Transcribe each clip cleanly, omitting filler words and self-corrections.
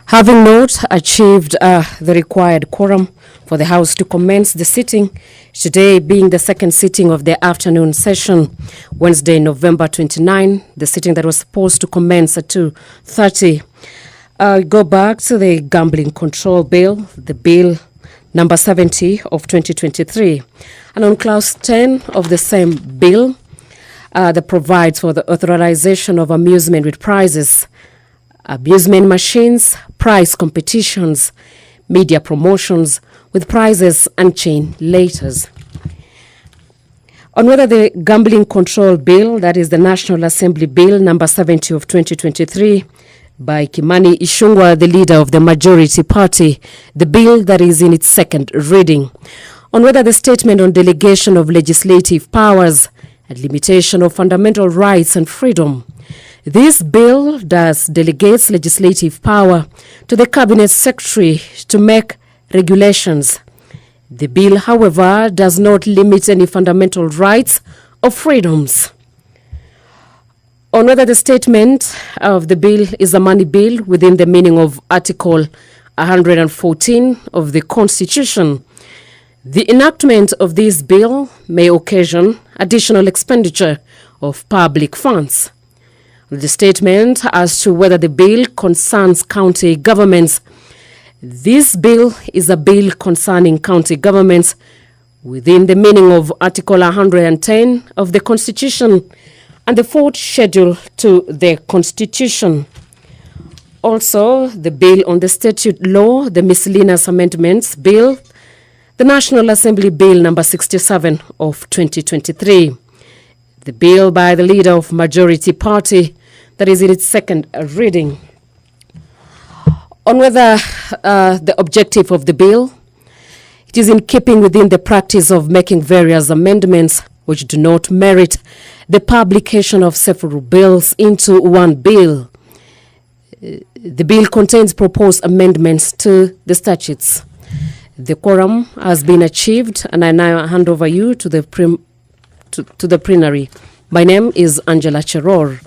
Having not achieved the required quorum for the House to commence the sitting, today being the second sitting of the afternoon session, Wednesday, November 29, the sitting that was supposed to commence at 2:30. Go back to the Gambling Control Bill, the bill number 70 of 2023. And on clause 10 of the same bill, that provides for the authorization of amusement with prizes, amusement machines, prize competitions, media promotions with prizes and chain letters. On whether the Gambling Control Bill, that is the National Assembly Bill number 70 of 2023, by Kimani Ichung'wah, the leader of the majority party, the bill that is in its second reading. On whether the statement on delegation of legislative powers and limitation of fundamental rights and freedom. This bill does delegates legislative power to the Cabinet Secretary to make regulations. The bill, however, does not limit any fundamental rights or freedoms. On whether the statement of the bill is a money bill within the meaning of Article 114 of the Constitution, the enactment of this bill may occasion additional expenditure of public funds. The statement as to whether the bill concerns county governments. This bill is a bill concerning county governments within the meaning of Article 110 of the Constitution and the fourth schedule to the Constitution. Also, the bill on the statute law, the miscellaneous amendments bill, the National Assembly Bill number 67 of 2023. The bill by the leader of majority party that is in its second reading. On whether the objective of the bill, it is in keeping within the practice of making various amendments which do not merit the publication of several bills into one bill. The bill contains proposed amendments to the statutes. The quorum has been achieved, and I now hand over you to the plenary. My name is Angela Cheror.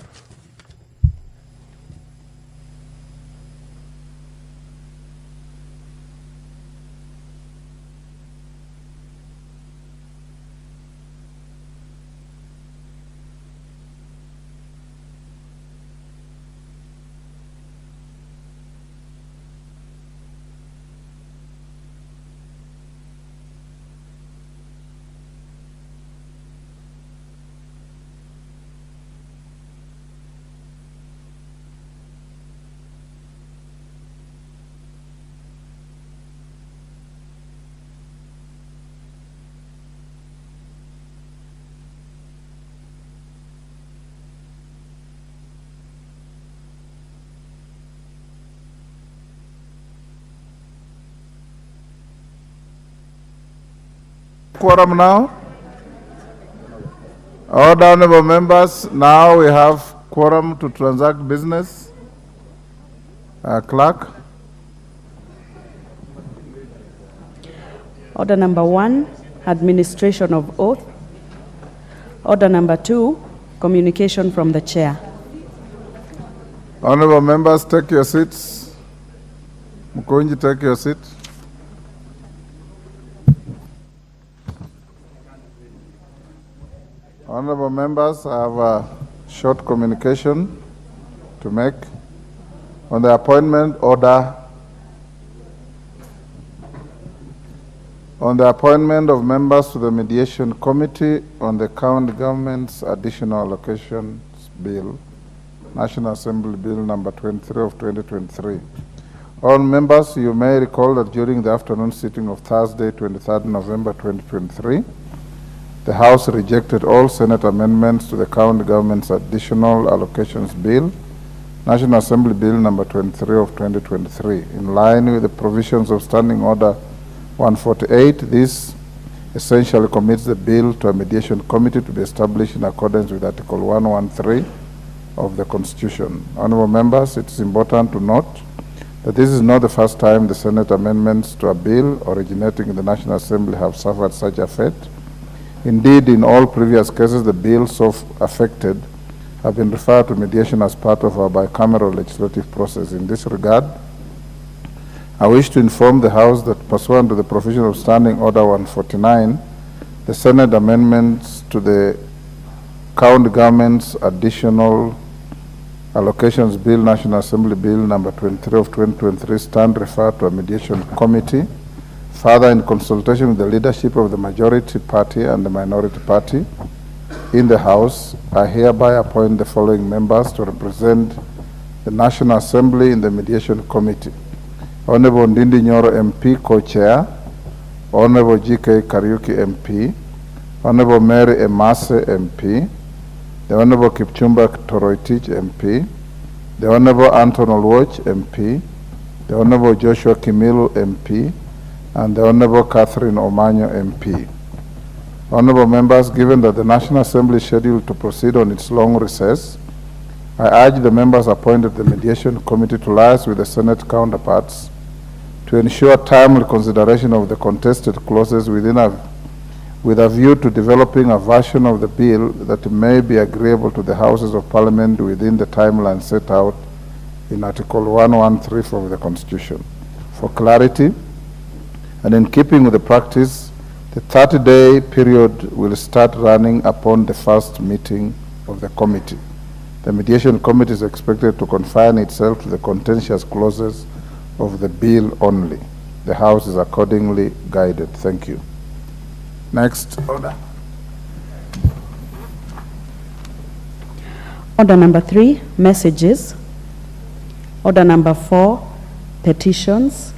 Quorum now. All honorable members, now we have quorum to transact business. Clerk. Order number 1, administration of oath. Order number 2, communication from the chair. Honorable members, take your seats. Mkunyi, take your seat. Honorable members, I have a short communication to make on the appointment order on the appointment of members to the mediation committee on the county government's additional allocations bill, National Assembly Bill number 23 of 2023. All members, you may recall that during the afternoon sitting of Thursday, 23rd November 2023, the House rejected all Senate amendments to the county government's additional allocations bill, National Assembly Bill number 23 of 2023. In line with the provisions of Standing Order 148, this essentially commits the bill to a mediation committee to be established in accordance with Article 113 of the Constitution. Honorable members, it is important to note that this is not the first time the Senate amendments to a bill originating in the National Assembly have suffered such a fate. Indeed, in all previous cases, the bills so affected have been referred to mediation as part of our bicameral legislative process. In this regard, I wish to inform the House that pursuant to the provision of Standing Order 149, the Senate amendments to the County Government's Additional Allocations Bill, National Assembly Bill number 23 of 2023, stand referred to a mediation committee. Further, in consultation with the leadership of the majority party and the minority party in the House, I hereby appoint the following members to represent the National Assembly in the mediation committee. Honorable Ndindi Nyoro MP, co-chair. Honorable G.K. Kariuki MP. Honorable Mary Emase MP. The Honorable Kipchumba Toroitich MP. The Honorable Anton Olwoch MP. The Honorable Joshua Kimilu MP. And the Honorable Catherine Omanyo MP. Honorable members, given that the National Assembly is scheduled to proceed on its long recess, I urge the members appointed the mediation committee to liaise with the Senate counterparts to ensure timely consideration of the contested clauses with a view to developing a version of the bill that may be agreeable to the Houses of Parliament within the timeline set out in Article 113 of the Constitution. For clarity, and in keeping with the practice, the 30-day period will start running upon the first meeting of the committee. The mediation committee is expected to confine itself to the contentious clauses of the bill only. The House is accordingly guided. Thank you. Next order. Order number 3, messages. Order number 4, petitions.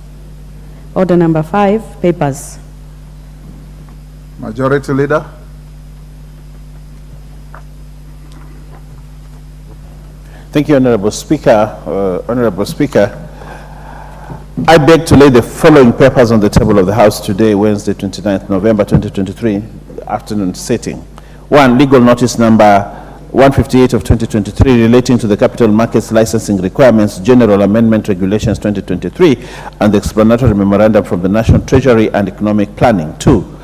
Order number 5, papers. Majority Leader. Thank you, Honorable Speaker. Honorable Speaker, I beg to lay the following papers on the table of the House today, Wednesday, 29th November 2023, afternoon sitting. 1, legal notice number 158 of 2023 relating to the capital markets licensing requirements, General Amendment Regulations 2023, and the explanatory memorandum from the National Treasury and Economic Planning. 2,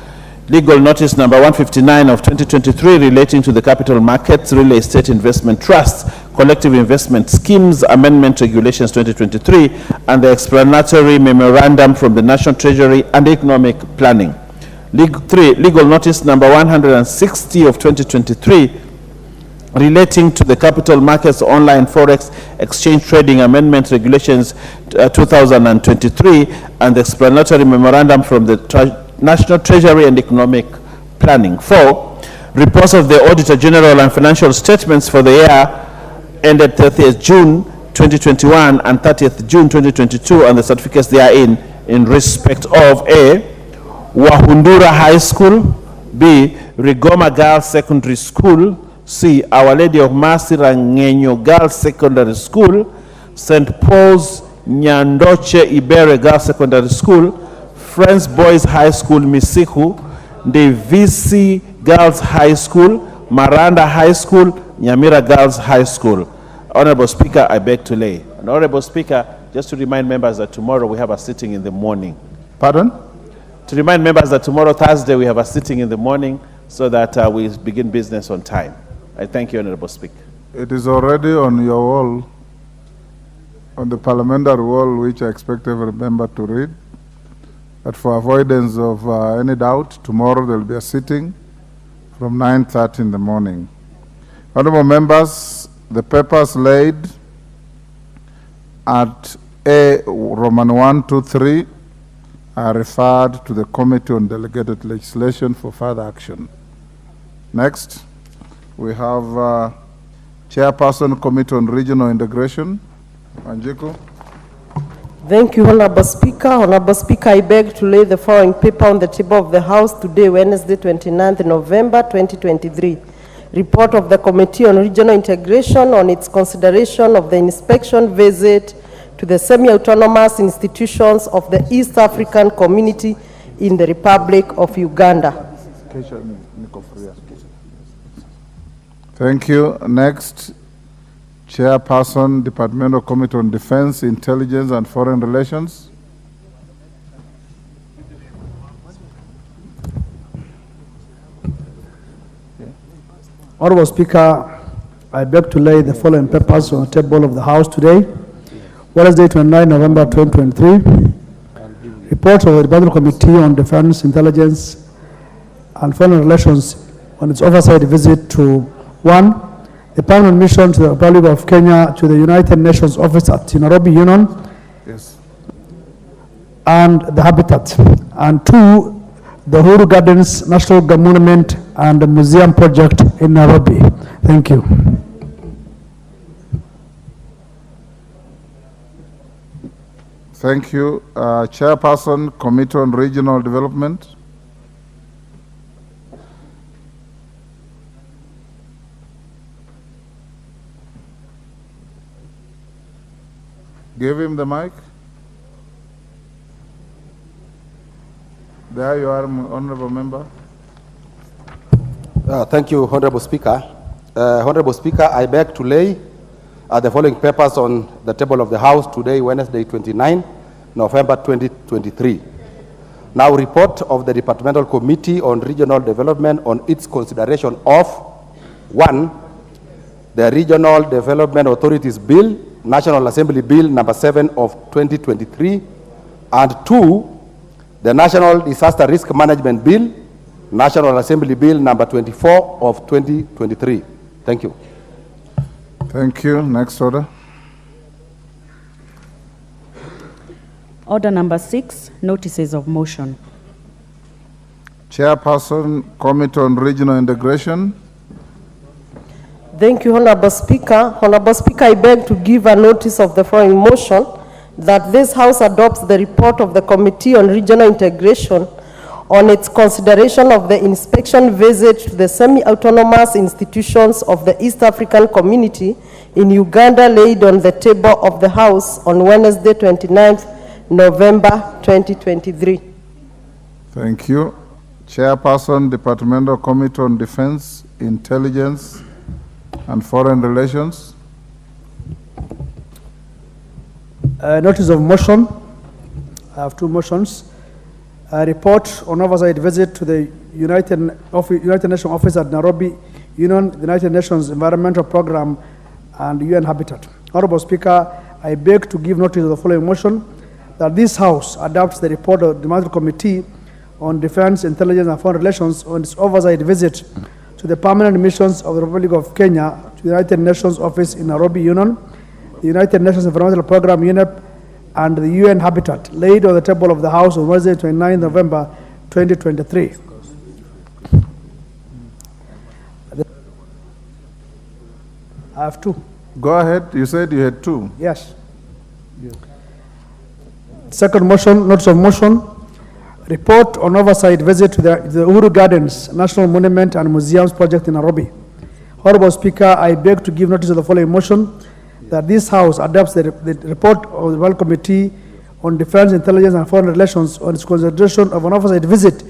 legal notice number 159 of 2023 relating to the capital markets, real estate investment trusts, collective investment schemes, amendment regulations 2023, and the explanatory memorandum from the National Treasury and Economic Planning. 3, legal notice number 160 of 2023 relating to the capital markets online forex exchange trading amendment regulations 2023, and the explanatory memorandum from the National Treasury and Economic Planning. 4, reports of the Auditor General and financial statements for the year ended 30th June 2021 and 30th June 2022, and the certificates therein in respect of A, Wahundura High School, B, Rigoma Girls Secondary School, C, Our Lady of Mercy Rangenyo Girls Secondary School, St. Paul's Nyandoche Ibere Girls Secondary School, Friends Boys High School Misiku, the VC Girls High School, Maranda High School, Nyamira Girls High School. Honorable Speaker, I beg to lay. And Honorable Speaker, just to remind members that tomorrow we have a sitting in the morning. Pardon? To remind members that tomorrow, Thursday, we have a sitting in the morning so that we begin business on time. I thank you, Honorable Speaker. It is already on your wall, on the parliamentary wall, which I expect every member to read. But for avoidance of any doubt, tomorrow there will be a sitting from 9:30 in the morning. Honorable members, the papers laid at A, Roman 1, 2, 3 are referred to the Committee on Delegated Legislation for further action. Next, we have Chairperson, Committee on Regional Integration, Wanjiku. Thank you, Honorable Speaker. Honorable Speaker, I beg to lay the following paper on the table of the House today, Wednesday, 29th November 2023. Report of the Committee on Regional Integration on its consideration of the inspection visit to the semi-autonomous institutions of the East African Community in the Republic of Uganda. Thank you. Next, Chairperson, Departmental Committee on Defense, Intelligence and Foreign Relations. Honorable Speaker, I beg to lay the following papers on the table of the House today, Wednesday, 29 November 2023. Report of the Departmental Committee on Defense, Intelligence, and Foreign Relations on its oversight visit to 1. The permanent mission to the Republic of Kenya to the United Nations office at Nairobi Union. Yes. And the habitat. And 2. The Uhuru Gardens National Monument and the Museum project in Nairobi. Thank you. Thank you. Chairperson, Committee on Regional Development. Give him the mic. There you are, Honorable Member. Thank you, Honorable Speaker. Honorable Speaker, I beg to lay the following papers on the table of the House today, Wednesday, 29 November 2023. Now, report of the Departmental Committee on Regional Development on its consideration of 1. The Regional Development Authorities Bill, National Assembly Bill number 7 of 2023, and 2. The National Disaster Risk Management Bill, National Assembly Bill number 24 of 2023. Thank you. Thank you. Next order. Order number 6, notices of motion. Chairperson, Committee on Regional Integration. Thank you, Honorable Speaker. Honorable Speaker, I beg to give a notice of the following motion that this House adopts the report of the Committee on Regional Integration on its consideration of the inspection visit to the semi-autonomous institutions of the East African Community in Uganda laid on the table of the House on Wednesday, 29th November 2023. Thank you. Chairperson, Departmental Committee on Defense, Intelligence, and Foreign Relations. Notice of motion. I have 2 motions. A report on oversight visit to the United Nations office at Nairobi Union, the United Nations Environmental Program, and UN Habitat. Honorable Speaker, I beg to give notice of the following motion that this House adopts the report of the Departmental Committee on Defense, Intelligence, and Foreign Relations on its oversight visit to the permanent missions of the Republic of Kenya to the United Nations office in Nairobi Union, the United Nations Environmental Program, UNEP, and the UN Habitat, laid on the table of the House on Wednesday, 29 November 2023. I have 2. Go ahead. You said you had 2. Yes. Second motion, notice of motion. Report on oversight visit to the Uhuru Gardens National Monument and Museums project in Nairobi. Honorable Speaker, I beg to give notice of the following motion that this House adopts the report of the World Committee on Defense, Intelligence, and Foreign Relations on its consideration of an oversight visit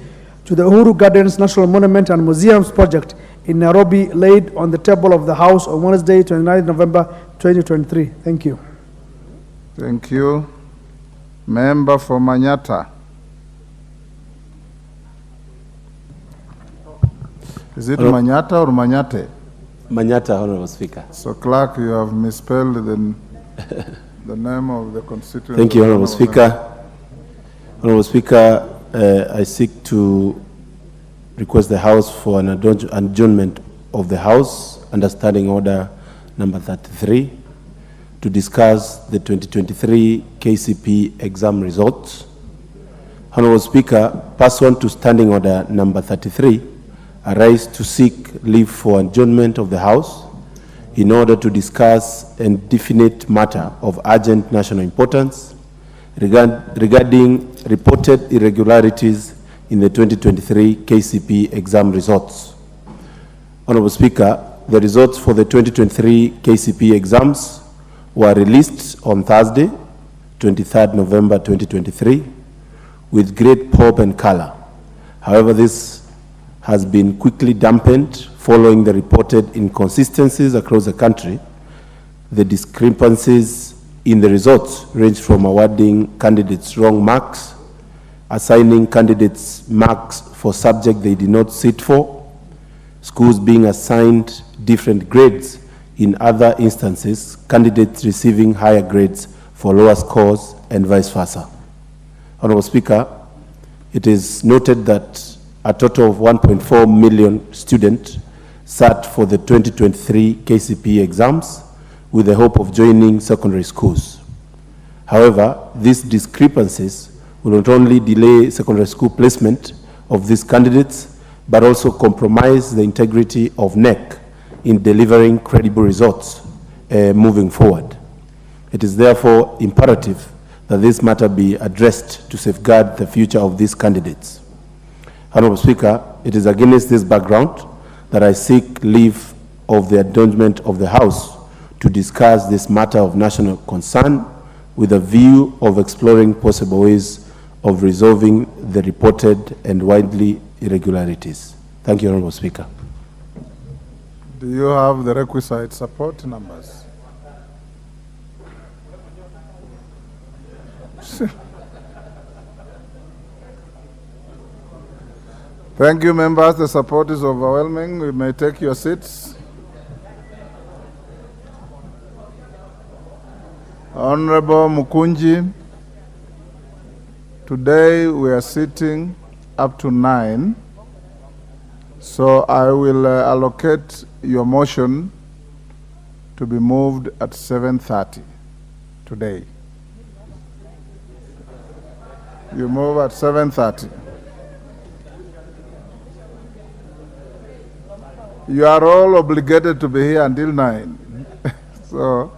to the Uhuru Gardens National Monument and Museums project in Nairobi laid on the table of the House on Wednesday, 29 November 2023. Thank you. Thank you. Member for Manyata. Is it Manyata or Manyate? Manyata, Honorable Speaker. So, Clerk, you have misspelled the name of the constituent. Thank you, Honorable Speaker. Honorable Speaker, I seek to request the House for an adjournment of the House under Standing Order number 33 to discuss the 2023 KCP exam results. Honorable Speaker, pursuant to Standing Order number 33, I rise to seek leave for adjournment of the House in order to discuss a definite matter of urgent national importance regarding reported irregularities in the 2023 KCP exam results. Honorable Speaker, the results for the 2023 KCP exams were released on Thursday, 23rd November 2023, with great pomp and color. However, this has been quickly dampened following the reported inconsistencies across the country. The discrepancies in the results range from awarding candidates wrong marks, assigning candidates marks for subjects they did not sit for, schools being assigned different grades. In other instances, candidates receiving higher grades for lower scores and vice versa. Honorable Speaker, it is noted that a total of 1.4 million students sat for the 2023 KCPE exams with the hope of joining secondary schools. However, these discrepancies will not only delay secondary school placement of these candidates, but also compromise the integrity of NEC in delivering credible results moving forward. It is therefore imperative that this matter be addressed to safeguard the future of these candidates. Honorable Speaker, it is against this background that I seek leave of the adjournment of the House to discuss this matter of national concern with a view of exploring possible ways of resolving the reported and widely irregularities. Thank you, Honorable Speaker. Do you have the requisite support numbers? Thank you, members. The support is overwhelming. We may take your seats. Honorable Mukunji, today we are sitting up to 9, so I will allocate your motion to be moved at 7:30 today. You move at 7:30. You are all obligated to be here until 9. So,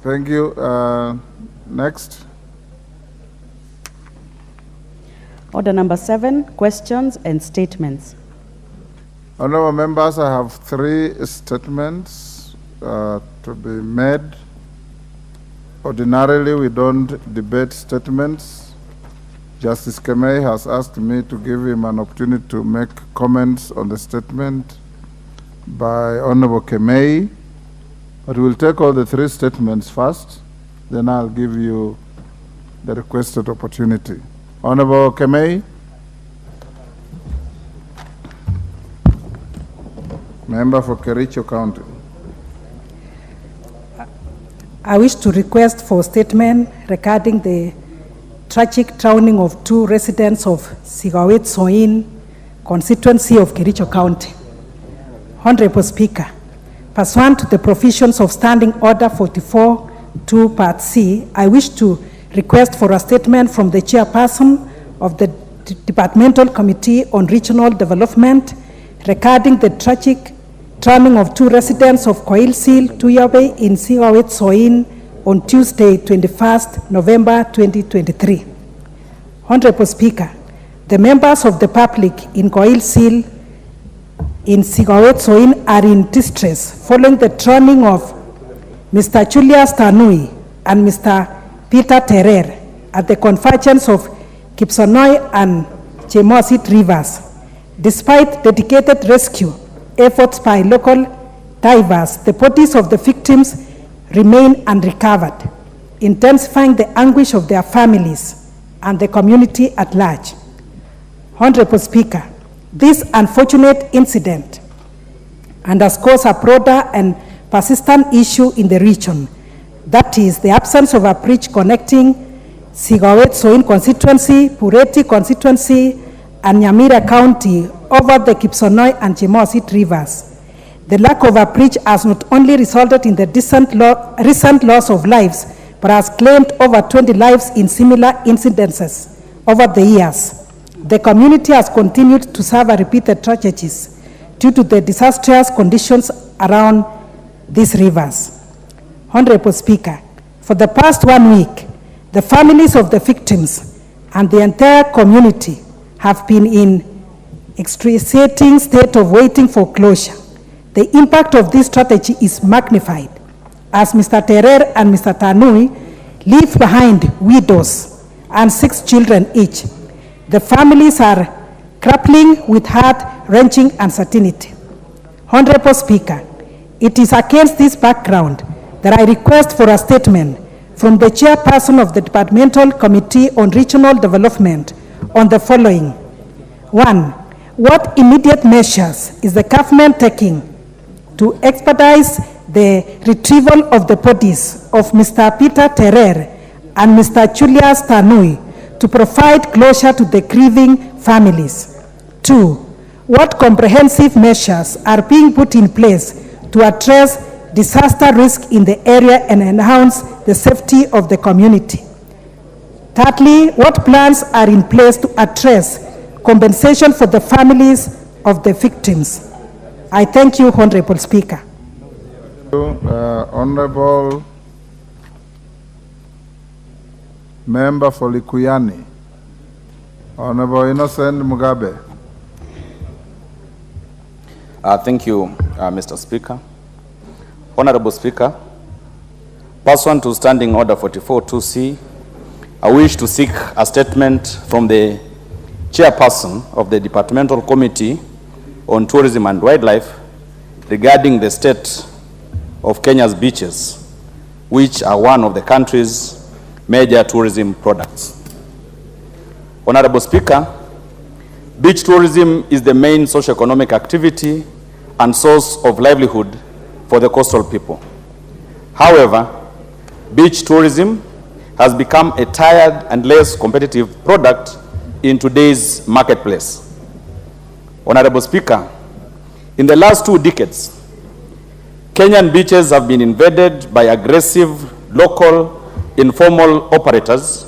thank you. Next. Order number 7, questions and statements. Honorable members, I have 3 statements to be made. Ordinarily, we don't debate statements. Justice Kemei has asked me to give him an opportunity to make comments on the statement by Honorable Kemei. But we'll take all the 3 statements first, then I'll give you the requested opportunity. Honorable Kemei. Member for Kericho County. I wish to request for statement regarding the tragic drowning of 2 residents of Sigawet Soin constituency of Kericho County. Honorable Speaker, pursuant to the provisions of Standing Order 44(2) Part C, I wish to request for a statement from the chairperson of the Departmental Committee on Regional Development regarding the tragic drowning of 2 residents of Koilsil, Tuyabe in Sigawet Soin on Tuesday, 21st November 2023. Honorable Speaker, the members of the public in Koilsil in Sigawet Soin are in distress following the drowning of Mr. Julius Tanui and Mr. Peter Terer at the convergence of Kipsonoi and Chemosit rivers. Despite dedicated rescue efforts by local divers, the bodies of the victims remain unrecovered, intensifying the anguish of their families and the community at large. Honorable Speaker, this unfortunate incident underscores a broader and persistent issue in the region, that is the absence of a bridge connecting Sigawet Soin constituency, Pureti constituency, and Nyamira County over the Kipsonoi and Chemosit rivers. The lack of a bridge has not only resulted in the recent loss of lives, but has claimed over 20 lives in similar incidences over the years. The community has continued to suffer repeated tragedies due to the disastrous conditions around these rivers. Honorable Speaker, for the past 1 week, the families of the victims and the entire community have been in excruciating state of waiting for closure. The impact of this strategy is magnified as Mr. Terer and Mr. Tanui leave behind widows and 6 children each. The families are grappling with heart-wrenching uncertainty. Honorable Speaker, it is against this background that I request for a statement from the chairperson of the Departmental Committee on Regional Development on the following. 1. What immediate measures is the government taking to expedite the retrieval of the bodies of Mr. Peter Terer and Mr. Julius Tanui to provide closure to the grieving families? 2. What comprehensive measures are being put in place to address disaster risk in the area and enhance the safety of the community? Thirdly, what plans are in place to address compensation for the families of the victims? I thank you, Honorable Speaker. Honorable Member for Likuyani, Honorable Innocent Mugabe. Thank you, Mr. Speaker. Honorable Speaker, pursuant to Standing Order 44-2C, I wish to seek a statement from the chairperson of the Departmental Committee on Tourism and Wildlife regarding the state of Kenya's beaches, which are one of the country's major tourism products. Honorable Speaker, beach tourism is the main socio-economic activity and source of livelihood for the coastal people. However, beach tourism has become a tired and less competitive product in today's marketplace. Honorable Speaker, in the last 2 decades, Kenyan beaches have been invaded by aggressive local informal operators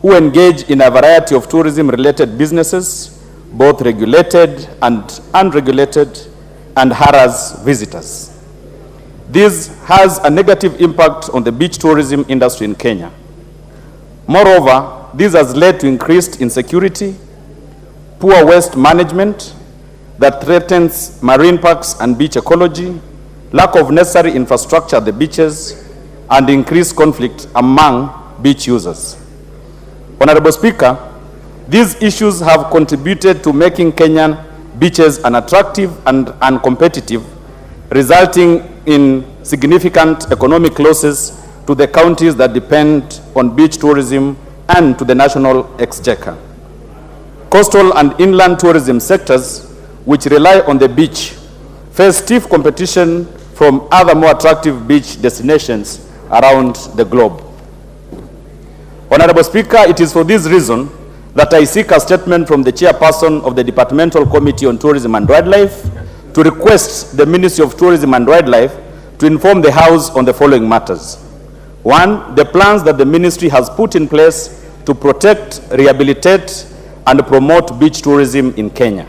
who engage in a variety of tourism-related businesses, both regulated and unregulated, and harass visitors. This has a negative impact on the beach tourism industry in Kenya. Moreover, this has led to increased insecurity, poor waste management that threatens marine parks and beach ecology, lack of necessary infrastructure at the beaches, and increased conflict among beach users. Honorable Speaker, these issues have contributed to making Kenyan beaches unattractive and uncompetitive, resulting in significant economic losses to the counties that depend on beach tourism and to the national exchequer. Coastal and inland tourism sectors, which rely on the beach, face stiff competition from other more attractive beach destinations around the globe. Honorable Speaker, it is for this reason that I seek a statement from the chairperson of the Departmental Committee on Tourism and Wildlife to request the Ministry of Tourism and Wildlife to inform the House on the following matters. 1, the plans that the ministry has put in place to protect, rehabilitate, and promote beach tourism in Kenya.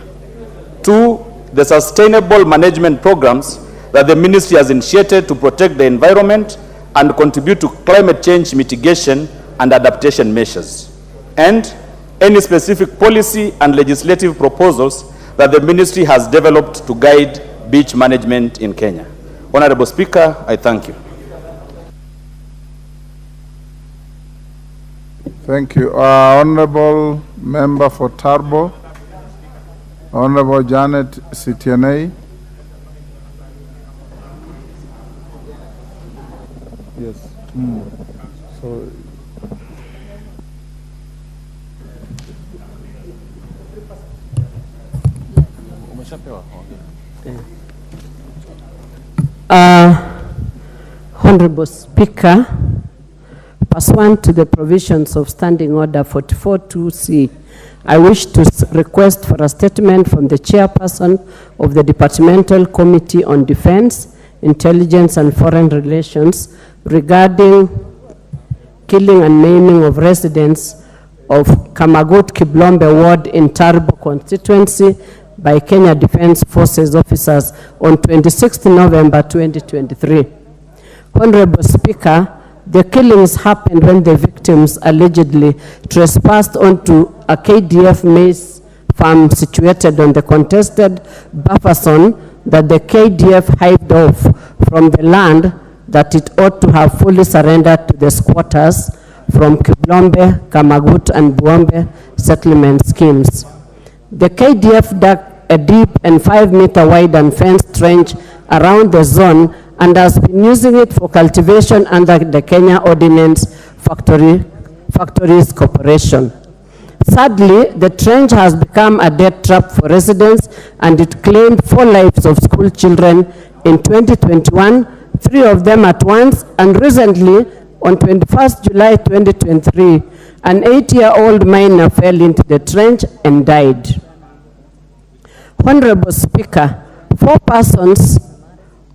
2, the sustainable management programs that the ministry has initiated to protect the environment and contribute to climate change mitigation and adaptation measures. And any specific policy and legislative proposals that the ministry has developed to guide beach management in Kenya. Honorable Speaker, I thank you. Thank you. Honorable Member for Tarbo, Honorable Janet Sitianei. Yes. So. Honorable Speaker, pursuant to the provisions of Standing Order 44-2C, I wish to request for a statement from the chairperson of the Departmental Committee on Defense, Intelligence and Foreign Relations regarding killing and maiming of residents of Kamagut Kiblombe Ward in Tarbo constituency by Kenya Defense Forces officers on 26 November 2023. Honorable Speaker, the killings happened when the victims allegedly trespassed onto a KDF maize farm situated on the contested buffer zone that the KDF hived off from the land that it ought to have fully surrendered to the squatters from Kiblombe, Kamagut, and Buombe settlement schemes. The KDF dug a deep and 5-meter wide and fenced trench around the zone and has been using it for cultivation under the Kenya Ordinance Factories Corporation. Sadly, the trench has become a death trap for residents, and it claimed 4 lives of school children in 2021, 3 of them at once, and recently on 21st July 2023, an 8-year-old minor fell into the trench and died. Honorable Speaker, 4 persons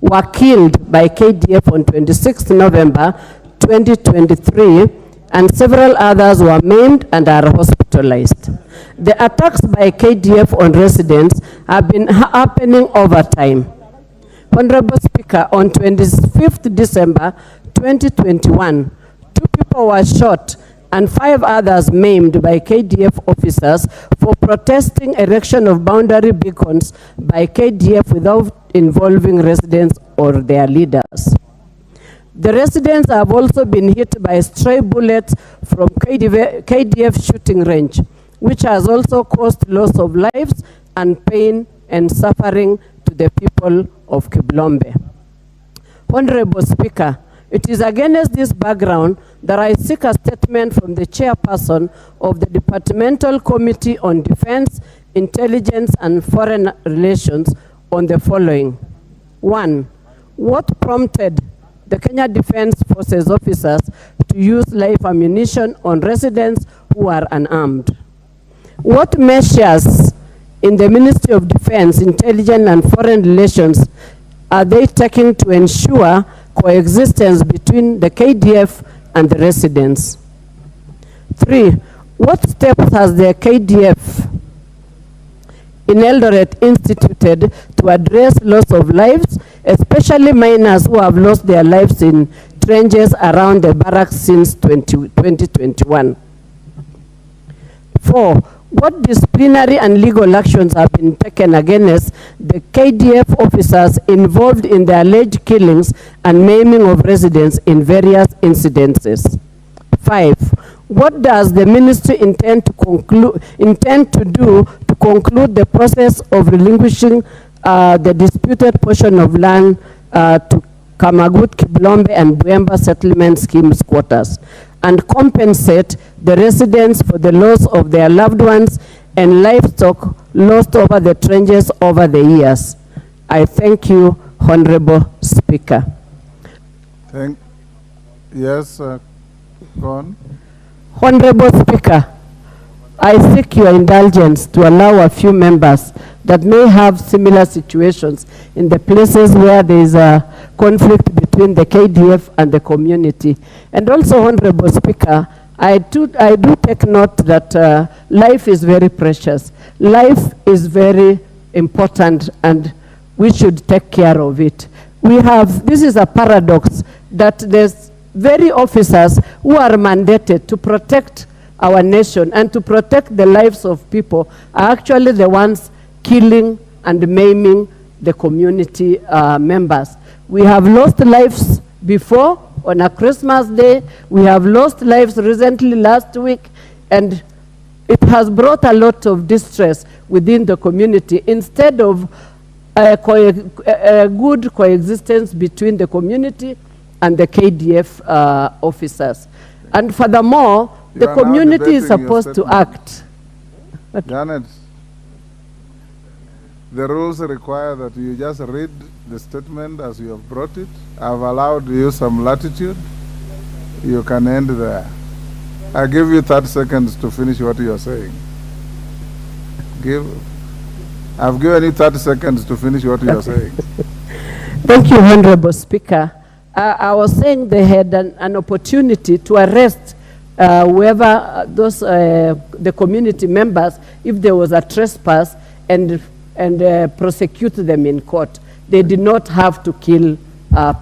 were killed by KDF on 26 November 2023, and several others were maimed and are hospitalized. The attacks by KDF on residents have been happening over time. Honorable Speaker, on 25th December 2021, 2 people were shot and 5 others maimed by KDF officers for protesting erection of boundary beacons by KDF without involving residents or their leaders. The residents have also been hit by stray bullets from KDF shooting range, which has also caused loss of lives and pain and suffering to the people of Kiblombe. Honorable Speaker, it is against this background that I seek a statement from the chairperson of the Departmental Committee on Defense, Intelligence and Foreign Relations on the following. 1. What prompted the Kenya Defense Forces officers to use live ammunition on residents who are unarmed? What measures in the Ministry of Defense, Intelligence and Foreign Relations are they taking to ensure coexistence between the KDF and the residents? 3. What steps has the KDF in Eldoret instituted to address loss of lives, especially minors who have lost their lives in trenches around the barracks since 2021? 4. What disciplinary and legal actions have been taken against the KDF officers involved in the alleged killings and maiming of residents in various incidences? 5. What does the ministry intend to do to conclude the process of relinquishing the disputed portion of land to Kamagut, Kiblombe, and Buemba settlement schemes quarters, and compensate the residents for the loss of their loved ones and livestock lost over the trenches over the years? I thank you, Honorable Speaker. Yes, go on. Honorable Speaker, I seek your indulgence to allow a few members that may have similar situations in the places where there is a conflict between the KDF and the community. And also, Honorable Speaker, I do take note that life is very precious. Life is very important and we should take care of it. This is a paradox that there's very officers who are mandated to protect our nation and to protect the lives of people are actually the ones killing and maiming the community members. We have lost lives before on a Christmas day. We have lost lives recently last week, and it has brought a lot of distress within the community instead of a good coexistence between the community and the KDF officers. And furthermore, the community is supposed to act. Janet, the rules require that you just read the statement as you have brought it. I've allowed you some latitude. You can end there. I give you 30 seconds to finish what you are saying. I've given you 30 seconds to finish what you are saying. Thank you, Honorable Speaker. I was saying they had an opportunity to arrest whoever the community members, if there was a trespass, and prosecute them in court. They did not have to kill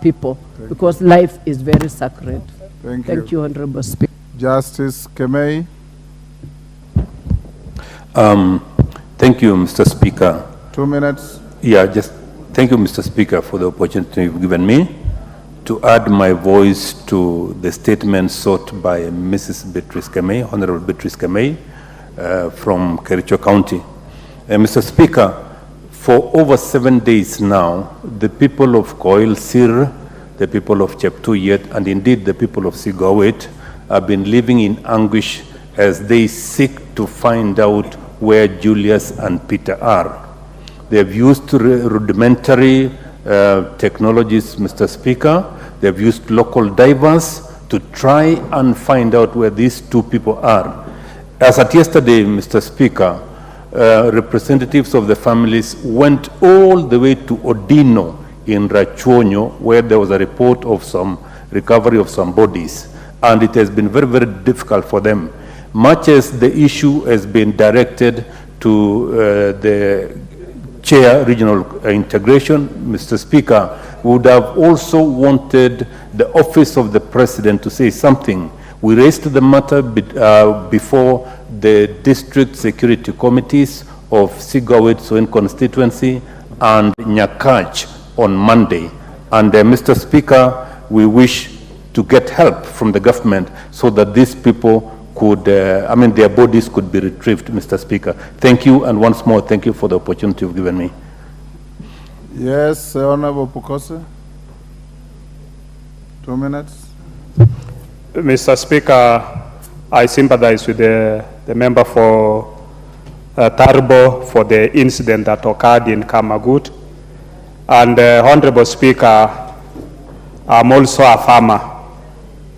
people because life is very sacred. Thank you, Honorable Speaker. Justice Kemei. Thank you, Mr. Speaker. 2 minutes. Yeah, thank you, Mr. Speaker, for the opportunity you've given me to add my voice to the statement sought by Mrs. Beatrice Kemei, Honorable Beatrice Kemei, from Kericho County. Mr. Speaker, for over 7 days now, the people of Koil Sir, the people of Cheptuyet, and indeed the people of Sigawit have been living in anguish as they seek to find out where Julius and Peter are. They have used rudimentary technologies, Mr. Speaker. They have used local divers to try and find out where these two people are. As at yesterday, Mr. Speaker, representatives of the families went all the way to Odino in Rachuonyo, where there was a report of some recovery of some bodies, and it has been very, very difficult for them. Much as the issue has been directed to the Chair, Regional Integration, Mr. Speaker, would have also wanted the Office of the President to say something. We raised the matter before the District Security Committees of Sigawit Soin constituency and Nyakach on Monday. And Mr. Speaker, we wish to get help from the government so that these people could, their bodies could be retrieved, Mr. Speaker. Thank you, and once more, thank you for the opportunity you've given me. Yes, Honorable Pukose. 2 minutes. Mr. Speaker, I sympathize with the member for Tarbo for the incident that occurred in Kamagut. And Honorable Speaker, I'm also a farmer.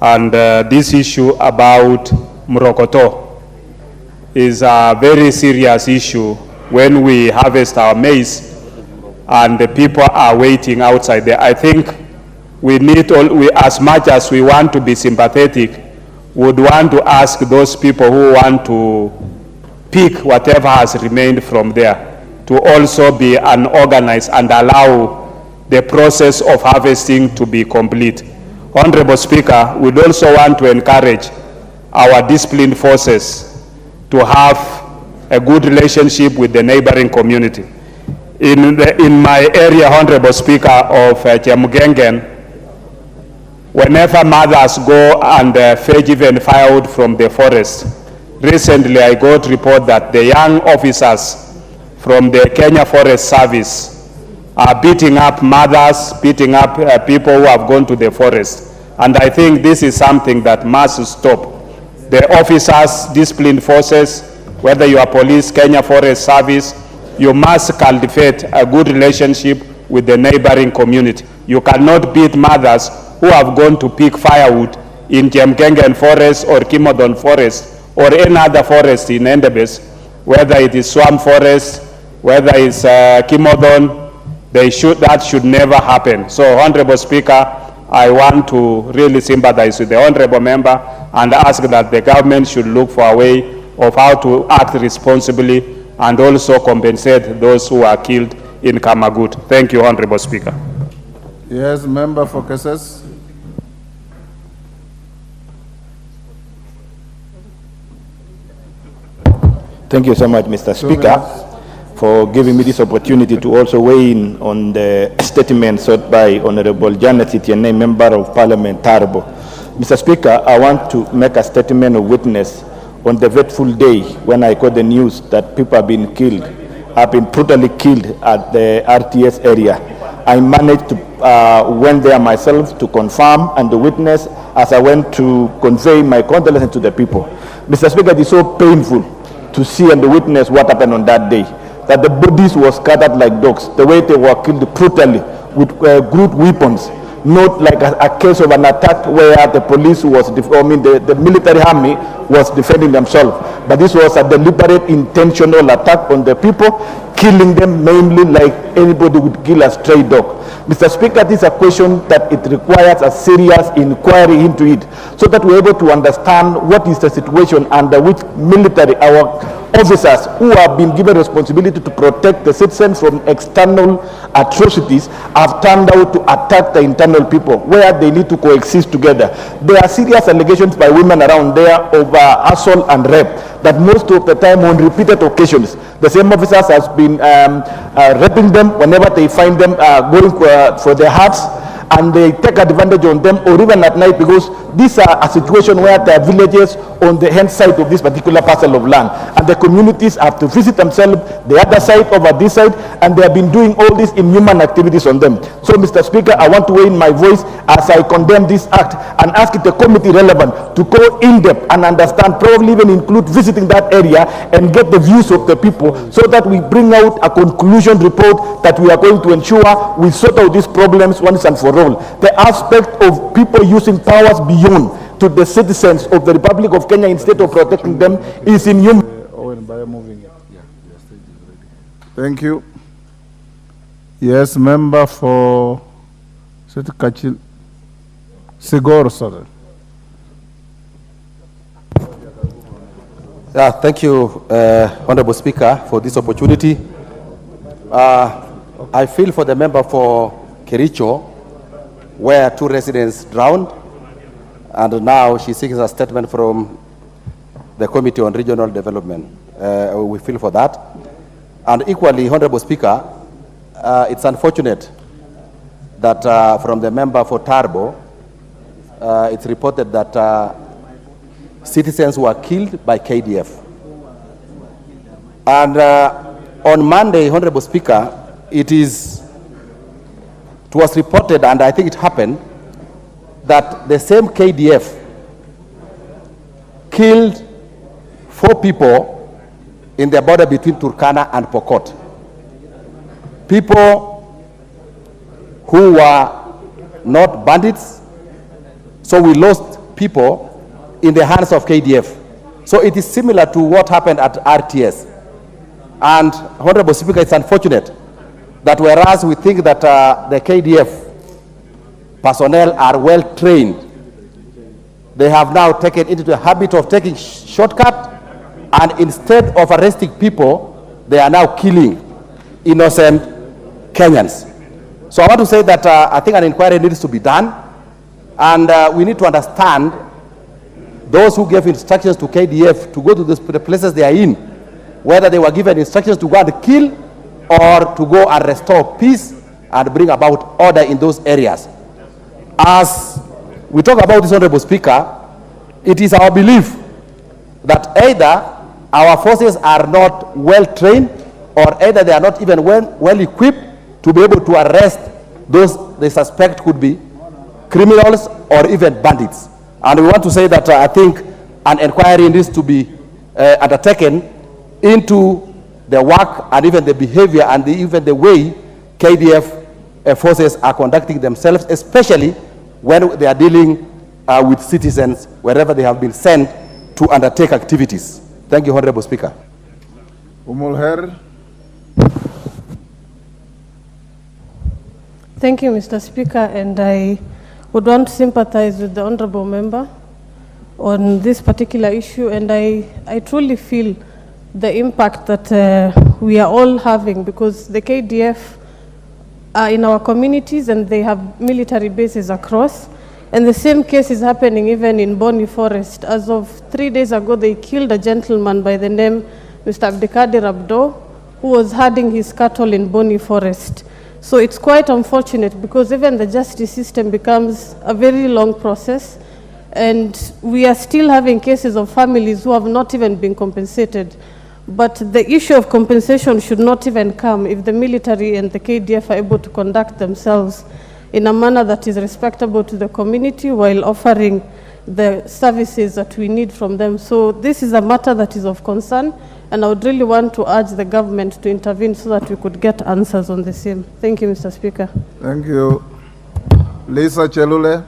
And this issue about Murokoto is a very serious issue when we harvest our maize and the people are waiting outside there. I think we need, as much as we want to be sympathetic, would want to ask those people who want to pick whatever has remained from there to also be unorganized and allow the process of harvesting to be complete. Honorable Speaker, we'd also want to encourage our disciplined forces to have a good relationship with the neighboring community. In my area, Honorable Speaker, of Chemugengen, whenever mothers go and fetch even firewood from the forest, recently I got report that the young officers from the Kenya Forest Service are beating up mothers, beating up people who have gone to the forest. And I think this is something that must stop. The officers, disciplined forces, whether you are police, Kenya Forest Service, you must cultivate a good relationship with the neighboring community. You cannot beat mothers who have gone to pick firewood in Jemgengen Forest or Kimodon Forest or any other forest in Endebess, whether it is Swamp Forest, whether it's Kimodon, that should never happen. So, Honorable Speaker, I want to really sympathize with the Honorable Member and ask that the government should look for a way of how to act responsibly and also compensate those who are killed in Kamagut. Thank you, Honorable Speaker. Yes, Member for Cases. Thank you so much, Mr. Speaker, for giving me this opportunity to also weigh in on the statement sought by Honorable Janet Itiene, Member of Parliament, Tarbo. Mr. Speaker, I want to make a statement of witness on the fateful day when I got the news that people have been killed, have been brutally killed at the RTS area. I managed to went there myself to confirm and to witness as I went to convey my condolences to the people. Mr. Speaker, it is so painful to see and to witness what happened on that day, that the bodies were scattered like dogs, the way they were killed brutally with crude weapons, not like a case of an attack where the police was, the military army was defending themselves. But this was a deliberate, intentional attack on the people, killing them mainly like anybody would kill a stray dog. Mr. Speaker, this is a question that it requires a serious inquiry into it, so that we're able to understand what is the situation under which military, our officers who have been given responsibility to protect the citizens from external atrocities have turned out to attack the internal people, where they need to coexist together. There are serious allegations by women around there of assault and rape, that most of the time on repeated occasions, the same officers has been raping them whenever they find them going for their hearts, and they take advantage on them, or even at night, because these are a situation where there are villages on the hand side of this particular parcel of land, and the communities have to visit themselves the other side over this side, and they have been doing all these inhuman activities on them. So, Mr. Speaker, I want to weigh in my voice as I condemn this act and ask the committee relevant to go in depth and understand, probably even include visiting that area and get the views of the people, so that we bring out a conclusion report that we are going to ensure we sort out these problems once and for all. The aspect of people using powers beyond to the citizens of the Republic of Kenya instead of protecting them is inhuman. Thank you. Yes, member for Sigor, sorry. Thank you, Honorable Speaker, for this opportunity. I feel for the member for Kericho, where 2 residents drowned, and now she seeks a statement from the Committee on Regional Development. We feel for that. And equally, Honorable Speaker, it's unfortunate that from the member for Tarbo, it's reported that citizens were killed by KDF. And on Monday, Honorable Speaker, it was reported, and I think it happened, that the same KDF killed 4 people in the border between Turkana and Pokot. People who were not bandits, so we lost people in the hands of KDF. So it is similar to what happened at RTS. And Honorable Speaker, it's unfortunate that whereas we think that the KDF personnel are well trained, they have now taken into the habit of taking shortcut, and instead of arresting people, they are now killing innocent Kenyans. So I want to say that I think an inquiry needs to be done, and we need to understand those who gave instructions to KDF to go to the places they are in, whether they were given instructions to go and kill or to go and restore peace and bring about order in those areas. As we talk about this, Honorable Speaker, it is our belief that either our forces are not well trained, or either they are not even well equipped to be able to arrest those they suspect could be criminals or even bandits. And we want to say that I think an inquiry needs to be undertaken into the work and even the behavior and even the way KDF forces are conducting themselves, especially when they are dealing with citizens wherever they have been sent to undertake activities. Thank you, Honorable Speaker. Umulher. Thank you, Mr. Speaker, and I would want to sympathize with the Honorable Member on this particular issue, and I truly feel the impact that we are all having, because the KDF are in our communities and they have military bases across, and the same case is happening even in Boni Forest. As of 3 days ago, they killed a gentleman by the name Mr. Abdikadir Abdo, who was herding his cattle in Boni Forest. So it's quite unfortunate, because even the justice system becomes a very long process, and we are still having cases of families who have not even been compensated. But the issue of compensation should not even come if the military and the KDF are able to conduct themselves in a manner that is respectable to the community while offering the services that we need from them. So this is a matter that is of concern, and I would really want to urge the government to intervene so that we could get answers on the same. Thank you, Mr. Speaker. Thank you. Lisa Chelule.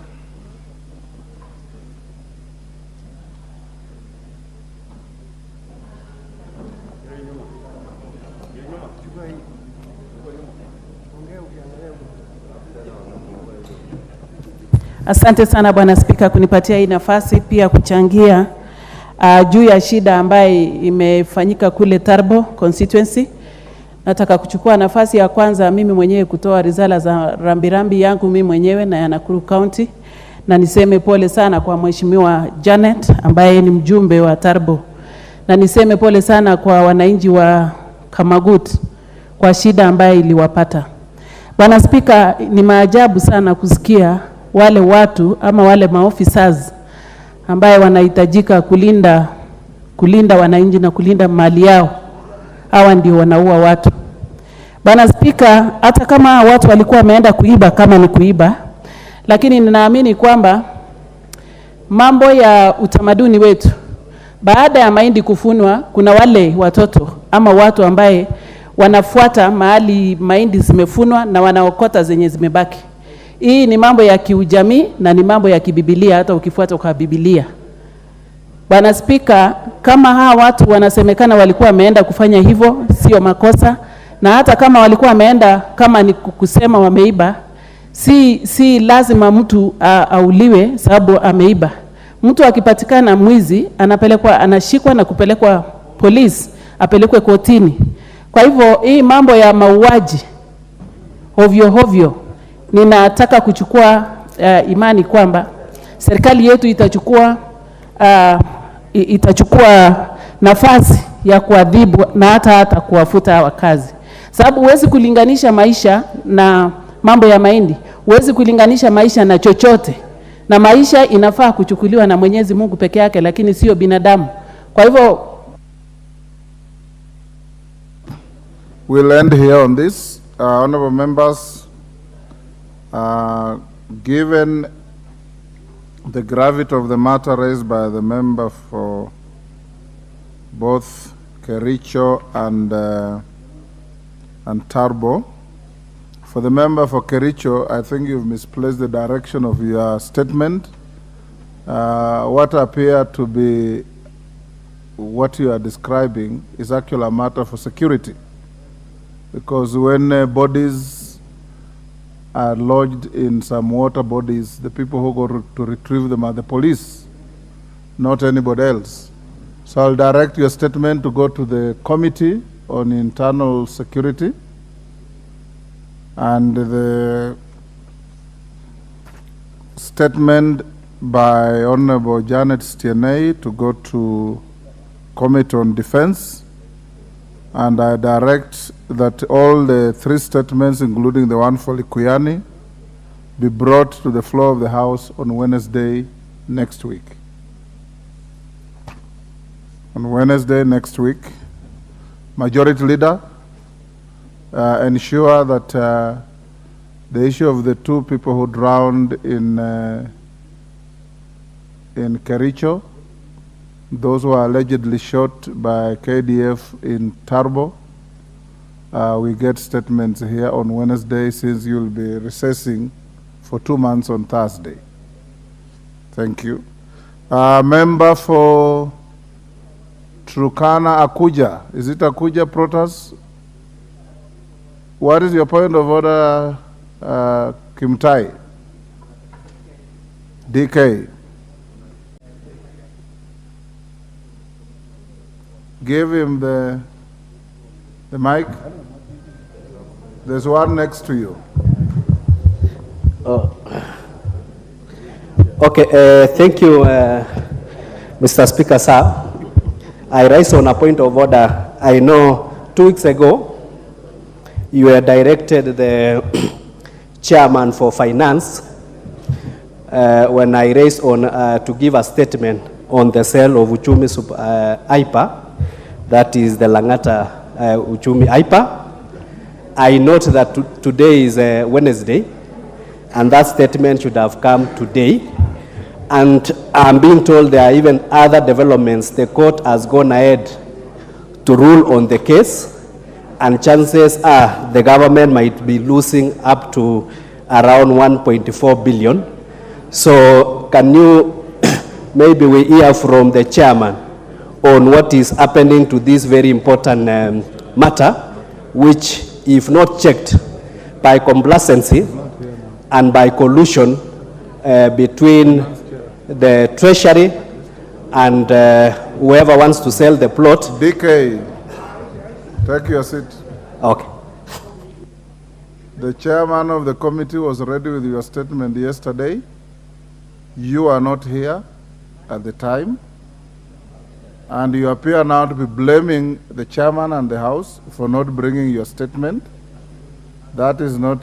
Asante sana Bwana Spika kunipatia hii nafasi pia kuchangia juu ya shida ambaye imefanyika kule Tarbo constituency. Nataka kuchukua nafasi ya kwanza mimi mwenyewe kutoa risala za rambirambi yangu mimi mwenyewe na ya Nakuru County, na niseme pole sana kwa Mheshimiwa Janet ambaye ni mjumbe wa Tarbo, na niseme pole sana kwa wananchi wa Kamagut kwa shida ambaye iliwapata. Bwana Spika, ni maajabu sana kusikia wale watu ama wale maofficers ambaye wanahitajika kulinda wananchi na kulinda mali yao, hawa ndio wanaua watu. Bwana Spika, hata kama watu walikuwa wameenda kuiba kama ni kuiba, lakini ninaamini kwamba mambo ya utamaduni wetu, baada ya mahindi kufunwa, kuna wale watoto ama watu ambaye wanafuata mahali mahindi zimefunwa na wanaokota zenye zimebaki. Hii ni mambo ya kiujamii na ni mambo ya kibibilia, hata ukifuata kwa Biblia. Bwana Spika, kama hawa watu wanasemekana walikuwa wameenda kufanya hivyo, sio makosa. Na hata kama walikuwa wameenda, kama ni kusema wameiba, si lazima mtu auliwe sababu ameiba. Mtu akipatikana mwizi, anashikwa na kupelekwa polisi, apelekwe kotini. Kwa hivyo hii mambo ya mauaji hovyo, ninataka kuchukua imani kwamba serikali yetu itachukua nafasi ya kuadhibu na hata kuwafuta hawa kazi. Sababu huwezi kulinganisha maisha na mambo ya mahindi, huwezi kulinganisha maisha na chochote. Na maisha inafaa kuchukuliwa na Mwenyezi Mungu peke yake, lakini sio binadamu. Kwa hivyo we'll end here on this. Honorable members, given the gravity of the matter raised by the member for both Kericho and Tarbo, for the member for Kericho, I think you've misplaced the direction of your statement. What appear to be what you are describing is actually a matter for security. Because when bodies are lodged in some water bodies, the people who go to retrieve them are the police, not anybody else. So I'll direct your statement to go to the Committee on Internal Security, and the statement by Honorable Janet Stienei to go to Committee on Defense, and I direct that all the three statements, including the one for Likuyani, be brought to the floor of the House on Wednesday next week. On Wednesday next week, Majority Leader, ensure that the issue of the two people who drowned in Kericho, those who are allegedly shot by KDF in Tarbo, we get statements here on Wednesday, since you'll be recessing for 2 months on Thursday. Thank you. Member for Turkana Akuja. Is it Akuja Protas? What is your point of order, Kimtai? DK. Give him the mic. There's one next to you. Okay, thank you, Mr. Speaker, sir. I rise on a point of order. I know 2 weeks ago, you were directed the chairman for finance when I raised on to give a statement on the sale of Uchumi IPA, that is the Langata Uchumi IPA. I note that today is Wednesday, and that statement should have come today. And I'm being told there are even other developments. The court has gone ahead to rule on the case, and chances are the government might be losing up to around 1.4 billion. So can you, maybe we hear from the chairman on what is happening to this very important matter, which, if not checked by complacency and by collusion between the Treasury and whoever wants to sell the plot. DK, take your seat. Okay. The chairman of the committee was ready with your statement yesterday. You are not here at the time, and you appear now to be blaming the chairman and the House for not bringing your statement. That is not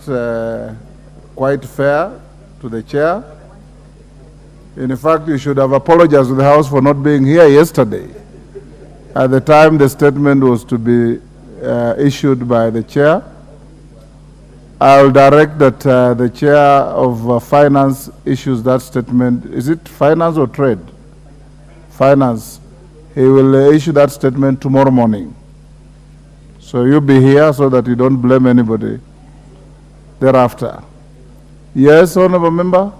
quite fair to the chair. In fact, you should have apologized to the House for not being here yesterday, at the time the statement was to be issued by the chair. I'll direct that the chair of finance issues that statement. Is it finance or trade? Finance. He will issue that statement tomorrow morning. So you'll be here so that you don't blame anybody thereafter. Yes, Honorable Member?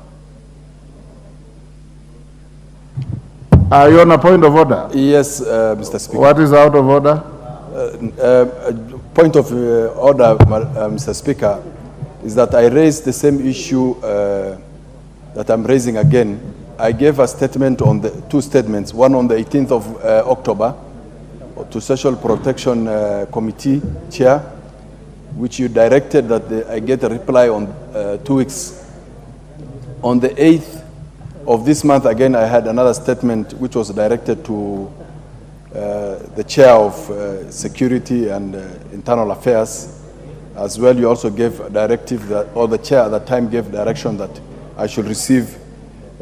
Are you on a point of order? Yes, Mr. Speaker. What is out of order? Point of order, Mr. Speaker, is that I raised the same issue that I'm raising again. I gave a statement on the two statements, one on the 18th of October to Social Protection Committee Chair, which you directed that I get a reply on 2 weeks. On the 8th of this month, again, I had another statement which was directed to the Chair of Security and Internal Affairs. As well, you also gave a directive that, or the Chair at that time gave direction that I should receive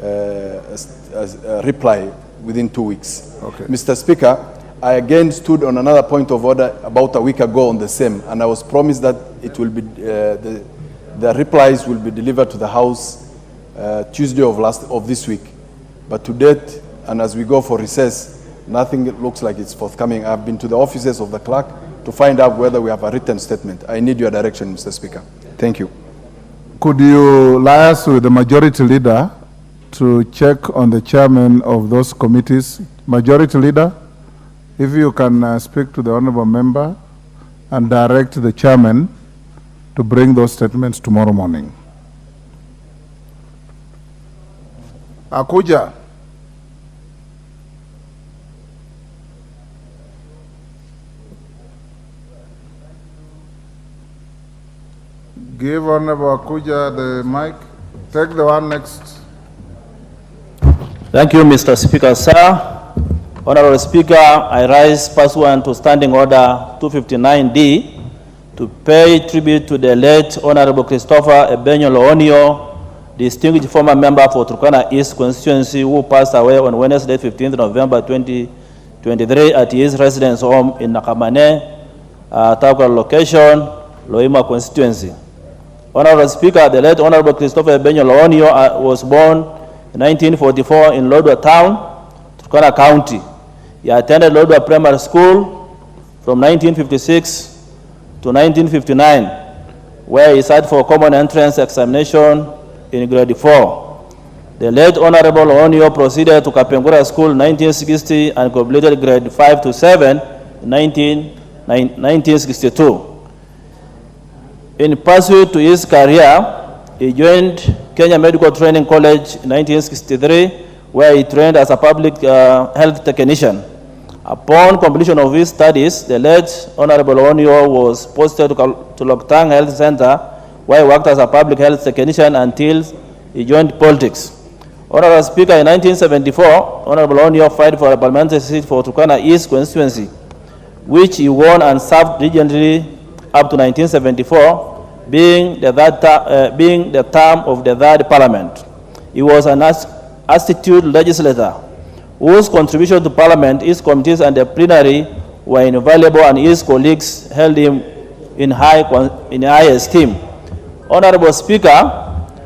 a reply within 2 weeks. Okay. Mr. Speaker, I again stood on another point of order about a week ago on the same, and I was promised that it will be the replies will be delivered to the House Tuesday of this week. But to date, and as we go for recess, nothing looks like it's forthcoming. I've been to the offices of the clerk to find out whether we have a written statement. I need your direction, Mr. Speaker. Thank you. Could you liaise with the majority leader to check on the chairman of those committees? Majority leader, if you can speak to the honorable member and direct the chairman to bring those statements tomorrow morning. Akuja. Give Honorable Akuja the mic. Take the one next. Thank you, Mr. Speaker, sir. Honorable Speaker, I rise pursuant to Standing Order 259D to pay tribute to the late Honorable Christopher Ebenyo Loonio, distinguished former member for Turkana East constituency, who passed away on Wednesday, 15th November 2023 at his residence home in Nakamane, Tawkal location, Loima constituency. Honorable Speaker, the late Honorable Christopher Ebenyo Loonio was born in 1944 in Lodwar Town, Turkana County. He attended Lodwar Primary School from 1956 to 1959, where he sat for common entrance examination in grade 4. The late Honorable Loonio proceeded to Kapengura School in 1960 and completed grade 5 to 7 in 1962. In pursuit to his career, he joined Kenya Medical Training College in 1963, where he trained as a public health technician. Upon completion of his studies, the late Honorable Loonio was posted to Loktang Health Center, where he worked as a public health technician until he joined politics. Honorable Speaker, in 1974, Honorable Loonio fight for a parliamentary seat for Turkana East constituency, which he won and served diligently up to 1974, being the term of the third parliament. He was an astute legislator whose contribution to parliament, his committees and the plenary were invaluable, and his colleagues held him in high esteem. Honorable Speaker,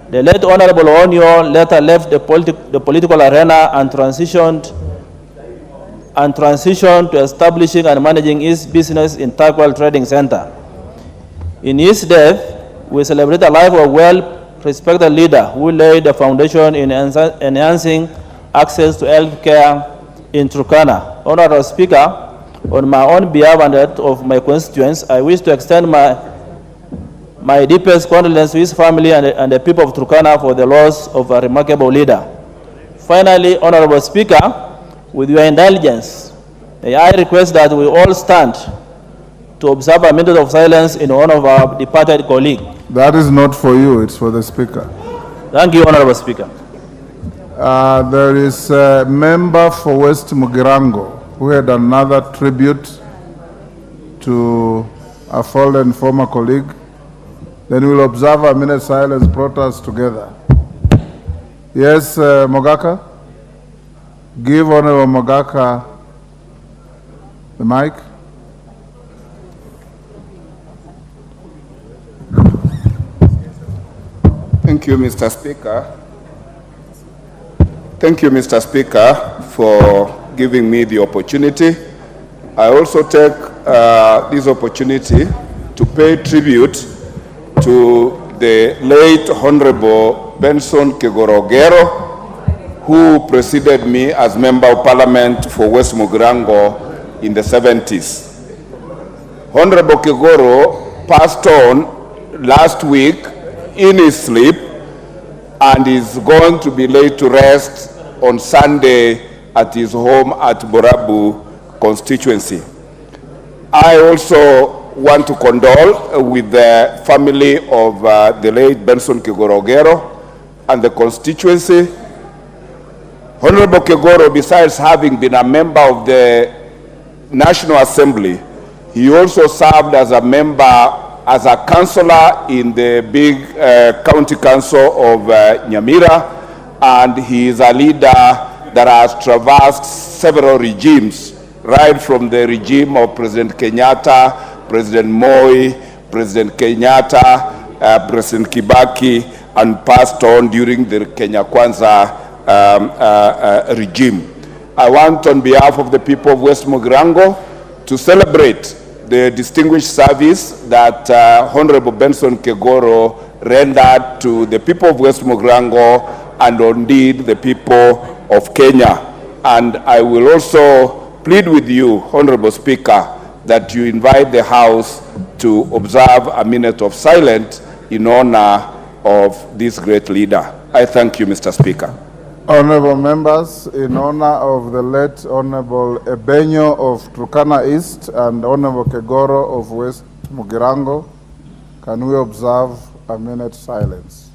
the late Honorable Loonio later left the political arena and transitioned to establishing and managing his business in Takwal Trading Center. In his death, we celebrate the life of a well-respected leader who laid the foundation in enhancing access to health care in Turkana. Honorable Speaker, on my own behalf and that of my constituents, I wish to extend my deepest condolences to his family and the people of Turkana for the loss of a remarkable leader. Finally, Honorable Speaker, with your indulgence, may I request that we all stand to observe a minute of silence in honor of our departed colleague. That is not for you, it's for the Speaker. Thank you, Honorable Speaker. There is a member for West Mugirango who had another tribute to a fallen former colleague. Then we'll observe a minute silence brought us together. Yes, Mogaka? Give Honorable Mogaka the mic. Thank you, Mr. Speaker. Thank you, Mr. Speaker, for giving me the opportunity. I also take this opportunity to pay tribute to the late Honorable Benson Kigorogero, who preceded me as Member of Parliament for West Mugirango in the 70s. Honorable Kigoro passed on last week in his sleep and is going to be laid to rest on Sunday at his home at Borabu constituency. I also want to condole with the family of the late Benson Kigorogero and the constituency. Honorable Kigoro, besides having been a member of the National Assembly, he also served as a member, as a councillor in the big county council of Nyamira, and he is a leader that has traversed several regimes, right from the regime of President Kenyatta, President Moi, President Kenyatta, President Kibaki, and passed on during the Kenya Kwanza regime. I want, on behalf of the people of West Mugirango, to celebrate the distinguished service that Honorable Benson Kigoro rendered to the people of West Mugirango and indeed the people of Kenya. And I will also plead with you, Honorable Speaker, that you invite the House to observe a minute of silence in honor of this great leader. I thank you, Mr. Speaker. Honorable members, in honor of the late Honorable Ebenyo of Turkana East and Honorable Kegoro of West Mugirango, can we observe a minute silence?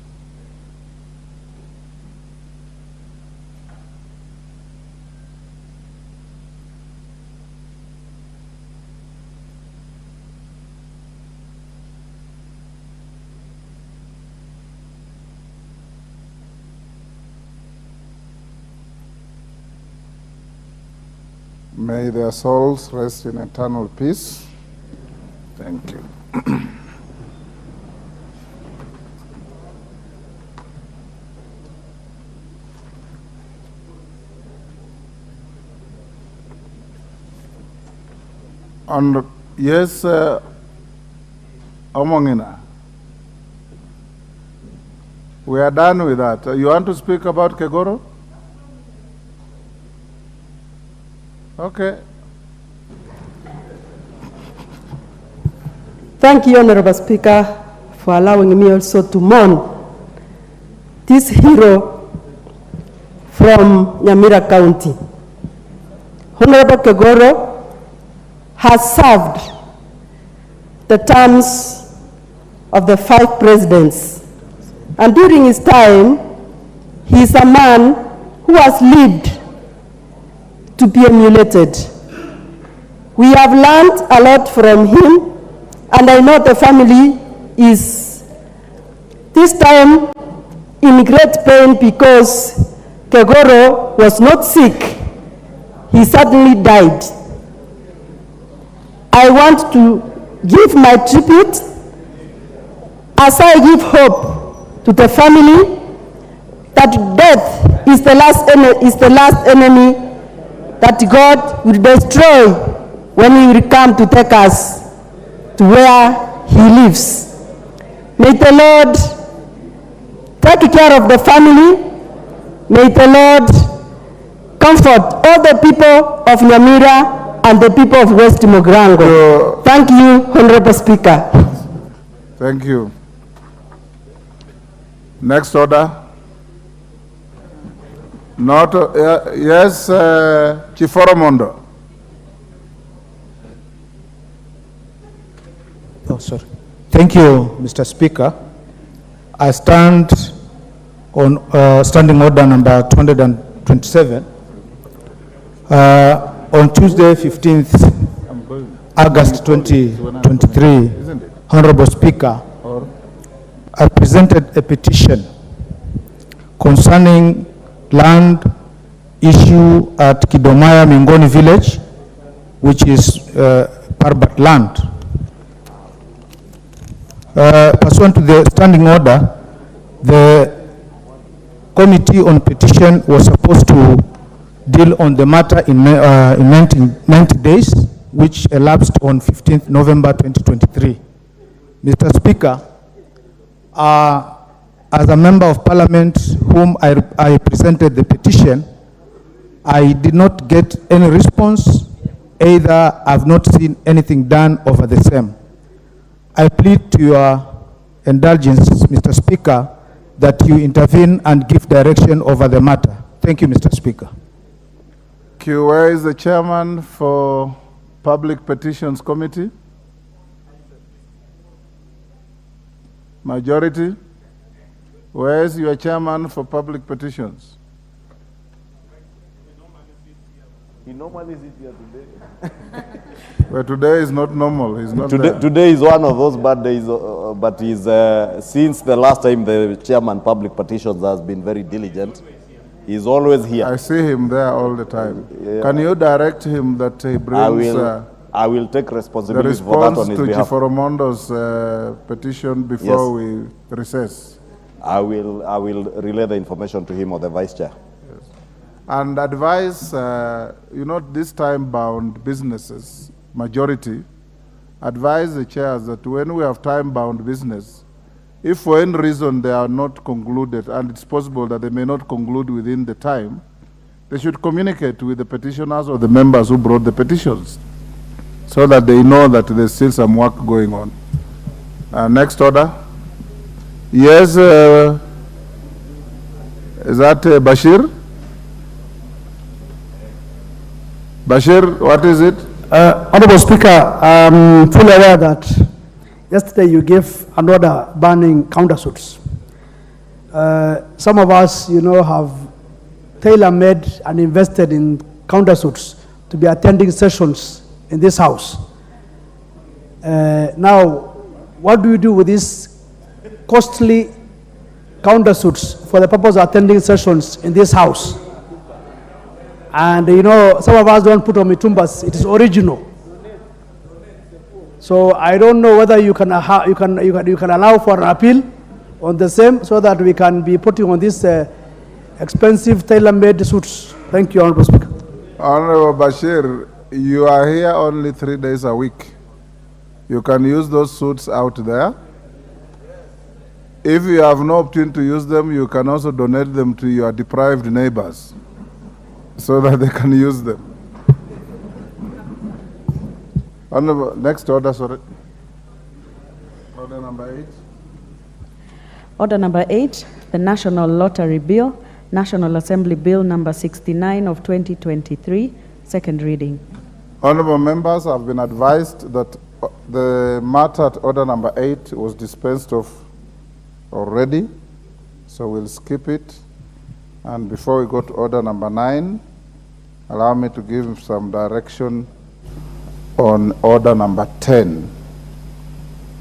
May their souls rest in eternal peace. Thank you. And yes, Omongina, we are done with that. You want to speak about Kegoro? Okay. Thank you, Honorable Speaker, for allowing me also to mourn this hero from Nyamira County. Honorable Kegoro has served the terms of the 5 presidents. And during his time, he is a man who has lived to be emulated. We have learned a lot from him, and I know the family is this time in great pain because Kegoro was not sick. He suddenly died. I want to give my tribute as I give hope to the family that death is the last enemy that God will destroy when He will come to take us to where He lives. May the Lord take care of the family. May the Lord comfort all the people of Nyamira and the people of West Mugirango. Thank you, Honorable Speaker. Thank you. Next order. Not, yes, Chiforomondo. Oh, sorry. Thank you, Mr. Speaker. I stand on standing order number 227. On Tuesday, 15th August 2023, Honorable Speaker, I presented a petition concerning land issue at Kidomaya Mingoni village, which is Parbat land. Pursuant to the standing order, the committee on petition was supposed to deal on the matter in 90 days, which elapsed on 15th November 2023. Mr. Speaker, as a member of parliament whom I presented the petition, I did not get any response, either I've not seen anything done over the same. I plead to your indulgence, Mr. Speaker, that you intervene and give direction over the matter. Thank you, Mr. Speaker. Where is the chairman for Public Petitions Committee? Majority? Where is your chairman for Public Petitions? He normally sits here today. Well, today is not normal. He's not today, there. today is one of those bad days, but he's, since the last time the chairman Public Petitions has been very diligent, he's always here. I see him there all the time. Yeah. Can you direct him that he brings I will take responsibility the for that on his response to behalf. Chiforomondo's petition before we recess? I will relay the information to him or the vice chair. Yes. And advise, this time-bound businesses, majority, advise the chairs that when we have time-bound business, if for any reason they are not concluded, and it's possible that they may not conclude within the time, they should communicate with the petitioners or the members who brought the petitions, so that they know that there's still some work going on. Next order. Yes, is that Bashir? Bashir, what is it? Honorable Speaker, I'm fully aware that yesterday you gave an order banning countersuits. Some of us, have tailor-made and invested in countersuits to be attending sessions in this house. Now, what do you do with these costly countersuits for the purpose of attending sessions in this house? And some of us don't put on mitumbas, it is original. So I don't know whether you can allow for an appeal on the same, so that we can be putting on these expensive tailor-made suits. Thank you, Honorable Speaker. Honorable Bashir, you are here only 3 days a week. You can use those suits out there. If you have no opportunity to use them, you can also donate them to your deprived neighbors so that they can use them. Honorable, next order, sorry. Order number 8. Order number 8, the National Lottery Bill, National Assembly Bill number 69 of 2023, second reading. Honorable members, I've been advised that the matter at order number 8 was dispensed of already, so we'll skip it. And before we go to order number 9, allow me to give some direction on order number 10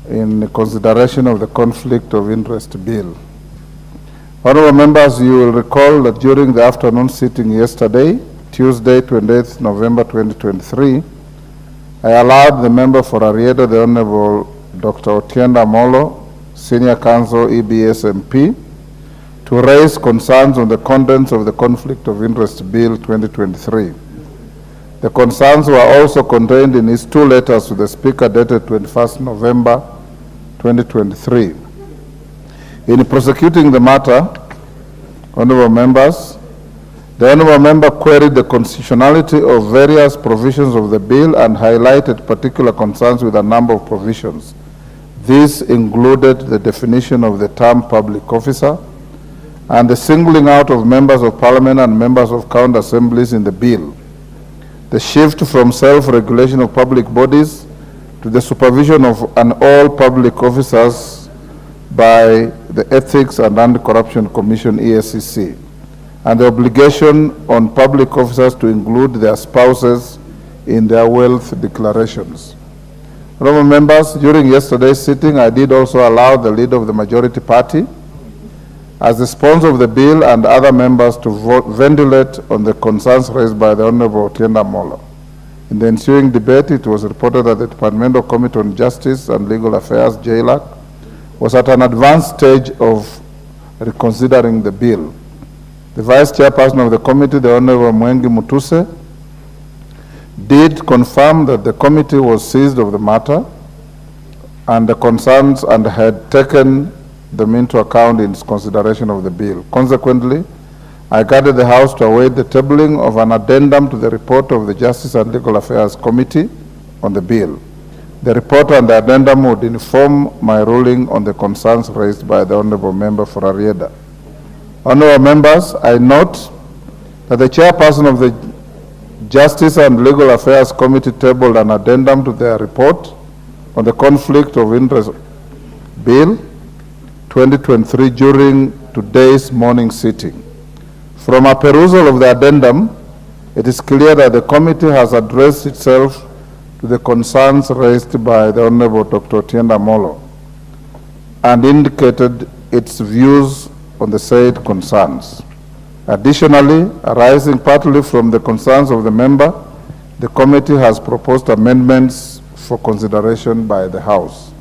in consideration of the conflict of interest bill. Honorable members, you will recall that during the afternoon sitting yesterday, Tuesday, 28th November 2023, I allowed the member for Ariedo, the Honorable Dr. Otienda Molo, Senior Counsel, EBS MP, to raise concerns on the contents of the Conflict of Interest Bill 2023. The concerns were also contained in his 2 letters to the Speaker dated 21st November 2023. In prosecuting the matter, honorable members, the honorable member queried the constitutionality of various provisions of the bill and highlighted particular concerns with a number of provisions. These included the definition of the term public officer and the singling out of members of parliament and members of county assemblies in the bill, the shift from self-regulation of public bodies to the supervision of all public officers by the Ethics and Anti-Corruption Commission, ESCC, and the obligation on public officers to include their spouses in their wealth declarations. Honorable members, during yesterday's sitting, I did also allow the leader of the majority party, as the sponsor of the bill, and other members to ventilate on the concerns raised by the Honorable Otienda Molo. In the ensuing debate, it was reported that the Departmental Committee on Justice and Legal Affairs, JLAC, was at an advanced stage of reconsidering the bill. The Vice Chairperson of the committee, the Honorable Mwengi Mutuse, did confirm that the committee was seized of the matter and the concerns and had taken them into account in its consideration of the bill. Consequently, I guided the House to await the tabling of an addendum to the report of the Justice and Legal Affairs Committee on the bill. The report and the addendum would inform my ruling on the concerns raised by the Honourable Member for Arieda. Honourable Members, I note that the chairperson of the Justice and Legal Affairs Committee tabled an addendum to their report on the Conflict of Interest Bill 2023 during today's morning sitting. From a perusal of the addendum, it is clear that the committee has addressed itself to the concerns raised by the Honourable Dr. Otiende Amollo and indicated its views on the said concerns. Additionally, arising partly from the concerns of the member, the committee has proposed amendments for consideration by the House.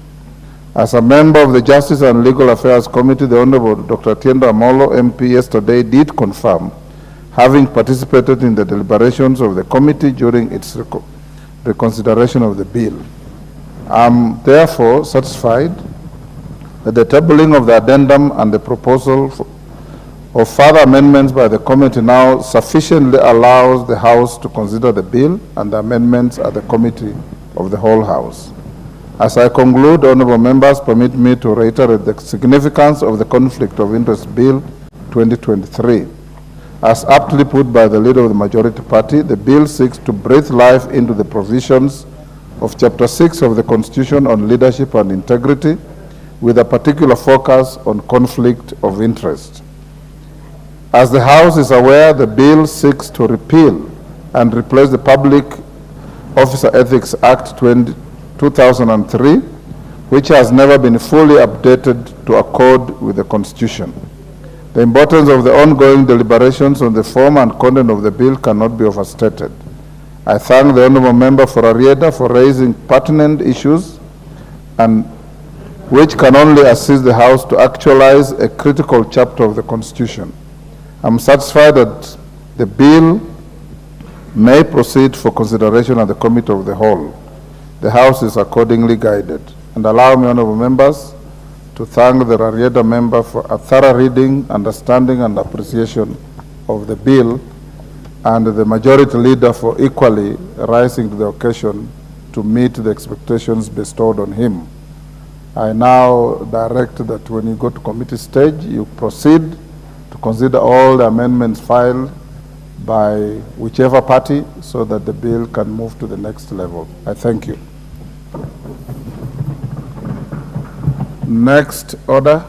As a member of the Justice and Legal Affairs Committee, the Honourable Dr. Otiende Amollo, MP, yesterday did confirm having participated in the deliberations of the committee during its reconsideration of the bill. I am therefore satisfied that the tabling of the addendum and the proposal of further amendments by the committee now sufficiently allows the House to consider the bill and the amendments at the committee of the whole House. As I conclude, honourable members, permit me to reiterate the significance of the Conflict of Interest Bill 2023. As aptly put by the leader of the majority party, the bill seeks to breathe life into the provisions of Chapter 6 of the Constitution on leadership and integrity, with a particular focus on conflict of interest. As the House is aware, the bill seeks to repeal and replace the Public Officer Ethics Act 2003, which has never been fully updated to accord with the Constitution. The importance of the ongoing deliberations on the form and content of the bill cannot be overstated. I thank the Honourable Member for Arieda for raising pertinent issues and which can only assist the House to actualize a critical chapter of the Constitution. I am satisfied that the bill may proceed for consideration at the Committee of the Whole. The House is accordingly guided. And allow me, honourable members, to thank the Arieda member for a thorough reading, understanding and appreciation of the bill, and the majority leader for equally rising to the occasion to meet the expectations bestowed on him. I now direct that when you go to committee stage, you proceed to consider all the amendments filed by whichever party so that the bill can move to the next level. I thank you. Next order.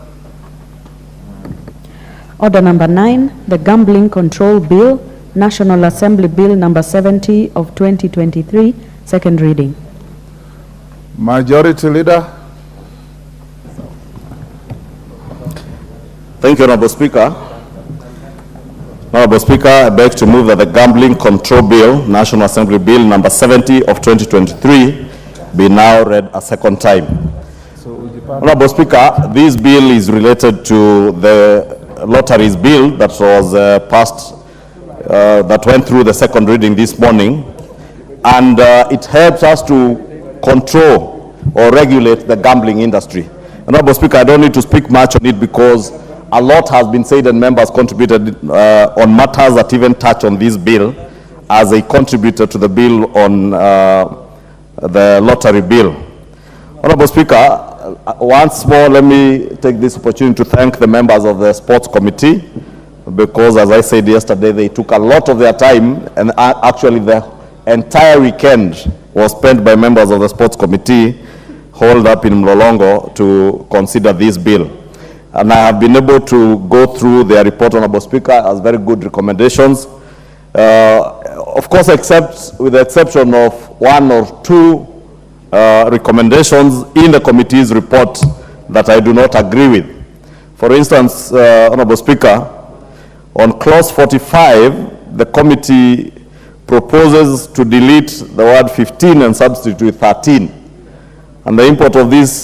Order number 9, the Gambling Control Bill, National Assembly Bill number 70 of 2023, second reading. Majority Leader. Thank you, Honourable Speaker. Honourable Speaker, I beg to move that the Gambling Control Bill, National Assembly Bill number 70 of 2023, be now read a second time. Honourable Speaker, this bill is related to the lotteries bill that was passed, that went through the second reading this morning, and it helps us to control or regulate the gambling industry. Honourable Speaker, I don't need to speak much on it because a lot has been said and members contributed on matters that even touch on this bill as a contributor to the bill on the lottery bill. Honourable Speaker, once more, let me take this opportunity to thank the members of the Sports Committee because, as I said yesterday, they took a lot of their time, and actually the entire weekend was spent by members of the Sports Committee holed up in Mlolongo to consider this bill. And I have been able to go through their report, Honourable Speaker, as very good recommendations. Of course, except with the exception of one or two recommendations in the committee's report that I do not agree with. For instance, Honourable Speaker, on clause 45, the committee proposes to delete the word 15 and substitute with 13. And the import of this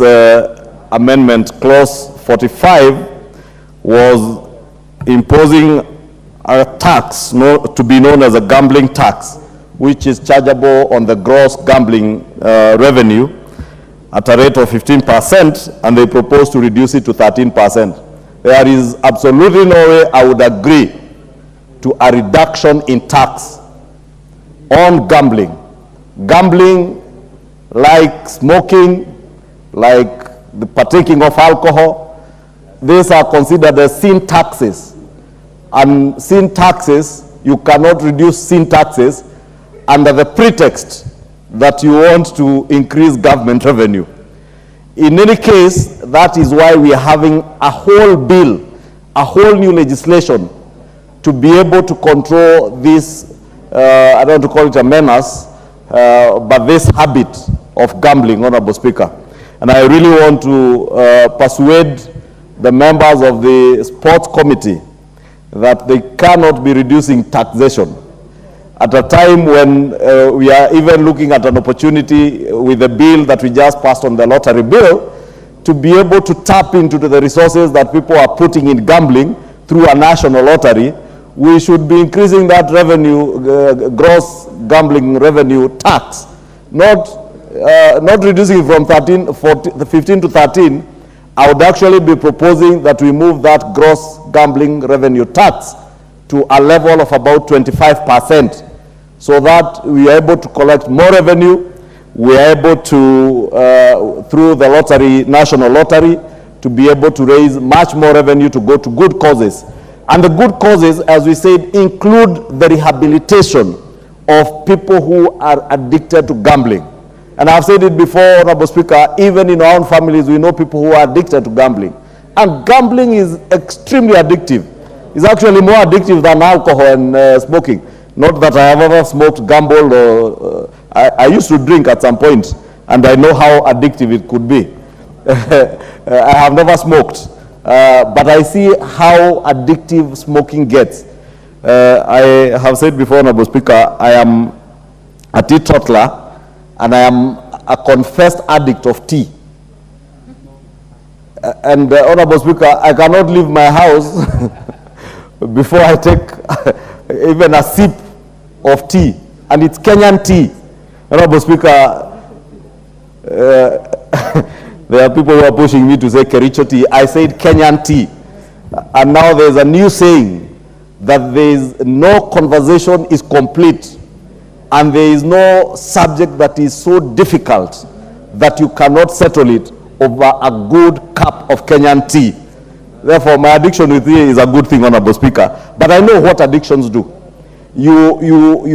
amendment, clause 45, was imposing a tax to be known as a gambling tax, which is chargeable on the gross gambling revenue. at a rate of 15%, and they propose to reduce it to 13%. There is absolutely no way I would agree to a reduction in tax on gambling. Gambling, like smoking, like the partaking of alcohol, these are considered as sin taxes. And sin taxes, you cannot reduce sin taxes under the pretext that you want to increase government revenue. In any case, that is why we are having a whole bill, a whole new legislation to be able to control this, I don't want to call it a menace, but this habit of gambling, Honorable Speaker. And I really want to persuade the members of the Sports Committee that they cannot be reducing taxation at a time when we are even looking at an opportunity with the bill that we just passed on the lottery bill to be able to tap into the resources that people are putting in gambling through a national lottery. We should be increasing that revenue, gross gambling revenue tax, not reducing it from 15 to 13. I would actually be proposing that we move that gross gambling revenue tax to a level of about 25%, so that we are able to collect more revenue. We are able to, through the lottery, national lottery, to be able to raise much more revenue to go to good causes. And the good causes, as we said, include the rehabilitation of people who are addicted to gambling. And I've said it before, Honorable Speaker, even in our own families, we know people who are addicted to gambling. And gambling is extremely addictive. It's actually more addictive than alcohol and smoking. Not that I have ever smoked, gambled, or I used to drink at some point, and I know how addictive it could be. I have never smoked, but I see how addictive smoking gets. I have said before, Honorable Speaker, I am a teetotaler, and I am a confessed addict of tea. And Honorable Speaker, I cannot leave my house before I take even a sip of tea, and it's Kenyan tea. Honorable Speaker, there are people who are pushing me to say Kericho tea. I said Kenyan tea. And now there's a new saying that there is no conversation is complete, and there is no subject that is so difficult that you cannot settle it over a good cup of Kenyan tea. Therefore, my addiction with tea is a good thing, Honorable Speaker. But I know what addictions do. You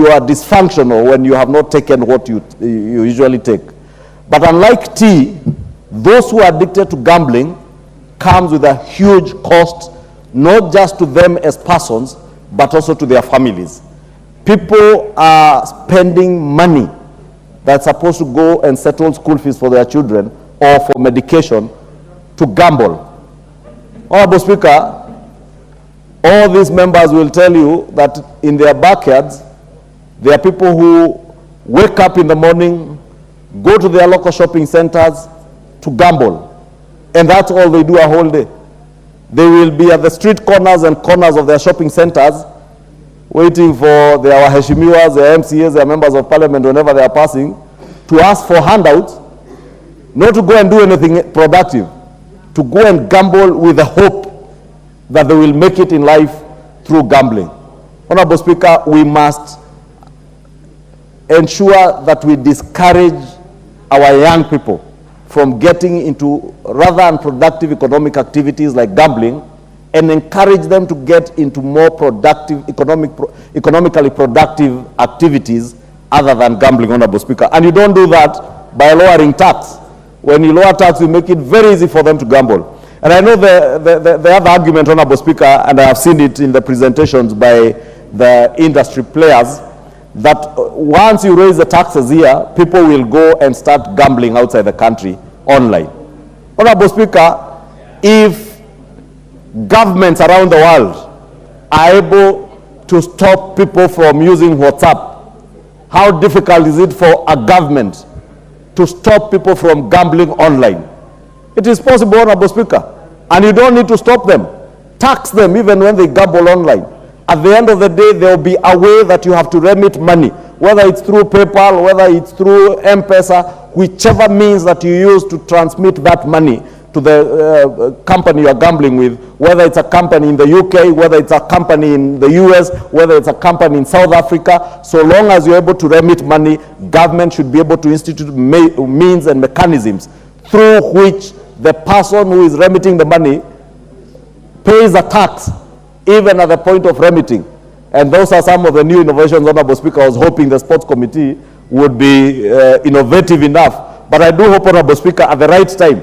are dysfunctional when you have not taken what you usually take. But unlike tea, those who are addicted to gambling comes with a huge cost, not just to them as persons, but also to their families. People are spending money that's supposed to go and settle school fees for their children or for medication to gamble. Honorable Speaker, all these members will tell you that in their backyards, there are people who wake up in the morning, go to their local shopping centers to gamble. And that's all they do a whole day. They will be at the street corners and corners of their shopping centers waiting for their waheshimiwas, their MCAs, their members of parliament, whenever they are passing, to ask for handouts, not to go and do anything productive, to go and gamble with the hope that they will make it in life through gambling. Honorable Speaker, we must ensure that we discourage our young people from getting into rather unproductive economic activities like gambling, and encourage them to get into more productive, economically productive activities other than gambling, Honorable Speaker. And you don't do that by lowering tax. When you lower tax, you make it very easy for them to gamble. And I know the other argument, Honorable Speaker, and I have seen it in the presentations by the industry players, that once you raise the taxes here, people will go and start gambling outside the country online. Honorable Speaker, if governments around the world are able to stop people from using WhatsApp, how difficult is it for a government to stop people from gambling online? It is possible, Honorable Speaker, and you don't need to stop them. Tax them even when they gamble online. At the end of the day, there will be a way that you have to remit money. whether it's through PayPal, whether it's through M-Pesa, whichever means that you use to transmit that money to the company you're gambling with, whether it's a company in the UK, whether it's a company in the US, whether it's a company in South Africa, so long as you're able to remit money, government should be able to institute means and mechanisms through which the person who is remitting the money pays a tax, even at the point of remitting. And those are some of the new innovations, Honorable Speaker. I was hoping the Sports Committee would be innovative enough. But I do hope, Honorable Speaker, at the right time,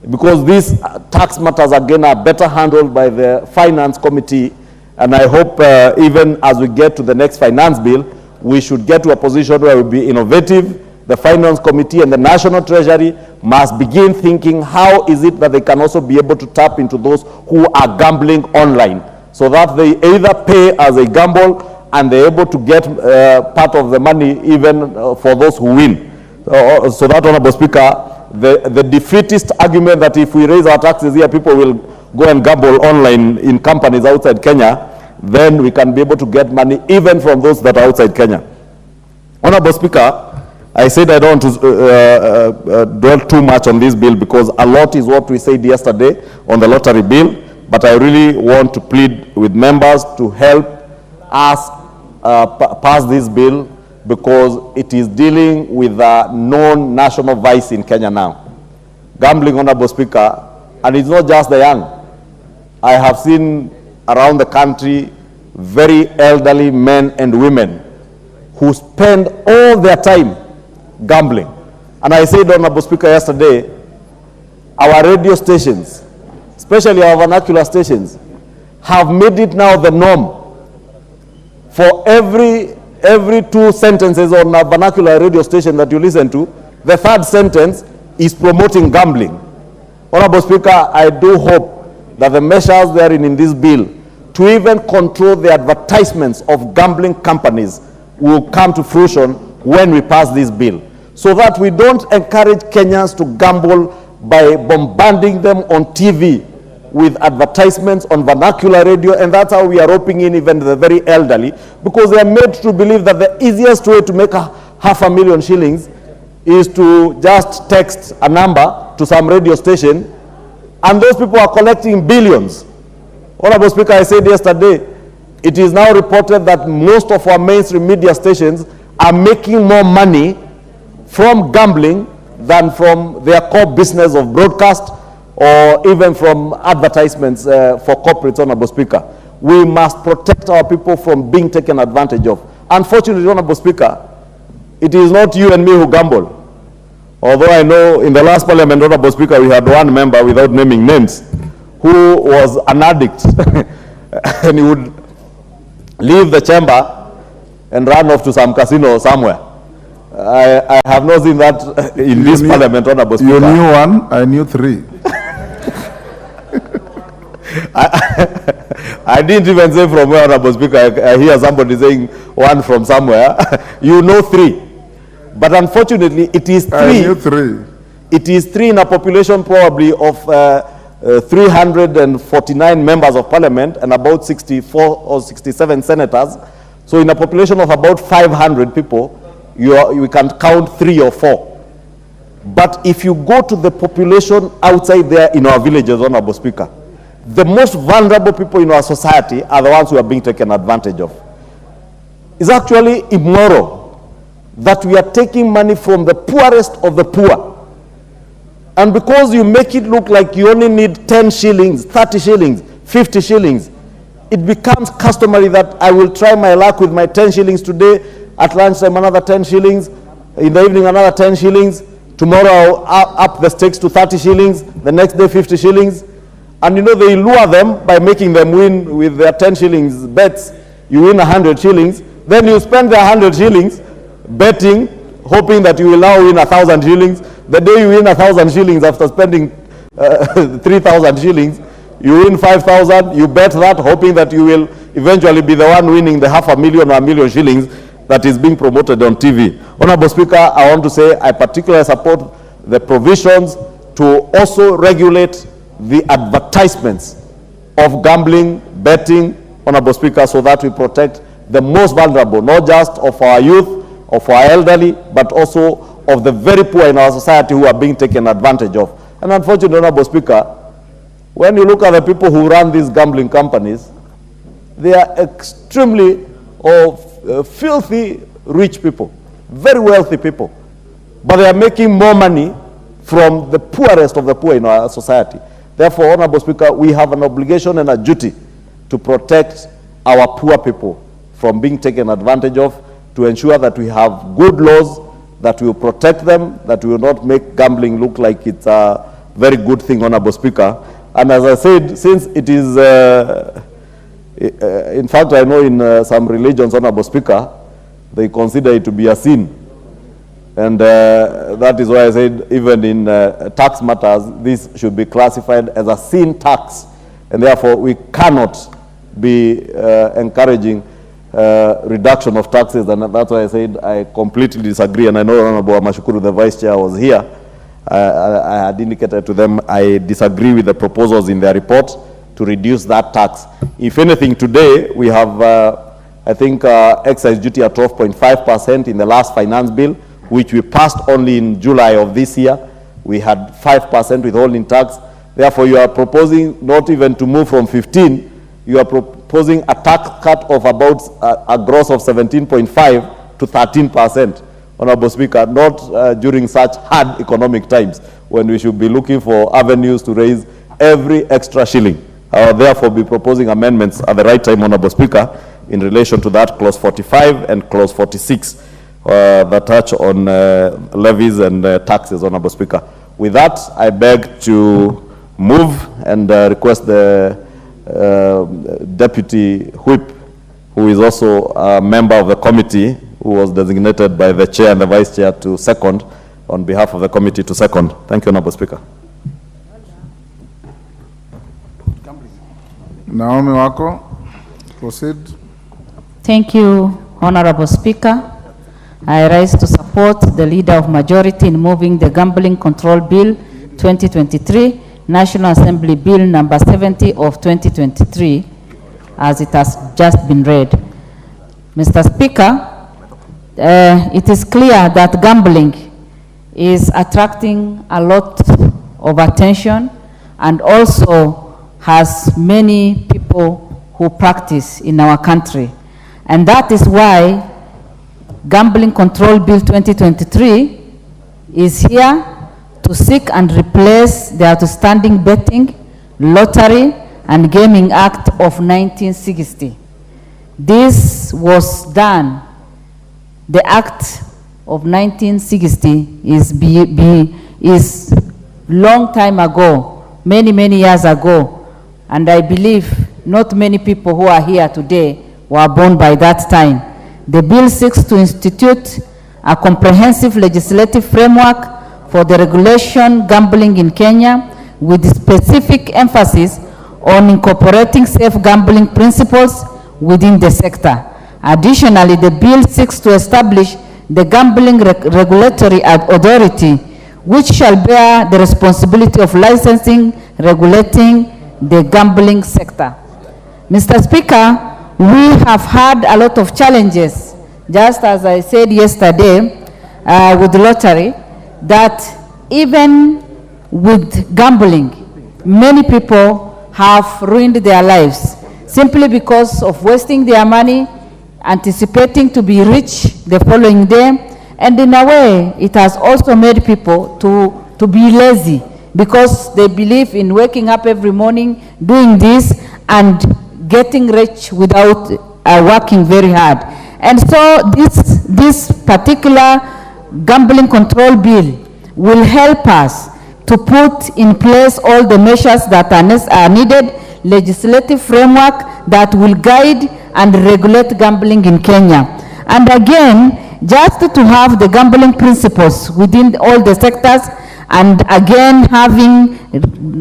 because these tax matters, again, are better handled by the Finance Committee, and I hope even as we get to the next finance bill, we should get to a position where we'll be innovative. The Finance Committee and the National Treasury must begin thinking, how is it that they can also be able to tap into those who are gambling online, so that they either pay as a gamble and they're able to get part of the money even for those who win. So that, Honorable Speaker, the defeatist argument that if we raise our taxes here, people will go and gamble online in companies outside Kenya, then we can be able to get money even from those that are outside Kenya. Honorable Speaker, I said I don't want to dwell too much on this bill because a lot is what we said yesterday on the lottery bill, but I really want to plead with members to help us pass this bill, because it is dealing with a known national vice in Kenya now. Gambling, Honorable Speaker, and it's not just the young. I have seen around the country very elderly men and women who spend all their time gambling. And I said, Honorable Speaker, yesterday, our radio stations, especially our vernacular stations, have made it now the norm for every 2 sentences on a vernacular radio station that you listen to, the third sentence is promoting gambling. Honorable Speaker, I do hope that the measures therein in this bill to even control the advertisements of gambling companies will come to fruition when we pass this bill, so that we don't encourage Kenyans to gamble by bombarding them on TV with advertisements on vernacular radio, and that's how we are roping in even the very elderly, because they are made to believe that the easiest way to make $500,000 shillings is to just text a number to some radio station, and those people are collecting billions. Honorable Speaker, I said yesterday, it is now reported that most of our mainstream media stations are making more money from gambling than from their core business of broadcast, or even from advertisements for corporates, Honorable Speaker. We must protect our people from being taken advantage of. Unfortunately, Honorable Speaker, it is not you and me who gamble. Although I know in the last Parliament, Honorable Speaker, we had one member, without naming names, who was an addict and he would leave the chamber and run off to some casino somewhere. I have not seen that in this Parliament, Honorable Speaker. You knew one, I knew 3. I didn't even say from where, Honorable Speaker. I hear somebody saying one from somewhere. You know 3. But unfortunately, it is 3. I knew 3. It is 3 in a population probably of 349 members of Parliament and about 64 or 67 senators. So in a population of about 500 people, you can count 3 or 4. But if you go to the population outside there in our villages, Honorable Speaker, the most vulnerable people in our society are the ones who are being taken advantage of. It's actually immoral that we are taking money from the poorest of the poor. And because you make it look like you only need 10 shillings, 30 shillings, 50 shillings, it becomes customary that I will try my luck with my 10 shillings today, at lunchtime another 10 shillings, in the evening another 10 shillings, tomorrow I'll up the stakes to 30 shillings, the next day 50 shillings. And you know, they lure them by making them win with their 10 shillings bets. You win 100 shillings, then you spend the 100 shillings betting, hoping that you will now win 1,000 shillings. The day you win 1,000 shillings after spending 3,000 shillings, you win 5,000, you bet that, hoping that you will eventually be the one winning the $500,000 or $1 million shillings that is being promoted on TV. Honorable Speaker, I want to say I particularly support the provisions to also regulate the advertisements of gambling, betting, Honorable Speaker, so that we protect the most vulnerable, not just of our youth, of our elderly, but also of the very poor in our society who are being taken advantage of. And unfortunately, Honorable Speaker, when you look at the people who run these gambling companies, they are extremely filthy rich people, very wealthy people. But they are making more money from the poorest of the poor in our society. Therefore, Honorable Speaker, we have an obligation and a duty to protect our poor people from being taken advantage of, to ensure that we have good laws, that will protect them, that will not make gambling look like it's a very good thing, Honorable Speaker. And as I said, since it is, in fact, I know in some religions, Honorable Speaker, they consider it to be a sin. And that is why I said, even in tax matters, this should be classified as a sin tax. And therefore, we cannot be encouraging reduction of taxes. And that's why I said I completely disagree. And I know Honorable Mashukuru, the Vice Chair, was here. I had indicated to them I disagree with the proposals in their report to reduce that tax. If anything, today we have, I think, excise duty at 12.5% in the last finance bill, which we passed only in July of this year. We had 5% withholding tax. Therefore, you are proposing not even to move from 15, you are proposing a tax cut of about a gross of 17.5 to 13%. Honorable Speaker, not during such hard economic times when we should be looking for avenues to raise every extra shilling. I will therefore be proposing amendments at the right time, Honorable Speaker, in relation to that clause 45 and clause 46 that touch on levies and taxes, Honorable Speaker. With that, I beg to move and request the Deputy Whip, who is also a member of the committee, who was designated by the Chair and the Vice Chair to second, on behalf of the committee to second. Thank you, Honorable Speaker. Naomi Wako, proceed. Thank you, Honorable Speaker. I rise to support the Leader of Majority in moving the Gambling Control Bill 2023, National Assembly Bill number 70 of 2023, as it has just been read. Mr. Speaker, it is clear that gambling is attracting a lot of attention and also has many people who practice in our country. And that is why Gambling Control Bill 2023 is here to seek and replace the outstanding betting, lottery, and gaming act of 1960. This was done. The act of 1960 is long time ago, many years ago. And I believe not many people who are here today were born by that time. The bill seeks to institute a comprehensive legislative framework for the regulation gambling in Kenya, with specific emphasis on incorporating safe gambling principles within the sector. Additionally, the bill seeks to establish the Gambling Regulatory Authority, which shall bear the responsibility of licensing, regulating the gambling sector. Mr. Speaker, we have had a lot of challenges, just as I said yesterday with lottery, that even with gambling, many people have ruined their lives simply because of wasting their money, anticipating to be rich the following day, and in a way, it has also made people to be lazy, because they believe in waking up every morning, doing this, and getting rich without working very hard. And so this particular gambling control bill will help us to put in place all the measures that are needed, legislative framework that will guide and regulate gambling in Kenya. And again, just to have the gambling principles within all the sectors, and again having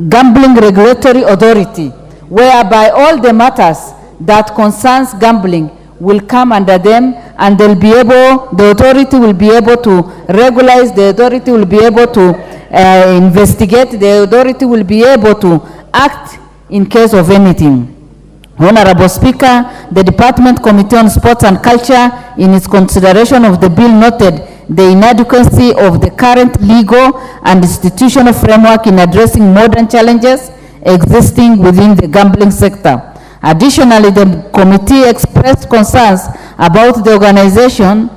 gambling regulatory authority, whereby all the matters that concerns gambling will come under them, and they'll be able, the authority will be able to regulate, the authority will be able to investigate, the authority will be able to act in case of anything. Honorable Speaker, the Department Committee on Sports and Culture, in its consideration of the bill, noted the inadequacy of the current legal and institutional framework in addressing modern challenges existing within the gambling sector. Additionally, the committee expressed concerns about the organization,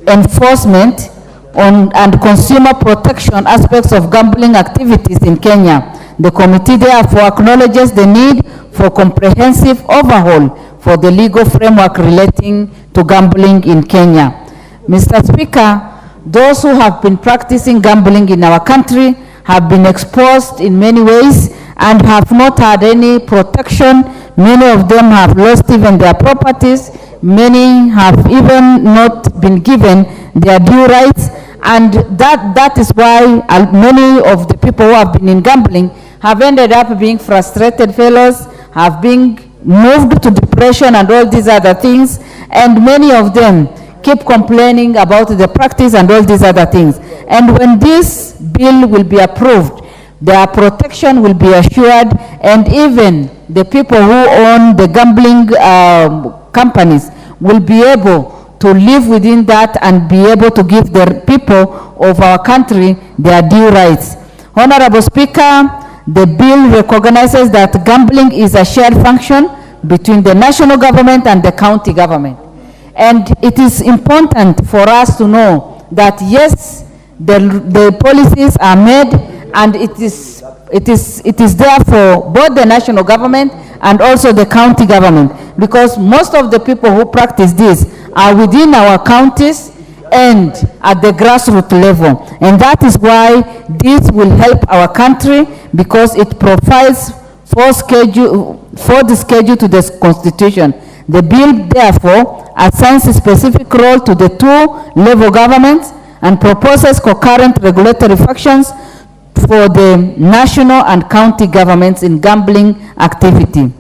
enforcement, and consumer protection aspects of gambling activities in Kenya. The committee therefore acknowledges the need for comprehensive overhaul for the legal framework relating to gambling in Kenya. Mr. Speaker, those who have been practicing gambling in our country have been exposed in many ways and have not had any protection. Many of them have lost even their properties. Many have even not been given their due rights. And that is why many of the people who have been in gambling have ended up being frustrated fellows, have been moved to depression and all these other things. And many of them keep complaining about the practice and all these other things. And when this bill will be approved, their protection will be assured, and even the people who own the gambling companies will be able to live within that and be able to give the people of our country their due rights. Honorable Speaker, the bill recognizes that gambling is a shared function between the national government and the county government. And it is important for us to know that yes, the policies are made, and it is there for both the national government and also the county government, because most of the people who practice this are within our counties and at the grassroots level. And that is why this will help our country, because it provides for the schedule to the Constitution. The bill, therefore, assigns a specific role to the two level governments and proposes concurrent regulatory functions for the national and county governments in gambling activity.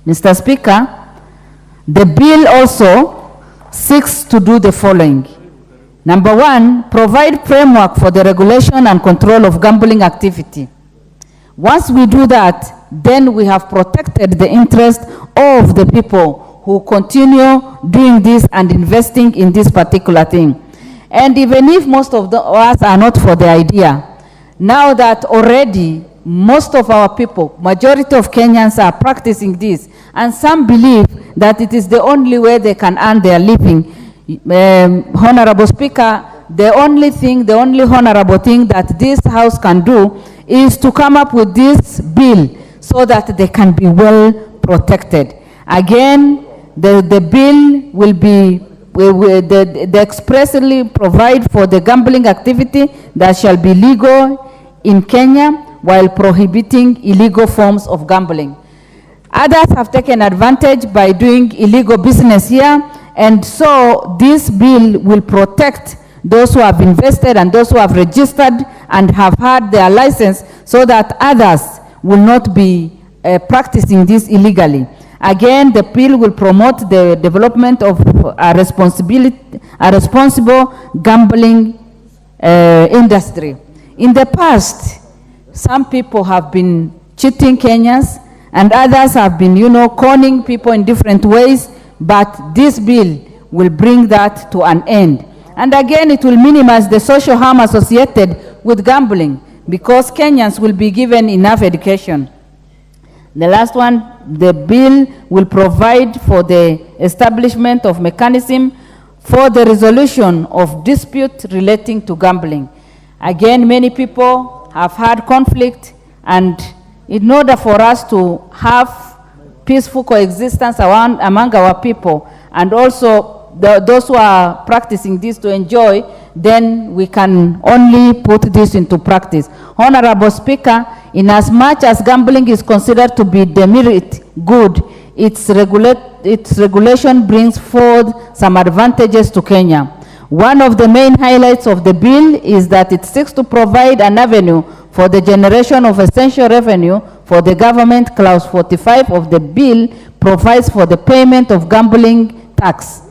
Mr. Speaker, the bill also seeks to do the following. Number one, provide framework for the regulation and control of gambling activity. Once we do that, then we have protected the interest of the people who continue doing this and investing in this particular thing. And even if most of us are not for the idea, now that already most of our people, majority of Kenyans are practicing this, and some believe that it is the only way they can earn their living. Honorable Speaker, the only honorable thing that this House can do is to come up with this bill so that they can be well protected. Again, the bill will be, they expressly provide for the gambling activity that shall be legal in Kenya while prohibiting illegal forms of gambling. Others have taken advantage by doing illegal business here, and so this bill will protect those who have invested and those who have registered and have had their license, so that others will not be practicing this illegally. Again, the bill will promote the development of a responsible gambling industry. In the past, some people have been cheating Kenyans, and others have been, conning people in different ways, but this bill will bring that to an end. And again, it will minimize the social harm associated with gambling, because Kenyans will be given enough education. The last one, the bill will provide for the establishment of mechanism for the resolution of dispute relating to gambling. Again, many people have had conflict, and in order for us to have peaceful coexistence among our people, and also those who are practicing this to enjoy, then we can only put this into practice. Honorable Speaker, in as much as gambling is considered to be demerit good, its regulation brings forth some advantages to Kenya. One of the main highlights of the bill is that it seeks to provide an avenue for the generation of essential revenue for the government. Clause 45 of the bill provides for the payment of gambling tax.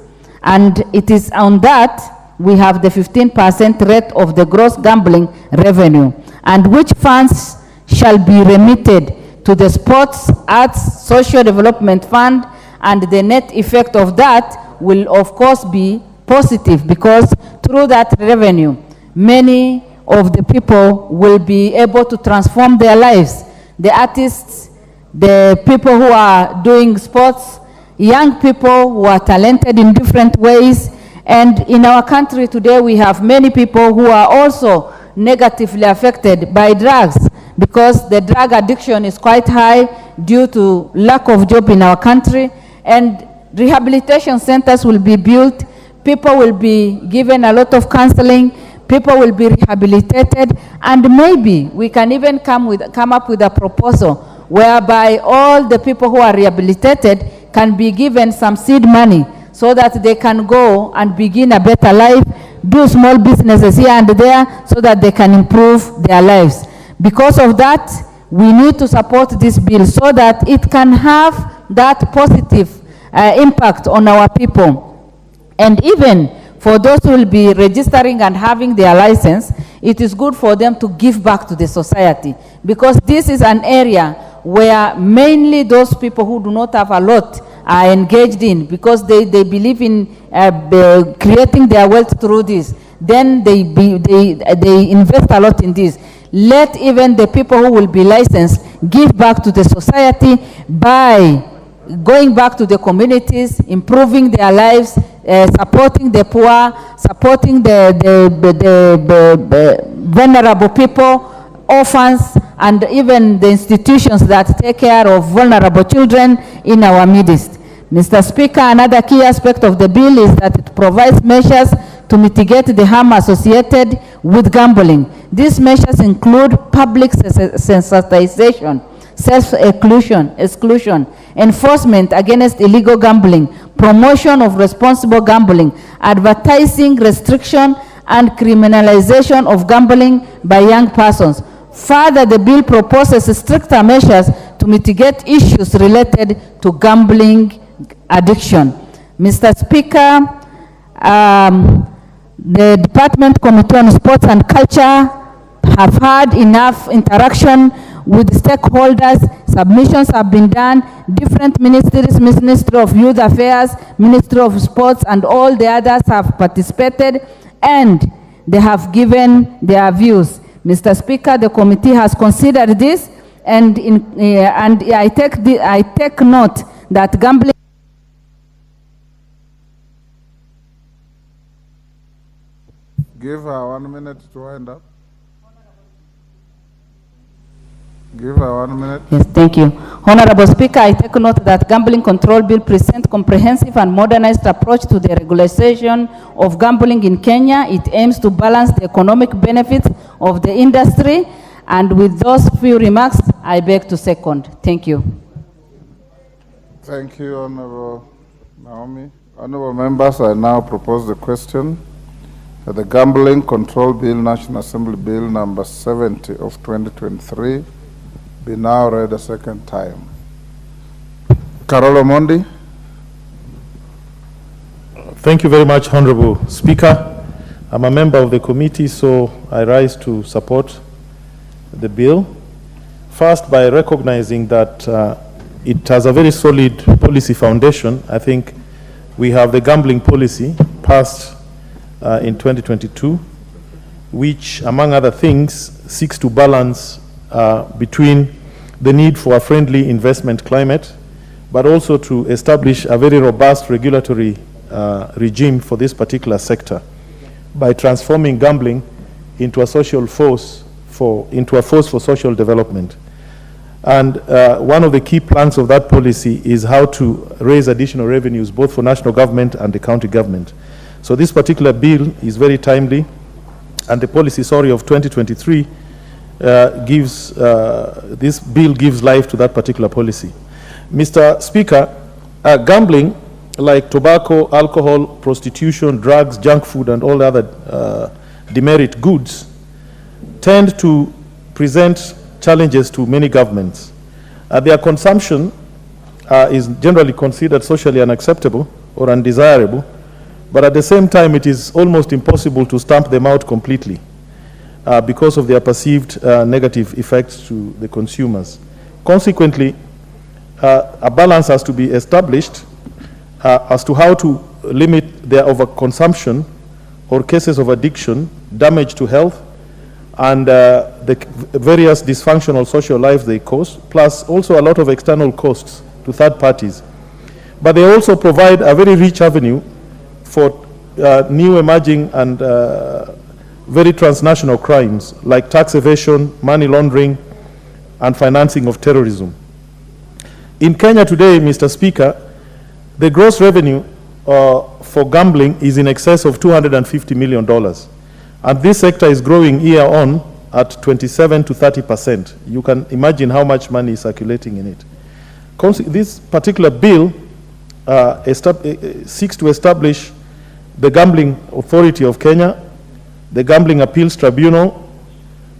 And it is on that we have the 15% rate of the gross gambling revenue, and which funds shall be remitted to the Sports, Arts, Social Development Fund, and the net effect of that will of course be positive, because through that revenue, many of the people will be able to transform their lives. The artists, the people who are doing sports, young people who are talented in different ways. And in our country today, we have many people who are also negatively affected by drugs, because the drug addiction is quite high due to lack of job in our country. And rehabilitation centers will be built, people will be given a lot of counseling, people will be rehabilitated, and maybe we can even come up with a proposal whereby all the people who are rehabilitated can be given some seed money so that they can go and begin a better life, do small businesses here and there so that they can improve their lives. Because of that, we need to support this bill so that it can have that positive impact on our people. And even for those who will be registering and having their license, it is good for them to give back to the society, because this is an area where mainly those people who do not have a lot are engaged in, because they believe in creating their wealth through this. Then they invest a lot in this. Let even the people who will be licensed give back to the society by going back to the communities, improving their lives, supporting the poor, supporting the vulnerable people, orphans, and even the institutions that take care of vulnerable children in our midst. Mr. Speaker, another key aspect of the bill is that it provides measures to mitigate the harm associated with gambling. These measures include public sensitization, self-exclusion, enforcement against illegal gambling, promotion of responsible gambling, advertising restriction, and criminalization of gambling by young persons. Further, the bill proposes stricter measures to mitigate issues related to gambling addiction. Mr. Speaker, the Department Committee on Sports and Culture have had enough interaction with stakeholders. Submissions have been done. Different ministries, Ministry of Youth Affairs, Ministry of Sports, and all the others have participated, and they have given their views. Mr. Speaker, the committee has considered this, and I take note that gambling. Give her 1 minute to wind up. Give her 1 minute. Yes, thank you. Honorable Speaker, I take note that Gambling Control Bill presents comprehensive and modernized approach to the regulation of gambling in Kenya. It aims to balance the economic benefits of the industry. And with those few remarks, I beg to second. Thank you. Thank you, Honorable Naomi. Honorable members, I now propose the question that the Gambling Control Bill, National Assembly Bill number 70 of 2023, be now read a second time. Carolo Mondi. Thank you very much, Honorable Speaker. I'm a member of the committee, so I rise to support the bill. First, by recognizing that it has a very solid policy foundation. I think we have the gambling policy passed in 2022, which, among other things, seeks to balance between the need for a friendly investment climate, but also to establish a very robust regulatory regime for this particular sector by transforming gambling into a social force for social development. And one of the key planks of that policy is how to raise additional revenues both for national government and the county government. So this particular bill is very timely, and the policy, of 2023 this bill gives life to that particular policy. Mr. Speaker, gambling, like tobacco, alcohol, prostitution, drugs, junk food, and all other demerit goods, tend to present challenges to many governments. Their consumption is generally considered socially unacceptable or undesirable, but at the same time, it is almost impossible to stamp them out completely because of their perceived negative effects to the consumers. Consequently, a balance has to be established as to how to limit their overconsumption or cases of addiction, damage to health, and the various dysfunctional social lives they cause, plus also a lot of external costs to third parties. But they also provide a very rich avenue for new emerging and very transnational crimes like tax evasion, money laundering, and financing of terrorism. In Kenya today, Mr. Speaker, the gross revenue for gambling is in excess of $250 million. And this sector is growing year on at 27 to 30%. You can imagine how much money is circulating in it. This particular bill seeks to establish the Gambling Authority of Kenya, the Gambling Appeals Tribunal,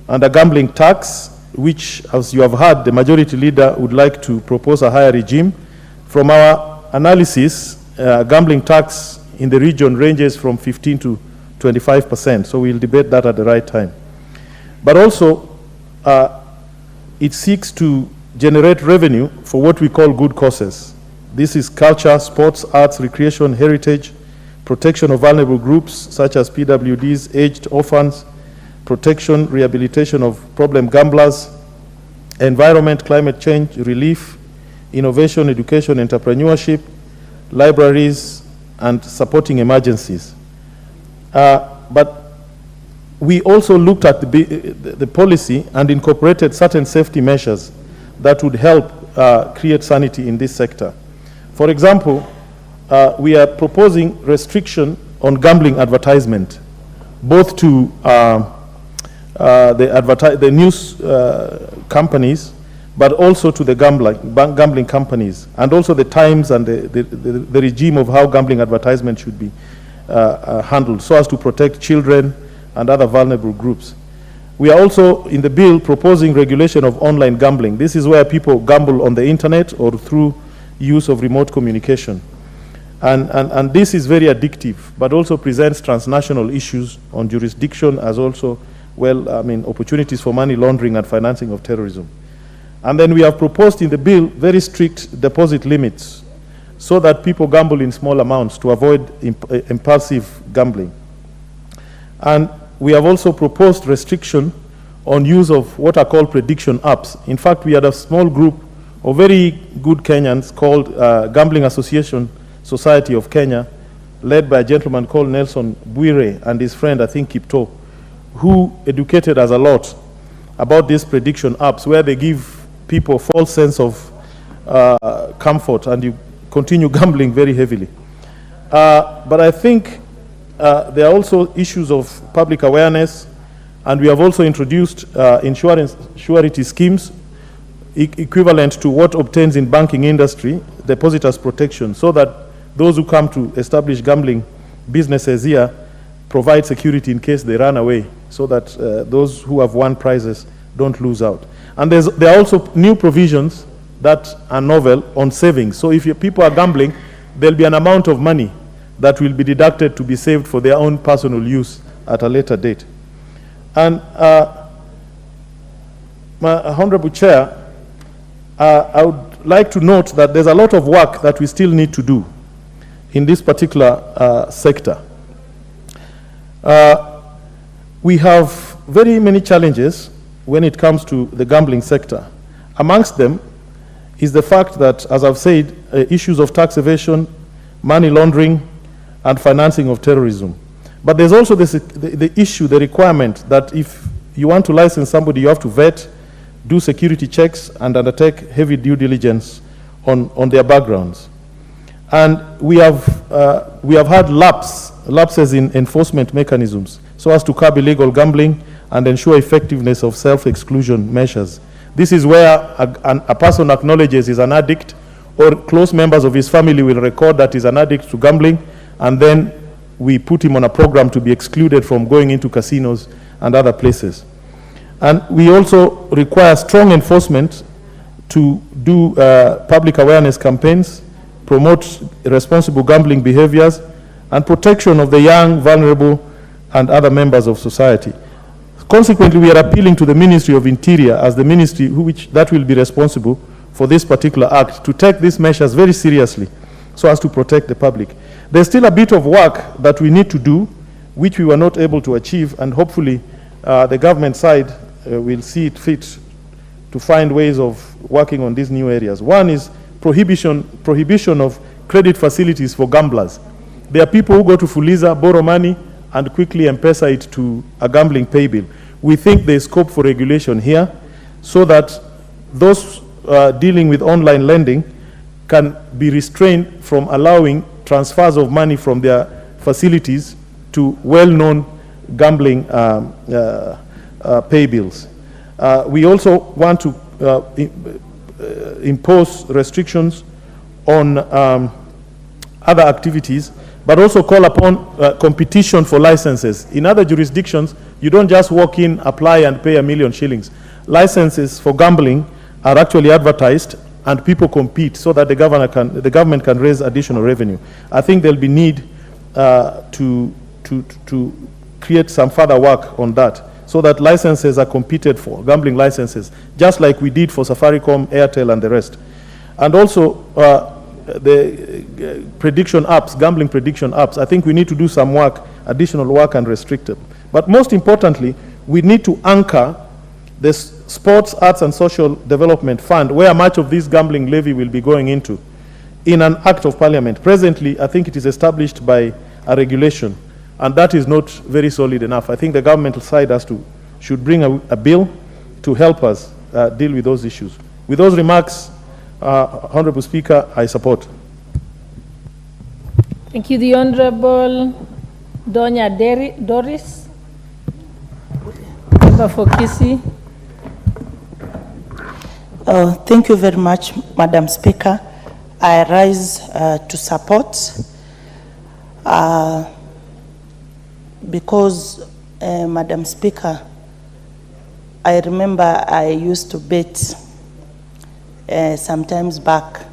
and a gambling tax, which, as you have heard, the majority leader would like to propose a higher regime. From our analysis, gambling tax in the region ranges from 15 to 25%, so we'll debate that at the right time. But also, it seeks to generate revenue for what we call good causes. This is culture, sports, arts, recreation, heritage, protection of vulnerable groups such as PWDs, aged, orphans, protection, rehabilitation of problem gamblers, environment, climate change, relief, innovation, education, entrepreneurship, libraries, and supporting emergencies. But we also looked at the policy and incorporated certain safety measures that would help create sanity in this sector. For example, we are proposing restriction on gambling advertisement, both to the news companies, but also to the gambling companies, and also the times and the regime of how gambling advertisement should be handled so as to protect children and other vulnerable groups. We are also in the bill proposing regulation of online gambling. This is where people gamble on the internet or through use of remote communication. And this is very addictive, but also presents transnational issues on jurisdiction as also, well, opportunities for money laundering and financing of terrorism. And then we have proposed in the bill very strict deposit limits so that people gamble in small amounts to avoid impulsive gambling. And we have also proposed restriction on use of what are called prediction apps. In fact, we had a small group of very good Kenyans called Gambling Association Society of Kenya, led by a gentleman called Nelson Bwire and his friend, I think, Kipto, who educated us a lot about these prediction apps where they give people a false sense of comfort and you continue gambling very heavily. But I think there are also issues of public awareness, and we have also introduced surety schemes equivalent to what obtains in banking industry, depositors protection, so that those who come to establish gambling businesses here provide security in case they run away, so that those who have won prizes don't lose out. And there are also new provisions that are novel on savings. So if people are gambling, there'll be an amount of money that will be deducted to be saved for their own personal use at a later date. And my Honorable Chair, I would like to note that there's a lot of work that we still need to do in this particular sector. We have very many challenges when it comes to the gambling sector. Amongst them is the fact that, as I've said, issues of tax evasion, money laundering, and financing of terrorism. But there's also the issue, the requirement that if you want to license somebody, you have to vet, do security checks, and undertake heavy due diligence on their backgrounds. And we have had lapses in enforcement mechanisms so as to curb illegal gambling and ensure effectiveness of self-exclusion measures. This is where a person acknowledges he's an addict, or close members of his family will record that he's an addict to gambling, and then we put him on a program to be excluded from going into casinos and other places. And we also require strong enforcement to do public awareness campaigns, promote responsible gambling behaviors, and protection of the young, vulnerable, and other members of society. Consequently, we are appealing to the Ministry of Interior as the ministry that will be responsible for this particular act to take these measures very seriously so as to protect the public. There's still a bit of work that we need to do, which we were not able to achieve, and hopefully the government side will see it fit to find ways of working on these new areas. One is prohibition of credit facilities for gamblers. There are people who go to Fuliza, borrow money, and quickly M-Pesa it to a gambling pay bill. We think there's scope for regulation here so that those dealing with online lending can be restrained from allowing transfers of money from their facilities to well-known gambling pay bills. We also want to impose restrictions on other activities, but also call upon competition for licenses. In other jurisdictions, you don't just walk in, apply, and pay $1 million shillings. Licenses for gambling are actually advertised, and people compete so that the government can raise additional revenue. I think there'll be need to create some further work on that, so that licenses are competed for, gambling licenses, just like we did for Safaricom, Airtel, and the rest. And also, the prediction apps, gambling prediction apps, I think we need to do some work, additional work, and restrict it. But most importantly, we need to anchor the Sports, Arts, and Social Development Fund, where much of this gambling levy will be going into, in an act of parliament. Presently, I think it is established by a regulation, and that is not very solid enough. I think the governmental side should bring a bill to help us deal with those issues. With those remarks, Honorable Speaker, I support. Thank you. The Honorable Donya Doris, member for Kisii. Thank you very much, Madam Speaker. I rise to support because, Madam Speaker, I remember I used to bet sometimes back,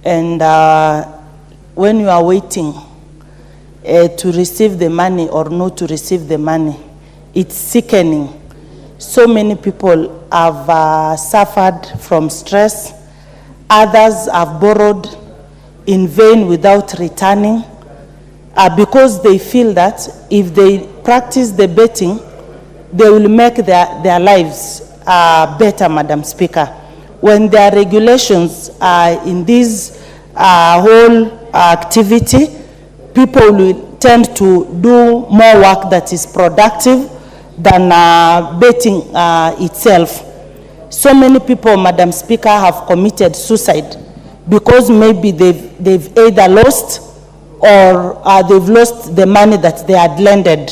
and when you are waiting to receive the money or not to receive the money, it's sickening. So many people have suffered from stress. Others have borrowed in vain without returning because they feel that if they practice the betting, they will make their lives better, Madam Speaker. When there are regulations in this whole activity, people will tend to do more work that is productive than betting itself. So many people, Madam Speaker, have committed suicide because maybe they've either lost or they've lost the money that they had lended.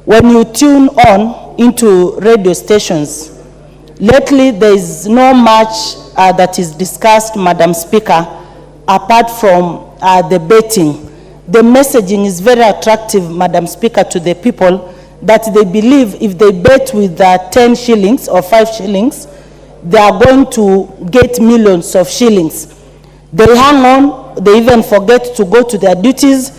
When you tune on into radio stations, lately there is no much that is discussed, Madam Speaker, apart from the betting. The messaging is very attractive, Madam Speaker, to the people, that they believe if they bet with 10 shillings or 5 shillings, they are going to get millions of shillings. They hang on, they even forget to go to their duties,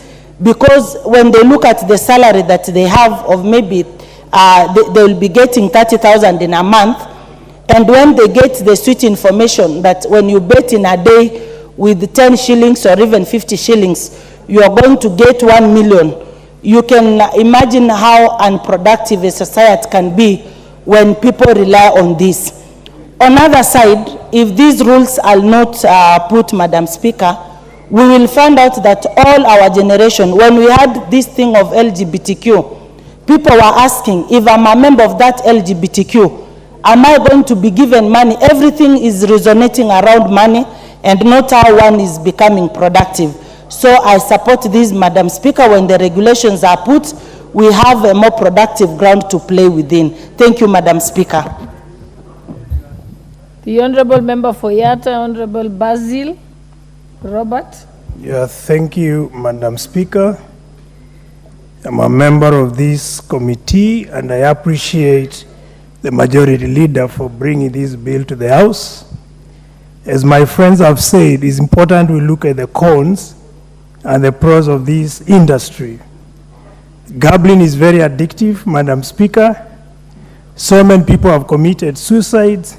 because when they look at the salary that they have of maybe, they will be getting 30,000 in a month, and when they get the sweet information that when you bet in a day with 10 shillings or even 50 shillings, you are going to get 1 million. You can imagine how unproductive a society can be when people rely on this. On the other side, if these rules are not put, Madam Speaker, we will find out that all our generation, when we had this thing of LGBTQ, people were asking, if I'm a member of that LGBTQ, am I going to be given money? Everything is resonating around money and not how one is becoming productive. So I support this, Madam Speaker. When the regulations are put, we have a more productive ground to play within. Thank you, Madam Speaker. The Honorable Member for Yatta, Honorable Basil Robert. Yeah, thank you, Madam Speaker. I'm a member of this committee, and I appreciate the majority leader for bringing this bill to the House. As my friends have said, it's important we look at the cons and the pros of this industry. Gambling is very addictive, Madam Speaker. So many people have committed suicides.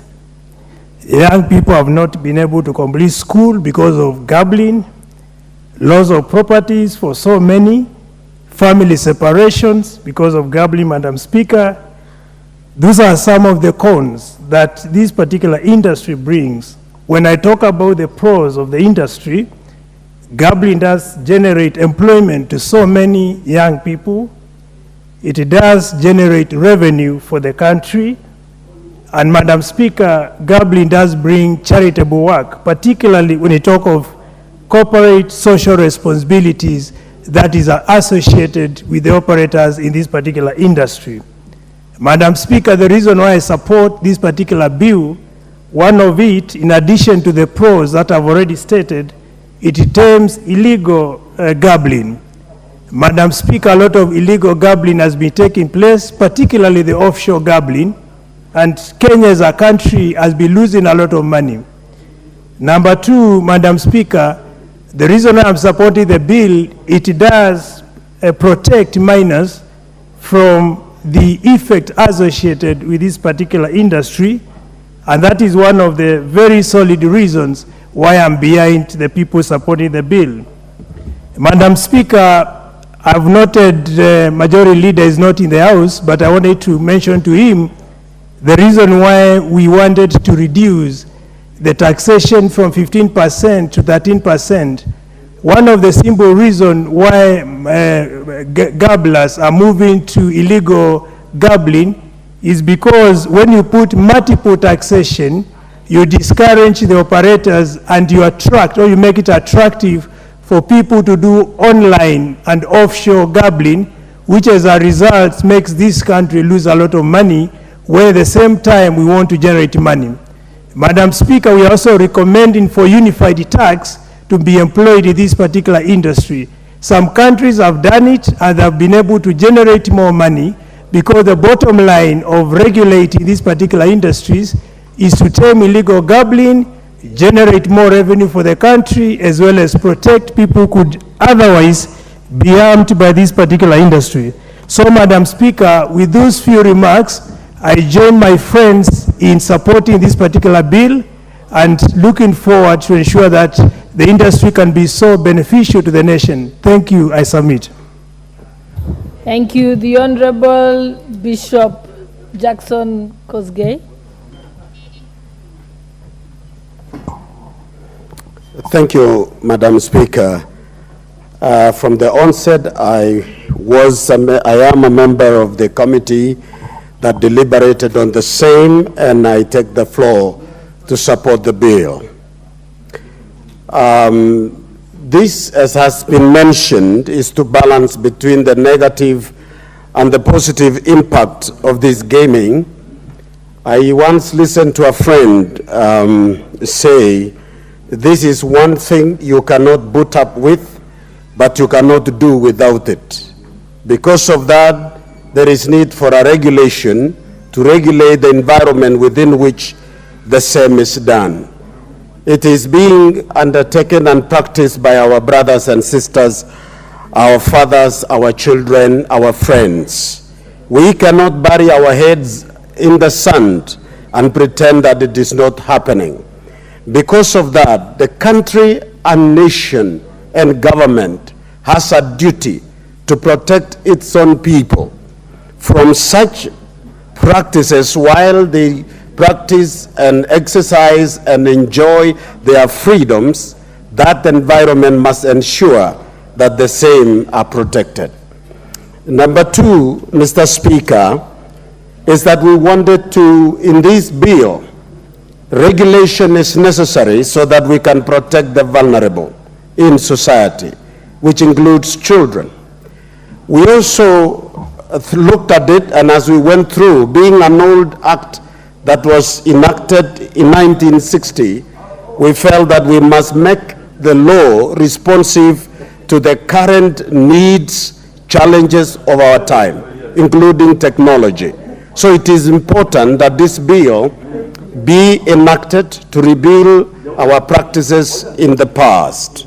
Young people have not been able to complete school because of gambling, loss of properties for so many, family separations because of gambling, Madam Speaker. Those are some of the cons that this particular industry brings. When I talk about the pros of the industry, gambling does generate employment to so many young people. It does generate revenue for the country. And Madam Speaker, gambling does bring charitable work, particularly when you talk of corporate social responsibilities that is associated with the operators in this particular industry. Madam Speaker, the reason why I support this particular bill, one of it, in addition to the pros that I've already stated, it terms illegal gambling. Madam Speaker, a lot of illegal gambling has been taking place, particularly the offshore gambling, and Kenya as a country has been losing a lot of money. Number two, Madam Speaker, the reason I'm supporting the bill, it does protect minors from the effect associated with this particular industry, and that is one of the very solid reasons why I'm behind the people supporting the bill. Madam Speaker, I've noted the majority leader is not in the House, but I wanted to mention to him the reason why we wanted to reduce the taxation from 15% to 13%. One of the simple reasons why gamblers are moving to illegal gambling is because when you put multiple taxation, you discourage the operators and you attract, or you make it attractive for people to do online and offshore gambling, which as a result makes this country lose a lot of money, where at the same time we want to generate money. Madam Speaker, we are also recommending for unified tax to be employed in this particular industry. Some countries have done it and have been able to generate more money because the bottom line of regulating these particular industries is to tame illegal gambling, generate more revenue for the country, as well as protect people who could otherwise be harmed by this particular industry. So, Madam Speaker, with those few remarks, I join my friends in supporting this particular bill and looking forward to ensure that the industry can be so beneficial to the nation. Thank you. I submit. Thank you. The Honorable Bishop Jackson Kosgei. Thank you, Madam Speaker. From the onset, I am a member of the committee that deliberated on the same, and I take the floor to support the bill. This, as has been mentioned, is to balance between the negative and the positive impact of this gaming. I once listened to a friend say, this is one thing you cannot put up with, but you cannot do without it. Because of that, there is need for a regulation to regulate the environment within which the same is done. It is being undertaken and practiced by our brothers and sisters, our fathers, our children, our friends. We cannot bury our heads in the sand and pretend that it is not happening. Because of that, the country and nation and government has a duty to protect its own people from such practices while they practice and exercise and enjoy their freedoms. That environment must ensure that the same are protected. Number two, Mr. Speaker, is that we wanted to, in this bill, regulation is necessary so that we can protect the vulnerable in society, which includes children. We also looked at it, and as we went through, being an old act that was enacted in 1960, we felt that we must make the law responsive to the current needs, challenges of our time, including technology. So it is important that this bill be enacted to rebuild our practices in the past.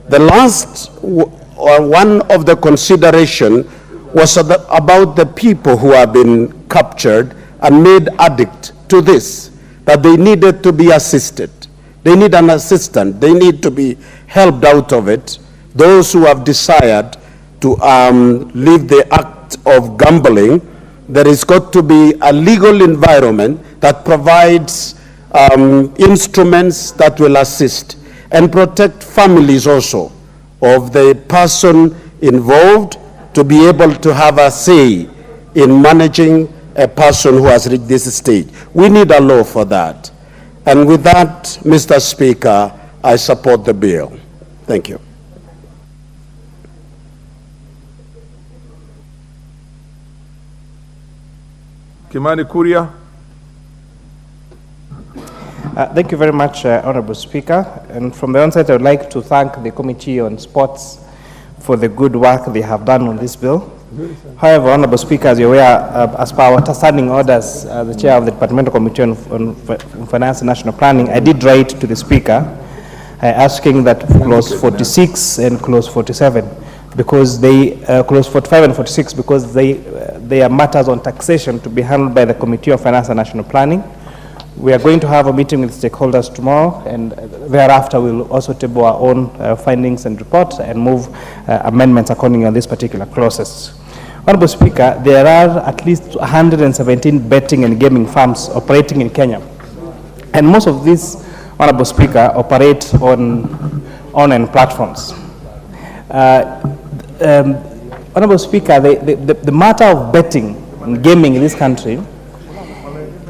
The last one of the consideration was about the people who have been captured and made addict to this, that they needed to be assisted. They need an assistant. They need to be helped out of it. Those who have desired to leave the act of gambling, there has got to be a legal environment that provides instruments that will assist and protect families also of the person involved to be able to have a say in managing a person who has reached this stage. We need a law for that. And with that, Mr. Speaker, I support the bill. Thank you. Kimani Kuria. Thank you very much, Honorable Speaker. And from the onset, I would like to thank the Committee on Sports for the good work they have done on this bill. However, Honorable Speaker, as you're aware, as per our standing orders, the Chair of the Departmental Committee on Finance and National Planning, I did write to the Speaker asking that clause 46 and clause 47, because they, clause 45 and 46, because they are matters on taxation to be handled by the Committee on Finance and National Planning. We are going to have a meeting with stakeholders tomorrow, and thereafter we'll also table our own findings and reports and move amendments accordingly on these particular clauses. Honorable Speaker, there are at least 117 betting and gaming firms operating in Kenya. And most of these, Honorable Speaker, operate on online platforms. Honorable Speaker, the matter of betting and gaming in this country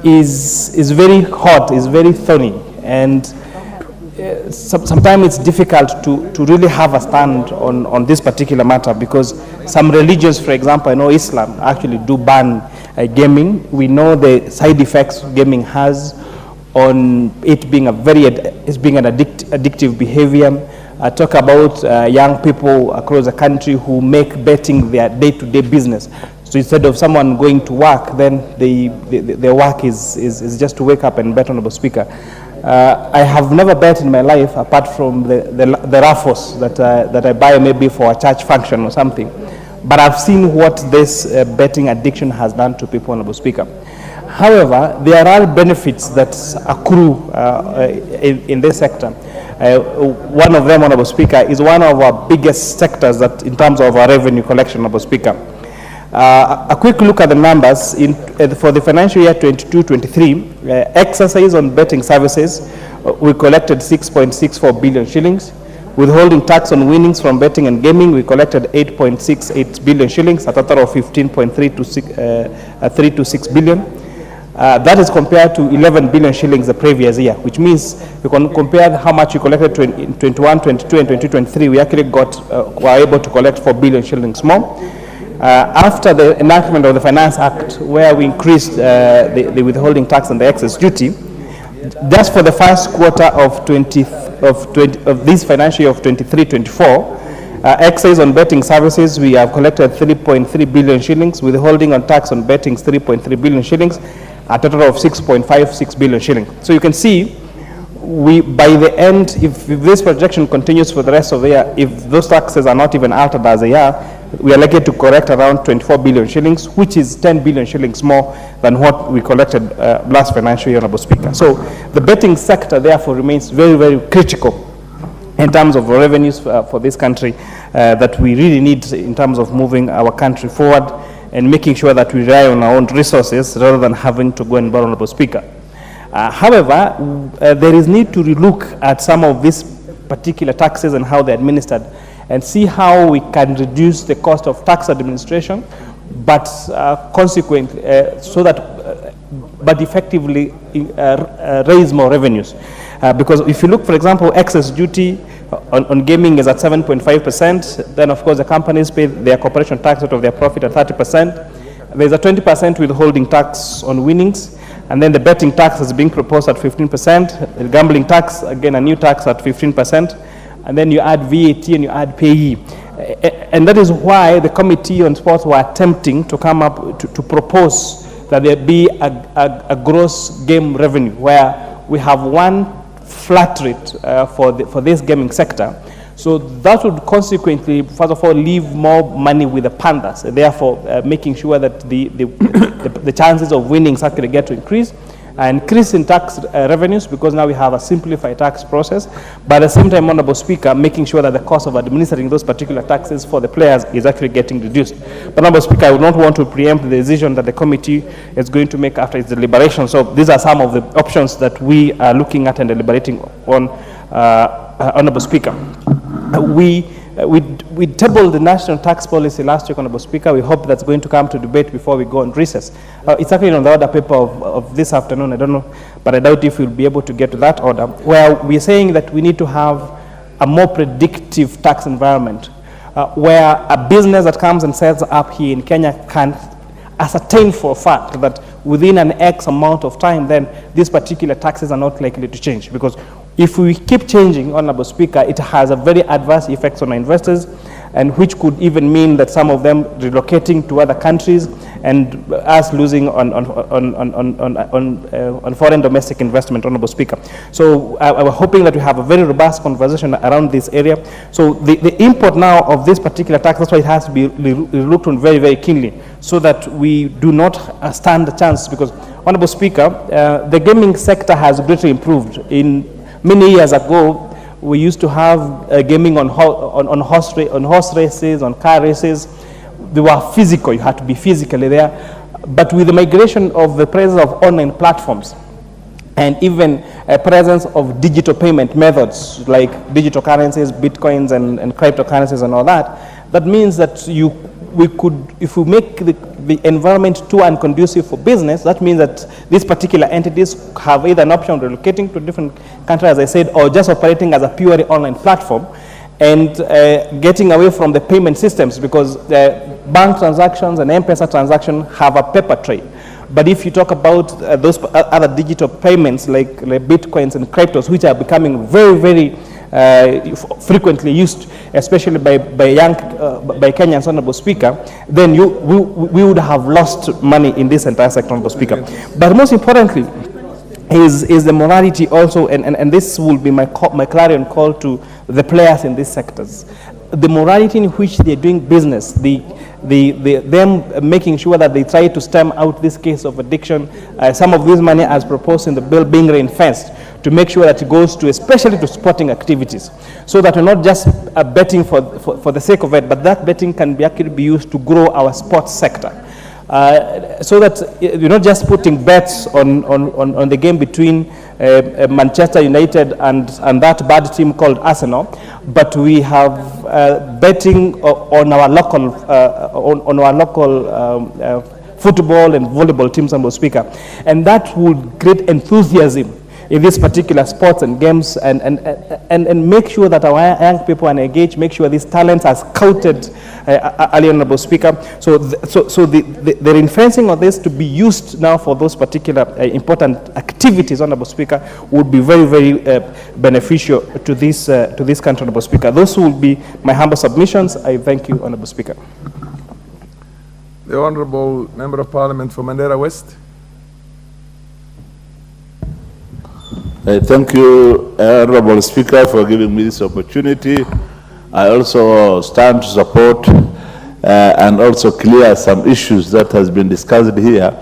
is very hot, is very thorny, and sometimes it's difficult to really have a stand on this particular matter, because some religions, for example, I know Islam actually do ban gaming. We know the side effects gaming has on it being an addictive behavior. Talk about young people across the country who make betting their day-to-day business. So instead of someone going to work, then their work is just to wake up and bet, Honorable Speaker. I have never bet in my life apart from the raffles that I buy maybe for a church function or something. But I've seen what this betting addiction has done to people, Honorable Speaker. However, there are benefits that accrue in this sector. One of them, Honorable Speaker, is one of our biggest sectors that in terms of our revenue collection, Honorable Speaker. A quick look at the numbers for the financial year 22-23, exercise on betting services, we collected 6.64 billion shillings. Withholding tax on winnings from betting and gaming, we collected 8.68 billion shillings, a total of 15.326 billion. That is compared to 11 billion shillings the previous year, which means we can compare how much we collected in 21, 22, and 2023. We actually were able to collect 4 billion shillings more. After the enactment of the Finance Act, where we increased the withholding tax and the excess duty, just for the first quarter of this financial year of 23-24, excise on betting services, we have collected 3.3 billion shillings, withholding on tax on betting 3.3 billion shillings, a total of 6.56 billion shillings. So you can see, by the end, if this projection continues for the rest of the year, if those taxes are not even altered as they are, we are likely to collect around 24 billion shillings, which is 10 billion shillings more than what we collected last financial year, Honorable Speaker. So the betting sector, therefore, remains very, very critical in terms of revenues for this country that we really need in terms of moving our country forward and making sure that we rely on our own resources rather than having to go and borrow, Honorable Speaker. However, there is need to relook at some of these particular taxes and how they're administered, and see how we can reduce the cost of tax administration, but consequently, but effectively raise more revenues. Because if you look, for example, excess duty on gaming is at 7.5%, then of course the companies pay their corporation tax out of their profit at 30%. There's a 20% withholding tax on winnings, and then the betting tax is being proposed at 15%, the gambling tax, again a new tax at 15%, and then you add VAT and you add payee. And that is why the Committee on Sports were attempting to come up to propose that there be a gross game revenue, where we have one flat rate for this gaming sector. So that would consequently, first of all, leave more money with the pandas, therefore making sure that the the chances of winnings actually get to increase. Increase in tax revenues, because now we have a simplified tax process, but at the same time, Honorable Speaker, making sure that the cost of administering those particular taxes for the players is actually getting reduced. But Honorable Speaker, I would not want to preempt the decision that the committee is going to make after its deliberation. So these are some of the options that we are looking at and deliberating on, Honorable Speaker. We tabled the national tax policy last week, Honorable Speaker. We hope that's going to come to debate before we go on recess. It's actually on the order paper of this afternoon. I don't know, but I doubt if we'll be able to get to that order, where we're saying that we need to have a more predictive tax environment, where a business that comes and sets up here in Kenya can ascertain for a fact that within an X amount of time, then these particular taxes are not likely to change. Because if we keep changing, Honorable Speaker, it has a very adverse effects on our investors, and which could even mean that some of them relocating to other countries and us losing on foreign domestic investment, Honorable Speaker. So we're hoping that we have a very robust conversation around this area. So the import now of this particular tax, that's why it has to be looked on very, very keenly, so that we do not stand a chance. Because, Honorable Speaker, the gaming sector has greatly improved. In many years ago, we used to have gaming on horse races, on car races. They were physical, you had to be physically there. But with the migration of the presence of online platforms, and even a presence of digital payment methods like digital currencies, bitcoins and cryptocurrencies and all that, that means that we could, if we make the environment too unconducive for business, that means that these particular entities have either an option of relocating to a different country, as I said, or just operating as a purely online platform and getting away from the payment systems, because bank transactions and M-Pesa transactions have a paper trail. But if you talk about those other digital payments like bitcoins and cryptos, which are becoming very, very frequently used, especially by Kenyans, Honorable Speaker, then we would have lost money in this entire sector, Honorable Speaker. But most importantly is the morality also, and this will be my clarion call to the players in these sectors. The morality in which they're doing business, them making sure that they try to stem out this case of addiction, some of this money as proposed in the bill being reinforced, to make sure that it goes to, especially to sporting activities, so that we're not just betting for the sake of it, but that betting can actually be used to grow our sports sector. So that you're not just putting bets on the game between Manchester United and that bad team called Arsenal, but we have betting on our local football and volleyball teams, Honorable Speaker, and that would create enthusiasm in these particular sports and games, and make sure that our young people are engaged, make sure these talents are scouted early, Honorable Speaker. So the reinforcing of this to be used now for those particular important activities, Honorable Speaker, would be very, very beneficial to this country, Honorable Speaker. Those will be my humble submissions. I thank you, Honorable Speaker. The Honorable Member of Parliament for Mandera West. Thank you, Honorable Speaker, for giving me this opportunity. I also stand to support and also clear some issues that has been discussed here.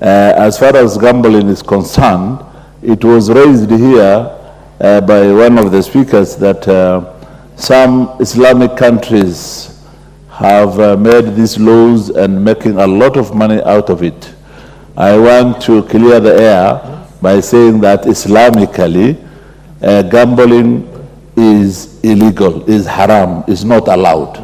As far as gambling is concerned, it was raised here by one of the speakers that some Islamic countries have made these laws and making a lot of money out of it. I want to clear the air by saying that Islamically, gambling is illegal, is haram, is not allowed.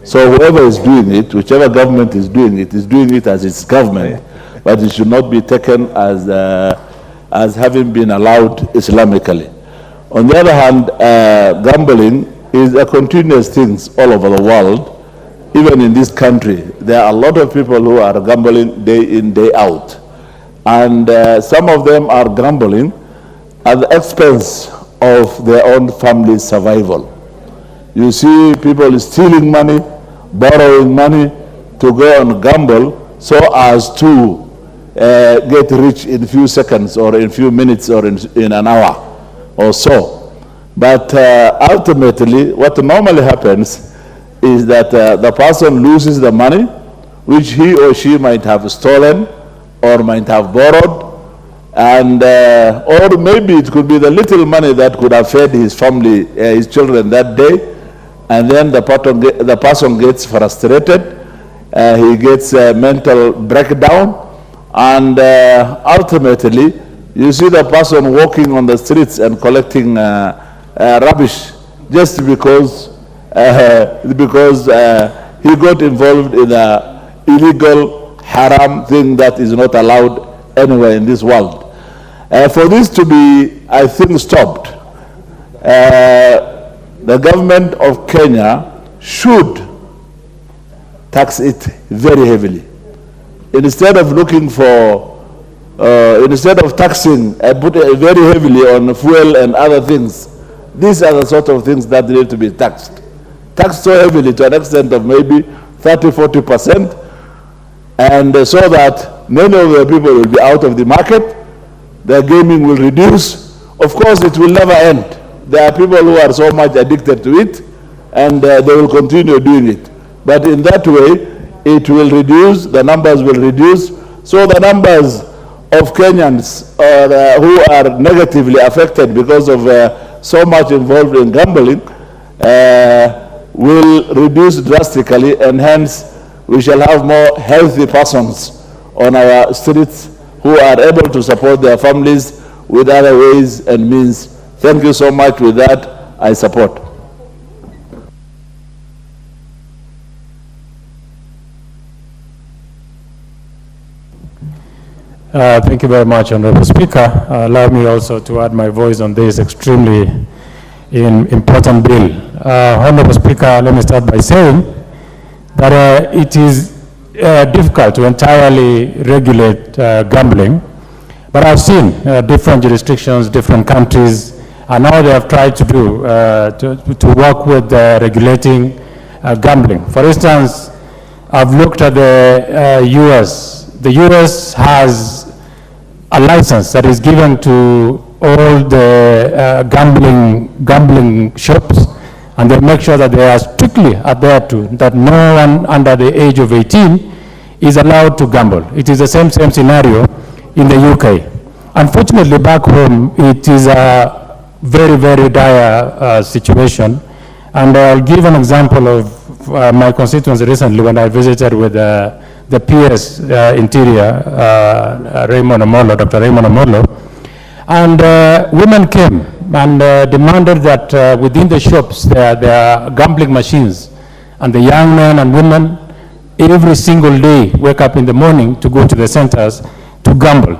So whoever is doing it, whichever government is doing it as its government, but it should not be taken as having been allowed Islamically. On the other hand, gambling is a continuous thing all over the world. Even in this country, there are a lot of people who are gambling day in, day out. And some of them are gambling at the expense of their own family's survival. You see people stealing money, borrowing money to go and gamble so as to get rich in a few seconds or in a few minutes or in an hour or so. But ultimately, what normally happens is that the person loses the money which he or she might have stolen or might have borrowed, and or maybe it could be the little money that could have fed his family, his children that day, and then the person gets frustrated, he gets a mental breakdown, and ultimately you see the person walking on the streets and collecting rubbish just because he got involved in a illegal haram thing that is not allowed anywhere in this world. For this to be, I think, stopped, the government of Kenya should tax it very heavily. Instead of looking for, instead of taxing, put it very heavily on fuel and other things. These are the sort of things that need to be taxed. Taxed so heavily to an extent of maybe 30–40%, and so that many of the people will be out of the market, the gaming will reduce. Of course, it will never end. There are people who are so much addicted to it, and they will continue doing it. But in that way, it will reduce, the numbers will reduce, so the numbers of Kenyans who are negatively affected because of so much involved in gambling will reduce drastically, and hence we shall have more healthy persons on our streets who are able to support their families with other ways and means. Thank you so much. With that, I support. Thank you very much, Honorable Speaker. Allow me also to add my voice on this extremely important bill. Honorable Speaker, let me start by saying that it is difficult to entirely regulate gambling, but I've seen different jurisdictions, different countries, and now they have tried to do to work with regulating gambling. For instance, I've looked at the US. The US has a license that is given to all the gambling shops, and they make sure that they are strictly adhered to, that no one under the age of 18 is allowed to gamble. It is the same scenario in the UK. Unfortunately, back home, it is a very, very dire situation. And I'll give an example of my constituency recently when I visited with the PS Interior, Raymond Omolo, Dr. Raymond Omolo, and women came and demanded that within the shops there are gambling machines, and the young men and women every single day wake up in the morning to go to the centers to gamble.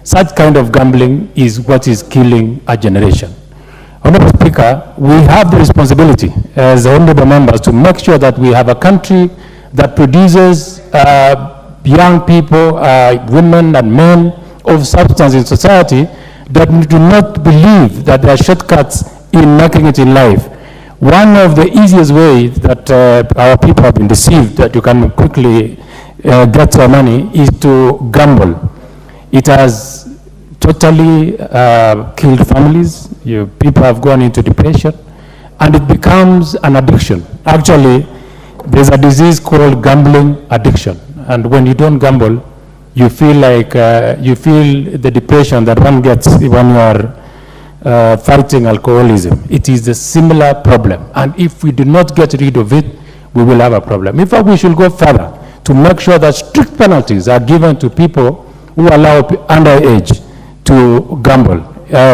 Such kind of gambling is what is killing a generation. Honorable Speaker, we have the responsibility as honorable members to make sure that we have a country that produces young people, women and men of substance in society that do not believe that there are shortcuts in making it in life. One of the easiest ways that our people have been deceived that you can quickly get your money is to gamble. It has totally killed families. People have gone into depression, and it becomes an addiction. Actually, there's a disease called gambling addiction, and when you don't gamble, you feel like you feel the depression that one gets when you are fighting alcoholism. It is a similar problem, and if we do not get rid of it, we will have a problem. In fact, we should go further to make sure that strict penalties are given to people who allow underage to gamble.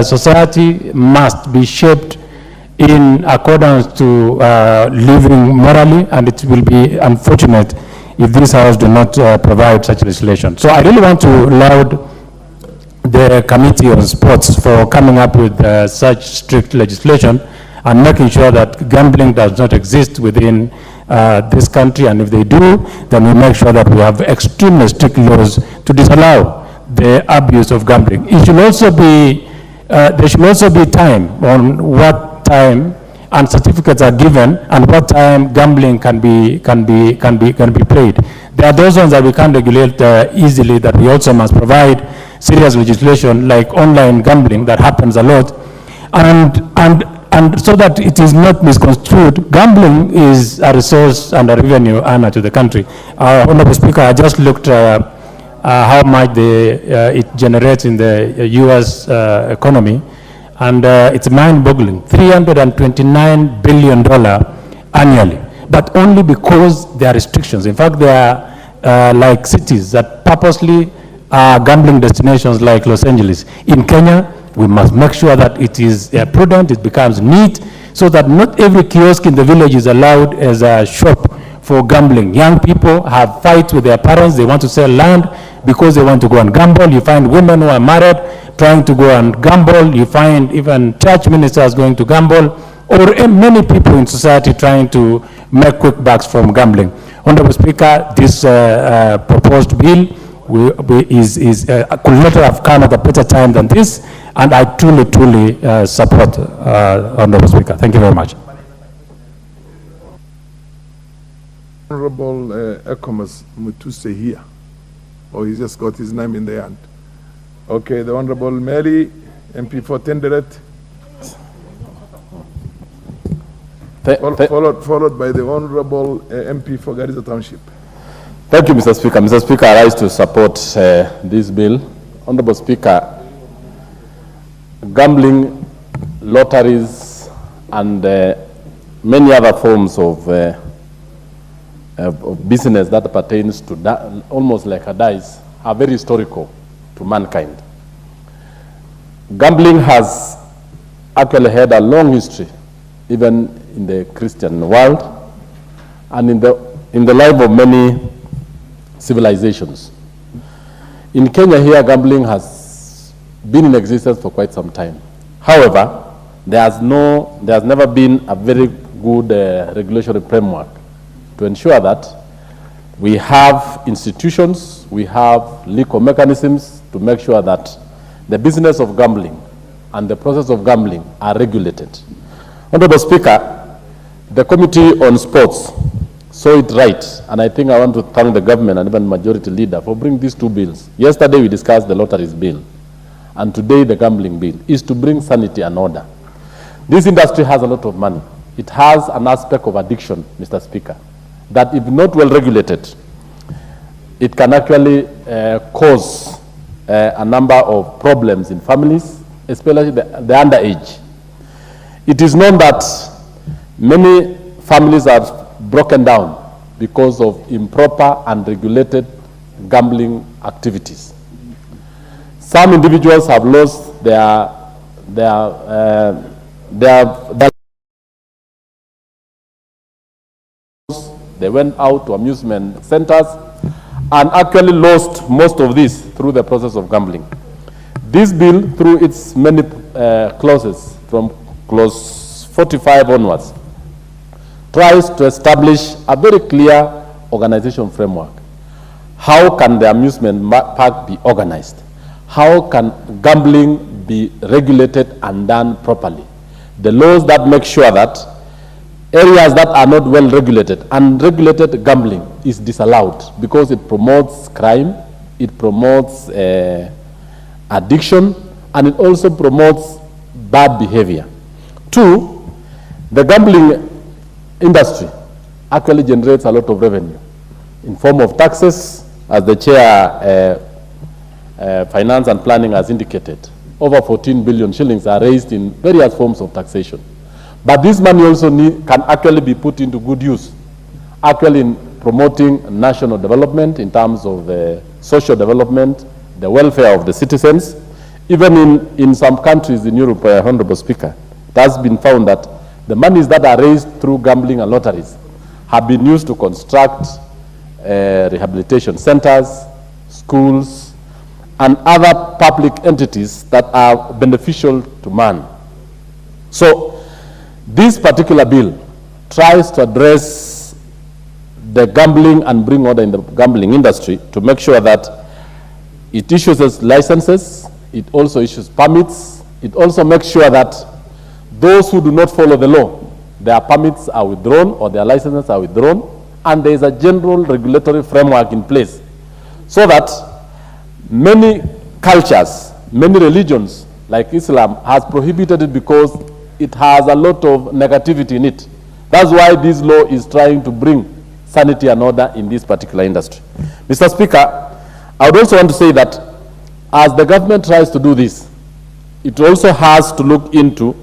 Society must be shaped in accordance to living morally, and it will be unfortunate if this House do not provide such legislation. So I really want to laud the Committee on Sports for coming up with such strict legislation and making sure that gambling does not exist within this country, and if they do, then we make sure that we have extremely strict laws to disallow the abuse of gambling. It should also be, there should also be time on what time and certificates are given and what time gambling can be played. There are those ones that we can't regulate easily, that we also must provide serious legislation like online gambling that happens a lot, and so that it is not misconstrued. Gambling is a resource and a revenue earner to the country. Honorable Speaker, I just looked how much it generates in the U.S. Economy, and it's mind-boggling, $329 billion annually, but only because there are restrictions. In fact, there are like cities that purposely are gambling destinations like Los Angeles. In Kenya, we must make sure that it is prudent, it becomes neat, so that not every kiosk in the village is allowed as a shop for gambling. Young people have fights with their parents, they want to sell land because they want to go and gamble. You find women who are married trying to go and gamble. You find even church ministers going to gamble, or many people in society trying to make quick bucks from gambling. Honorable Speaker, this proposed bill could not have come at a better time than this, and I truly support Honorable Speaker. Thank you very much. Honorable Ekomas Mutuse here. Oh, he just got his name in the end. Okay, the Honorable Mary, MP for Tenderet. Followed by the Honorable MP for Garissa Township. Thank you, Mr. Speaker. Mr. Speaker, I rise to support this bill. Honorable Speaker, gambling, lotteries, and many other forms of business that pertains to almost like a dice are very historical to mankind. Gambling has actually had a long history, even in the Christian world, and in the life of many civilizations. In Kenya here, gambling has been in existence for quite some time. However, there has never been a very good regulatory framework to ensure that we have institutions, we have legal mechanisms to make sure that the business of gambling and the process of gambling are regulated. Honorable Speaker, the Committee on Sports saw it right, and I think I want to thank the government and even majority leader for bringing these two bills. Yesterday we discussed the lotteries bill, and today the gambling bill is to bring sanity and order. This industry has a lot of money. It has an aspect of addiction, Mr. Speaker, that if not well regulated, it can actually cause a number of problems in families, especially the underage. It is known that many families are broken down because of improper and regulated gambling activities. Some individuals have lost their they went out to amusement centers and actually lost most of this through the process of gambling. This bill, through its many clauses, from clause 45 onwards, tries to establish a very clear organization framework. How can the amusement park be organized? How can gambling be regulated and done properly? The laws that make sure that areas that are not well regulated, unregulated gambling is disallowed because it promotes crime, it promotes addiction, and it also promotes bad behavior. Two, the gambling industry actually generates a lot of revenue in form of taxes, as the chair finance and planning has indicated. Over 14 billion shillings are raised in various forms of taxation. But this money also can actually be put into good use, actually in promoting national development in terms of the social development, the welfare of the citizens. Even in some countries in Europe, Honorable Speaker, it has been found that the monies that are raised through gambling and lotteries have been used to construct rehabilitation centers, schools, and other public entities that are beneficial to man. So, this particular bill tries to address the gambling and bring order in the gambling industry to make sure that it issues licenses, it also issues permits, it also makes sure that those who do not follow the law, their permits are withdrawn or their licenses are withdrawn, and there is a general regulatory framework in place so that many cultures, many religions like Islam has prohibited it because it has a lot of negativity in it. That's why this law is trying to bring sanity and order in this particular industry. Mr. Speaker, I would also want to say that as the government tries to do this, it also has to look into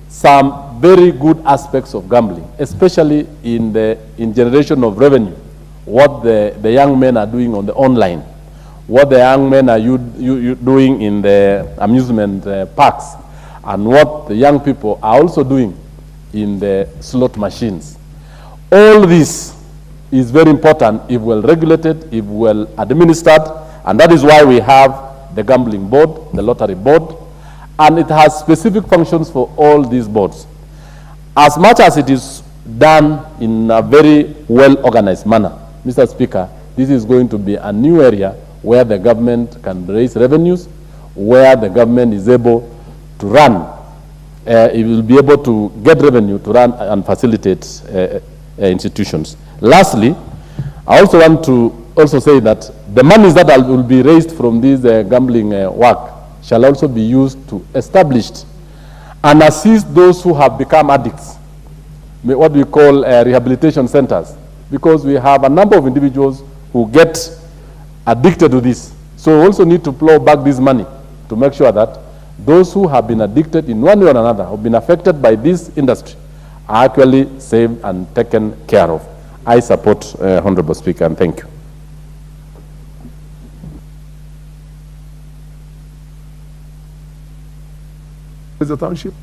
some very good aspects of gambling, especially in generation of revenue, what the young men are doing on the online, what the young men are doing in the amusement parks, and what the young people are also doing in the slot machines. All this is very important if well regulated, if well administered, and that is why we have the gambling board, the lottery board, and it has specific functions for all these boards. As much as it is done in a very well-organized manner, Mr. Speaker, this is going to be a new area where the government can raise revenues, where the government is able to run, it will be able to get revenue to run and facilitate institutions. Lastly, I also want to also say that the monies that will be raised from this gambling work shall also be used to establish and assist those who have become addicts, what we call rehabilitation centers, because we have a number of individuals who get addicted to this. So we also need to plow back this money to make sure that those who have been addicted in one way or another, have been affected by this industry, are actually saved and taken care of. I support Honorable Speaker, and thank you. The township,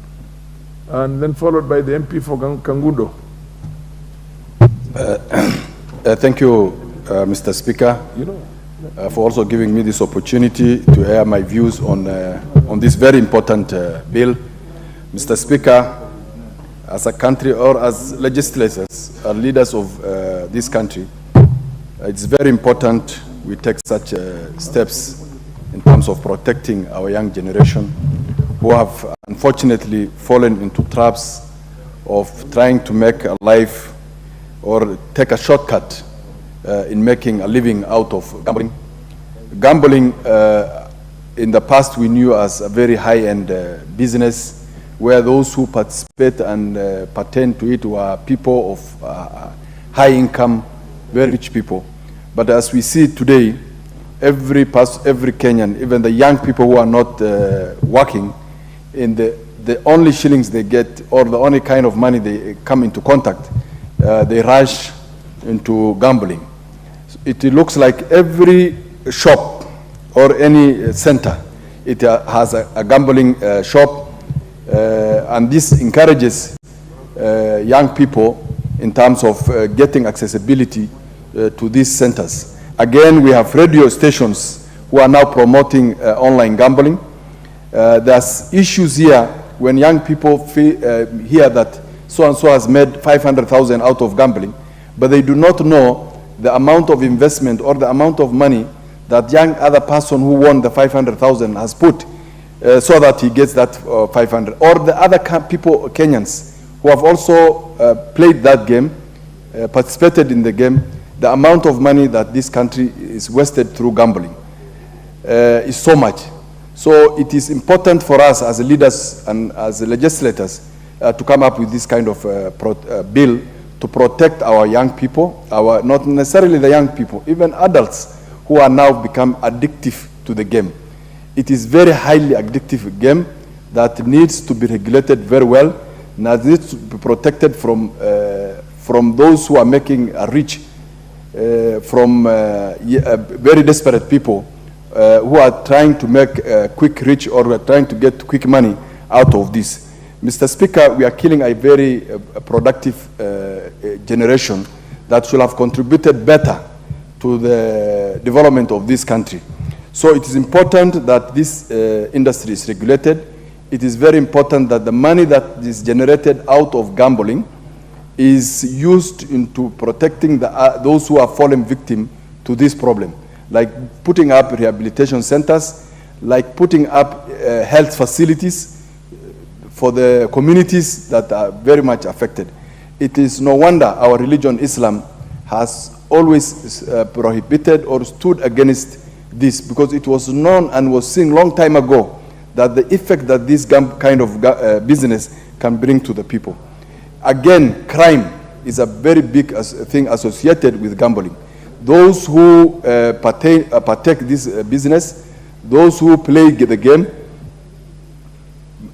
and then followed by the MP for Kangundo. Thank you, Mr. Speaker, for also giving me this opportunity to air my views on this very important bill. Mr. Speaker, as a country or as legislators or leaders of this country, it's very important we take such steps in terms of protecting our young generation who have unfortunately fallen into traps of trying to make a life or take a shortcut in making a living out of gambling. Gambling in the past we knew as a very high-end business where those who participate and pertain to it were people of high income, very rich people. But as we see today, every Kenyan, even the young people who are not working, in the only shillings they get or the only kind of money they come into contact, they rush into gambling. It looks like every shop or any center, it has a gambling shop, and this encourages young people in terms of getting accessibility to these centers. Again, we have radio stations who are now promoting online gambling. There's issues here when young people hear that so-and-so has made 500,000 out of gambling, but they do not know the amount of investment or the amount of money that young other person who won the 500,000 has put so that he gets that 500. Or the other people, Kenyans, who have also played that game, participated in the game, the amount of money that this country is wasted through gambling is so much. So it is important for us as leaders and as legislators to come up with this kind of bill to protect our young people, not necessarily the young people, even adults who are now become addictive to the game. It is very highly addictive game that needs to be regulated very well, and that needs to be protected from those who are making a rich, from very desperate people who are trying to make quick rich or trying to get quick money out of this. Mr. Speaker, we are killing a very productive generation that should have contributed better to the development of this country. So it is important that this industry is regulated. It is very important that the money that is generated out of gambling is used into protecting those who are fallen victim to this problem, like putting up rehabilitation centers, like putting up health facilities for the communities that are very much affected. It is no wonder our religion, Islam, has always prohibited or stood against this, because it was known and was seen long time ago that the effect that this kind of business can bring to the people. Again, crime is a very big thing associated with gambling. those who partake this business, those who play the game,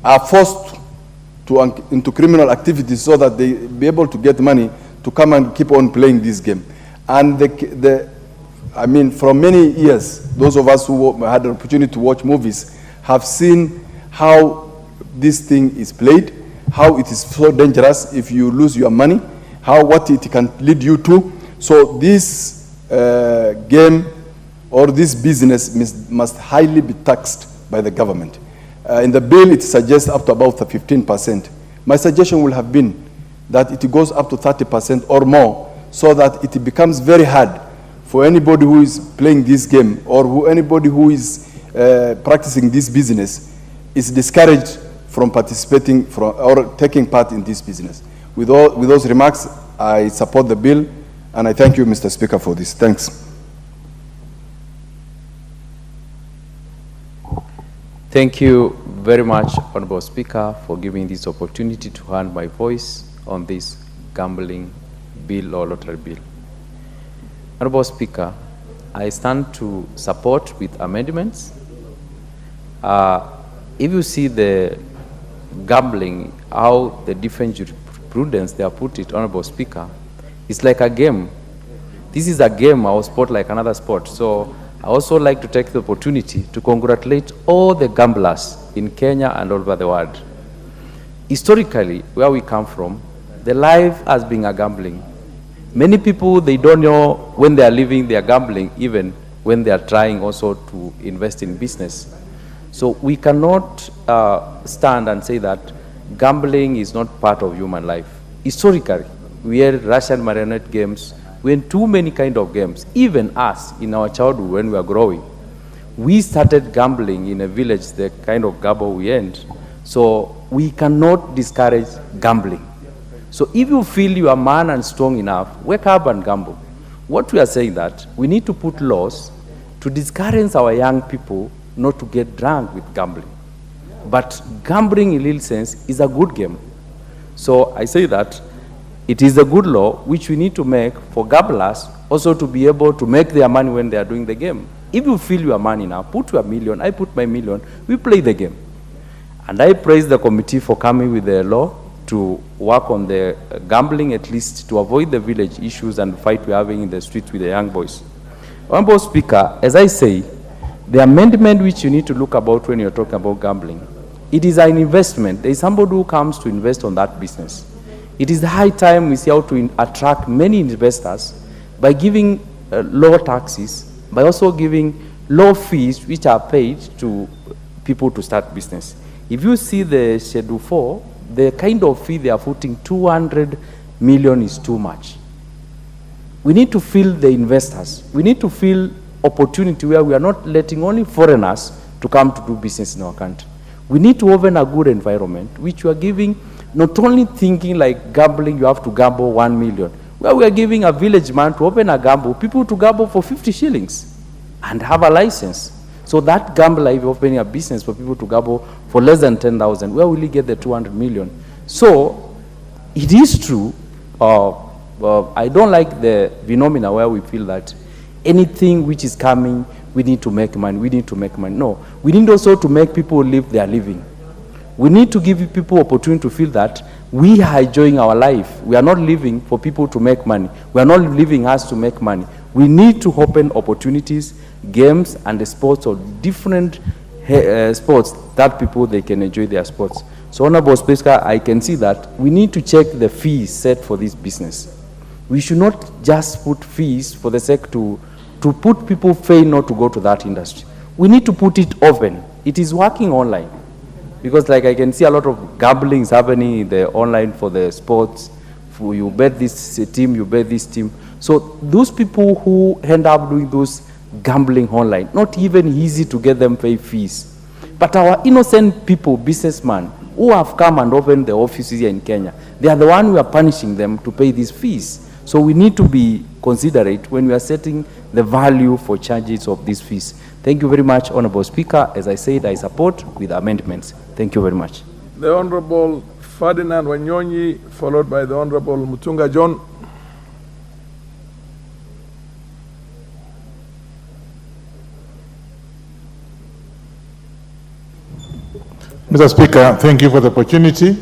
are forced into criminal activities so that they be able to get money to come and keep on playing this game. And I mean, from many years, those of us who had the opportunity to watch movies have seen how this thing is played, how it is so dangerous if you lose your money, what it can lead you to. So this game or this business must highly be taxed by the government. In the bill, it suggests up to about 15%. My suggestion will have been that it goes up to 30% or more, so that it becomes very hard for anybody who is playing this game or anybody who is practicing this business is discouraged from participating or taking part in this business. With those remarks, I support the bill, and I thank you, Mr. Speaker, for this. Thanks. Thank you very much, Honorable Speaker, for giving this opportunity to hand my voice on this gambling bill or lottery bill. Honorable Speaker, I stand to support with amendments. If you see the gambling, how the different jurisprudence they have put it, Honorable Speaker, it's like a game. This is a game, our sport like another sport. So I also like to take the opportunity to congratulate all the gamblers in Kenya and all over the world. Historically, where we come from, the life has been a gambling. Many people, they don't know when they are living, they are gambling, even when they are trying also to invest in business. So we cannot stand and say that gambling is not part of human life. Historically, we had Russian marionette games, we had too many kind of games. Even us, in our childhood, when we were growing, we started gambling in a village, the kind of gamble we end. So we cannot discourage gambling. So if you feel you are man and strong enough, wake up and gamble. What we are saying that we need to put laws to discourage our young people not to get drunk with gambling. But gambling in real sense is a good game. So I say that it is a good law which we need to make for gamblers also to be able to make their money when they are doing the game. If you feel you are man enough, put your million, I put my million, we play the game. And I praise the committee for coming with the law to work on the gambling, at least to avoid the village issues and fight we're having in the streets with the young boys. Honorable Speaker, as I say, the amendment which you need to look about when you're talking about gambling, it is an investment. There is somebody who comes to invest on that business. It is the high time we see how to attract many investors by giving low taxes, by also giving low fees which are paid to people to start business. If you see the Schedule 4, the kind of fee they are putting, 200 million is too much. We need to fill the investors. We need to fill opportunity where we are not letting only foreigners to come to do business in our country. We need to open a good environment, which we are giving, not only thinking like gambling, you have to gamble 1 million. Where we are giving a village man to open a gamble, people to gamble for 50 shillings and have a license. So that gambler, if you're opening a business for people to gamble for less than 10,000, where will he get the 200 million? So it is true. I don't like the phenomena where we feel that anything which is coming, we need to make money, we need to make money. No, we need also to make people live their living. We need to give people opportunity to feel that we are enjoying our life. We are not living for people to make money. We are not living us to make money. We need to open opportunities, games, and the sports or different sports that people, they can enjoy their sports. So, Honorable Speaker, I can see that we need to check the fees set for this business. We should not just put fees for the sake to put people fail not to go to that industry. We need to put it open. It is working online. Because like I can see a lot of gambling is happening in the online for the sports. You bet this team, you bet this team. So those people who end up doing those gambling online, not even easy to get them pay fees. But our innocent people, businessmen, who have come and opened the offices here in Kenya, they are the ones who are punishing them to pay these fees. So we need to be considerate when we are setting the value for charges of these fees. Thank you very much, Honorable Speaker. As I said, I support with amendments. Thank you very much. The Honorable Ferdinand Wanyonyi, followed by the Honorable Mutunga John. Mr. Speaker, thank you for the opportunity.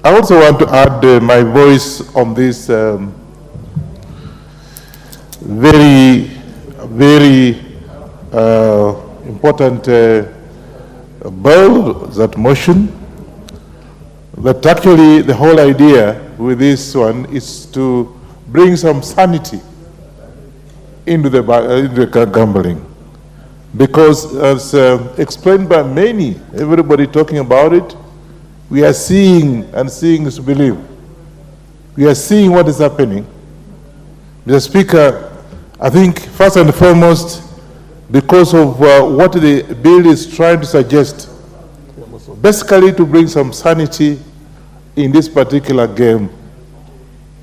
I also want to add my voice on this very important bill, that motion, that actually the whole idea with this one is to bring some sanity into the gambling. Because as explained by many, everybody talking about it, we are seeing, and seeing is to believe. We are seeing what is happening. Mr. Speaker, I think first and foremost, because of what the bill is trying to suggest, basically to bring some sanity in this particular game,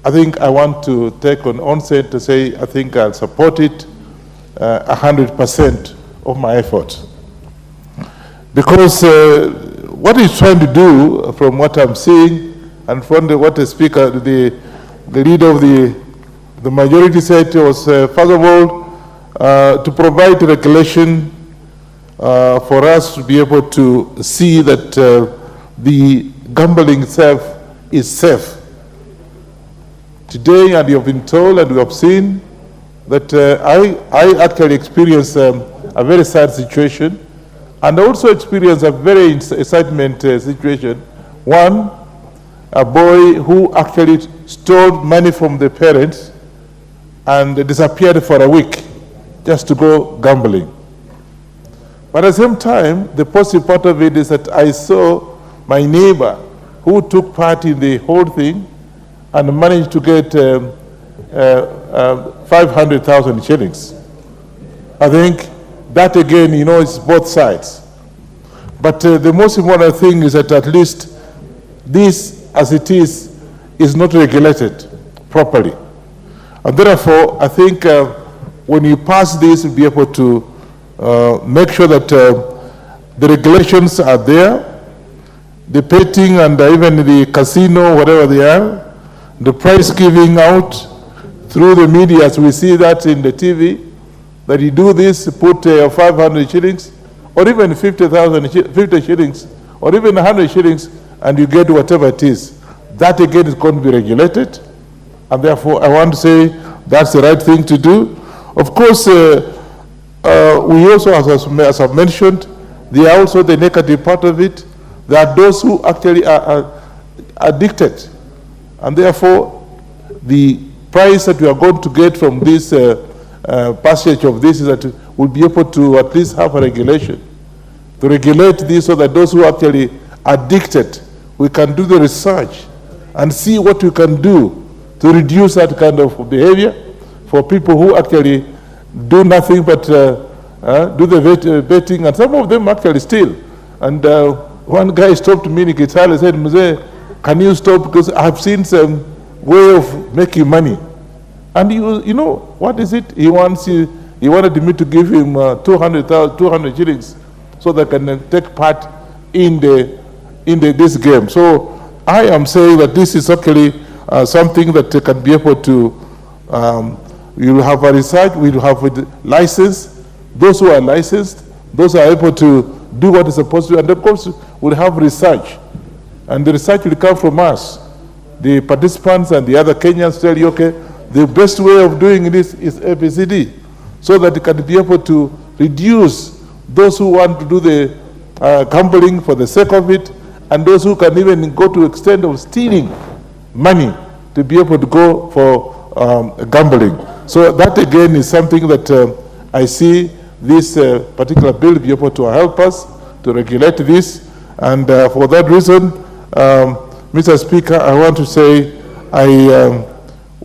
I think I want to take on onset to say I think I'll support it 100% of my effort. Because what he's trying to do, from what I'm seeing, and from what the speaker, the leader of the majority said, was first of all to provide regulation for us to be able to see that the gambling itself is safe. Today, and you have been told and we have seen that I actually experienced a very sad situation, and also experienced a very excitement situation. One, a boy who actually stole money from the parents and disappeared for a week just to go gambling. But at the same time, the positive part of it is that I saw my neighbor who took part in the whole thing and managed to get 500,000 shillings. I think that again, you know, is both sides. But the most important thing is that at least this, as it is not regulated properly. And therefore, I think when you pass this, you'll be able to make sure that the regulations are there, the betting and even the casino, whatever they are, the prize giving out through the media, as we see that in the TV, that you do this, put 500 shillings, or even 50 shillings, or even 100 shillings, and you get whatever it is. That again is going to be regulated, and therefore I want to say that's the right thing to do. Of course, we also, as I've mentioned, there are also the negative part of it. There are those who actually are addicted, and therefore the price that we are going to get from this passage of this is that we'll be able to at least have a regulation to regulate this, so that those who are actually addicted, we can do the research and see what we can do to reduce that kind of behavior for people who actually do nothing but do the betting, and some of them actually steal. And one guy stopped me in Kitale and said, "Mzee, can you stop, because I've seen some way of making money." And you know, what is it? He wanted me to give him 200 shillings so that I can take part in this game. So I am saying that this is actually something that can be able to, you will have a research, we will have a license, those who are licensed, those who are able to do what is supposed to, and of course we'll have research. And the research will come from us. The participants and the other Kenyans tell you, okay, the best way of doing this is ABCD, so that it can be able to reduce those who want to do the gambling for the sake of it, and those who can even go to the extent of stealing money to be able to go for gambling. So that again is something that I see this particular bill be able to help us to regulate this. And for that reason, Mr. Speaker, I want to say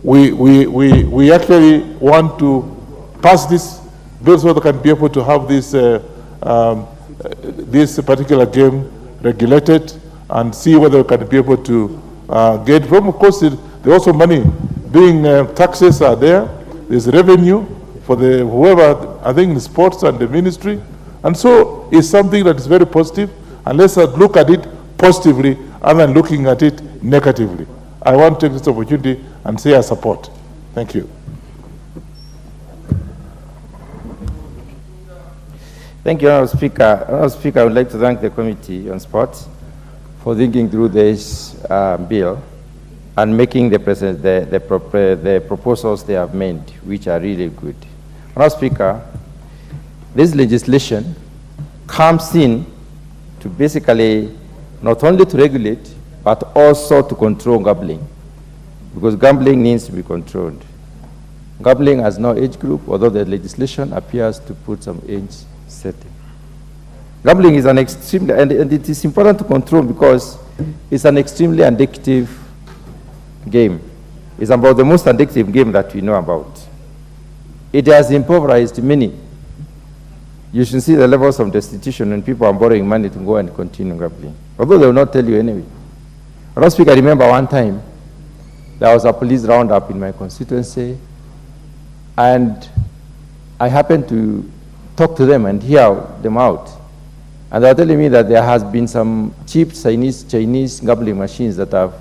we actually want to pass this bill so that we can be able to have this this particular game regulated, and see whether we can be able to get from, of course, there's also money being taxes are there, there's revenue for the whoever, I think the sports and the ministry, and so it's something that is very positive, and let's look at it positively other than looking at it negatively. I want to take this opportunity and say I support. Thank you. Thank you, Honourable Speaker. Honourable Speaker, I would like to thank the Committee on Sports for thinking through this bill and making the proposals they have made, which are really good. Honourable Speaker, this legislation comes in to basically not only to regulate, but also to control gambling, because gambling needs to be controlled. Gambling has no age group, although the legislation appears to put some age setting. Gambling is an extremely, and it is important to control because it's an extremely addictive game. It's about the most addictive game that we know about. It has impoverished many. You should see the levels of destitution when people are borrowing money to go and continue gambling, although they will not tell you anyway. Last week, I remember one time, there was a police roundup in my constituency, and I happened to talk to them and hear them out. And they were telling me that there has been some cheap Chinese gambling machines that have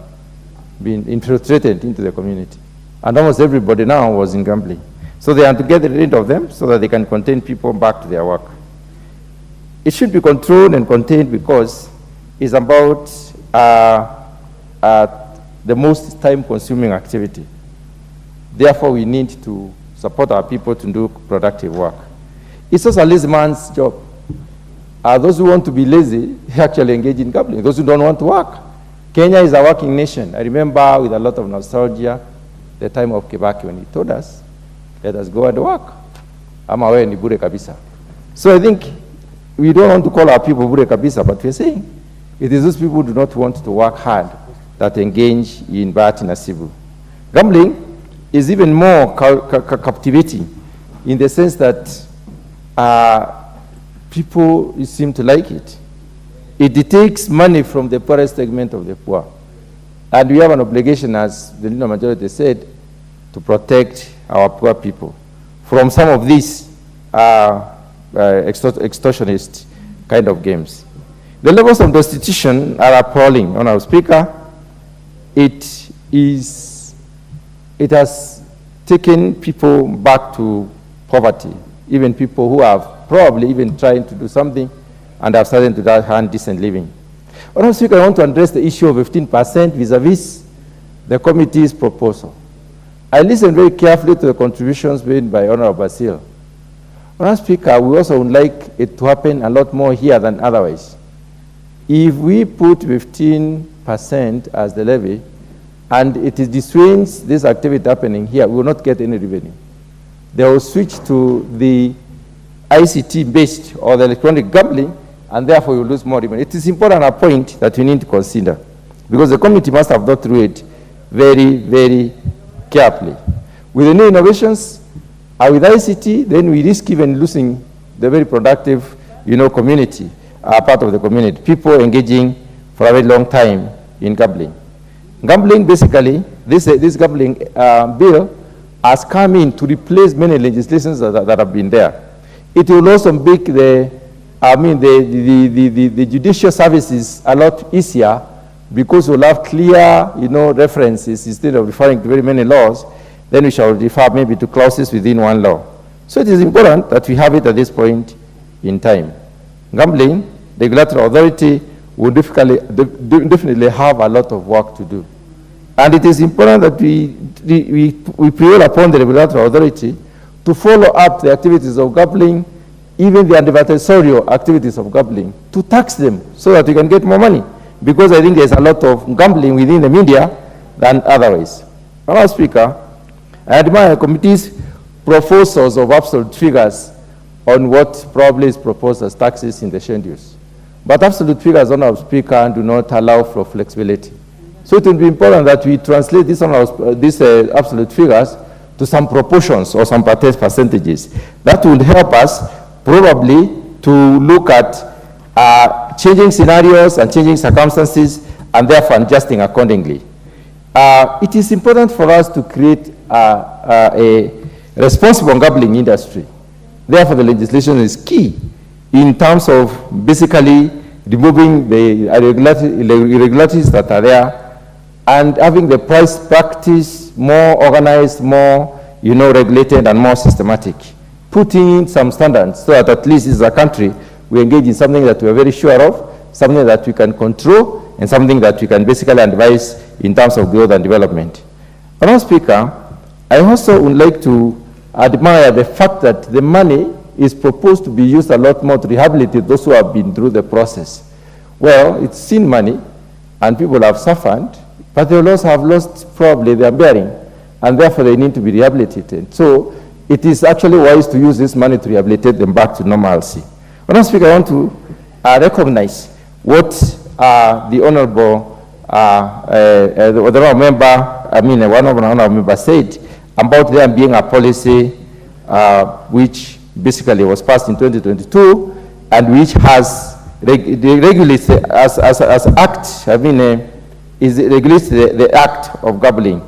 been infiltrated into the community. And almost everybody now was in gambling. So they have to get rid of them so that they can contain people back to their work. It should be controlled and contained because it's about the most time-consuming activity. Therefore, we need to support our people to do productive work. It's also a lazy man's job. Those who want to be lazy actually engage in gambling. Those who don't want to work. Kenya is a working nation. I remember with a lot of nostalgia the time of Kibaki when he told us, let us go and work. Ama wewe ni bure kabisa. So I think we don't want to call our people bure kabisa, but we're saying it is those people who do not want to work hard that engage in bahati nasibu. Gambling is even more captivating in the sense that people seem to like it. It takes money from the poorest segment of the poor. And we have an obligation, as the leader majority said, to protect our poor people from some of these extortionist kind of games. The levels of destitution are appalling. Honourable Speaker, it has taken people back to poverty, even people who have probably even trying to do something and have started to earn decent living. Honourable Speaker, I want to address the issue of 15% vis-a-vis the committee's proposal. I listened very carefully to the contributions made by Honourable Basil. Honourable Speaker, we also would like it to happen a lot more here than otherwise. If we put 15% as the levy, and it dissuades this activity happening here, we will not get any revenue. They will switch to the ICT-based or the electronic gambling, and therefore you will lose more revenue. It is important a point that we need to consider, because the committee must have thought through it very, very carefully. With the new innovations, with ICT, then we risk even losing the very productive, community, part of the community, people engaging for a very long time in gambling. Gambling, basically, this gambling bill has come in to replace many legislations that have been there. It will also make the judicial services a lot easier, because we'll have clear, references instead of referring to very many laws. Then we shall refer maybe to clauses within one law. So it is important that we have it at this point in time. Gambling, the regulatory authority will definitely have a lot of work to do. And it is important that we prevail upon the regulatory authority to follow up the activities of gambling, even the adversarial activities of gambling, to tax them so that we can get more money. Because I think there's a lot of gambling within the media than otherwise. Honourable Speaker, I admire the committee's proposals of absolute figures on what probably is proposed as taxes in the schedules. But absolute figures, Honourable Speaker, do not allow for flexibility. So it will be important that we translate these absolute figures to some proportions or some percentages. That would help us probably to look at changing scenarios and changing circumstances, and therefore adjusting accordingly. It is important for us to create a responsible gambling industry. Therefore, the legislation is key in terms of basically removing the irregularities that are there and having the price practice more organized, more regulated, and more systematic. putting in some standards so that at least as a country we engage in something that we are very sure of, something that we can control, and something that we can basically advise in terms of growth and development. Madam Speaker, I also would like to admire the fact that the money is proposed to be used a lot more to rehabilitate those who have been through the process. Well, it's seen money, and people have suffered, but they will also have lost probably their bearing, and therefore they need to be rehabilitated. So it is actually wise to use this money to rehabilitate them back to normalcy. Madam Speaker, I want to recognize what the honorable one of our honorable members said about there being a policy which basically was passed in 2022 and which has regulates regulates the act of gambling.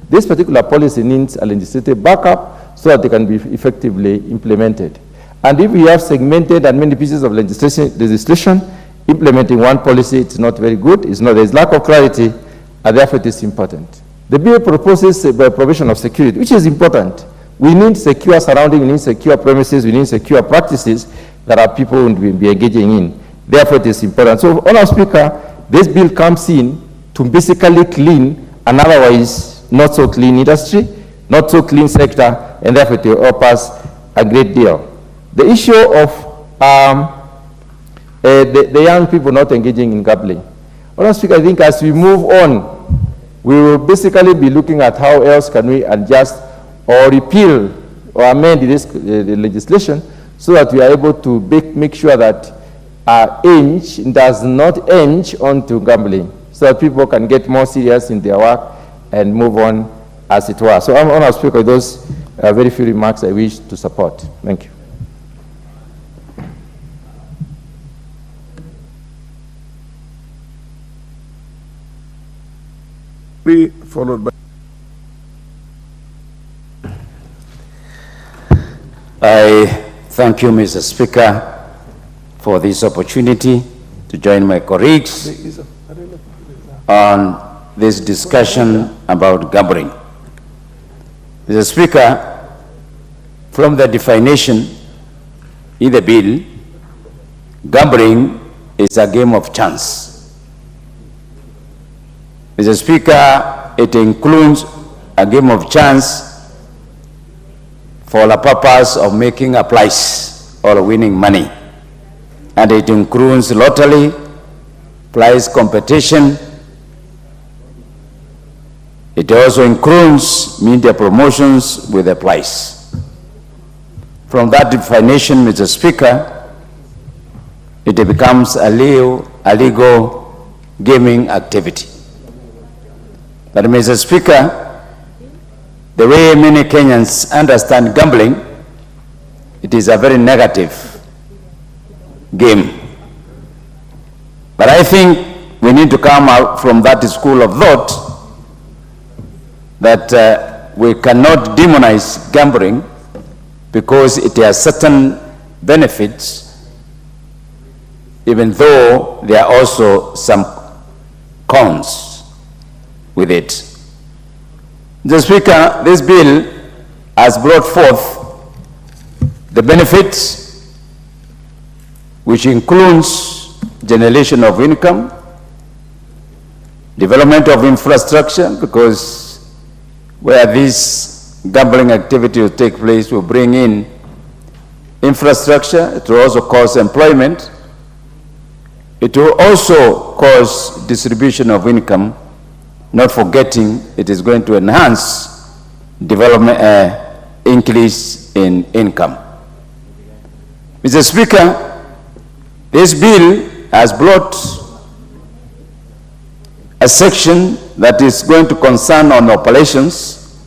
This particular policy needs a legislative backup so that they can be effectively implemented. And if we have segmented and many pieces of legislation implementing one policy, it's not very good. There's lack of clarity, and therefore it is important. The bill proposes the provision of security, which is important. We need secure surroundings, we need secure premises, we need secure practices that our people will be engaging in. Therefore, it is important. So, Honourable Speaker, this bill comes in to basically clean an otherwise not so clean industry, not so clean sector, and therefore it will help us a great deal. The issue of the young people not engaging in gambling. Honourable Speaker, I think as we move on, we will basically be looking at how else can we adjust or repeal or amend this the legislation so that we are able to make sure that our age does not edge onto gambling, so that people can get more serious in their work and move on as it were. So I'm going to speak of those very few remarks I wish to support. Thank you. Followed by I thank you, Mr. Speaker, for this opportunity to join my colleagues on this discussion about gambling. Mr. Speaker, from the definition in the bill, gambling is a game of chance. Mr. Speaker, it includes a game of chance for the purpose of making a prize or winning money. And it includes lottery, prize competition. It also includes media promotions with a prize. From that definition, Mr. Speaker, it becomes a legal gaming activity. But Mr. Speaker, the way many Kenyans understand gambling, it is a very negative game. But I think we need to come out from that school of thought that we cannot demonize gambling because it has certain benefits, even though there are also some cons with it. Mr. Speaker, this bill has brought forth the benefits, which includes generation of income, development of infrastructure, because where this gambling activity will take place will bring in infrastructure. It will also cause employment. It will also cause distribution of income, not forgetting it is going to enhance development, increase in income. Mr. Speaker, this bill has brought a section that is going to concern on operations,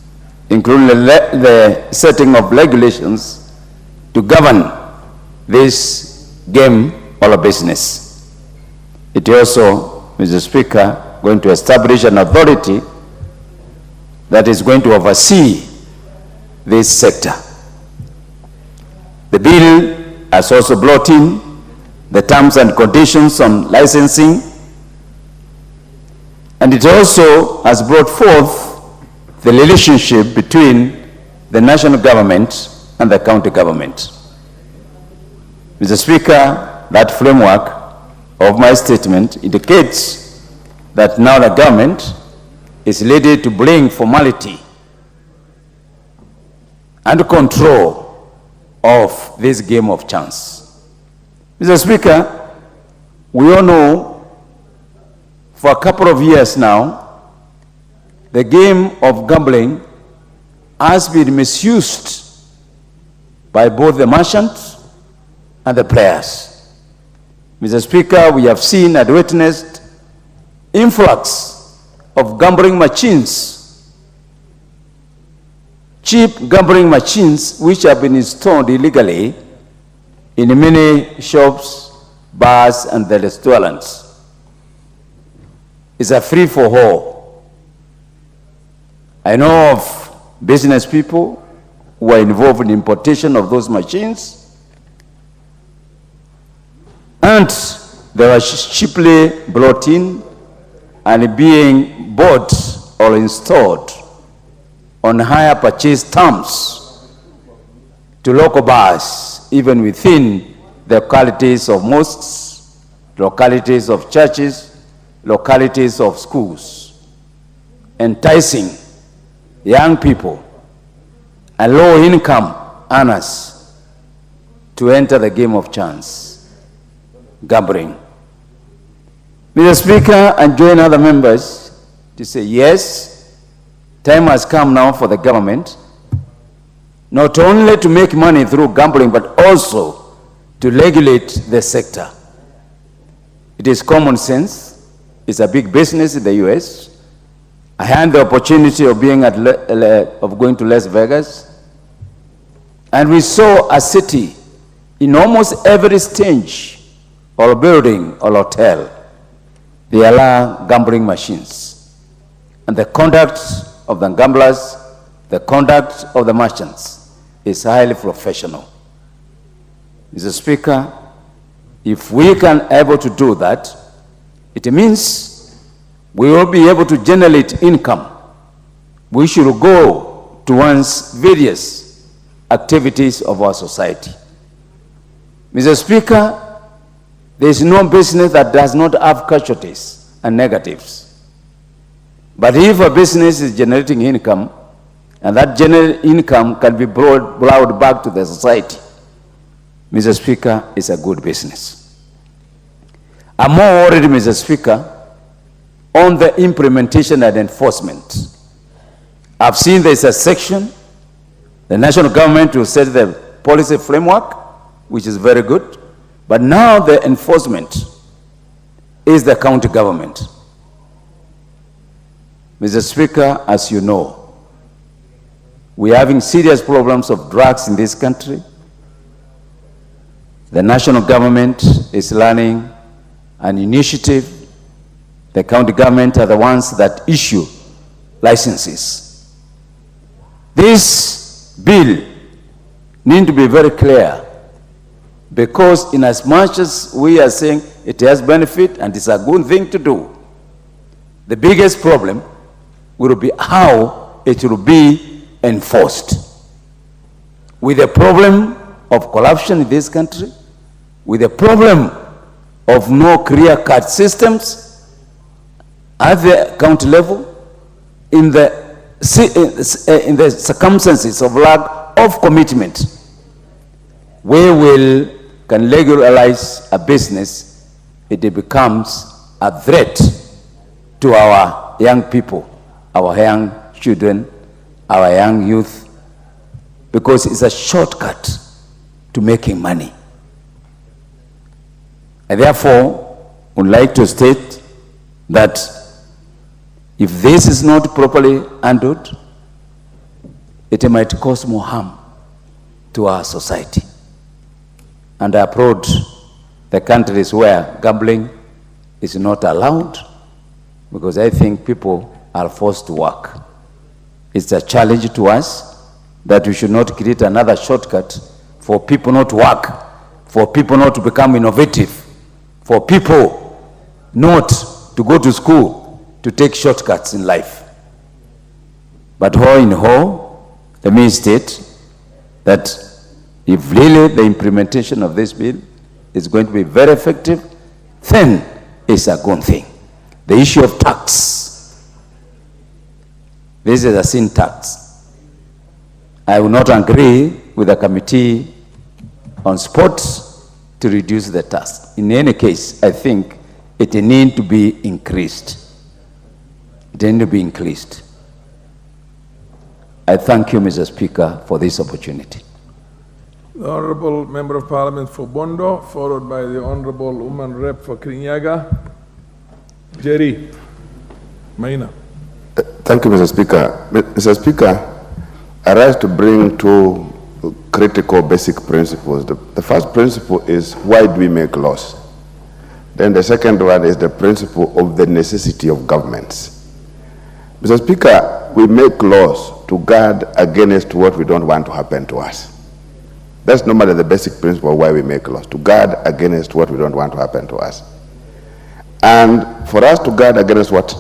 including the setting of regulations to govern this game or business. It also, Mr. Speaker, going to establish an authority that is going to oversee this sector. The bill has also brought in the terms and conditions on licensing, and it also has brought forth the relationship between the national government and the county government. Mr. Speaker, that framework of my statement indicates that now the government is ready to bring formality and control of this game of chance. Mr. Speaker, we all know for a couple of years now, the game of gambling has been misused by both the merchants and the players. Mr. Speaker, we have seen and witnessed influx of gambling machines, cheap gambling machines which have been installed illegally in many shops, bars, and the restaurants. It's a free-for-all. I know of business people who are involved in importation of those machines, and they were cheaply brought in and being bought or installed on higher purchase terms to local bars, even within the localities of mosques, localities of churches, localities of schools, enticing young people and low-income earners to enter the game of chance, gambling. Mr. Speaker, and join other members to say, yes, time has come now for the government not only to make money through gambling, but also to regulate the sector. It is common sense. It's a big business in the US. I had the opportunity of being of going to Las Vegas, and we saw a city in almost every stage or building or hotel. They allow gambling machines, and the conduct of the gamblers, the conduct of the merchants is highly professional. Mr. Speaker, if we can able to do that, it means we will be able to generate income. We should go towards various activities of our society. Mr. Speaker, there is no business that does not have casualties and negatives. But if a business is generating income, and that generated income can be brought back to the society, Mr. Speaker, it's a good business. I'm more worried, Mr. Speaker, on the implementation and enforcement. I've seen there's a section, the national government will set the policy framework, which is very good, but now the enforcement is the county government. Mr. Speaker, as you know, we are having serious problems of drugs in this country. The national government is running an initiative. The county government are the ones that issue licenses. This bill needs to be very clear, because in as much as we are saying it has benefit and it's a good thing to do, the biggest problem will be how it will be enforced. With the problem of corruption in this country, with the problem of no clear-cut systems at the county level, in the circumstances of lack of commitment, we can legalize a business, it becomes a threat to our young people, our young children, our young youth, because it's a shortcut to making money. I therefore would like to state that if this is not properly handled, it might cause more harm to our society. And I applaud the countries where gambling is not allowed, because I think people are forced to work. It's a challenge to us that we should not create another shortcut for people not to work, for people not to become innovative, for people not to go to school to take shortcuts in life. But all in all, let me state that If really the implementation of this bill is going to be very effective, then it's a good thing. The issue of tax. This is a sin tax. I will not agree with the committee on sports to reduce the tax. In any case, I think it needs to be increased. It needs to be increased. I thank you, Mr. Speaker, for this opportunity. The Honorable Member of Parliament for Bondo, followed by the Honorable Woman Rep for Kirinyaga, Jerry Maina. Thank you, Mr. Speaker. Mr. Speaker, I rise to bring two critical basic principles. The first principle is, why do we make laws? Then the second one is the principle of the necessity of governments. Mr. Speaker, we make laws to guard against what we don't want to happen to us. That's normally the basic principle of why we make laws, to guard against what we don't want to happen to us. And for us to guard against what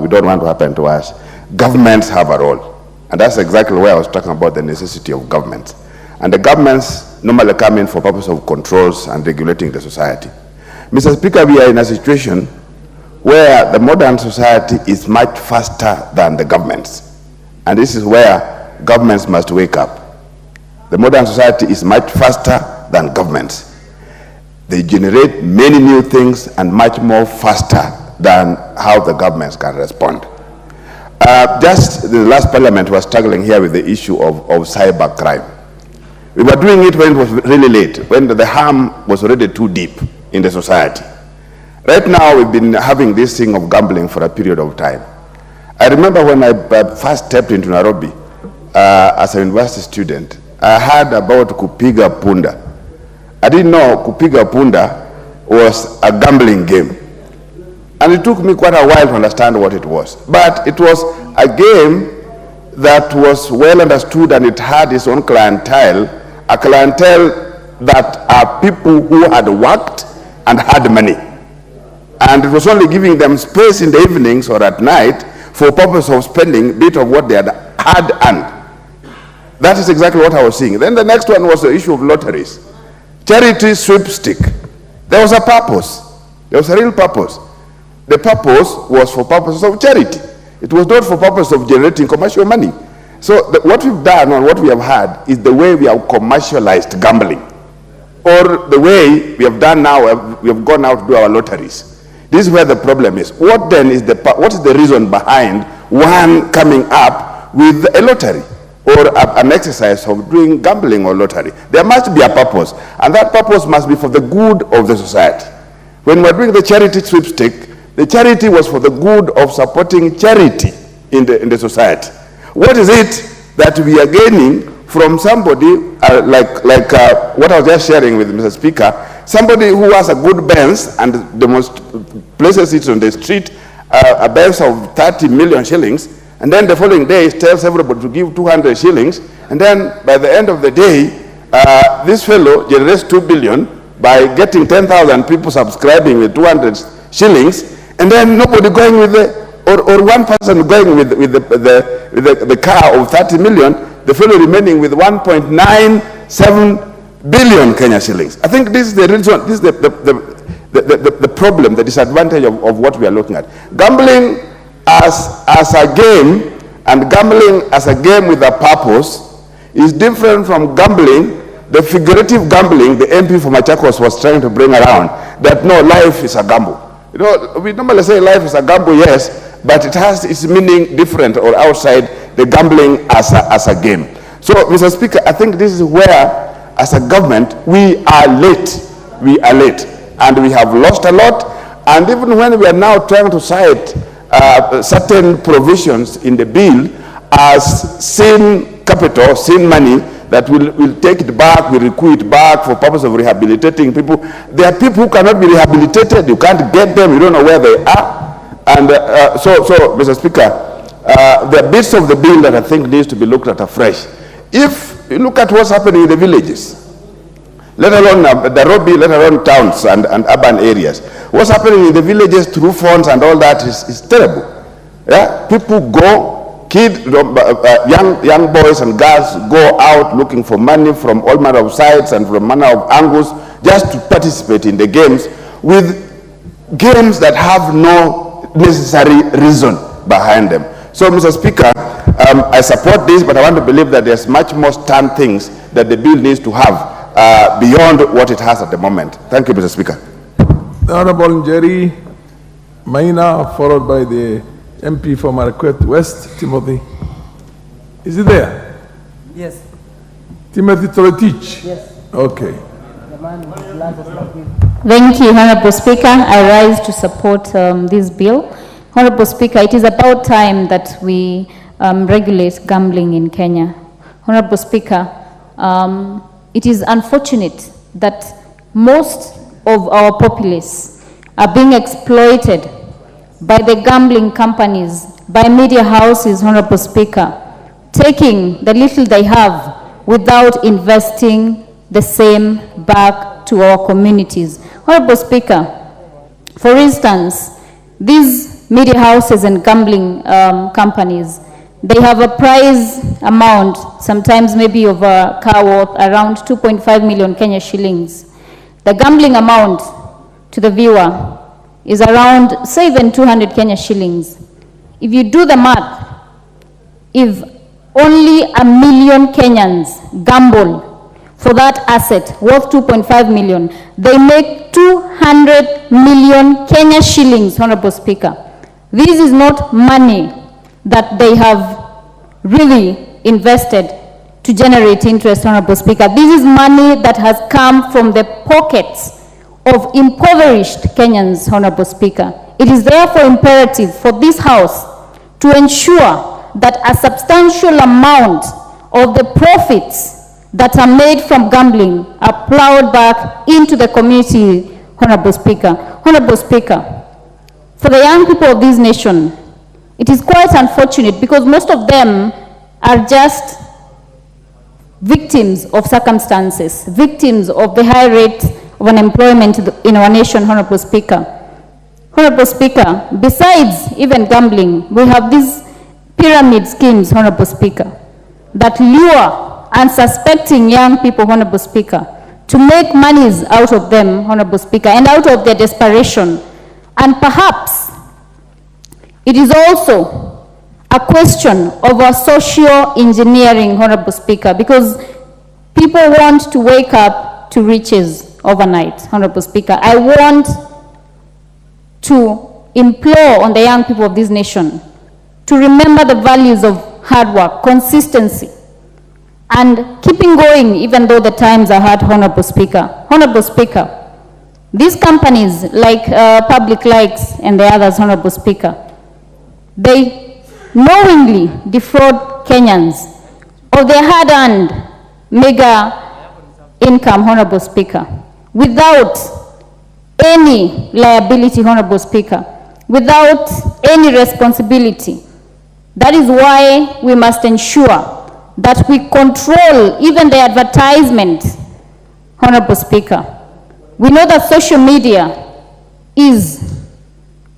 we don't want to happen to us, governments have a role. And that's exactly where I was talking about the necessity of governments. And the governments normally come in for purpose of controls and regulating the society. Mr. Speaker, we are in a situation where the modern society is much faster than the governments. And this is where governments must wake up. The modern society is much faster than governments. They generate many new things and much more faster than how the governments can respond. Just the last parliament was struggling here with the issue of cyber crime. We were doing it when it was really late, when the harm was already too deep in the society. Right now, we've been having this thing of gambling for a period of time. I remember when I first stepped into Nairobi as a university student, I heard about kupiga punda. I didn't know kupiga punda was a gambling game. And it took me quite a while to understand what it was. But it was a game that was well understood, and it had its own clientele, a clientele that are people who had worked and had money. And it was only giving them space in the evenings or at night for purpose of spending a bit of what they had earned. That is exactly what I was seeing. Then the next one was the issue of lotteries. Charity sweepstake. There was a purpose. There was a real purpose. The purpose was for purposes of charity. It was not for purpose of generating commercial money. So what we've done and what we have had is the way we have commercialized gambling. Or the way we have done now, we have gone out to do our lotteries. This is where the problem is. What then is what is the reason behind one coming up with a lottery or an exercise of doing gambling or lottery? There must be a purpose, and that purpose must be for the good of the society. When we're doing the charity sweepstake, the charity was for the good of supporting charity in the society. What is it that we are gaining from somebody like what I was just sharing with Mr. Speaker, somebody who has a good Benz and places it on the street, a Benz of 30 million shillings, and then the following day tells everybody to give 200 shillings, and then by the end of the day, this fellow generates 2 billion by getting 10,000 people subscribing with 200 shillings, and then nobody going with or one person going with the car of 30 million, the fellow remaining with 1.97 billion Kenya shillings. I think this is the reason, this is the problem, the disadvantage of what we are looking at. Gambling as a game, and gambling as a game with a purpose, is different from gambling, the figurative gambling the MP for Machakos was trying to bring around, that no, life is a gamble. You know, we normally say life is a gamble, yes, but it has its meaning different or outside the gambling as a game. So, Mr. Speaker, I think this is where, as a government, we are late. We are late. And we have lost a lot. And even when we are now trying to cite certain provisions in the bill as sin capital, sin money, that we'll take it back, we'll recoup it back for purpose of rehabilitating people. There are people who cannot be rehabilitated. You can't get them. You don't know where they are. And so, Mr. Speaker, there are bits of the bill that I think needs to be looked at afresh. If you look at what's happening in the villages, let alone Nairobi, let alone towns and urban areas, what's happening in the villages through phones and all that is terrible. Yeah? People go, young boys and girls go out looking for money from all manner of sides and from manner of angles just to participate in the games, with games that have no necessary reason behind them. So, Mr. Speaker, I support this, but I want to believe that there's much more stern things that the bill needs to have beyond what it has at the moment. Thank you, Mr. Speaker. The Honorable Jerry Maina, followed by the MP for Marakwet West, Timothy. Is he there? Yes. Timothy Toretich? Yes. Okay. Thank you, Honorable Speaker. I rise to support this bill. Honorable Speaker, it is about time that we regulate gambling in Kenya. Honorable Speaker, it is unfortunate that most of our populace are being exploited by the gambling companies, by media houses, Honorable Speaker, taking the little they have without investing the same back to our communities. Honorable Speaker, for instance, these media houses and gambling companies, they have a prize amount, sometimes maybe of a car worth around 2.5 million Kenya shillings. The gambling amount to the viewer is around, say, even 200 Kenya shillings. If you do the math, if only 1 million Kenyans gamble for that asset worth 2.5 million, they make 200 million Kenya shillings, Honorable Speaker. This is not money that they have really invested to generate interest, Honorable Speaker. This is money that has come from the pockets of impoverished Kenyans, Honorable Speaker. It is therefore imperative for this House to ensure that a substantial amount of the profits that are made from gambling are plowed back into the community, Honorable Speaker. Honorable Speaker, for the young people of this nation, it is quite unfortunate because most of them are just victims of circumstances, victims of the high rate of unemployment in our nation, Honorable Speaker. Honorable Speaker, besides even gambling, we have these pyramid schemes, Honorable Speaker, that lure unsuspecting young people, Honorable Speaker, to make monies out of them, Honorable Speaker, and out of their desperation. And perhaps it is also a question of our social engineering, Honorable Speaker, because people want to wake up to riches overnight, Honorable Speaker. I want to implore on the young people of this nation to remember the values of hard work, consistency, and keeping going even though the times are hard, Honorable Speaker. Honorable Speaker, these companies like Public Likes and the others, Honorable Speaker, they knowingly defraud Kenyans of their hard-earned mega income, Honorable Speaker, without any liability, Honorable Speaker, without any responsibility. That is why we must ensure that we control even the advertisement, Honorable Speaker. We know that social media is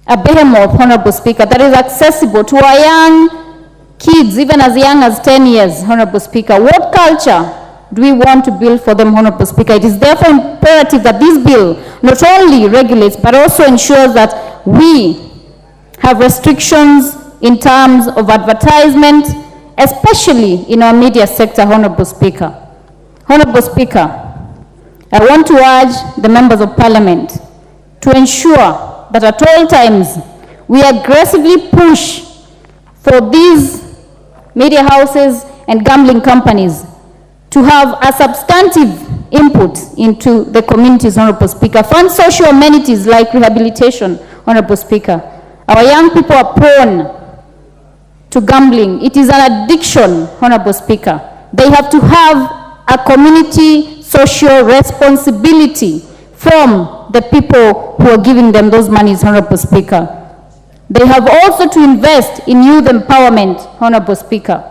a behemoth, Honorable Speaker, that is accessible to our young kids, even as young as 10 years, Honorable Speaker. What culture do we want to build for them, Honorable Speaker? It is therefore imperative that this bill not only regulates, but also ensures that we have restrictions in terms of advertisement, especially in our media sector, Honorable Speaker. Honorable Speaker, I want to urge the members of Parliament to ensure that at all times we aggressively push for these media houses and gambling companies to have a substantive input into the communities, Honorable Speaker. Fund social amenities like rehabilitation, Honorable Speaker. Our young people are prone to gambling. It is an addiction, Honorable Speaker. They have to have a community social responsibility from the people who are giving them those monies, Honorable Speaker. They have also to invest in youth empowerment, Honorable Speaker.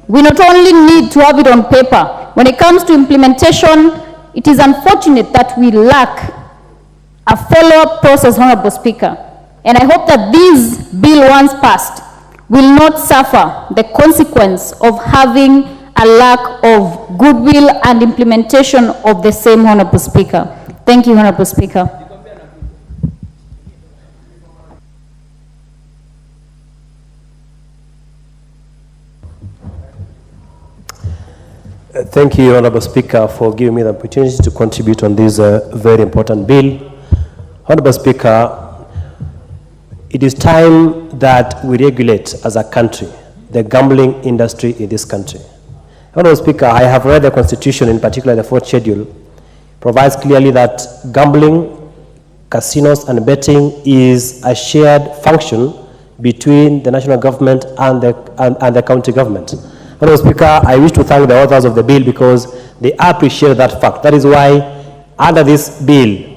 We not only need to have it on paper. When it comes to implementation, it is unfortunate that we lack a follow-up process, Honorable Speaker. And I hope that this bill, once passed, will not suffer the consequence of having a lack of goodwill and implementation of the same, Honorable Speaker. Thank you, Honorable Speaker. Thank you, Honorable Speaker, for giving me the opportunity to contribute on this very important bill. Honorable Speaker, it is time that we regulate as a country the gambling industry in this country. Honorable Speaker, I have read the Constitution, in particular the fourth schedule, provides clearly that gambling, casinos, and betting is a shared function between the national government and the county government. Honorable Speaker, I wish to thank the authors of the bill because they appreciate that fact. That is why, under this bill,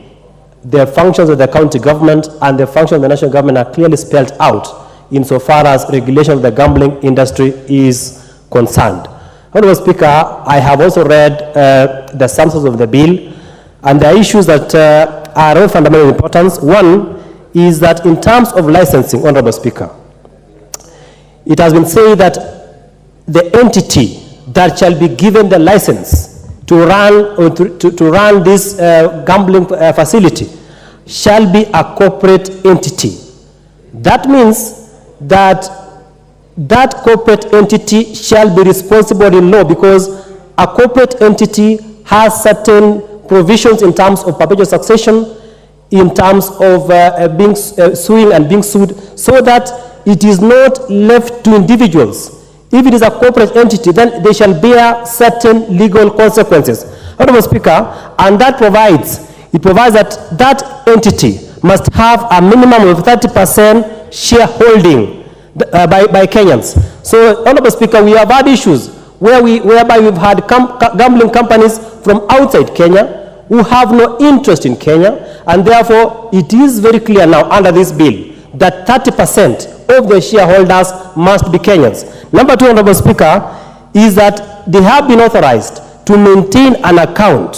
the functions of the county government and the functions of the national government are clearly spelled out insofar as regulation of the gambling industry is concerned. Honorable Speaker, I have also read the substance of the bill, and the issues that are of fundamental importance. One is that in terms of licensing, Honorable Speaker, it has been said that the entity that shall be given the license to run or to run this gambling facility shall be a corporate entity. That means that that corporate entity shall be responsible in law, because a corporate entity has certain provisions in terms of perpetual succession, in terms of suing and being sued, so that it is not left to individuals. If it is a corporate entity, then they shall bear certain legal consequences. Honorable Speaker, and that provides that that entity must have a minimum of 30% shareholding by Kenyans. So, Honorable Speaker, we have had issues whereby we've had gambling companies from outside Kenya who have no interest in Kenya, and therefore it is very clear now under this bill that 30% of the shareholders must be Kenyans. Number two, Honorable Speaker, is that they have been authorized to maintain an account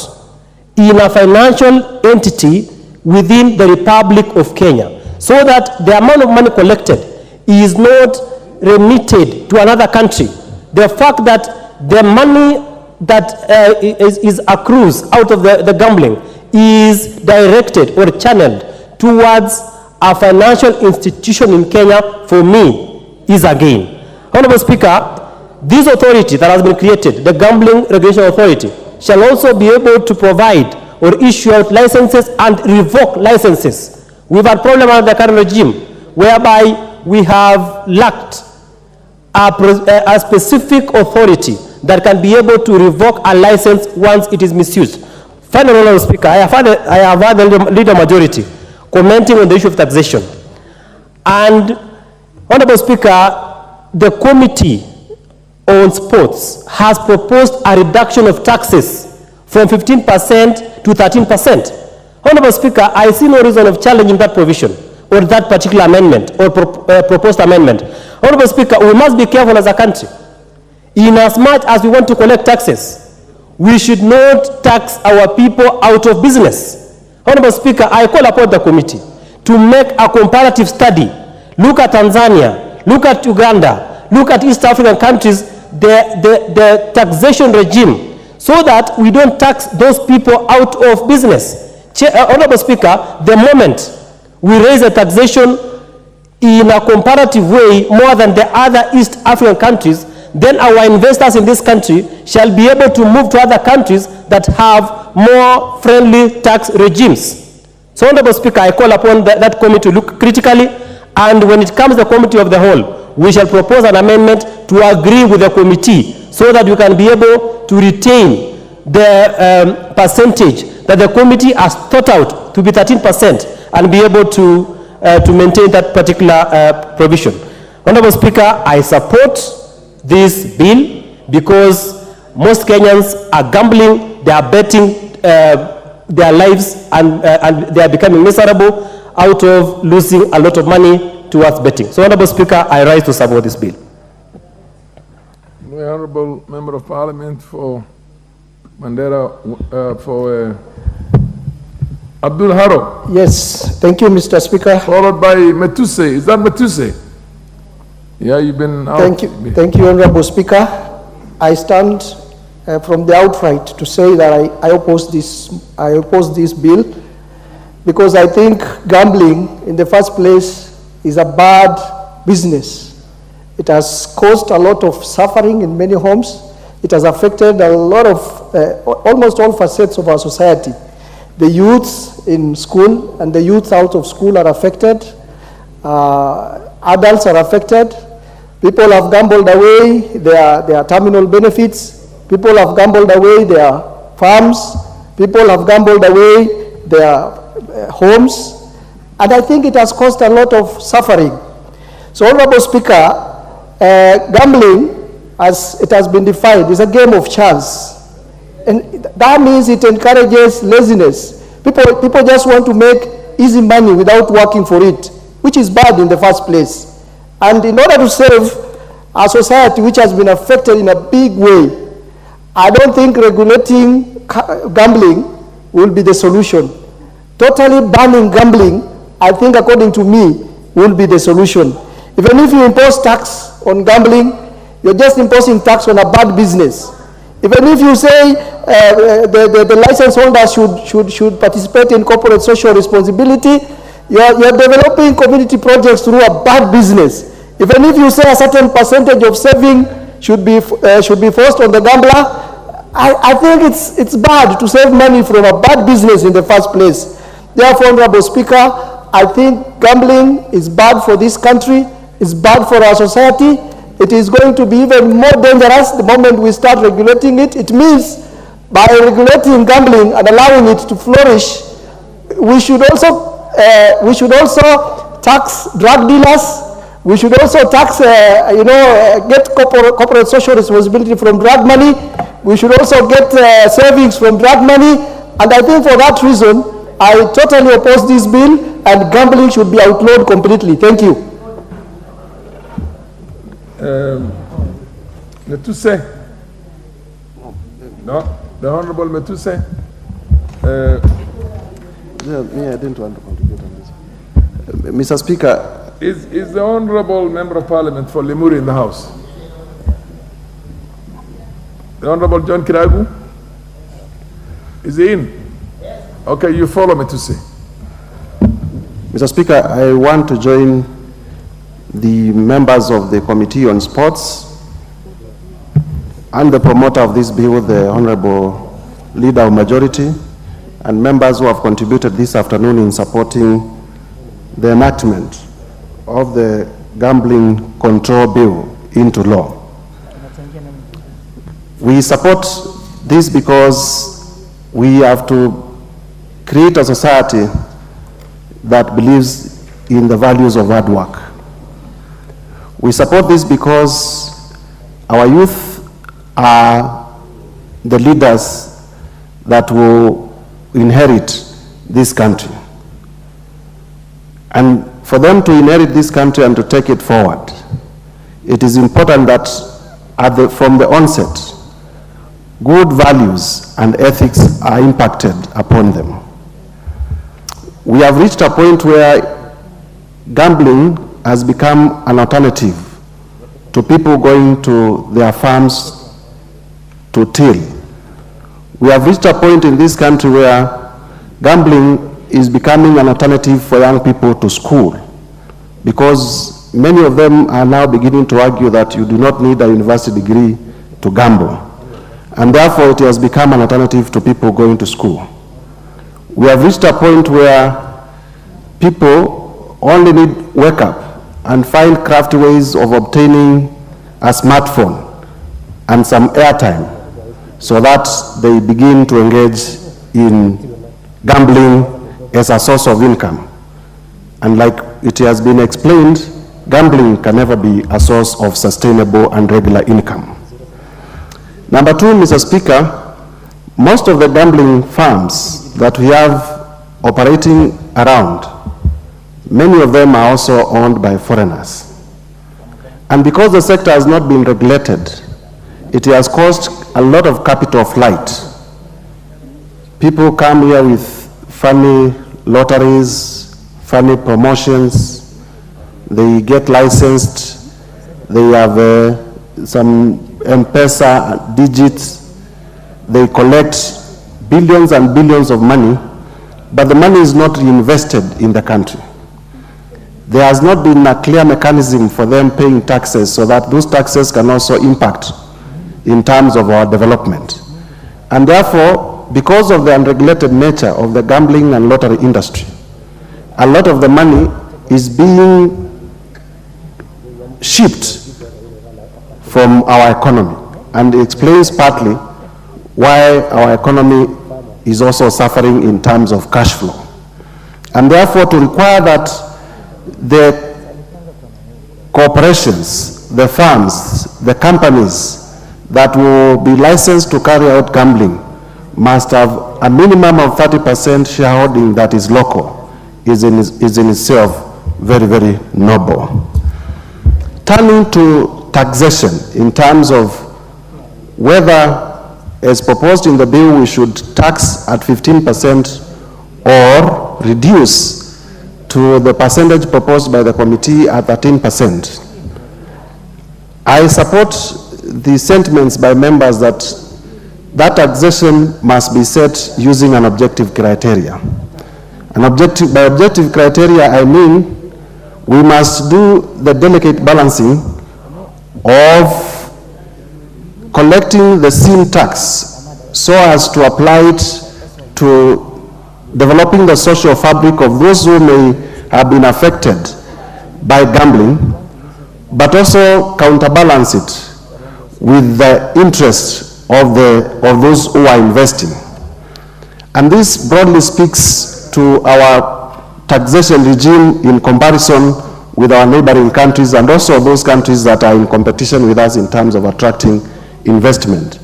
in a financial entity within the Republic of Kenya, so that the amount of money collected is not remitted to another country. The fact that the money that is accrues out of the gambling is directed or channeled towards a financial institution in Kenya, for me, is a gain. Honorable Speaker, this authority that has been created, the Gambling Regulation Authority, shall also be able to provide or issue out licenses and revoke licenses. We've had problems under the current regime whereby we have lacked a specific authority that can be able to revoke a license once it is misused. Finally, Honorable Speaker, I have had the leader majority commenting on the issue of taxation. And, Honorable Speaker, the Committee on Sports has proposed a reduction of taxes from 15% to 13%. Honorable Speaker, I see no reason of challenging that provision or that particular amendment or proposed amendment. Honorable Speaker, we must be careful as a country. In as much as we want to collect taxes, we should not tax our people out of business. Honorable Speaker, I call upon the committee to make a comparative study. Look at Tanzania, look at Uganda, look at East African countries, the taxation regime, so that we don't tax those people out of business. Honorable Speaker, the moment we raise the taxation in a comparative way more than the other East African countries, then our investors in this country shall be able to move to other countries that have more friendly tax regimes. So, Honorable Speaker, I call upon that committee to look critically, and when it comes to the committee of the whole, we shall propose an amendment to agree with the committee so that we can be able to retain the percentage that the committee has thought out to be 13% and be able to maintain that particular provision. Honorable Speaker, I support this bill because most Kenyans are gambling, they are betting their lives, and they are becoming miserable out of losing a lot of money towards betting. So, Honorable Speaker, I rise to support this bill. The Honorable Member of Parliament for Mandera, for Abdul Haro. Yes, thank you, Mr. Speaker. Followed by Metuse. Is that Metuse? Yeah, you've been out. Thank you, Honorable Speaker. I stand from the outright to say that I oppose this bill because I think gambling in the first place is a bad business. It has caused a lot of suffering in many homes. It has affected a lot of, almost all facets of our society. The youths in school and the youth out of school are affected. Adults are affected. People have gambled away their terminal benefits. People have gambled away their farms. People have gambled away their homes. And I think it has caused a lot of suffering. So, Honorable Speaker, gambling, as it has been defined, is a game of chance. And that means it encourages laziness. People just want to make easy money without working for it, which is bad in the first place. And in order to save our society, which has been affected in a big way, I don't think regulating gambling will be the solution. Totally banning gambling, I think, according to me, will be the solution. Even if you impose tax on gambling, you're just imposing tax on a bad business. Even if you say the license holder should participate in corporate social responsibility, you're developing community projects through a bad business. Even if you say a certain percentage of saving should be forced on the gambler, I think it's bad to save money from a bad business in the first place. Therefore, Honorable Speaker, I think gambling is bad for this country, it's bad for our society. It is going to be even more dangerous the moment we start regulating it. It means by regulating gambling and allowing it to flourish, we should also tax drug dealers. We should also tax, get corporate social responsibility from drug money. We should also get savings from drug money. And I think for that reason, I totally oppose this bill, and gambling should be outlawed completely. Thank you. Metuse? No, the Honorable Metuse? I didn't want to contribute on this. Mr. Speaker. Is the Honorable Member of Parliament for Limuru in the House? The Honorable John Kiragu? Is he in? Yes. Okay, you follow Metuse. Mr. Speaker, I want to join the members of the Committee on Sports and the promoter of this bill, the Honorable Leader of Majority, and members who have contributed this afternoon in supporting the enactment of the Gambling Control Bill into law. We support this because we have to create a society that believes in the values of hard work. We support this because our youth are the leaders that will inherit this country. And for them to inherit this country and to take it forward, it is important that from the onset, good values and ethics are impacted upon them. We have reached a point where gambling has become an alternative to people going to their farms to till. We have reached a point in this country where gambling is becoming an alternative for young people to school, because many of them are now beginning to argue that you do not need a university degree to gamble, and therefore it has become an alternative to people going to school. We have reached a point where people only need wake up and find crafty ways of obtaining a smartphone and some airtime so that they begin to engage in gambling as a source of income. And like it has been explained, gambling can never be a source of sustainable and regular income. Number two, Mr. Speaker, most of the gambling firms that we have operating around, many of them are also owned by foreigners. And because the sector has not been regulated, it has caused a lot of capital flight. People come here with funny lotteries, funny promotions, they get licensed, they have some M-Pesa digits, they collect billions and billions of money, but the money is not reinvested in the country. There has not been a clear mechanism for them paying taxes so that those taxes can also impact in terms of our development. And therefore, because of the unregulated nature of the gambling and lottery industry, a lot of the money is being shipped from our economy, and it explains partly why our economy is also suffering in terms of cash flow. And therefore, to require that the corporations, the firms, the companies that will be licensed to carry out gambling must have a minimum of 30% shareholding that is local is in itself very, very noble. Turning to taxation in terms of whether, as proposed in the bill, we should tax at 15% or reduce to the percentage proposed by the committee at 13%. I support the sentiments by members that that taxation must be set using an objective criteria. By objective criteria, I mean we must do the delicate balancing of collecting the sin tax so as to apply it to developing the social fabric of those who may have been affected by gambling, but also counterbalance it with the interests of those who are investing. And this broadly speaks to our taxation regime in comparison with our neighboring countries and also those countries that are in competition with us in terms of attracting investment.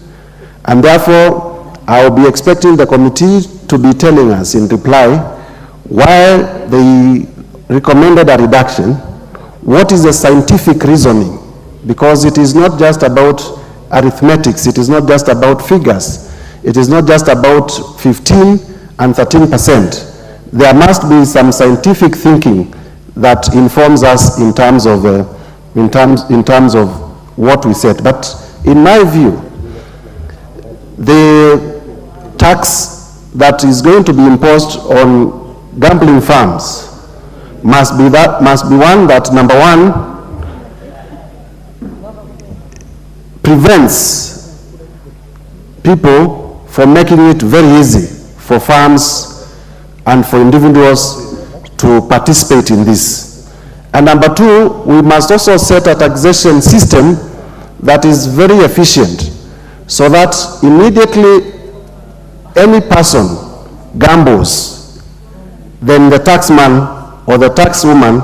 And therefore, I will be expecting the committee to be telling us in reply why they recommended a reduction, what is the scientific reasoning, because it is not just about arithmetics, it is not just about figures, it is not just about 15 and 13%. There must be some scientific thinking that informs us in terms of what we said. But in my view, the tax that is going to be imposed on gambling firms must be one that, number one, prevents people from making it very easy for firms and for individuals to participate in this. And number two, we must also set a taxation system that is very efficient so that immediately any person gambles, then the taxman or the taxwoman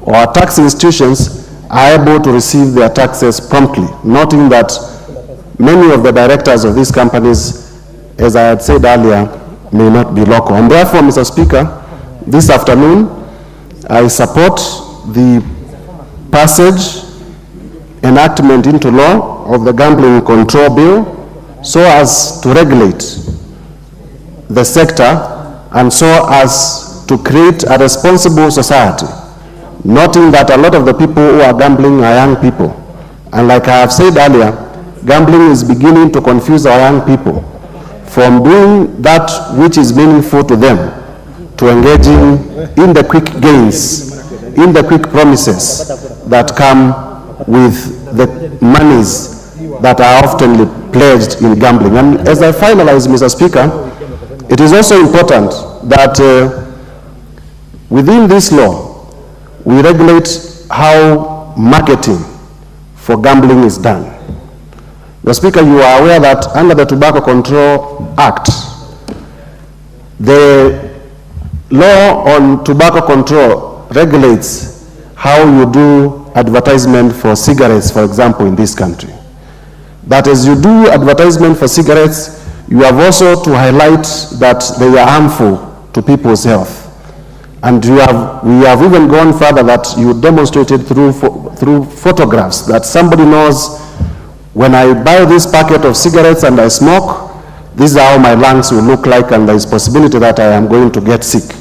or tax institutions are able to receive their taxes promptly, noting that many of the directors of these companies, as I had said earlier, may not be local. And therefore, Mr. Speaker, this afternoon, I support the passage, enactment into law of the Gambling Control Bill so as to regulate the sector and so as to create a responsible society, noting that a lot of the people who are gambling are young people. And like I have said earlier, gambling is beginning to confuse our young people from doing that which is meaningful to them to engaging in the quick gains, in the quick promises that come with the monies that are often pledged in gambling. And as I finalize, Mr. Speaker, it is also important that within this law, we regulate how marketing for gambling is done. Mr. Speaker, you are aware that under the Tobacco Control Act, the law on tobacco control regulates how you do advertisement for cigarettes, for example, in this country. That as you do advertisement for cigarettes, you have also to highlight that they are harmful to people's health. And we have even gone further that you demonstrated through photographs that somebody knows, when I buy this packet of cigarettes and I smoke, this is how my lungs will look like, and there is possibility that I am going to get sick.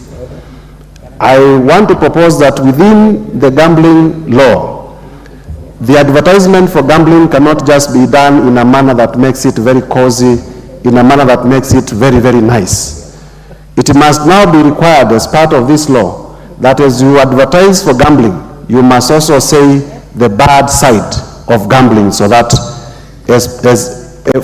I want to propose that within the gambling law, The advertisement for gambling cannot just be done in a manner that makes it very cozy, in a manner that makes it very, very nice. It must now be required as part of this law that as you advertise for gambling, you must also say the bad side of gambling, so that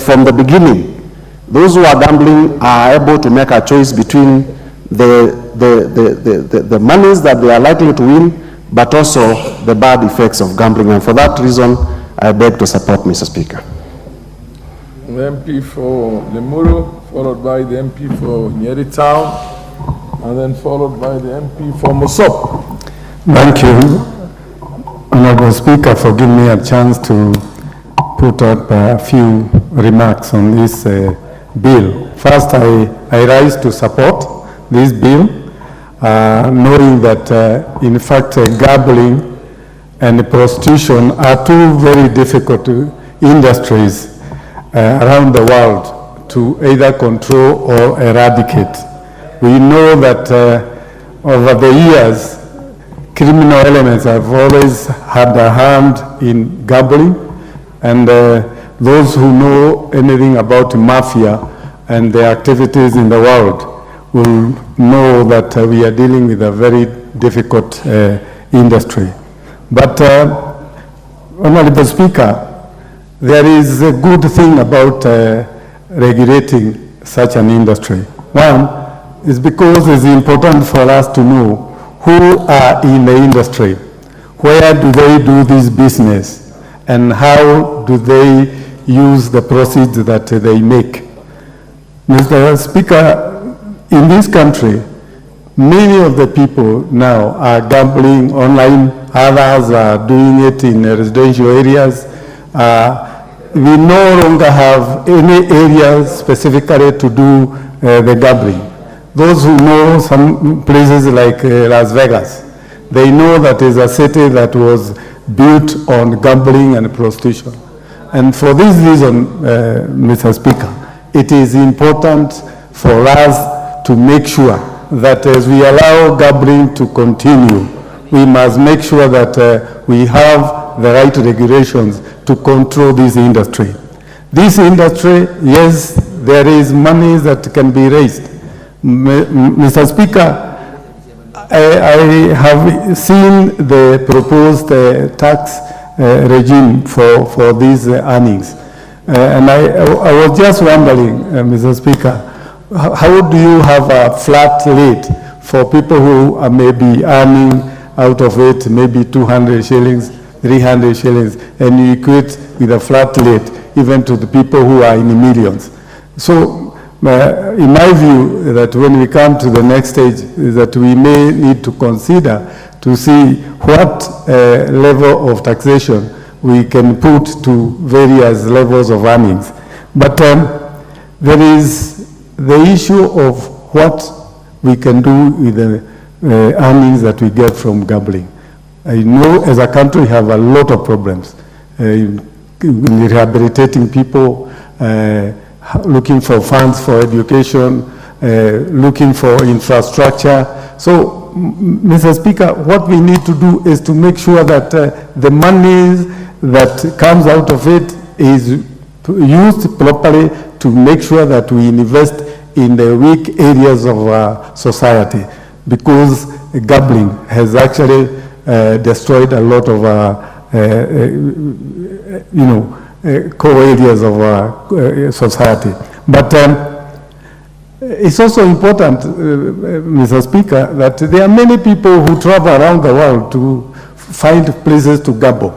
from the beginning, those who are gambling are able to make a choice between the monies that they are likely to win, but also the bad effects of gambling. And for that reason, I beg to support, Mr. Speaker. The MP for Limuru, followed by the MP for Nyeri Town, and then followed by the MP for Mosop. Thank you, Honorable Speaker, for giving me a chance to put up a few remarks on this bill. First, I rise to support this bill, knowing that, in fact, gambling and prostitution are two very difficult industries around the world to either control or eradicate. We know that over the years, criminal elements have always had a hand in gambling, and those who know anything about mafia and their activities in the world will know that we are dealing with a very difficult industry. But, Honorable Speaker, there is a good thing about regulating such an industry. One is because it's important for us to know who are in the industry, where do they do this business, and how do they use the proceeds that they make. Mr. Speaker, in this country, many of the people now are gambling online, others are doing it in residential areas. We no longer have any areas specifically to do the gambling. Those who know some places like Las Vegas, they know that is a city that was built on gambling and prostitution. And for this reason, Mr. Speaker, it is important for us to make sure that as we allow gambling to continue, we must make sure that we have the right regulations to control this industry. This industry, yes, there is money that can be raised. Mr. Speaker, I have seen the proposed tax regime for these earnings. And I was just wondering, Mr. Speaker, how do you have a flat rate for people who are maybe earning out of it maybe 200 shillings, 300 shillings, and you equate with a flat rate even to the people who are in the millions? So, in my view, that when we come to the next stage, is that we may need to consider to see what level of taxation we can put to various levels of earnings. But there is the issue of what we can do with the earnings that we get from gambling. I know as a country we have a lot of problems in rehabilitating people, looking for funds for education, looking for infrastructure. So, Mr. Speaker, what we need to do is to make sure that the money that comes out of it is used properly to make sure that we invest in the weak areas of our society, because gambling has actually destroyed a lot of our, core areas of our society. But it's also important, Mr. Speaker, that there are many people who travel around the world to find places to gamble.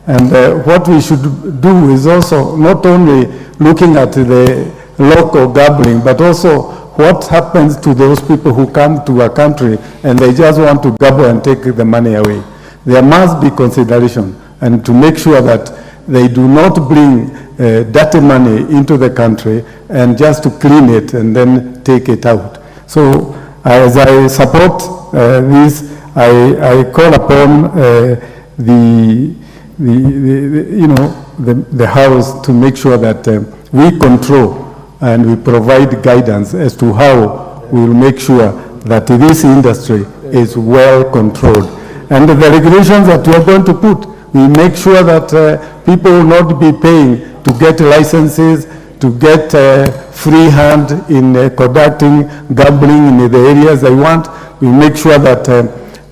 And what we should do is also not only looking at the local gambling, but also what happens to those people who come to a country and they just want to gamble and take the money away. There must be consideration, and to make sure that they do not bring dirty money into the country and just to clean it and then take it out. So as I support this, I call upon the House to make sure that we control and we provide guidance as to how we will make sure that this industry is well controlled. And the regulations that we are going to put We make sure that people will not be paying to get licenses, to get free hand in conducting gambling in the areas they want. We make sure that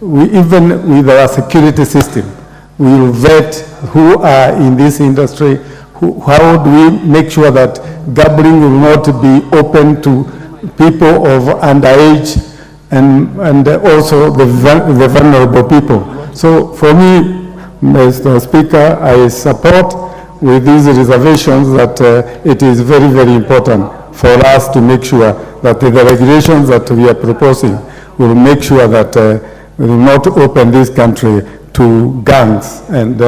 even with our security system, we will vet who are in this industry. How do we make sure that gambling will not be open to people of underage and also the vulnerable people? So for me, Mr. Speaker, I support with these reservations that it is very, very important for us to make sure that the regulations that we are proposing will make sure that we will not open this country to gangs and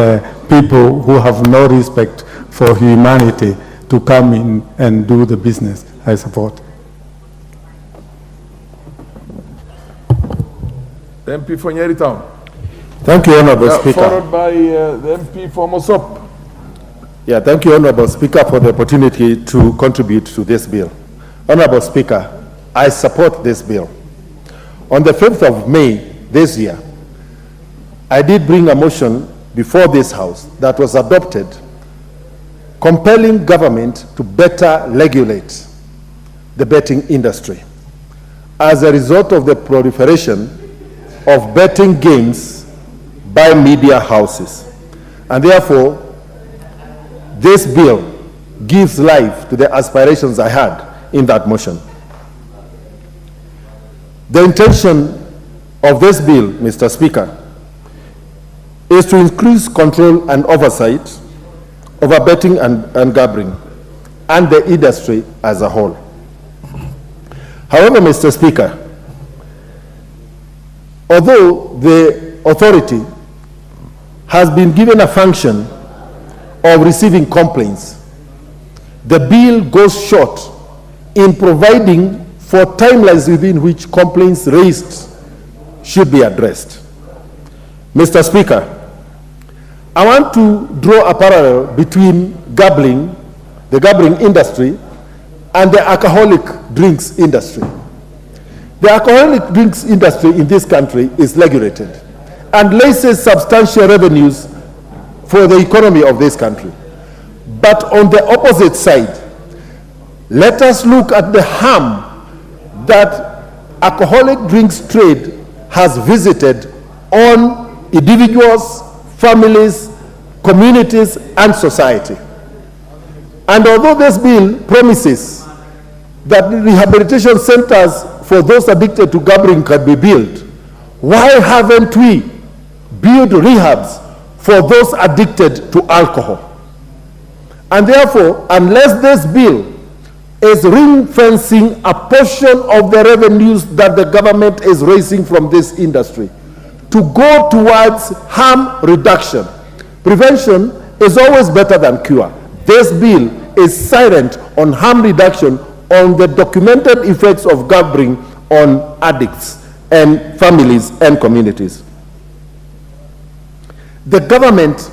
people who have no respect for humanity to come in and do the business. I support. The MP for Nyeri Town. Thank you, Honorable Speaker. Followed by the MP for Mosop. Yeah, thank you, Honorable Speaker, for the opportunity to contribute to this bill. Honorable Speaker, I support this bill. On the 5th of May this year, I did bring a motion before this House that was adopted compelling government to better regulate the betting industry as a result of the proliferation of betting games by media houses. And therefore, this bill gives life to the aspirations I had in that motion. The intention of this bill, Mr. Speaker, is to increase control and oversight over betting and gambling and the industry as a whole. However, Mr. Speaker, although the authority has been given a function of receiving complaints, the bill goes short in providing for timelines within which complaints raised should be addressed. Mr. Speaker, I want to draw a parallel between gambling, the gambling industry, and the alcoholic drinks industry. The alcoholic drinks industry in this country is regulated and raises substantial revenues for the economy of this country. But on the opposite side, let us look at the harm that alcoholic drinks trade has visited on individuals, families, communities, and society. And although this bill promises that rehabilitation centers for those addicted to gambling can be built, why haven't we built rehabs for those addicted to alcohol? And therefore, unless this bill is ring-fencing a portion of the revenues that the government is raising from this industry to go towards harm reduction, prevention is always better than cure. This bill is silent on harm reduction, on the documented effects of gambling on addicts and families and communities. The government,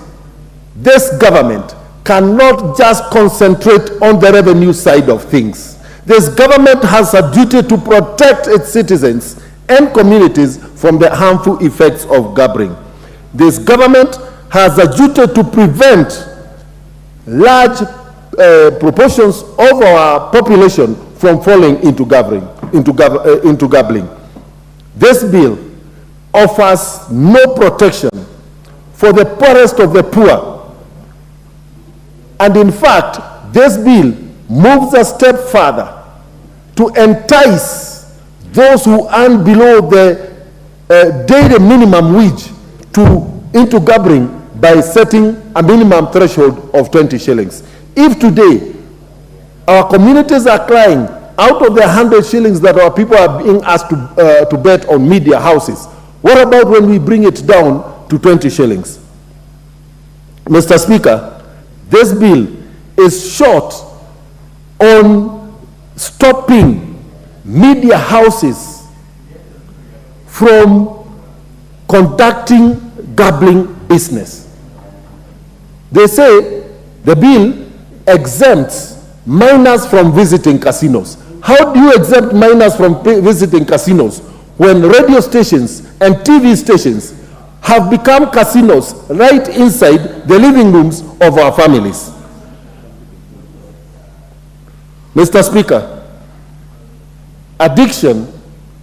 this government, cannot just concentrate on the revenue side of things. This government has a duty to protect its citizens and communities from the harmful effects of gambling. This government has a duty to prevent large proportions of our population from falling into gambling. This bill offers no protection for the poorest of the poor. And in fact, this bill moves a step further to entice those who earn below the daily minimum wage into gambling by setting a minimum threshold of 20 shillings. If today our communities are crying out of the 100 shillings that our people are being asked to bet on media houses, what about when we bring it down to 20 shillings? Mr. Speaker, this bill is short on stopping media houses from conducting gambling business. They say the bill exempts minors from visiting casinos. How do you exempt minors from visiting casinos when radio stations and TV stations have become casinos right inside the living rooms of our families. Mr. Speaker, addiction,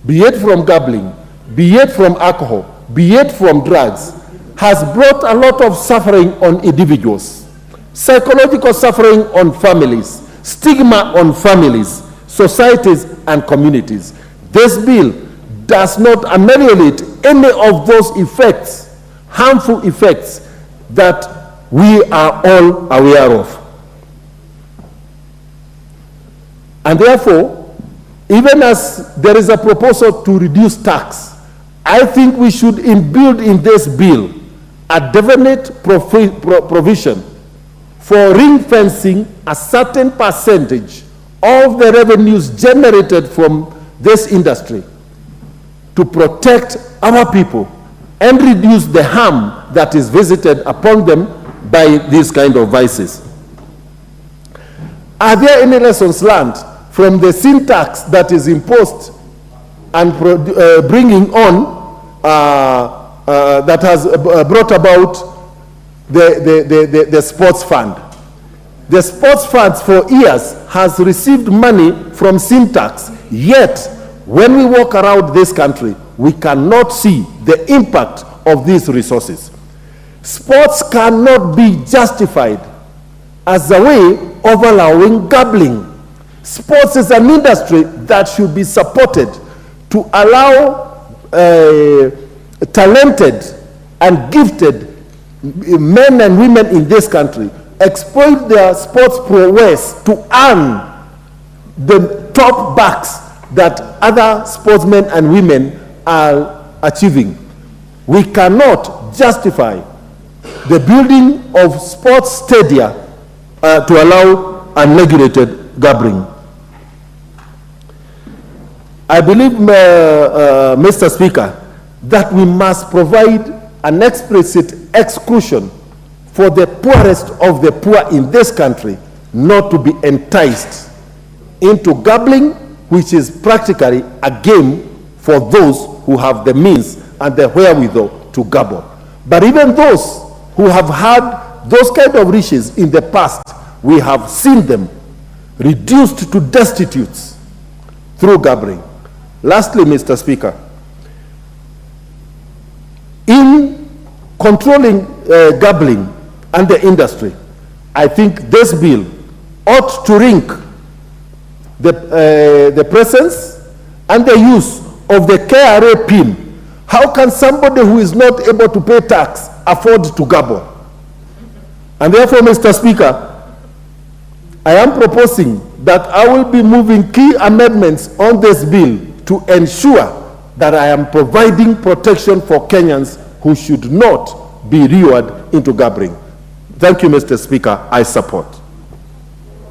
be it from gambling, be it from alcohol, be it from drugs, has brought a lot of suffering on individuals, psychological suffering on families, stigma on families, societies, and communities. This bill does not ameliorate any of those effects, harmful effects that we are all aware of. And therefore, even as there is a proposal to reduce tax, I think we should build in this bill a definite provision for ring-fencing a certain percentage of the revenues generated from this industry to protect our people and reduce the harm that is visited upon them by these kind of vices. Are there any lessons learned from the sin tax that is imposed and bringing on that has brought about the sports fund? The sports funds for years has received money from sin tax, yet when we walk around this country, we cannot see the impact of these resources. Sports cannot be justified as a way of allowing gambling. Sports is an industry that should be supported to allow talented and gifted men and women in this country exploit their sports prowess to earn the top backs that other sportsmen and women are achieving. We cannot justify the building of sports stadia to allow unregulated gambling. I believe, Mr. Speaker, that we must provide an explicit exclusion for the poorest of the poor in this country not to be enticed into gambling, which is practically a game for those who have the means and the wherewithal to gamble. But even those who have had those kind of riches in the past, we have seen them reduced to destitutes through gambling. Lastly, Mr. Speaker, in controlling gambling and the industry, I think this bill ought to link the presence and the use of the KRA PIN. How can somebody who is not able to pay tax afford to gamble? And therefore, Mr. Speaker, I am proposing that I will be moving key amendments on this bill to ensure that I am providing protection for Kenyans who should not be lured into gambling. Thank you, Mr. Speaker. I support.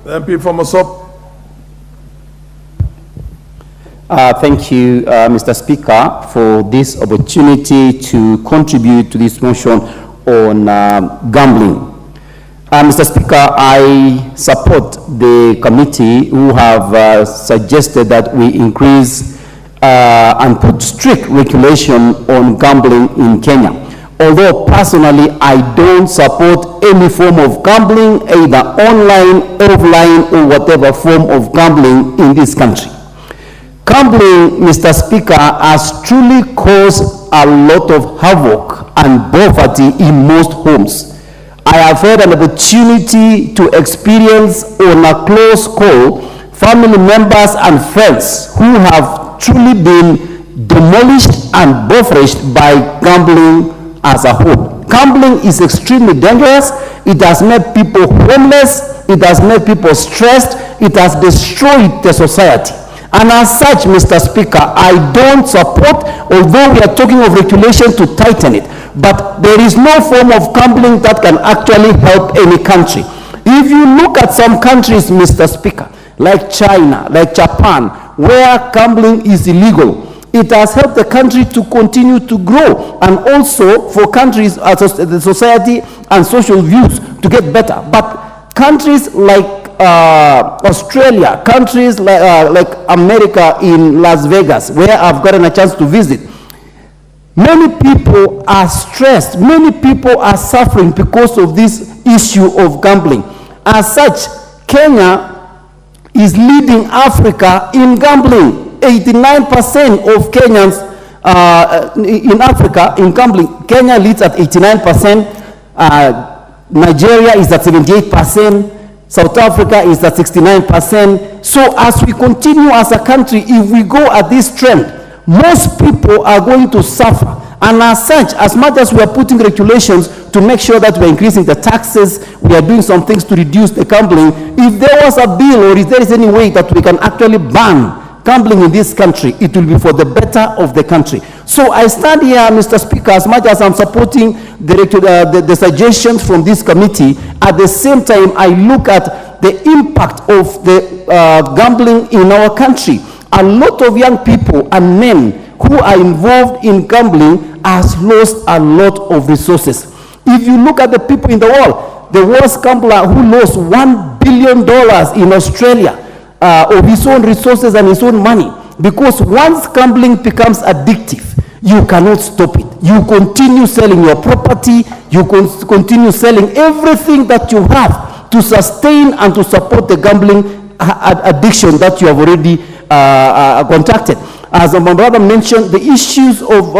The MP from Mosop. Thank you, Mr. Speaker, for this opportunity to contribute to this motion on gambling. Mr. Speaker, I support the committee who have suggested that we increase and put strict regulation on gambling in Kenya. Although personally, I don't support any form of gambling, either online, offline, or whatever form of gambling in this country. Gambling, Mr. Speaker, has truly caused a lot of havoc and poverty in most homes. I have had an opportunity to experience on a close call family members and friends who have truly been demolished and impoverished by gambling as a whole. Gambling is extremely dangerous. It has made people homeless. It has made people stressed. It has destroyed the society. And as such, Mr. Speaker, I don't support, although we are talking of regulation to tighten it, but there is no form of gambling that can actually help any country. If you look at some countries, Mr. Speaker, like China, like Japan, where gambling is illegal, it has helped the country to continue to grow, and also for countries, the society and social views to get better. But countries like Australia, countries like, America in Las Vegas, where I've gotten a chance to visit, Many people are stressed. Many people are suffering because of this issue of gambling. As such, Kenya is leading Africa in gambling. 89% of Kenyans in Africa in gambling. Kenya leads at 89%. Nigeria is at 78%. South Africa is at 69%. So as we continue as a country, if we go at this trend, most people are going to suffer. And as such, as much as we are putting regulations to make sure that we are increasing the taxes, we are doing some things to reduce the gambling, if there was a bill or if there is any way that we can actually ban gambling in this country, it will be for the better of the country. So I stand here, Mr. Speaker, as much as I'm supporting the suggestions from this committee, at the same time, I look at the impact of the gambling in our country. A lot of young people and men who are involved in gambling has lost a lot of resources. If you look at the people in the world, the worst gambler who lost $1 billion in Australia of his own resources and his own money, because once gambling becomes addictive, you cannot stop it. You continue selling your property, you continue selling everything that you have to sustain and to support the gambling addiction that you have already contracted. As my brother mentioned, the issues of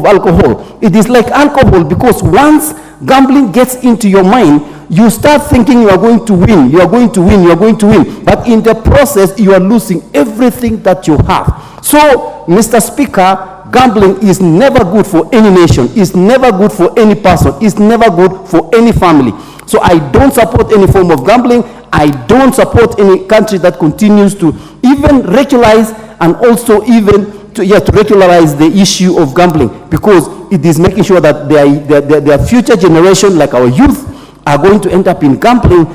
alcohol. It is like alcohol, because once gambling gets into your mind, you start thinking you are going to win, you are going to win, you are going to win. But in the process, you are losing everything that you have. So, Mr. Speaker, gambling is never good for any nation, it's never good for any person, it's never good for any family. So I don't support any form of gambling. I don't support any country that continues to even regularize and also even to regularize the issue of gambling, because it is making sure that their future generation, like our youth, are going to end up in gambling,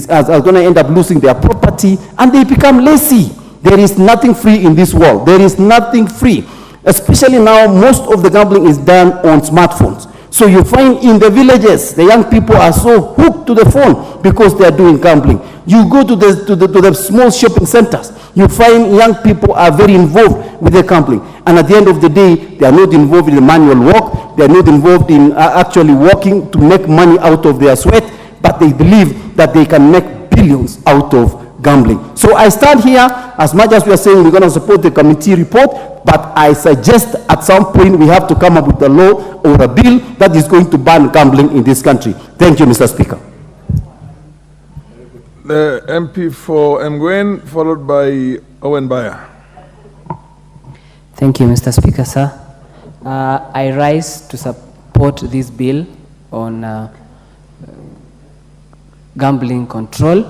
are going to end up losing their property, and they become lazy. There is nothing free in this world. There is nothing free. Especially now, most of the gambling is done on smartphones. So you find in the villages, the young people are so hooked to the phone because they are doing gambling. You go to the small shopping centers, you find young people are very involved with the gambling. And at the end of the day, they are not involved in the manual work, they are not involved in actually working to make money out of their sweat, but they believe that they can make billions out of gambling. So I stand here, as much as we are saying we're going to support the committee report, but I suggest at some point we have to come up with a law or a bill that is going to ban gambling in this country. Thank you, Mr. Speaker. The MP for Mgwen, followed by Owen Bayer. Thank you, Mr. Speaker, sir. I rise to support this bill on gambling control.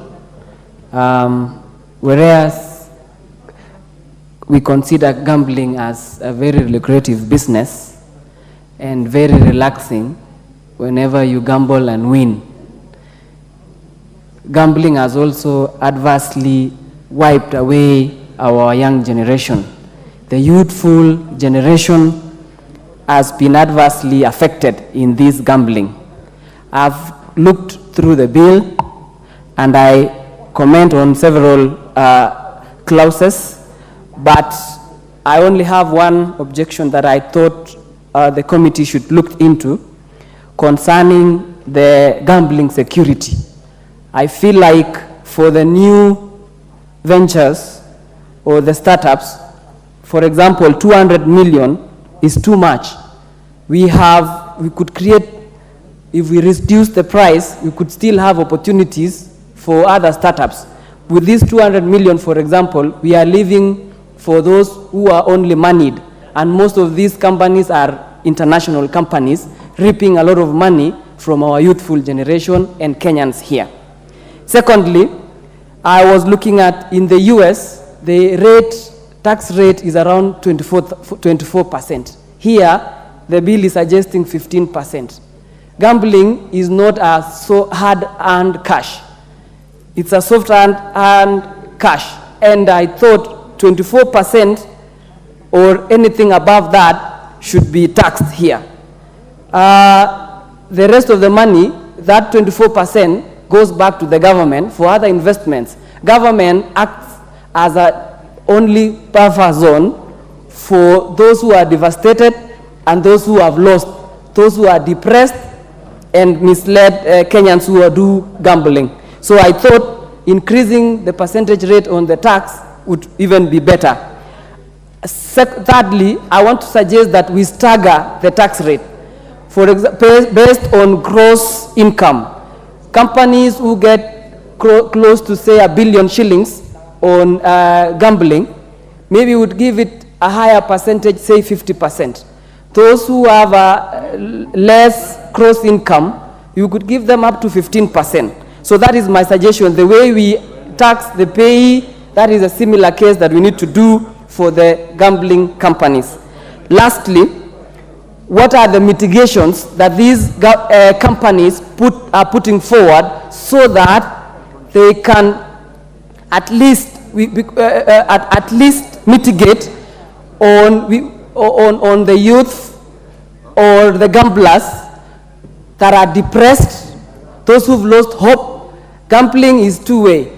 Whereas we consider gambling as a very lucrative business and very relaxing whenever you gamble and win. Gambling has also adversely wiped away our young generation. The youthful generation has been adversely affected in this gambling. I've looked through the bill and I comment on several clauses, but I only have one objection that I thought the committee should look into concerning the gambling security. I feel like for the new ventures or the startups, for example, 200 million is too much. We could create, if we reduce the price, we could still have opportunities for other startups. With this 200 million, for example, we are leaving for those who are only moneyed, and most of these companies are international companies reaping a lot of money from our youthful generation and Kenyans here. Secondly, I was looking at in the US, the tax rate is around 24%. Here, the bill is suggesting 15%. Gambling is not a so hard-earned cash. It's a soft-earned cash. And I thought 24% or anything above that should be taxed here. The rest of the money, that 24%, goes back to the government for other investments. Government acts as a only buffer zone for those who are devastated and those who have lost, those who are depressed and misled Kenyans who do gambling. So I thought increasing the percentage rate on the tax would even be better. Thirdly, I want to suggest that we stagger the tax rate. For example, based on gross income, companies who get close to say $1 billion shillings on gambling, maybe would give it a higher percentage, say 50%. Those who have less gross income, you could give them up to 15%. So that is my suggestion. The way we tax the payee, that is a similar case that we need to do for the gambling companies. Lastly, what are the mitigations that these companies are putting forward so that they can at least mitigate on the youth or the gamblers that are depressed, those who've lost hope? Gambling is two-way.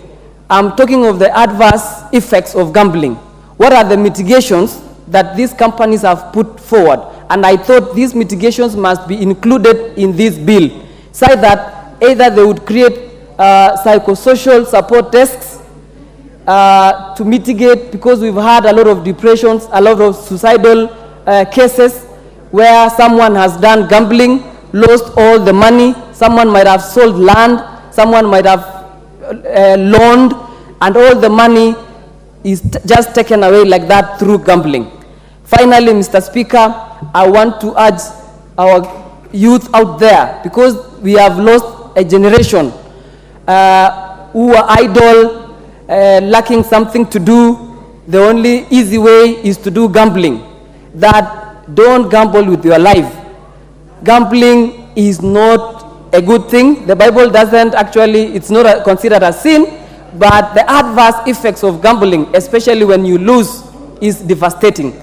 I'm talking of the adverse effects of gambling. What are the mitigations that these companies have put forward? And I thought these mitigations must be included in this bill, so that either they would create psychosocial support desks to mitigate, because we've had a lot of depressions, a lot of suicidal cases where someone has done gambling, lost all the money, someone might have sold land, someone might have loaned, and all the money is just taken away like that through gambling. Finally, Mr. Speaker, I want to urge our youth out there, because we have lost a generation who are idle, lacking something to do. The only easy way is to do gambling. That don't gamble with your life. Gambling is not a good thing. The Bible doesn't actually, it's not considered a sin, but the adverse effects of gambling, especially when you lose, is devastating.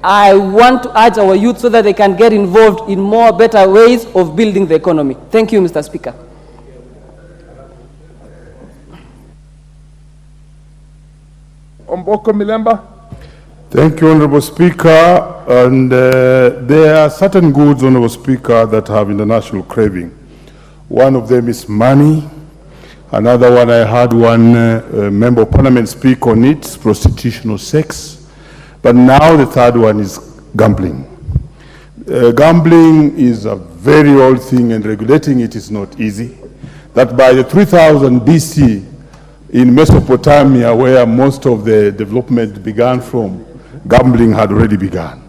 I want to urge our youth so that they can get involved in more better ways of building the economy. Thank you, Mr. Speaker. Omboko Milemba. Thank you, Honorable Speaker. And there are certain goods, Honorable Speaker, that have international craving. One of them is money. Another one, I had one member of parliament speak on it, prostitution or sex. But now the third one is gambling. Gambling is a very old thing, and regulating it is not easy. That by the 3000 BC in Mesopotamia, where most of the development began from, gambling had already begun.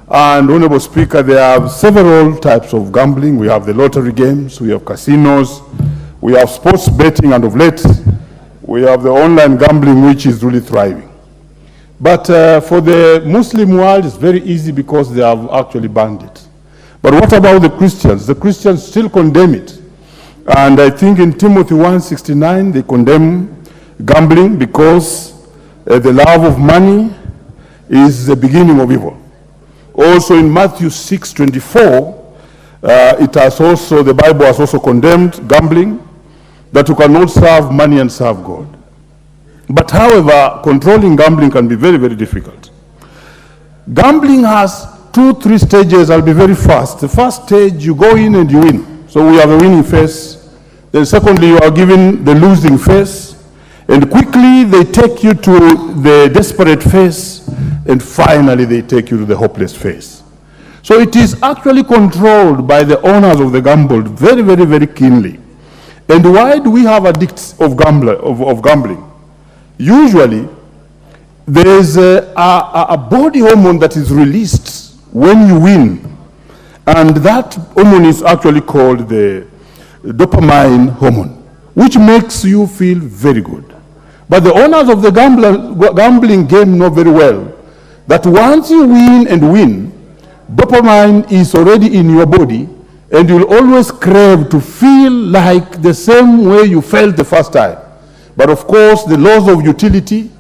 And Honorable Speaker, there are several types of gambling. We have the lottery games, we have casinos, we have sports betting, and of late, we have the online gambling, which is really thriving. But for the Muslim world, it's very easy because they have actually banned it. But what about the Christians? The Christians still condemn it. And I think in Timothy 1:69, they condemn gambling because the love of money is the beginning of evil. Also in Matthew 6:24, it has also, the Bible has also condemned gambling, that you cannot serve money and serve God. But however, controlling gambling can be very, very difficult. Gambling has 2-3 stages. I'll be very fast. The first stage, you go in and you win. So we have a winning phase. Then secondly, you are given the losing phase. And quickly, they take you to the desperate phase. And finally, they take you to the hopeless phase. So it is actually controlled by the owners of the gamble very, very, very keenly. And why do we have addicts of gambling? Usually, there is a body hormone that is released when you win. And that hormone is actually called the dopamine hormone, which makes you feel very good. But the owners of the gambling game know very well that once you win and win, dopamine is already in your body, and you'll always crave to feel like the same way you felt the first time. But of course, the laws of utility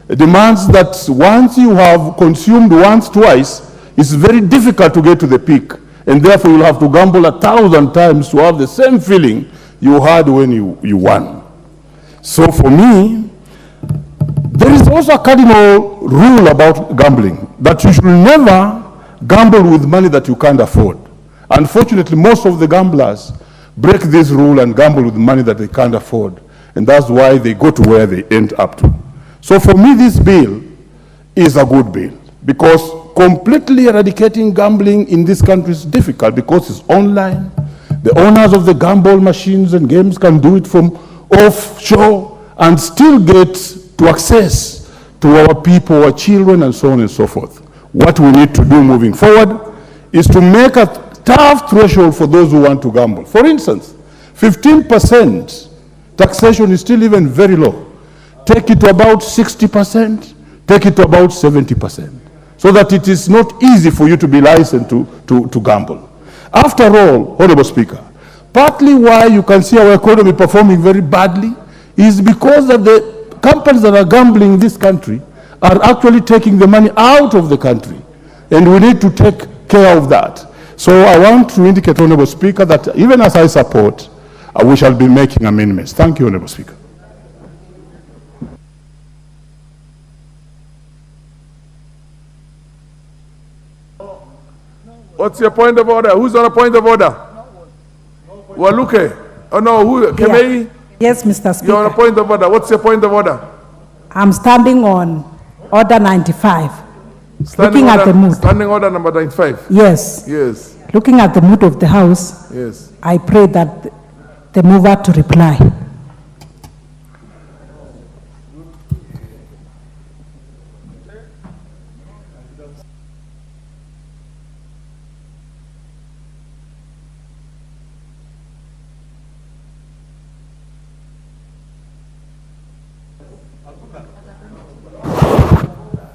demands that once you have consumed once, twice, it's very difficult to get to the peak. And therefore, you'll have to gamble 1,000 times to have the same feeling you had when you won. So for me, there is also a cardinal rule about gambling, that you should never gamble with money that you can't afford. Unfortunately, most of the gamblers break this rule and gamble with money that they can't afford. And that's why they go to where they end up to. So for me, this bill is a good bill, because completely eradicating gambling in this country is difficult because it's online. The owners of the gamble machines and games can do it from offshore and still get to access to our people, our children, and so on and so forth. What we need to do moving forward is to make a tough threshold for those who want to gamble. For instance, 15% taxation is still even very low. Take it to about 60%, take it to about 70%, so that it is not easy for you to be licensed to gamble. After all, Honorable Speaker, partly why you can see our economy performing very badly is because of the companies that are gambling in this country are actually taking the money out of the country, and we need to take care of that. So I want to indicate, Honorable Speaker, that even as I support, we shall be making amendments. Thank you, Honorable Speaker. What's your point of order? Who's on a point of order? Waluke? Oh no, who? Kemei? Yes, Mr. Speaker. You're on a point of order. What's your point of order? I'm standing on Order 95. Looking at the mood. Standing order number 95. Yes. Yes. Looking at the mood of the House, Yes. I pray that the mover to reply.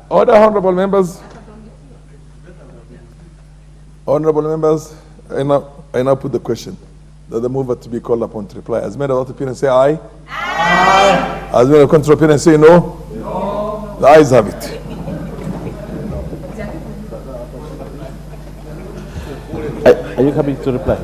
Order, honorable members. Honorable members, I now put the question that the mover to be called upon to reply. As men of that opinion say aye. Aye. As men of contrary opinion say no. No. The ayes have it. Are you coming to reply?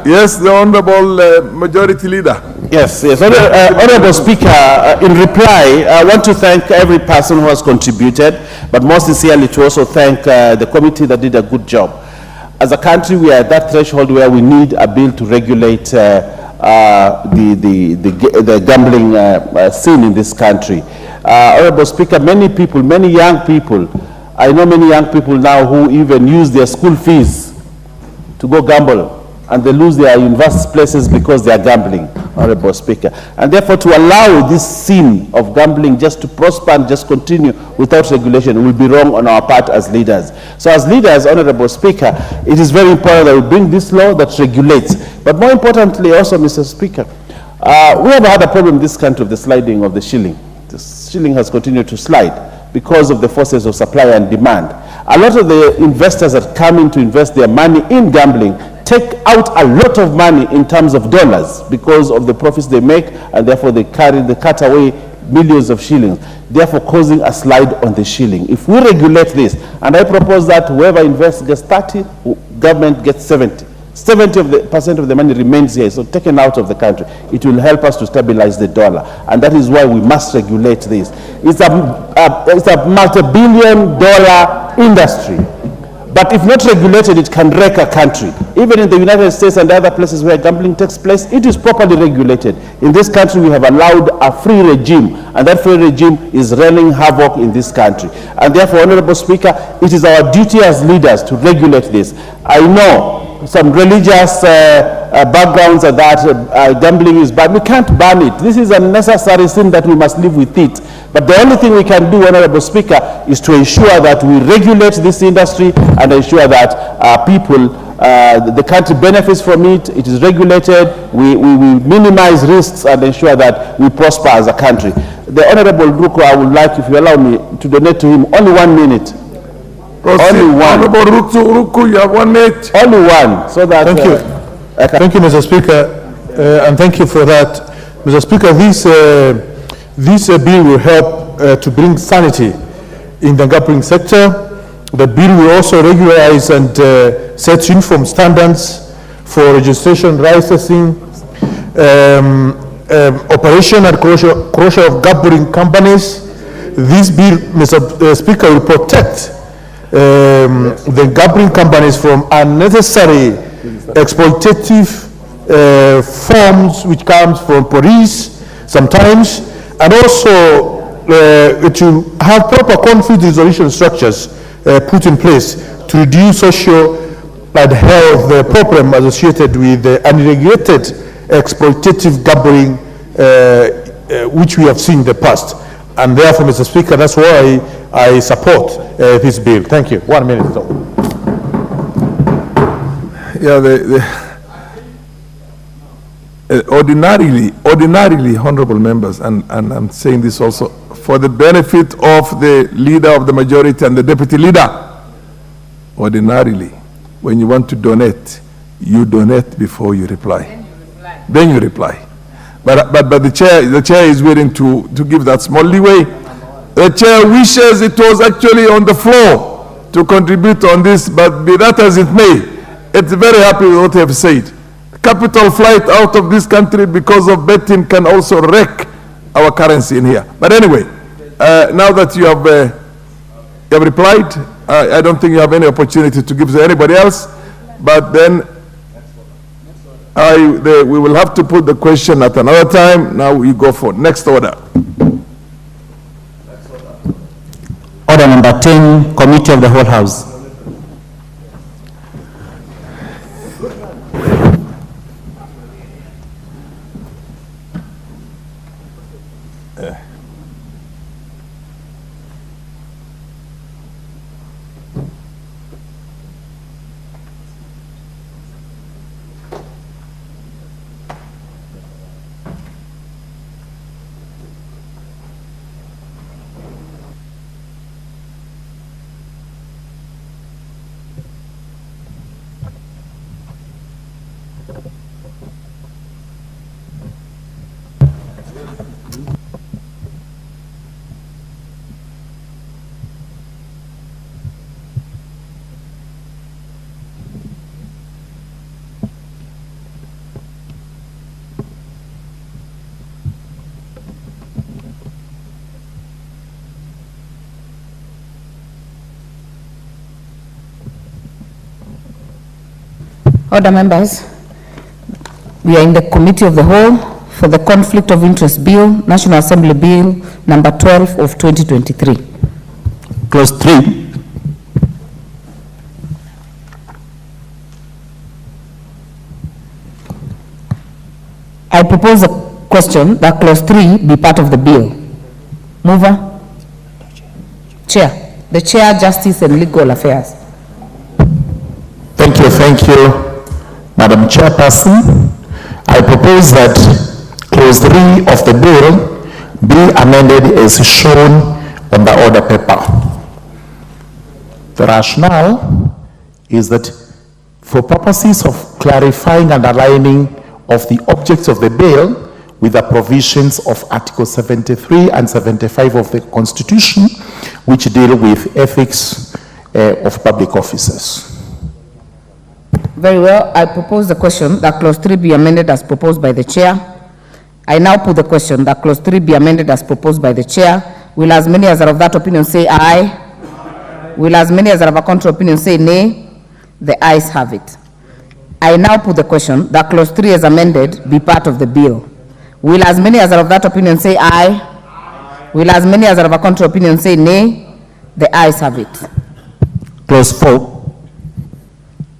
Yes, the honorable majority leader. Yes, yes. Honorable Speaker, in reply, I want to thank every person who has contributed, but most sincerely to also thank the committee that did a good job. As a country, we are at that threshold where we need a bill to regulate the gambling scene in this country. Honorable Speaker, many people, many young people, I know many young people now who even use their school fees to go gamble, and they lose their university places because they are gambling, Honorable Speaker. And therefore, to allow this scene of gambling just to prosper and just continue without regulation will be wrong on our part as leaders. So as leaders, Honorable Speaker, it is very important that we bring this law that regulates. But more importantly also, Mr. Speaker, we have had a problem in this country of the sliding of the shilling. The shilling has continued to slide because of the forces of supply and demand. A lot of the investors that come in to invest their money in gambling take out a lot of money in terms of dollars because of the profits they make, and therefore they cut away millions of shillings, therefore causing a slide on the shilling. If we regulate this, and I propose that whoever invests gets 30, government gets 70. 70% of the money remains here, so taken out of the country. It will help us to stabilize the dollar, and that is why we must regulate this. It's a multi-billion-dollar industry. But if not regulated, it can wreck a country. Even in the United States and other places where gambling takes place, it is properly regulated. In this country, we have allowed a free regime, and that free regime is wreaking havoc in this country. And therefore, Honorable Speaker, it is our duty as leaders to regulate this. I know some religious backgrounds are that gambling is bad. We can't ban it. This is a necessary sin that we must live with it. But the only thing we can do, Honorable Speaker, is to ensure that we regulate this industry and ensure that people, the country benefits from it, it is regulated, we minimize risks and ensure that we prosper as a country. The Honorable RUTO, I would like, if you allow me, to donate to him only 1 minute. Only one. Honorable RUTO, you have 1 minute. Only one, so that... Thank you. Thank you, Mr. Speaker, and thank you for that. Mr. Speaker, this bill will help to bring sanity in the gambling sector. The bill will also regularize and set uniform standards for registration, licensing, operation and closure of gambling companies. This bill, Mr. Speaker, will protect the gambling companies from unnecessary exploitative forms which comes from police sometimes, and also to have proper conflict resolution structures put in place to reduce social and health problem associated with unregulated exploitative gambling which we have seen in the past. And therefore, Mr. Speaker, that's why I support this bill. Thank you. 1 minute. Yeah, ordinarily, honorable members, and I'm saying this also for the benefit of the leader of the majority and the deputy leader, ordinarily, when you want to donate, you donate before you reply. Then you reply. But the chair is willing to give that small leeway. The chair wishes it was actually on the floor to contribute on this, but be that as it may, it's very happy with what you have said. Capital flight out of this country because of betting can also wreck our currency in here. But anyway, now that you have replied, I don't think you have any opportunity to give to anybody else. But then we will have to put the question at another time. Now we go for next order. Order number 10, Committee of the Whole House. Order, members. We are in the Committee of the Whole for the Conflict of Interest Bill, National Assembly Bill number 12 of 2023. Clause 3. I propose a question that clause 3 be part of the bill. Mover? Chair. The Chair, Justice and Legal Affairs. Thank you, Madam Chairperson. I propose that clause 3 of the bill be amended as shown on the order paper. The rationale is that for purposes of clarifying and aligning of the objects of the bill with the provisions of Article 73 and 75 of the Constitution, which deal with ethics of public officers. Very well. I propose the question that clause 3 be amended as proposed by the Chair. I now put the question that clause 3 be amended as proposed by the Chair. Will as many as are of that opinion say aye? Aye. Will as many as are of a contrary opinion say nay? The ayes have it. I now put the question that clause 3 as amended be part of the bill. Will as many as are of that opinion say aye? Aye. Will as many as are of a contrary opinion say nay? The ayes have it. Clause 4.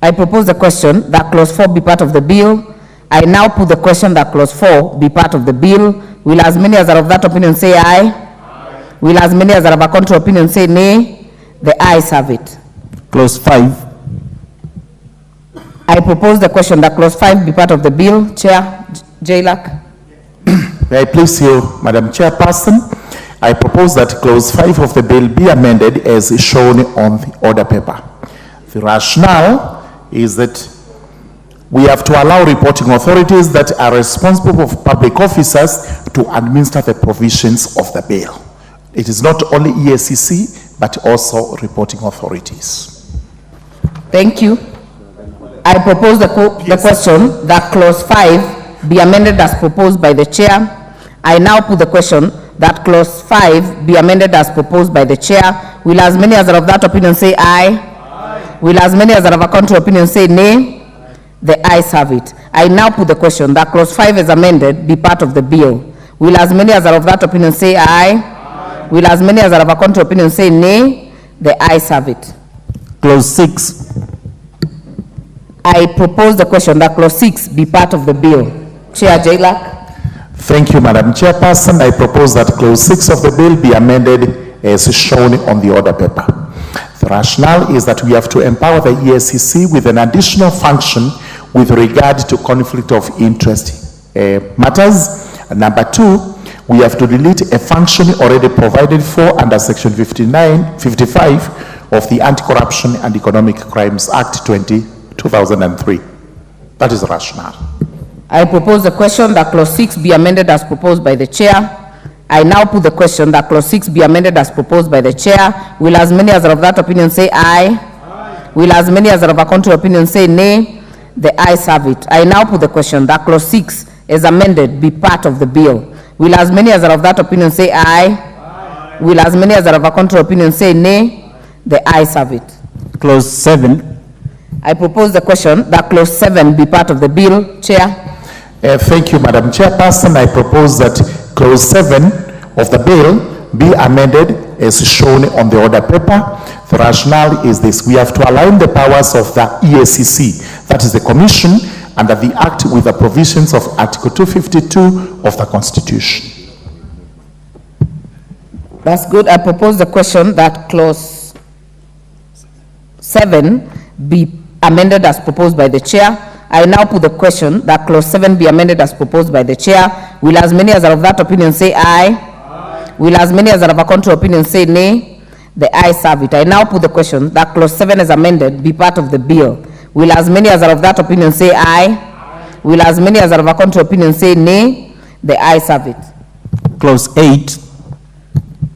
I propose the question that clause 4 be part of the bill. I now put the question that clause 4 be part of the bill. Will as many as are of that opinion say aye? Aye. Will as many as are of a contrary opinion say nay? The ayes have it. Clause 5. I propose the question that clause 5 be part of the bill. Chair, Jailak. May I please you, Madam Chairperson? I propose that clause 5 of the bill be amended as shown on the order paper. The rationale is that we have to allow reporting authorities that are responsible for public officers to administer the provisions of the bill. It is not only EACC, but also reporting authorities. Thank you. I propose the question that clause 5 be amended as proposed by the Chair. I now put the question that clause 5 be amended as proposed by the chair. Will as many as are of that opinion say aye? Aye. Will as many as are of a contrary opinion say nay? The ayes have it. I now put the question that clause 5 is amended be part of the bill. Will as many as are of that opinion say aye? Aye. Will as many as are of a contrary opinion say nay? The ayes have it. Clause 6. I propose the question that clause 6 be part of the bill. Chair Jailak. Thank you, Madam Chairperson. I propose that clause 6 of the bill be amended as shown on the order paper. The rationale is that we have to empower the EACC with an additional function with regard to conflict of interest matters. And number 2, we have to delete a function already provided for under section 55 of the Anti-Corruption and Economic Crimes Act 2003. That is the rationale. I propose the question that clause 6 be amended as proposed by the chair. I now put the question that clause 6 be amended as proposed by the chair. Will as many as are of that opinion say aye? Aye. Will as many as are of a contrary opinion say nay? The ayes have it. I now put the question that clause 6 as amended be part of the bill. Will as many as are of that opinion say aye? Aye. Will as many as are of a contrary opinion say nay? The ayes have it. Clause 7. I propose the question that clause 7 be part of the bill. Chair. Thank you, Madam Chairperson. I propose that clause 7 of the bill be amended as shown on the order paper. The rationale is this: we have to align the powers of the EACC, that is the Commission, under the Act with the provisions of Article 252 of the Constitution. That's good. I propose the question that clause 7 be amended as proposed by the chair. I now put the question that clause 7 be amended as proposed by the chair. Will as many as are of that opinion say aye? Aye. Will as many as are of a contrary opinion say nay? The ayes have it. I now put the question that clause 7 is amended be part of the bill. Will as many as are of that opinion say aye? Aye. Will as many as are of a contrary opinion say nay? The ayes have it. Clause 8.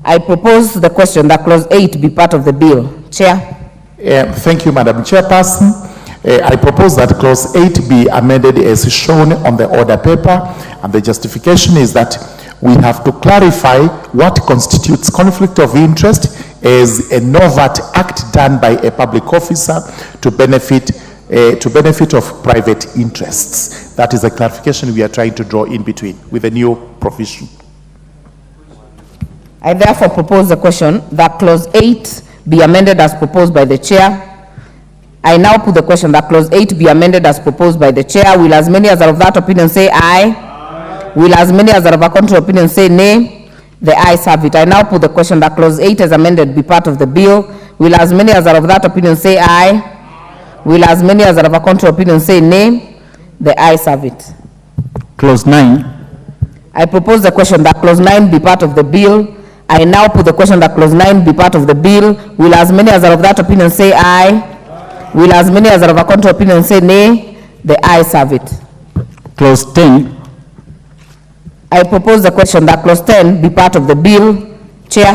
I propose the question that clause 8 be part of the bill. Chair. Thank you, Madam Chairperson. I propose that clause 8 be amended as shown on the order paper, and the justification is that we have to clarify what constitutes conflict of interest as a novert act done by a public officer to benefit of private interests. That is a clarification we are trying to draw in between with a new provision. I therefore propose the question that clause 8 be amended as proposed by the chair. I now put the question that clause 8 be amended as proposed by the chair. Will as many as are of that opinion say aye? Aye. Will as many as are of a contrary opinion say nay? The ayes have it. I now put the question that clause 8 as amended be part of the bill. Will as many as are of that opinion say aye? Aye. Will as many as are of a contrary opinion say nay? The ayes have it. Clause 9. I propose the question that clause 9 be part of the bill. I now put the question that clause 9 be part of the bill. Will as many as are of that opinion say aye? Will as many as are of a contrary opinion say nay? The ayes have it. Clause 10. I propose the question that clause 10 be part of the bill. Chair.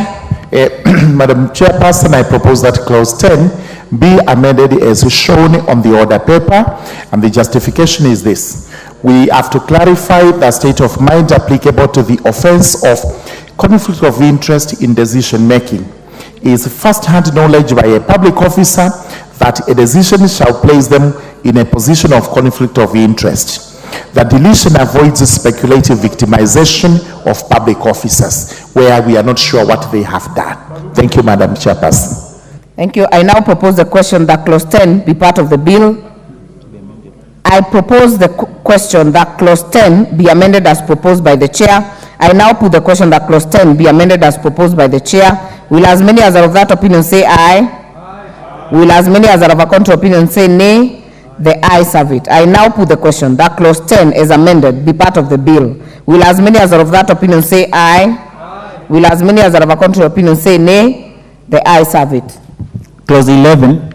Madam Chairperson, I propose that clause 10 be amended as shown on the order paper, and the justification is this: we have to clarify the state of mind applicable to the offense of conflict of interest in decision making. Is first-hand knowledge by a public officer that a decision shall place them in a position of conflict of interest. The deletion avoids speculative victimization of public officers where we are not sure what they have done. Thank you, Madam Chairperson. Thank you. I now propose the question that clause 10 be part of the bill. I propose the question that clause 10 be amended as proposed by the chair. I now put the question that clause 10 be amended as proposed by the chair. Will as many as are of that opinion say aye? Will as many as are of a contrary opinion say nay? The ayes have it. I now put the question that clause 10 is amended be part of the bill. Will as many as are of that opinion say aye? Will as many as are of a contrary opinion say nay? The ayes have it. Clause 11.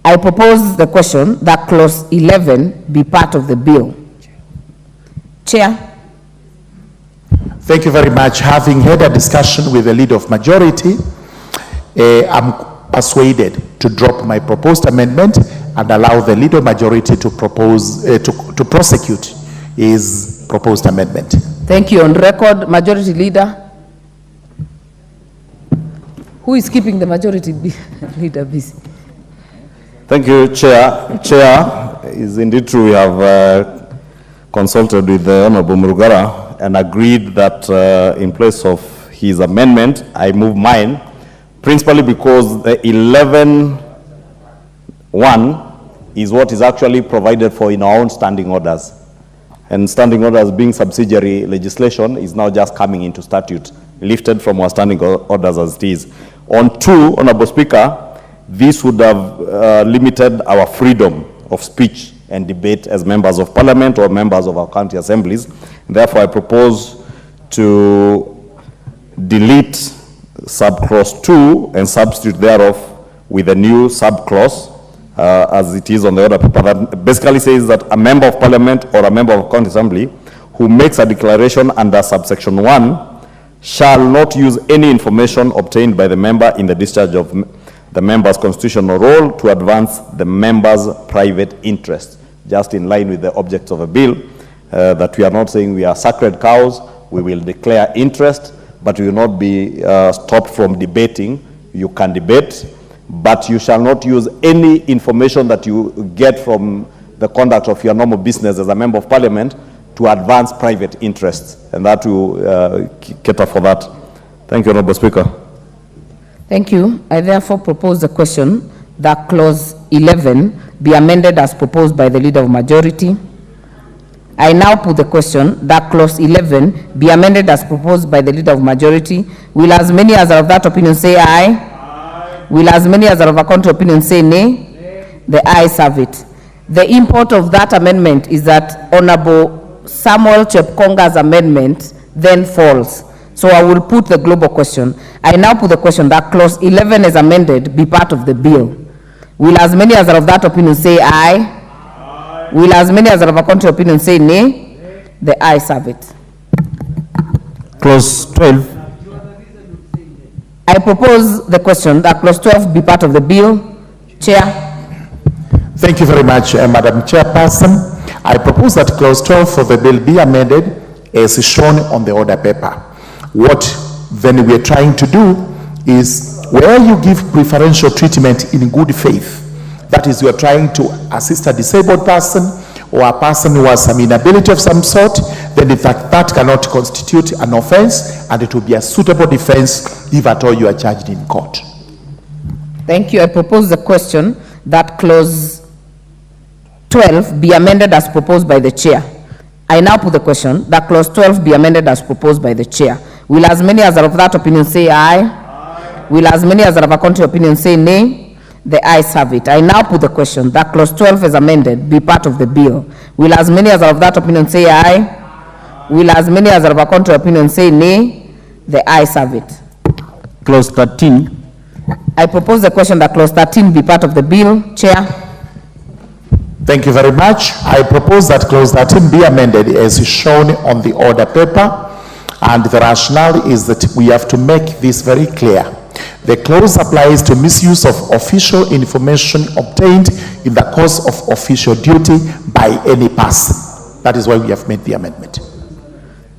I propose the question that clause 11 be part of the bill. Chair. Thank you very much. Having had a discussion with the leader of majority, I'm persuaded to drop my proposed amendment and allow the leader majority to propose to prosecute his proposed amendment. Thank you. On record, Majority Leader. Who is keeping the Majority Leader busy? Thank you, Chair. Chair, is indeed true. We have consulted with the Honorable Murugara and agreed that in place of his amendment, I move mine, principally because the 11.1 is what is actually provided for in our own standing orders. And standing orders being subsidiary legislation is now just coming into statute, lifted from our standing orders as it is. On 2, Honorable Speaker, this would have limited our freedom of speech and debate as members of parliament or members of our county assemblies. Therefore, I propose to delete subclause 2 and substitute thereof with a new subclause as it is on the order paper that basically says that a member of parliament or a member of county assembly who makes a declaration under subsection 1 shall not use any information obtained by the member in the discharge of the member's constitutional role to advance the member's private interest, just in line with the objects of a bill, that we are not saying we are sacred cows, we will declare interest, but we will not be stopped from debating. You can debate, but you shall not use any information that you get from the conduct of your normal business as a member of parliament to advance private interests, and that will cater for that. Thank you, Honorable Speaker. Thank you. I therefore propose the question that clause 11 be amended as proposed by the Leader of Majority. I now put the question that clause 11 be amended as proposed by the Leader of Majority. Will as many as are of that opinion say aye? Aye. Will as many as are of a contrary opinion say nay? Nay. The ayes have it. The import of that amendment is that Honorable Samuel Chepkonga's amendment then falls. So I will put the global question. I now put the question that clause 11 as amended be part of the bill. Will as many as are of that opinion say aye? Aye. Will as many as are of a contrary opinion say nay? Nay. The ayes have it. Clause 12. I propose the question that clause 12 be part of the bill. Chair. Thank you very much, Madam Chairperson. I propose that clause 12 for the bill be amended as shown on the order paper. What then we are trying to do is where you give preferential treatment in good faith, that is, you are trying to assist a disabled person or a person who has some inability of some sort, then in fact that cannot constitute an offense and it will be a suitable defense if at all you are charged in court. Thank you. I propose the question that clause 12 be amended as proposed by the chair. I now put the question that clause 12 be amended as proposed by the chair. Will as many as are of that opinion say aye? Aye. Will as many as are of a contrary opinion say nay? The ayes have it. I now put the question that clause 12 as amended be part of the bill. Will as many as are of that opinion say aye? Aye. Will as many as are of a contrary opinion say nay? The ayes have it. Clause 13. I propose the question that clause 13 be part of the bill. Chair. Thank you very much. I propose that clause 13 be amended as shown on the order paper. And the rationale is that we have to make this very clear. The clause applies to misuse of official information obtained in the course of official duty by any person. That is why we have made the amendment.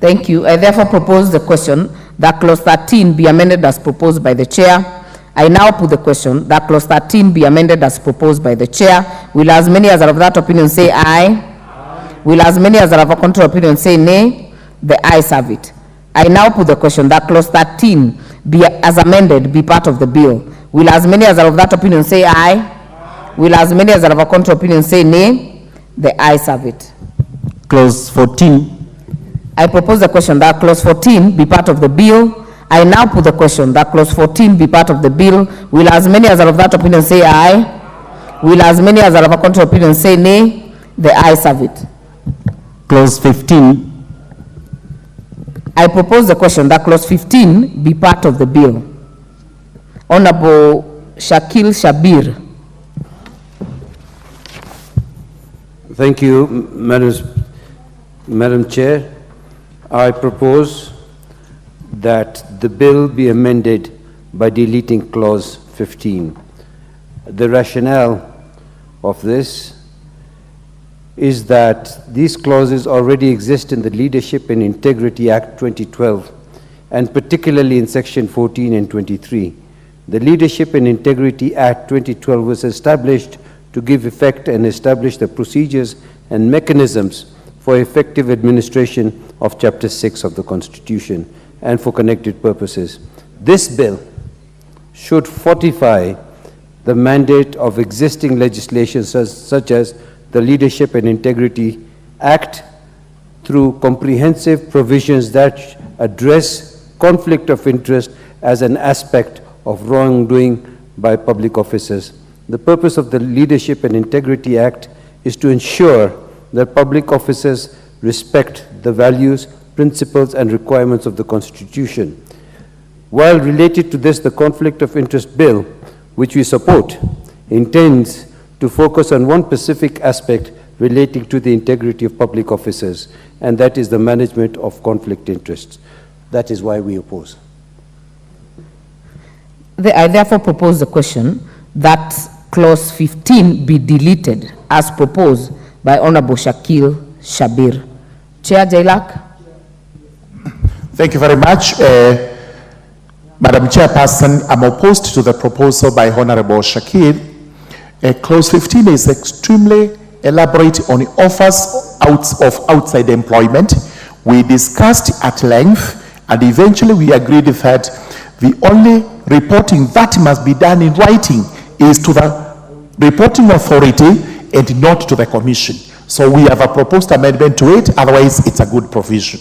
Thank you. I therefore propose the question that clause 13 be amended as proposed by the chair. I now put the question that clause 13 be amended as proposed by the chair. Will as many as are of that opinion say aye? Aye. Will as many as are of a contrary opinion say nay? The ayes have it. I now put the question that clause 13 be as amended be part of the bill. Will as many as are of that opinion say aye? Aye. Will as many as are of a contrary opinion say nay? The ayes have it. Clause 14. I propose the question that clause 14 be part of the bill. I now put the question that clause 14 be part of the bill. Will as many as are of that opinion say aye? Will as many as are of a contrary opinion say nay? The ayes have it. Clause 15. I propose the question that clause 15 be part of the bill. Honorable Shakil Shabir. Thank you, Madam Chair. I propose that the bill be amended by deleting clause 15. The rationale of this is that these clauses already exist in the Leadership and Integrity Act 2012, and particularly in Section 14 and 23. The Leadership and Integrity Act 2012 was established to give effect and establish the procedures and mechanisms for effective administration of Chapter 6 of the Constitution and for connected purposes. This bill should fortify the mandate of existing legislation such as the Leadership and Integrity Act through comprehensive provisions that address conflict of interest as an aspect of wrongdoing by public officers. The purpose of the Leadership and Integrity Act is to ensure that public officers respect the values, principles, and requirements of the Constitution. While related to this, the Conflict of Interest Bill, which we support, intends to focus on one specific aspect relating to the integrity of public officers, and that is the management of conflict interests. That is why we oppose. I therefore propose the question that clause 15 be deleted as proposed by Honorable Shakil Shabir. Chair Jailak. Thank you very much. Madam Chairperson, I'm opposed to the proposal by Honorable Shakir. Clause 15 is extremely elaborate on offers of outside employment. We discussed at length, and eventually we agreed that the only reporting that must be done in writing is to the reporting authority and not to the commission. So we have a proposed amendment to it, otherwise it's a good provision.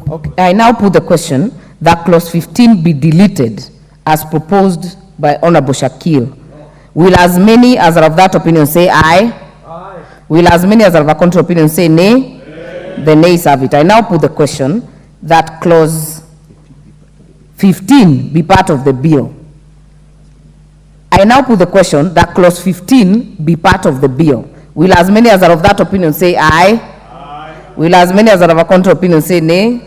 Okay. I now put the question that clause 15 be deleted as proposed by Honorable Shakil. Will as many as are of that opinion say aye? Aye. Will as many as are of a contrary opinion say nay? Nay. The nays have it. I now put the question that clause 15 be part of the bill. I now put the question that clause 15 be part of the bill. Will as many as are of that opinion say aye? Aye. Will as many as are of a contrary opinion say nay?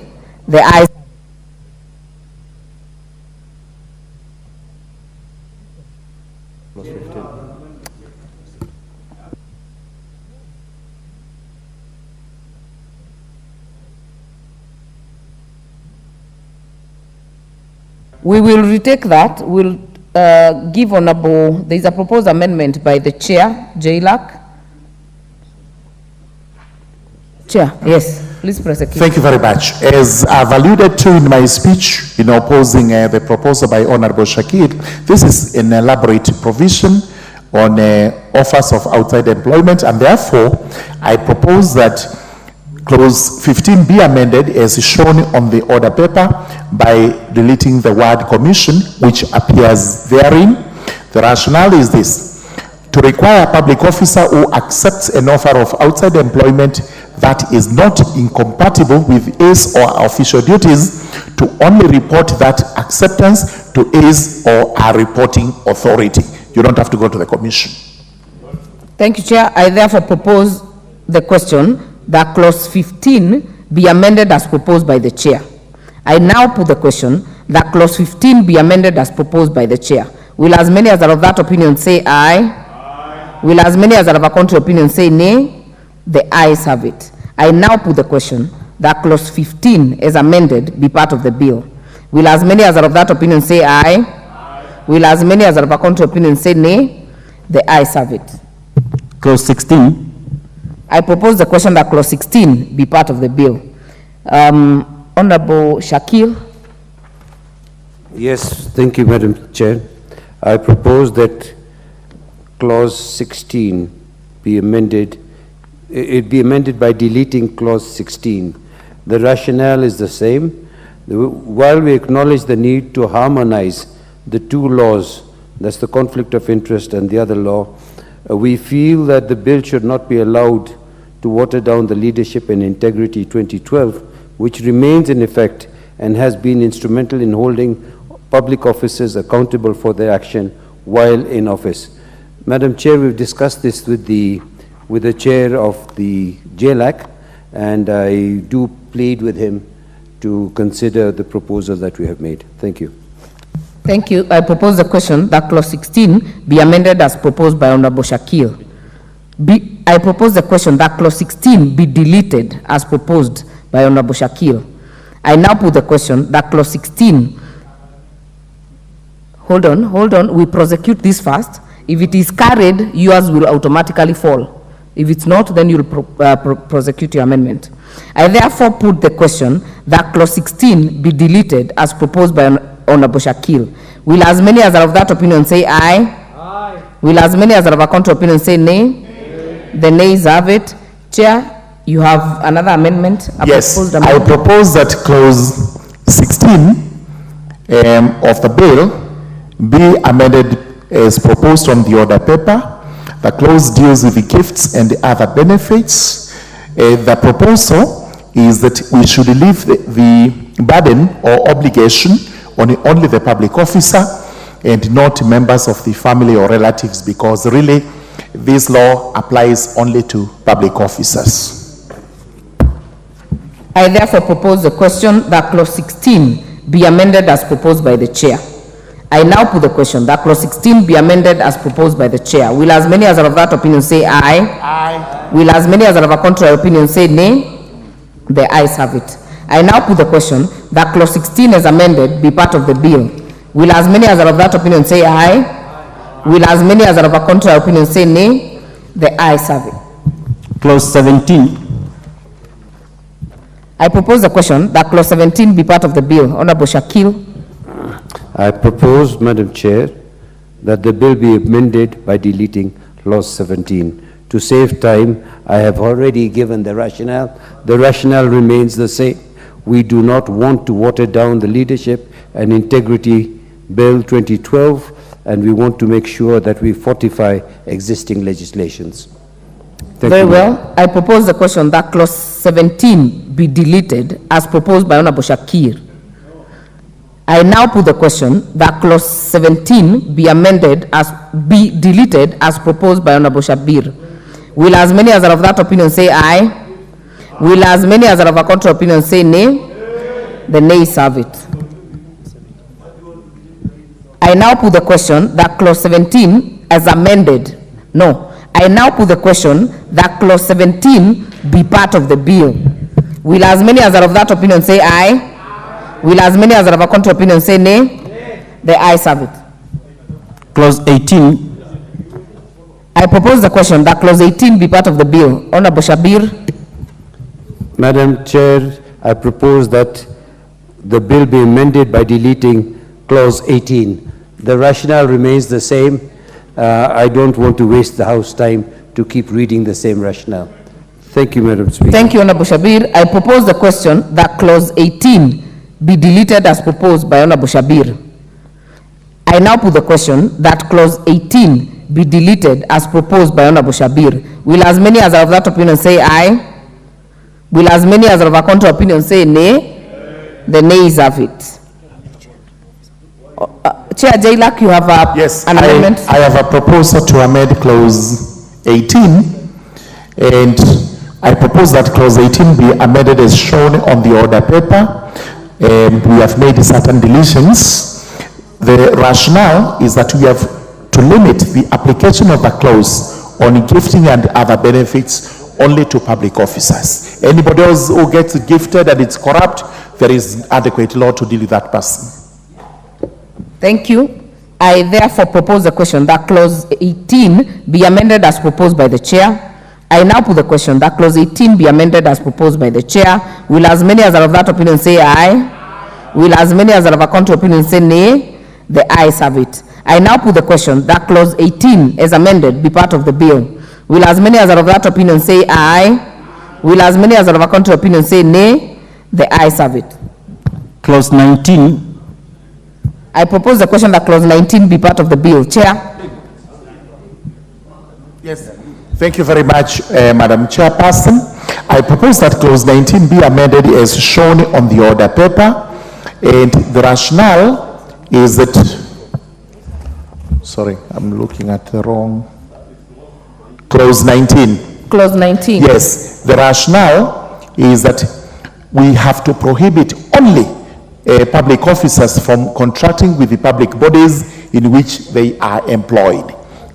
The ayes. We will retake that. We'll give Honorable, there is a proposed amendment by the Chair, Jailak. Chair, yes, please prosecute. Thank you very much. As I've alluded to in my speech in opposing the proposal by Honorable Shakir, this is an elaborate provision on offers of outside employment, and therefore I propose that clause 15 be amended as shown on the order paper by deleting the word commission, which appears therein. The rationale is this: to require a public officer who accepts an offer of outside employment that is not incompatible with his or her official duties to only report that acceptance to his or her reporting authority. You don't have to go to the commission. Thank you, Chair. I therefore propose the question that clause 15 be amended as proposed by the Chair. I now put the question that clause 15 be amended as proposed by the Chair. Will as many as are of that opinion say aye? Aye. Will as many as are of a contrary opinion say nay? The ayes have it. I now put the question that clause 15 as amended be part of the bill. Will as many as are of that opinion say aye? Aye. Will as many as are of a contrary opinion say nay? The ayes have it. Clause 16. I propose the question that clause 16 be part of the bill. Honorable Shakil. Yes, thank you, Madam Chair. I propose that clause 16 be amended. It be amended by deleting clause 16. The rationale is the same. While we acknowledge the need to harmonize the two laws, that's the conflict of interest and the other law, we feel that the bill should not be allowed to water down the Leadership and Integrity 2012, which remains in effect and has been instrumental in holding public officers accountable for their action while in office. Madam Chair, we've discussed this with the chair of the JLAC, and I do plead with him to consider the proposal that we have made. Thank you. Thank you. I propose the question that clause 16 be amended as proposed by Honorable Shakil. I propose the question that clause 16 be deleted as proposed by Honorable Shakil. I now put the question that clause 16, hold on, we prosecute this first. If it is carried, yours will automatically fall. If it's not, then you'll prosecute your amendment. I therefore put the question that clause 16 be deleted as proposed by Honorable Shakil. Will as many as are of that opinion say aye? Aye. Will as many as are of a contrary opinion say nay? Nay. The nays have it. Chair, you have another amendment? Yes, I propose that clause 16 of the bill be amended as proposed on the order paper. The clause deals with the gifts and the other benefits. The proposal is that we should leave the burden or obligation on only the public officer and not members of the family or relatives, because really this law applies only to public officers. I therefore propose the question that clause 16 be amended as proposed by the chair. I now put the question that clause 16 be amended as proposed by the chair. Will as many as are of that opinion say aye? Aye. Will as many as are of a contrary opinion say nay? The ayes have it. I now put the question that clause 16 as amended be part of the bill. Will as many as are of that opinion say aye? Aye. Will as many as are of a contrary opinion say nay? The ayes have it. Clause 17. I propose the question that clause 17 be part of the bill. Honorable Shakil. I propose, Madam Chair, that the bill be amended by deleting clause 17. To save time, I have already given the rationale. The rationale remains the same. We do not want to water down the Leadership and Integrity Bill 2012, and we want to make sure that we fortify existing legislations. Very well. I propose the question that clause 17 be deleted as proposed by Honorable Shakir. I now put the question that clause 17 be amended as be deleted as proposed by Honorable Shabir. Will as many as are of that opinion say aye? Will as many as are of a contrary opinion say nay? The nays have it. I now put the question that clause 17 as amended. No. I now put the question that clause 17 be part of the bill. Will as many as are of that opinion say aye? Will as many as are of a contrary opinion say nay? The ayes have it. Clause 18. I propose the question that clause 18 be part of the bill. Honorable Shabir. Madam Chair, I propose that the bill be amended by deleting clause 18. The rationale remains the same. I don't want to waste the House time to keep reading the same rationale. Thank you, Madam Speaker. Thank you, Honorable Shabir. I propose the question that clause 18 be deleted as proposed by Honorable Shabir. I now put the question that clause 18 be deleted as proposed by Honorable Shabir. Will as many as are of that opinion say aye? Will as many as are of a contrary opinion say nay? The nays have it. Chair Jailak, you have an amendment? I have a proposal to amend clause 18, and I propose that clause 18 be amended as shown on the order paper. We have made certain deletions. The rationale is that we have to limit the application of the clause on gifting and other benefits only to public officers. Anybody else who gets gifted and it's corrupt, there is adequate law to deal with that person. Thank you. I therefore propose the question that clause 18 be amended as proposed by the chair. I now put the question that clause 18 be amended as proposed by the chair. Will as many as are of that opinion say aye? Will as many as are of a contrary opinion say nay? The ayes have it. I now put the question that clause 18 as amended be part of the bill. Will as many as are of that opinion say aye? Will as many as are of a contrary opinion say nay? The ayes have it. Clause 19. I propose the question that clause 19 be part of the bill. Chair. Yes. Thank you very much, Madam Chairperson. I propose that clause 19 be amended as shown on the order paper, and the rationale is that, sorry, I'm looking at the wrong, clause 19. Clause 19. Yes, the rationale is that we have to prohibit only public officers from contracting with the public bodies in which they are employed.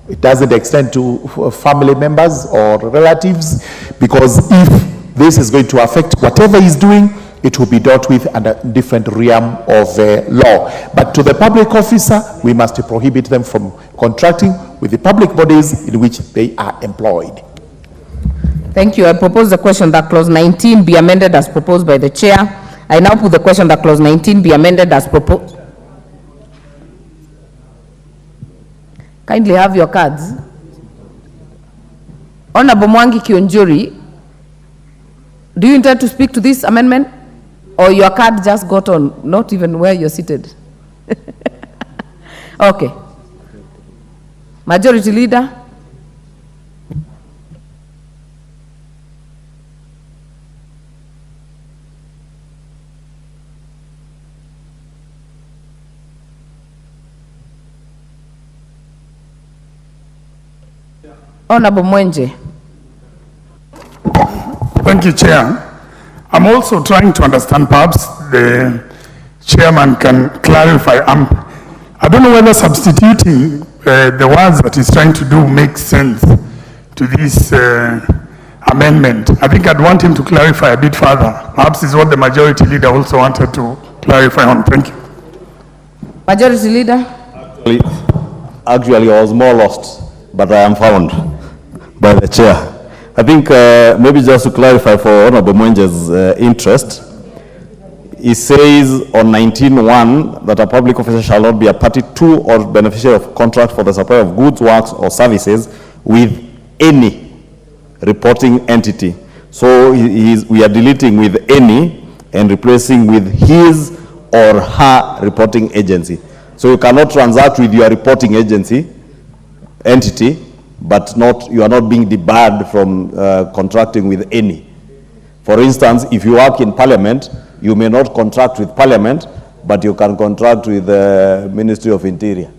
It doesn't extend to family members or relatives, because if this is going to affect whatever he's doing, it will be dealt with under different realm of law. But to the public officer, we must prohibit them from contracting with the public bodies in which they are employed. Thank you. I propose the question that clause 19 be amended as proposed by the chair. I now put the question that clause 19 be amended as proposed. Kindly have your cards. Honorable Mwangi Kionjuri, do you intend to speak to this amendment? Or your card just got on, not even where you're seated? Okay. Majority Leader. Honorable Mwenje. Thank you, Chair. I'm also trying to understand, perhaps the chairman can clarify. I don't know whether substituting the words that he's trying to do makes sense to this amendment. I think I'd want him to clarify a bit further. Perhaps is what the majority leader also wanted to clarify on. Thank you. Majority Leader. Actually, I was more lost, but I am found by the chair. I think maybe just to clarify for Honorable Mwenje's interest, he says on 19.1 that a public officer shall not be a party to or beneficiary of contract for the supply of goods, works, or services with any reporting entity. So we are deleting with any and replacing with his or her reporting agency. So you cannot transact with your reporting agency entity, but you are not being debarred from contracting with any. For instance, if you work in Parliament, you may not contract with Parliament, but you can contract with the Ministry of Interior.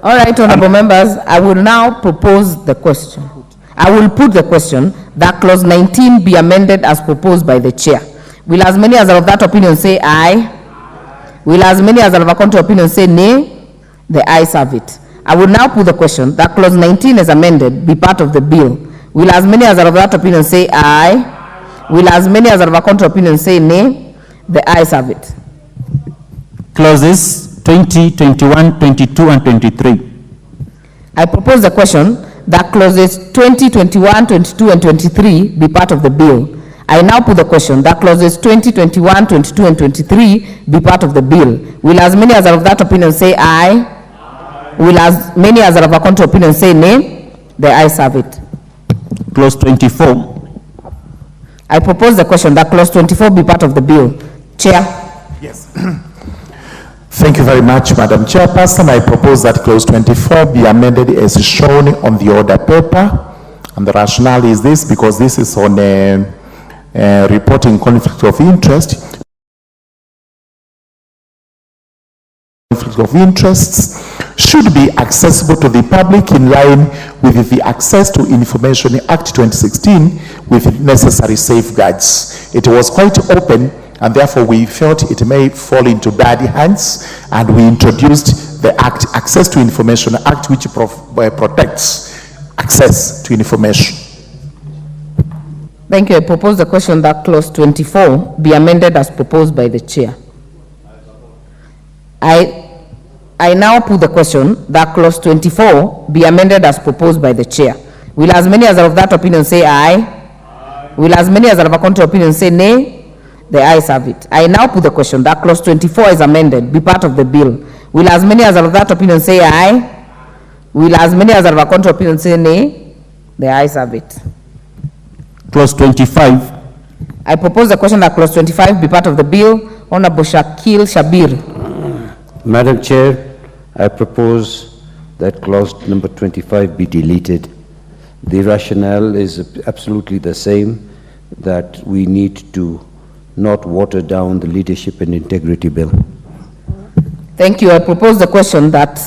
All right, honorable members, I will now propose the question. I will put the question that clause 19 be amended as proposed by the chair. Will as many as are of that opinion say aye? Will as many as are of a contrary opinion say nay? The ayes have it. I will now put the question that clause 19 is amended be part of the bill. Will as many as are of that opinion say aye? Will as many as are of a contrary opinion say nay? The ayes have it. Clauses 20, 21, 22, and 23. I propose the question that clauses 20, 21, 22, and 23 be part of the bill. I now put the question that clauses 20, 21, 22, and 23 be part of the bill. Will as many as are of that opinion say aye? Will as many as are of a contrary opinion say nay? The ayes have it. Clause 24. I propose the question that clause 24 be part of the bill. Chair. Yes. Thank you very much, Madam Chairperson. I propose that clause 24 be amended as shown on the order paper. And the rationale is this, because this is on reporting conflict of interest. Conflict of interests should be accessible to the public in line with the Access to Information Act 2016 with necessary safeguards. It was quite open, and therefore we felt it may fall into bad hands, and we introduced the Access to Information Act, which protects access to information. Thank you. I propose the question that clause 24 be amended as proposed by the chair. I now put the question that clause 24 be amended as proposed by the chair. Will as many as are of that opinion say aye? Will as many as are of a contrary opinion say nay? The ayes have it. I now put the question that clause 24 is amended, be part of the bill. Will as many as are of that opinion say aye? Will as many as are of a contrary opinion say nay? The ayes have it. Clause 25. I propose the question that clause 25 be part of the bill. Honorable Shakil Shabir. Madam Chair, I propose that clause number 25 be deleted. The rationale is absolutely the same, that we need to not water down the leadership and integrity bill. Thank you. I propose the question that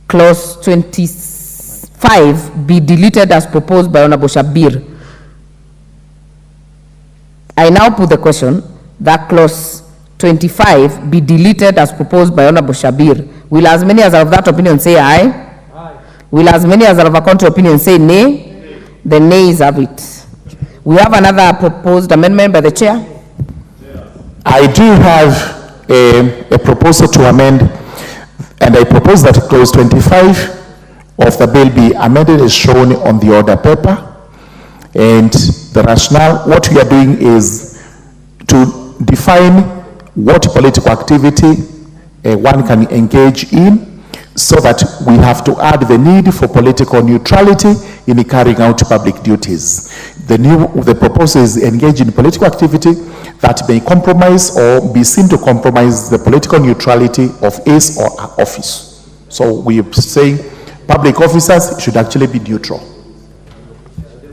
clause 25 be deleted as proposed by Honorable Shabir. I now put the question that clause 25 be deleted as proposed by Honorable Shabir. Will as many as are of that opinion say aye? Aye. Will as many as are of a contrary opinion say nay? The nays have it. We have another proposed amendment by the chair. I do have a proposal to amend, and I propose that clause 25 of the bill be amended as shown on the order paper. And the rationale, what we are doing is to define what political activity one can engage in, so that we have to add the need for political neutrality in carrying out public duties. The proposal is engage in political activity that may compromise or be seen to compromise the political neutrality of his or her office. So we are saying public officers should actually be neutral.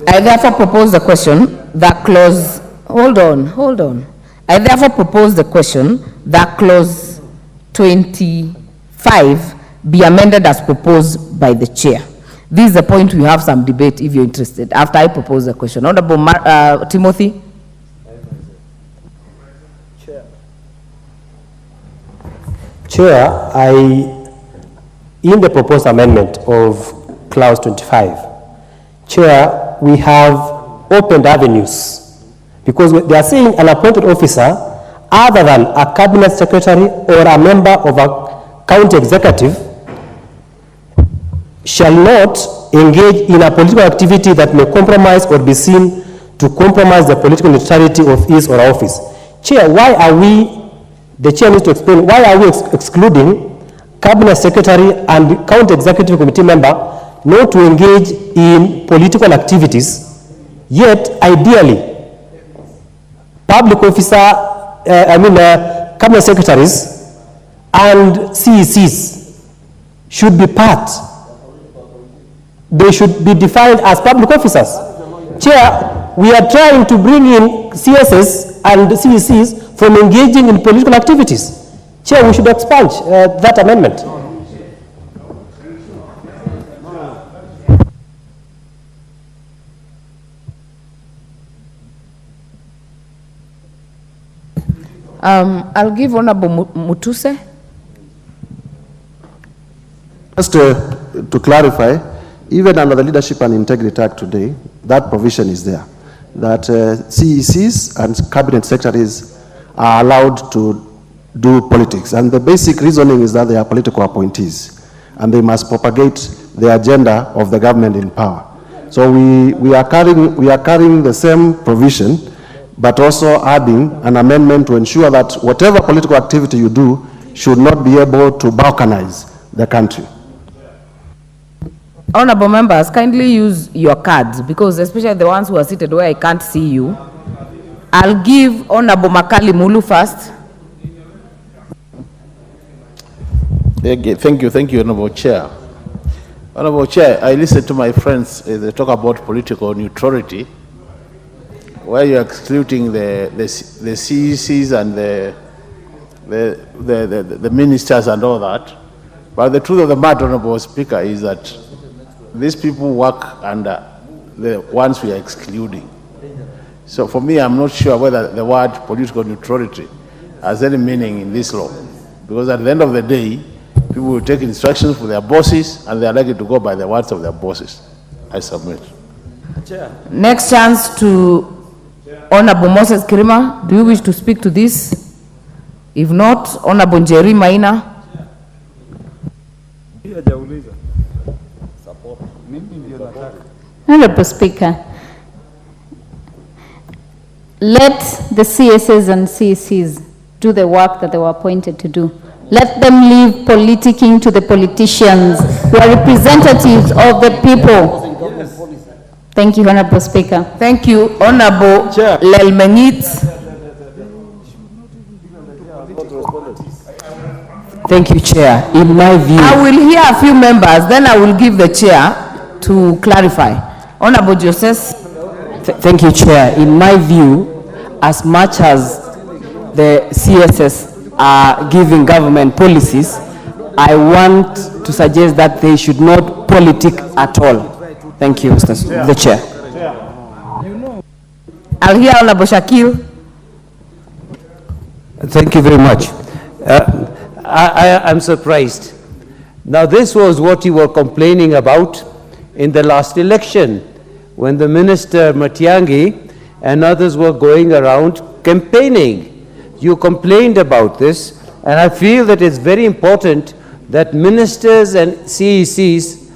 I therefore propose the question that clause, hold on. I therefore propose the question that clause 25 be amended as proposed by the chair. This is the point we have some debate if you're interested, after I propose the question. Honorable Timothy. Chair, in the proposed amendment of clause 25, Chair, we have opened avenues, because they are saying an appointed officer other than a cabinet secretary or a member of a county executive shall not engage in a political activity that may compromise or be seen to compromise the political neutrality of his or her office. Chair, the chair needs to explain, why are we excluding cabinet secretary and county executive committee member not to engage in political activities, yet ideally public officer, cabinet secretaries and CECs should be part. They should be defined as public officers. Chair, we are trying to bring in CSS and CECs from engaging in political activities. Chair, we should expunge that amendment. I'll give Honorable Mutuse. Just to clarify, even under the Leadership and Integrity Act today, that provision is there, that CECs and cabinet secretaries are allowed to do politics. And the basic reasoning is that they are political appointees, and they must propagate the agenda of the government in power. So we are carrying the same provision, but also adding an amendment to ensure that whatever political activity you do should not be able to balkanize the country. Honorable members, kindly use your cards, because especially the ones who are seated where I can't see you. I'll give Honorable Makali Mulu first. Thank you, Honorable Chair. Honorable Chair, I listened to my friends, they talk about political neutrality, where you're excluding the CECs and the ministers and all that. But the truth of the matter, Honorable Speaker, is that these people work under the ones we are excluding. So for me, I'm not sure whether the word political neutrality has any meaning in this law. Because at the end of the day, people will take instructions from their bosses and they are likely to go by the words of their bosses. I submit. Next chance to Honorable Moses Kirima. Do you wish to speak to this? If not, Honorable Njeri Maina. Honorable Speaker, let the CSs and CECs do the work that they were appointed to do. Let them leave politicking to the politicians who are representatives of the people. Thank you, Honorable Speaker. Thank you, Honorable Lelmenit. Thank you, Chair. In my view, I will hear a few members, then I will give the chair to clarify. Honorable Joseph. Thank you, Chair. In my view, as much as the CSS are giving government policies, I want to suggest that they should not politic at all. Thank you, Mr. The Chair. I'll hear Honorable Shakil. Thank you very much. I'm surprised. Now, this was what you were complaining about in the last election, when the Minister Matiang'i and others were going around campaigning. You complained about this, and I feel that it's very important that ministers and CECs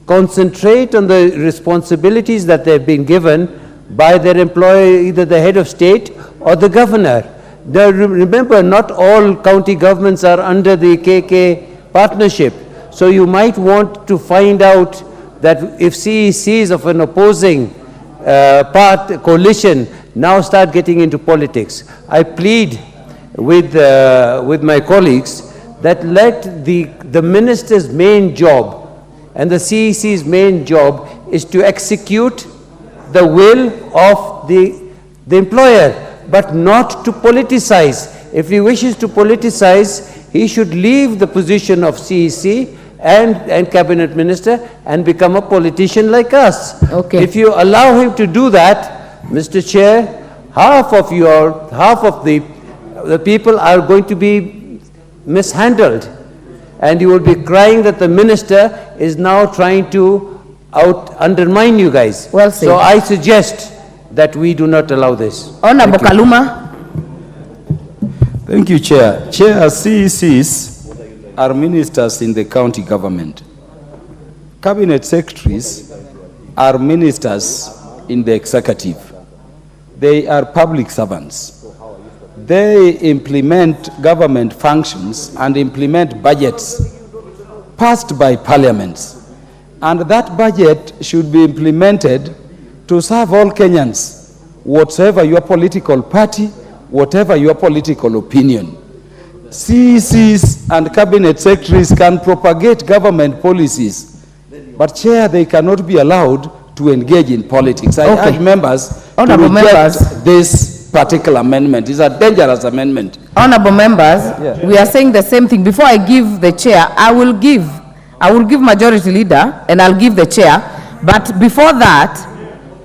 concentrate on the responsibilities that they've been given by their employer, either the head of state or the governor. Now, remember, not all county governments are under the KK partnership. So you might want to find out that if CECs of an opposing coalition now start getting into politics. I plead with my colleagues that let the minister's main job and the CEC's main job is to execute the will of the employer, but not to politicize. If he wishes to politicize, he should leave the position of CEC and cabinet minister and become a politician like us. Okay. If you allow him to do that, Mr. Chair, half of the people are going to be mishandled, and you will be crying that the minister is now trying to undermine you guys. Well said. So I suggest that we do not allow this. Honorable Kaluma. Thank you, Chair. Chair, CECs are ministers in the county government. Cabinet secretaries are ministers in the executive. They are public servants. They implement government functions and implement budgets passed by parliaments. And that budget should be implemented to serve all Kenyans, whatever your political party, whatever your political opinion. CECs and cabinet secretaries can propagate government policies, but Chair, they cannot be allowed to engage in politics. I urge members to reject this particular amendment. It's a dangerous amendment. Honorable members, we are saying the same thing. Before I give the chair, I will give majority leader and I'll give the chair. But before that,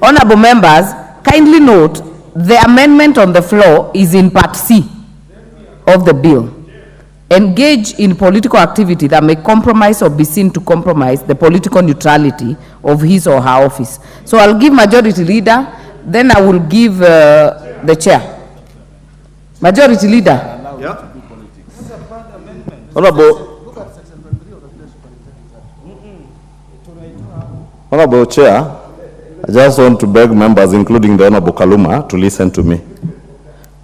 honorable members, kindly note the amendment on the floor is in part C of the bill. Engage in political activity that may compromise or be seen to compromise the political neutrality of his or her office. So I'll give majority leader, then I will give the chair. Majority leader. Yeah. Honorable Chair, I just want to beg members, including the Honorable Kaluma, to listen to me,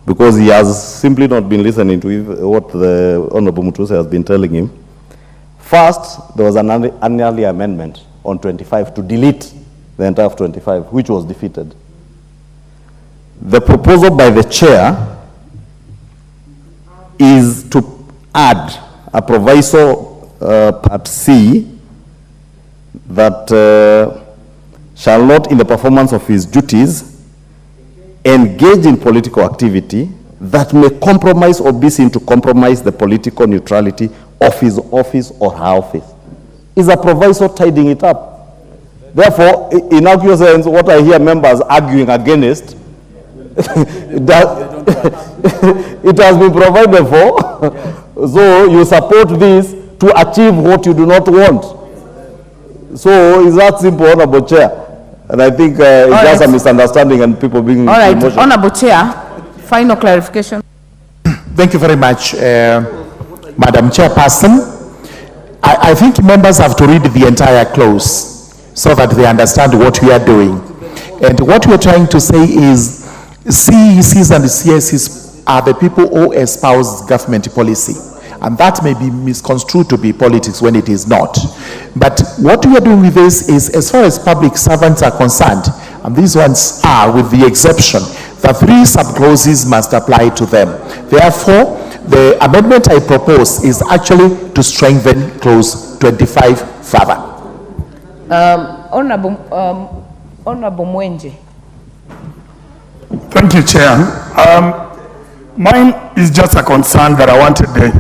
because he has simply not been listening to what the Honorable Mutuse has been telling him. First, there was an early amendment on 25 to delete the entire of 25, which was defeated. The proposal by the chair is to add a proviso, part C, that shall not, in the performance of his duties, engage in political activity that may compromise or be seen to compromise the political neutrality of his office or her office. Is a proviso tidying it up. Therefore, in our sense, what I hear members arguing against, it has been provided for, so you support this to achieve what you do not want. So it's that simple, Honorable Chair. And I think it's just a misunderstanding and people being emotional. Honorable Chair, final clarification. Thank you very much, Madam Chairperson. I think members have to read the entire clause so that they understand what we are doing. And what we're trying to say is CECs and CSCs are the people who espouse government policy. And that may be misconstrued to be politics when it is not. But what we are doing with this is, as far as public servants are concerned, and these ones are, with the exception, the 3 subclauses must apply to them. Therefore, the amendment I propose is actually to strengthen clause 25 further. Honorable Mwenje. Thank you, Chair. Mine is just a concern that I wanted the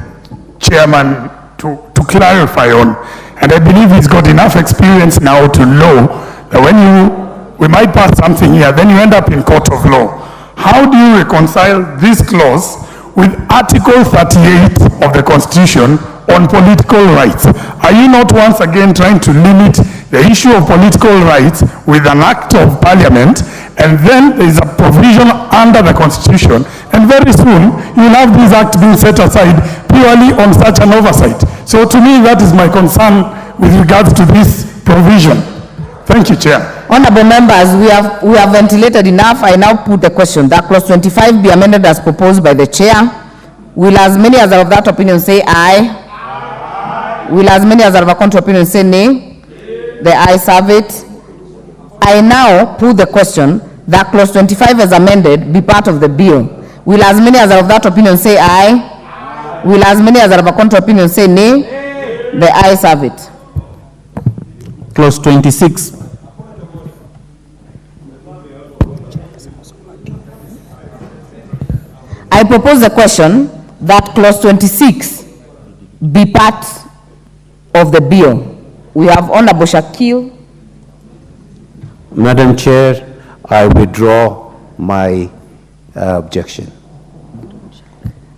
chairman to clarify on, and I believe he's got enough experience now to know that when we might pass something here, then you end up in court of law. How do you reconcile this clause with Article 38 of the Constitution on political rights. Are you not once again trying to limit the issue of political rights with an act of parliament, and then there is a provision under the Constitution, and very soon you will have this act being set aside purely on such an oversight? So to me, that is my concern with regards to this provision. Thank you, Chair. Honorable members, we have ventilated enough. I now put the question that clause 25 be amended as proposed by the chair. Will as many as are of that opinion say aye? Aye. Will as many as are of a contrary opinion say nay? The ayes have it. I now put the question that clause 25 as amended be part of the bill. Will as many as are of that opinion say aye? Aye. Will as many as are of a contrary opinion say nay? Nay. The ayes have it. Clause 26. I propose the question that clause 26 be part of the bill. We have Honorable Shakil. Madam Chair, I withdraw my objection.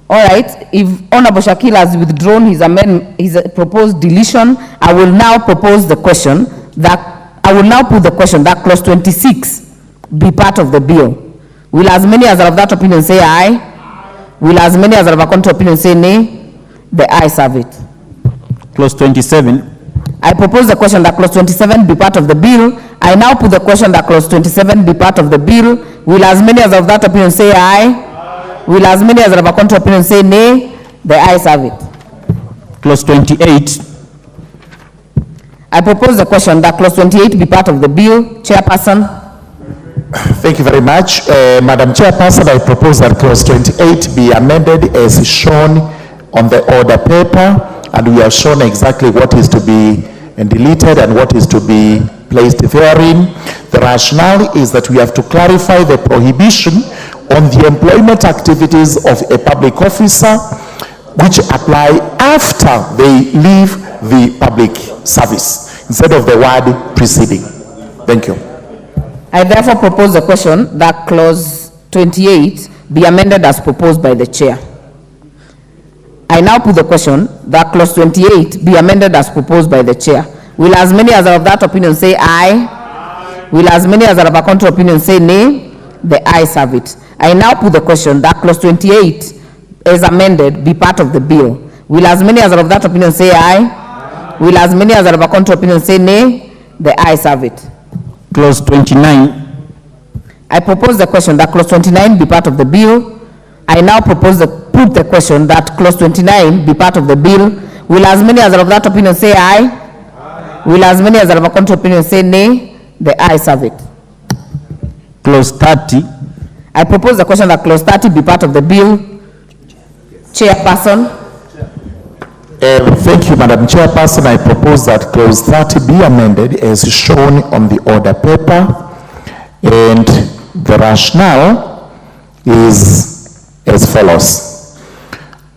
All right, if Honorable Shakil has withdrawn his proposed deletion, I will now propose the question that, I will now put the question that clause 26 be part of the bill. Will as many as are of that opinion say aye? Will as many as are of a contrary opinion say nay? The ayes have it. Clause 27. I propose the question that clause 27 be part of the bill. I now put the question that clause 27 be part of the bill. Will as many as of that opinion say aye? Will as many as are of a contrary opinion say nay? The ayes have it. Clause 28. I propose the question that clause 28 be part of the bill. Chairperson. Thank you very much. Madam Chairperson, I propose that clause 28 be amended as shown on the order paper, and we have shown exactly what is to be deleted and what is to be placed therein. The rationale is that we have to clarify the prohibition on the employment activities of a public officer which apply after they leave the public service instead of the word preceding. Thank you. I therefore propose the question that clause 28 be amended as proposed by the chair. I now put the question that clause 28 be amended as proposed by the chair. Will as many as are of that opinion say aye? Aye. Will as many as are of a contrary opinion say nay? The ayes have it. I now put the question that clause 28 as amended be part of the bill. Will as many as are of that opinion say aye? Aye. Will as many as are of a contrary opinion say nay? The ayes have it. Clause 29. I propose the question that clause 29 be part of the bill. I now propose put the question that clause 29 be part of the bill. Will as many as are of that opinion say aye? Aye. Will as many as are of a contrary opinion say nay? The ayes have it. Clause 30. I propose the question that clause 30 be part of the bill. Chairperson. Thank you, Madam Chairperson. I propose that clause 30 be amended as shown on the order paper, and the rationale is as follows.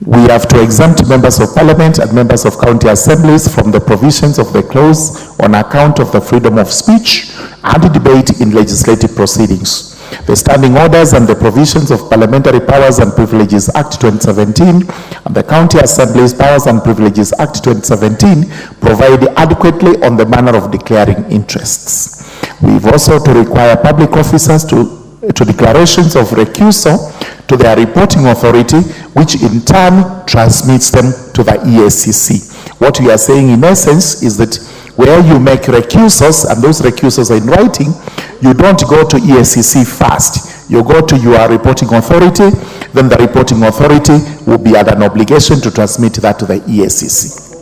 We have to exempt members of parliament and members of county assemblies from the provisions of the clause on account of the freedom of speech and debate in legislative proceedings. The Standing Orders and the Provisions of Parliamentary Powers and Privileges Act 2017 and the County Assembly's Powers and Privileges Act 2017 provide adequately on the manner of declaring interests. We've also to require public officers to declarations of recusal to their reporting authority, which in turn transmits them to the EACC. What we are saying in essence is that where you make recusals, and those recusals are in writing, you don't go to EACC first. You go to your reporting authority, then the reporting authority will be under an obligation to transmit that to the EACC.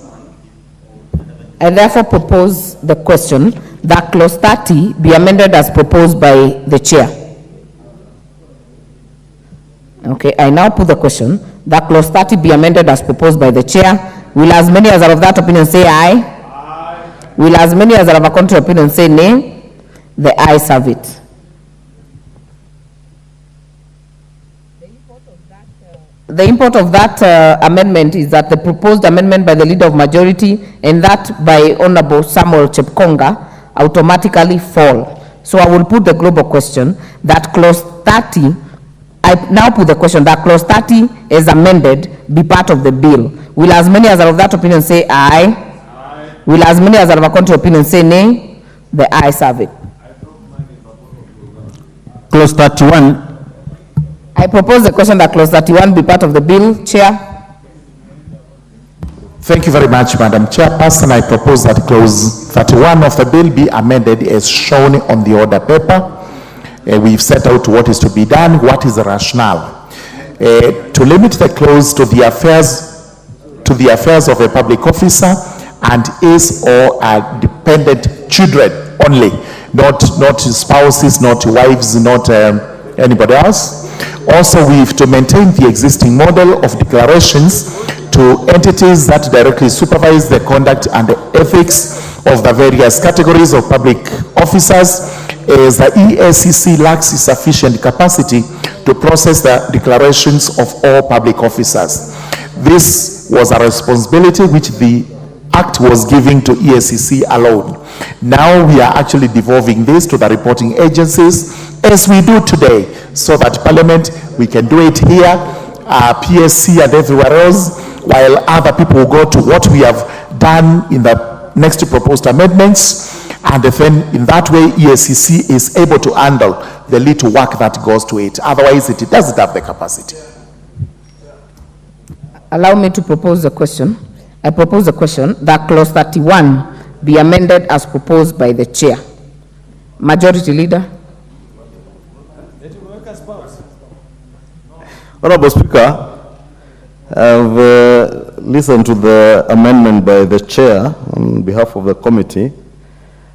I therefore propose the question that clause 30 be amended as proposed by the chair. Okay, I now put the question that clause 30 be amended as proposed by the chair. Will as many as are of that opinion say aye? Aye. Will as many as are of a contrary opinion say nay? The ayes have it. The import of that amendment is that the proposed amendment by the leader of majority and that by Honorable Samuel Chepkonga automatically fall. So I will put the global question that clause 30 I now put the question that clause 30 is amended be part of the bill. Will as many as are of that opinion say aye? Aye. Will as many as are of a contrary opinion say nay? The ayes have it. Clause 31. I propose the question that clause 31 be part of the bill. Chair. Thank you very much, Madam Chairperson. I propose that clause 31 of the bill be amended as shown on the order paper. We've set out what is to be done, what is the rationale. To limit the clause to the affairs of a public officer and his or her dependent children only, not spouses, not wives, not anybody else. Also, we have to maintain the existing model of declarations to entities that directly supervise the conduct and the ethics of the various categories of public officers, as the EACC lacks sufficient capacity to process the declarations of all public officers. This was a responsibility which the Act was giving to EACC alone. Now we are actually devolving this to the reporting agencies, as we do today, so that Parliament, we can do it here, PSC and everywhere else, while other people will go to what we have done in the next proposed amendments, and then in that way EACC is able to handle the little work that goes to it. Otherwise it doesn't have the capacity. Allow me to propose the question. I propose the question that clause 31 be amended as proposed by the chair. Majority Leader. Honorable Speaker, I've listened to the amendment by the chair on behalf of the committee,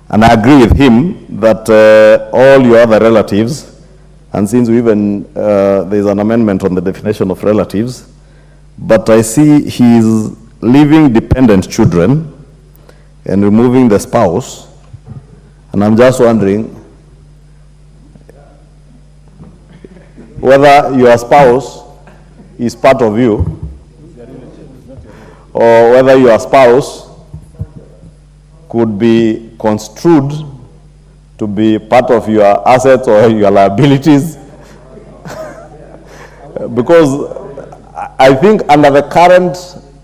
and I agree with him that all your other relatives, and since we even there's an amendment on the definition of relatives, but I see he's leaving dependent children and removing the spouse, and I'm just wondering whether your spouse is part of you, or whether your spouse could be construed to be part of your assets or your liabilities. Because I think under the current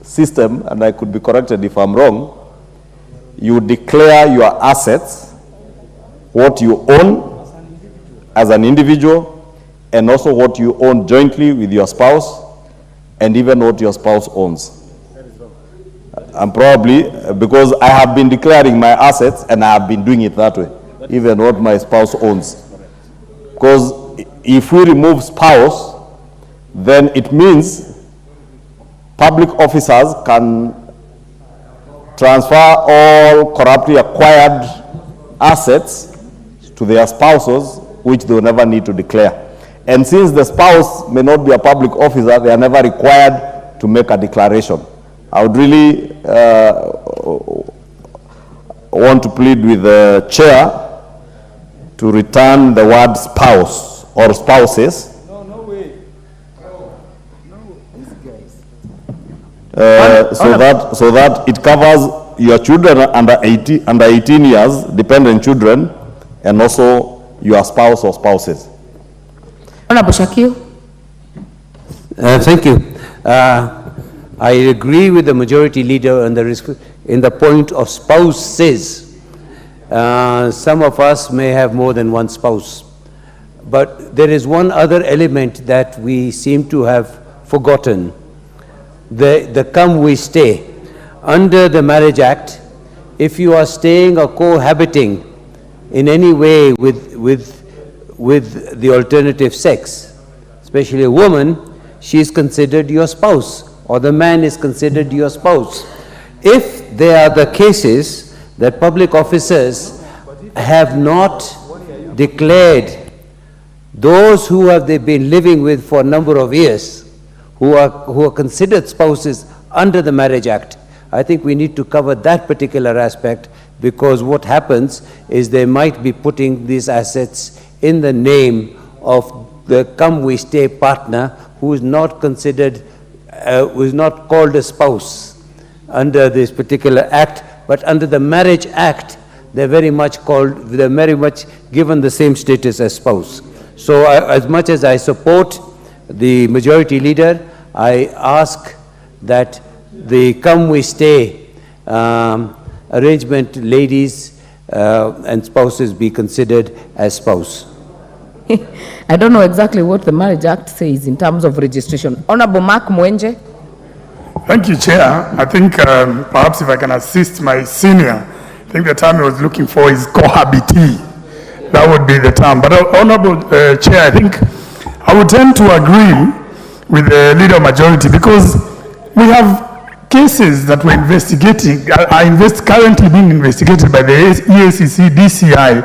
system, and I could be corrected if I'm wrong, you declare your assets, what you own as an individual, and also what you own jointly with your spouse, and even what your spouse owns. And probably, because I have been declaring my assets, and I have been doing it that way, even what my spouse owns. Because if we remove spouse, then it means public officers can transfer all corruptly acquired assets to their spouses, which they will never need to declare. And since the spouse may not be a public officer, they are never required to make a declaration. I would really want to plead with the chair to return the word spouse or spouses. So that it covers your children under 18 years, dependent children, and also your spouse or spouses. Honorable Shakil. Thank you. I agree with the majority leader in the point of spouses. Some of us may have more than one spouse, but there is one other element that we seem to have forgotten. The come we stay. Under the Marriage Act, if you are staying or cohabiting in any way with the alternative sex, especially a woman, she is considered your spouse, or the man is considered your spouse. If there are the cases that public officers have not declared those who have they been living with for a number of years, who are considered spouses under the Marriage Act, I think we need to cover that particular aspect, because what happens is they might be putting these assets in the name of the come we stay partner who is not considered, who is not called a spouse under this particular act, but under the Marriage Act they're very much given the same status as spouse. So as much as I support the majority leader, I ask that the come we stay arrangement, ladies and spouses be considered as spouse. I don't know exactly what the Marriage Act says in terms of registration. Honorable Mark Mwenje. Thank you, Chair. I think perhaps if I can assist my senior, I think the term he was looking for is cohabitee. That would be the term. But Honorable Chair, I think I would tend to agree with the leader majority, because we have cases that we're investigating, currently being investigated by the EACC, DCI,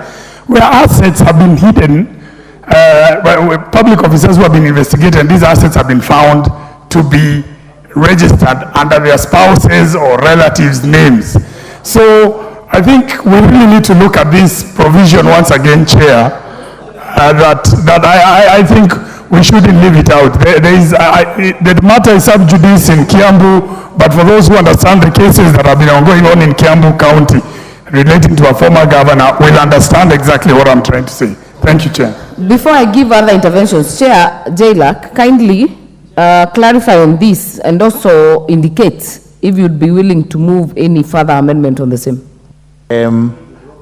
where assets have been hidden by public officers who have been investigated, and these assets have been found to be registered under their spouses or relatives' names. So I think we really need to look at this provision once again, Chair, that I think we shouldn't leave it out. The matter is sub judice in Kiambu, but for those who understand the cases that have been going on in Kiambu County relating to a former governor, will understand exactly what I'm trying to say. Thank you, Chair. Before I give other interventions, Chair Jailak, kindly clarify on this and also indicate if you'd be willing to move any further amendment on the same.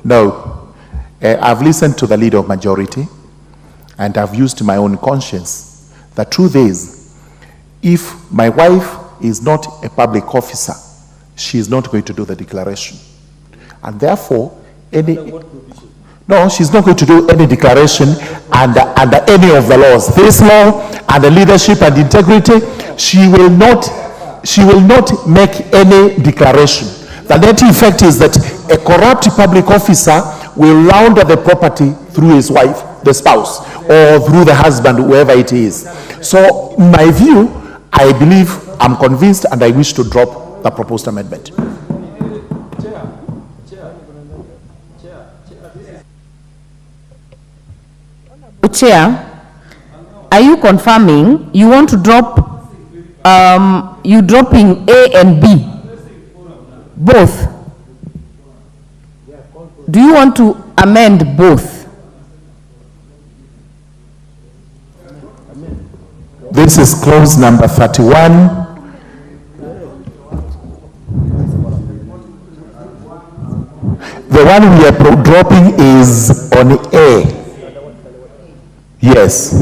No. I've listened to the leader of majority, and I've used my own conscience. The truth is, if my wife is not a public officer, she is not going to do the declaration. And therefore, no, she's not going to do any declaration under any of the laws. This law and the leadership and integrity, she will not make any declaration. The net effect is that a corrupt public officer will launder the property through his wife, the spouse, or through the husband, whoever it is. So, in my view, I believe, I'm convinced, and I wish to drop the proposed amendment. Chair, are you confirming you want to drop, you dropping A and B, both? Do you want to amend both? This is clause number 31. The one we are dropping is on A. Yes.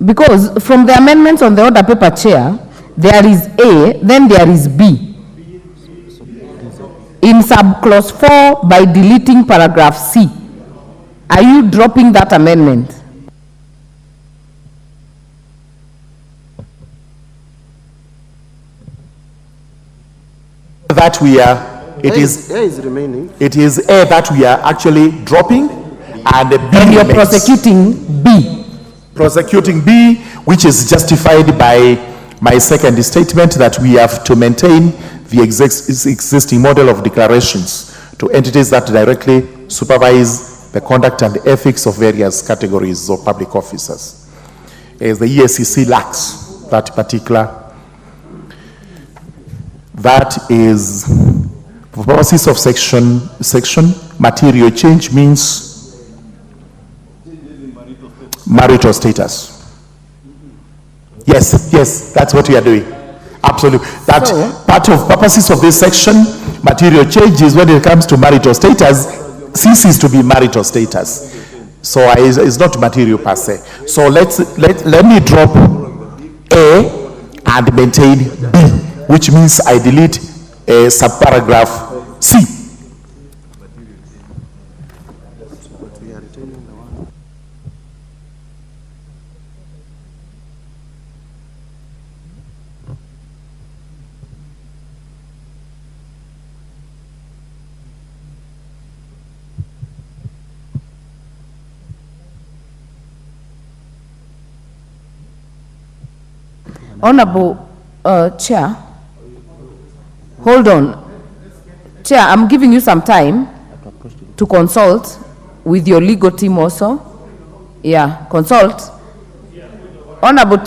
Because from the amendments on the order paper, Chair, there is A, then there is B. In subclause 4, by deleting paragraph C. Are you dropping that amendment? That we are, it is remaining. It is A that we are actually dropping, and B and you're remains. prosecuting B. Prosecuting B, which is justified by my second statement that we have to maintain the existing model of declarations to entities that directly supervise the conduct and ethics of various categories of public officers. As the EACC lacks that particular. That is, for purposes of section, material change means marital status. Yes, that's what we are doing. Absolutely. That part of purposes of this section, material change is when it comes to marital status, ceases to be marital status. So it's not material per se. So let me drop A and maintain B, which means I delete subparagraph C. Honorable Chair, hold on. Chair, I'm giving you some time to consult with your legal team also. Yeah, consult. Honorable.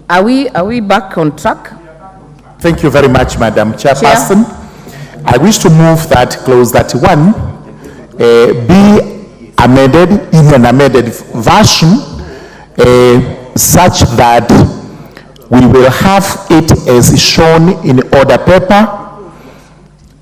Are we back on track? Thank you very much, Madam Chairperson. I wish to move that clause 31 be amended in an amended version such that we will have it as shown in order paper.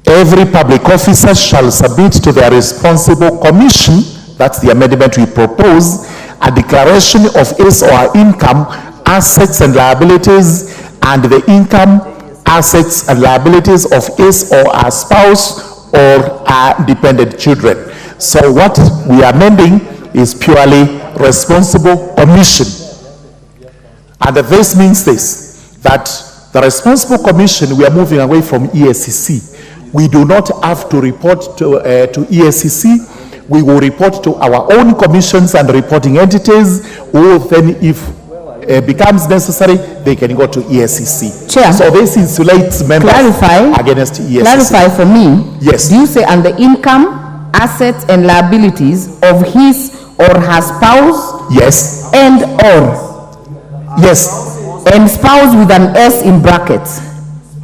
Every public officer shall submit to their responsible commission, that's the amendment we propose, a declaration of his or her income, assets and liabilities, and the income, assets and liabilities of his or her spouse or her dependent children. So what we are amending is purely responsible commission. And this means this, that the responsible commission, we are moving away from EACC. We do not have to report to EACC. We will report to our own commissions and reporting entities, who then, if becomes necessary, they can go to EACC. Chair, so this insulates members against EACC. Clarify for me. Yes. Do you say and the income, assets and liabilities of his or her spouse? Yes. And or? Yes. And spouse with an S in brackets.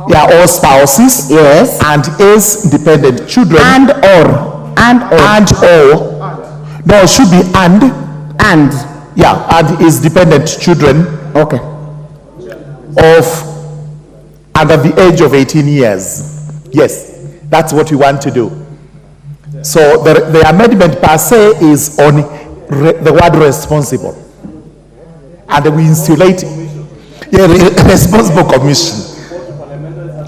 Yeah, all spouses. Yes. And his dependent children. And or. And or. And or. No, it should be and. And. Yeah, and his dependent children. Okay. Of under the age of 18 years. Yes, that's what we want to do. So the amendment per se is on the word responsible. And we insulate responsible commission.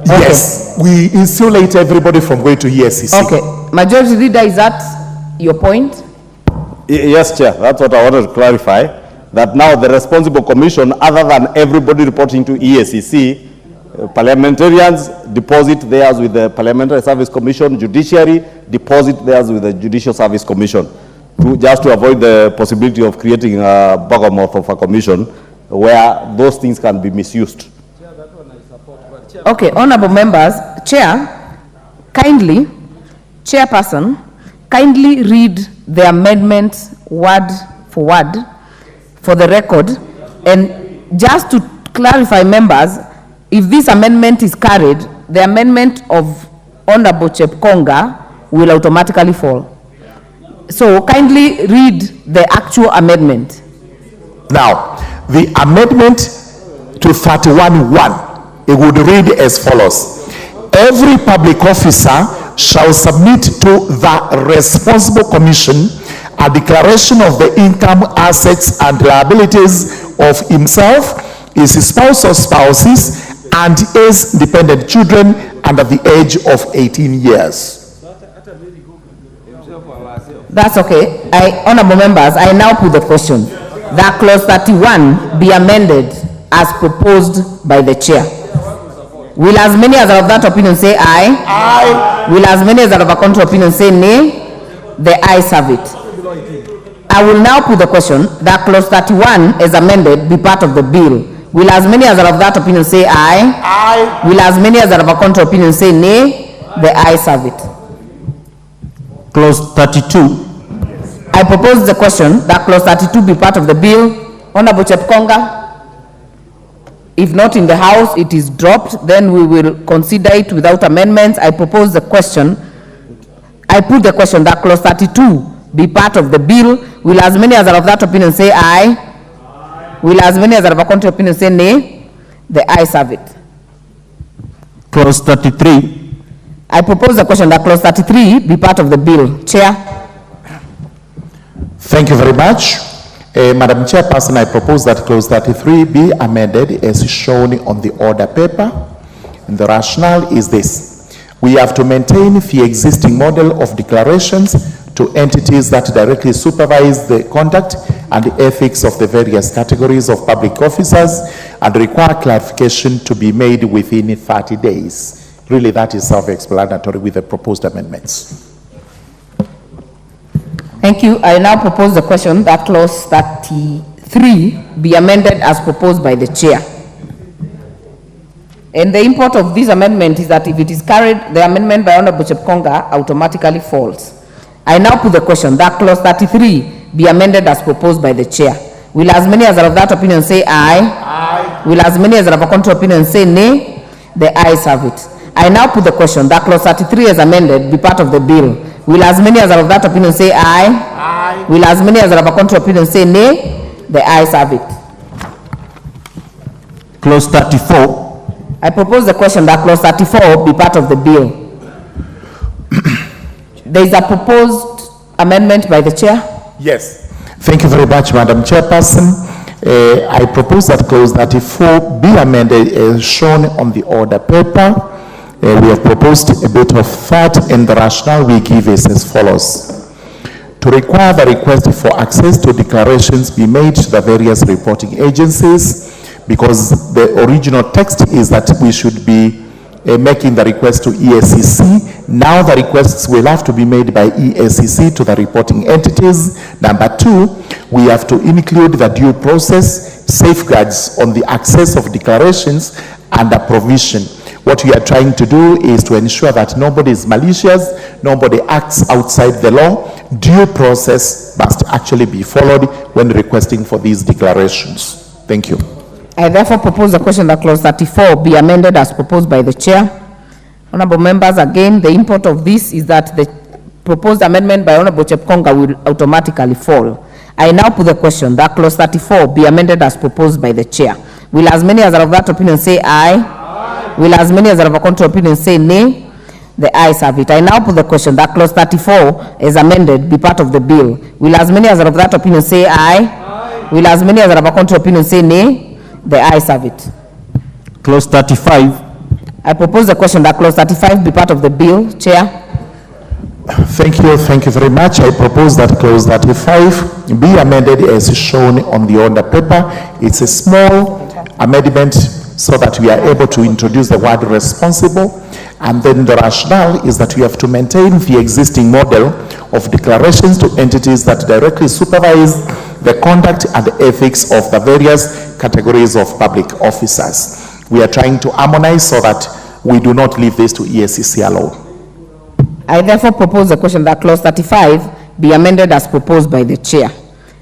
Okay. Yes, we insulate everybody from going to EACC. Okay, Majority Leader, is that your point? Yes, Chair, that's what I wanted to clarify, that now the responsible commission, other than everybody reporting to EACC, parliamentarians deposit theirs with the Parliamentary Service Commission, judiciary deposit theirs with the Judicial Service Commission, just to avoid the possibility of creating a behemoth of a commission where those things can be misused. Okay, honorable members, Chair, kindly, Chairperson, kindly read the amendment word for word for the record, and just to clarify, members, if this amendment is carried, the amendment of Honorable Chepkonga will automatically fall. So kindly read the actual amendment. Now, the amendment to 31(1), it would read as follows: every public officer shall submit to the responsible commission a declaration of the income, assets, and liabilities of himself, his spouse or spouses, and his dependent children under the age of 18 years. That's okay. Honorable members, I now put the question that clause 31 be amended as proposed by the chair. Will as many as are of that opinion say aye? Aye. Will as many as are of a contrary opinion say nay? The ayes have it. I will now put the question that clause 31 as amended be part of the bill. Will as many as are of that opinion say aye? Aye. Will as many as are of a contrary opinion say nay? The ayes have it. Clause 32. I propose the question that clause 32 be part of the bill. Honorable Chepkonga, if not in the House, it is dropped, then we will consider it without amendments. I propose the question, I put the question that clause 32 be part of the bill. Will as many as are of that opinion say aye? Aye. Will as many as are of a contrary opinion say nay? The ayes have it. Clause 33. I propose the question that clause 33 be part of the bill. Chair. Thank you very much. Madam Chairperson, I propose that clause 33 be amended as shown on the order paper. And the rationale is this: we have to maintain the existing model of declarations to entities that directly supervise the conduct and the ethics of the various categories of public officers, and require clarification to be made within 30 days. Really, that is self-explanatory with the proposed amendments. Thank you. I now propose the question that clause 33 be amended as proposed by the chair. And the import of this amendment is that if it is carried, the amendment by Honorable Chepkonga automatically falls. I now put the question that clause 33 be amended as proposed by the chair. Will as many as are of that opinion say aye? Aye. Will as many as are of a contrary opinion say nay? The ayes have it. I now put the question that clause 33 as amended be part of the bill. Will as many as are of that opinion say aye? Aye. Will as many as are of a contrary opinion say nay? The ayes have it. Clause 34. I propose the question that clause 34 be part of the bill. There is a proposed amendment by the chair. Yes. Thank you very much, Madam Chairperson. I propose that clause 34 be amended as shown on the order paper. We have proposed a bit of thought, and the rationale we give is as follows. To require the request for access to declarations be made to the various reporting agencies, because the original text is that we should be making the request to EACC. Now the requests will have to be made by EACC to the reporting entities. Number two, we have to include the due process safeguards on the access of declarations and a provision. What we are trying to do is to ensure that nobody is malicious, nobody acts outside the law. Due process must actually be followed when requesting for these declarations. Thank you. I therefore propose the question that clause 34 be amended as proposed by the chair. Honorable members, again, the import of this is that the proposed amendment by Honorable Chepkonga will automatically fall. I now put the question that clause 34 be amended as proposed by the chair. Will as many as are of that opinion say aye? Aye. Will as many as are of a contrary opinion say nay? The ayes have it. I now put the question that clause 34 as amended be part of the bill. Will as many as are of that opinion say aye? Aye. Will as many as are of a contrary opinion say nay? The ayes have it. Clause 35. I propose the question that clause 35 be part of the bill. Chair. Thank you very much. I propose that clause 35 be amended as shown on the order paper. It's a small amendment so that we are able to introduce the word responsible, and then the rationale is that we have to maintain the existing model of declarations to entities that directly supervise the conduct and ethics of the various categories of public officers. We are trying to harmonize so that we do not leave this to EACC alone. I therefore propose the question that clause 35 be amended as proposed by the chair.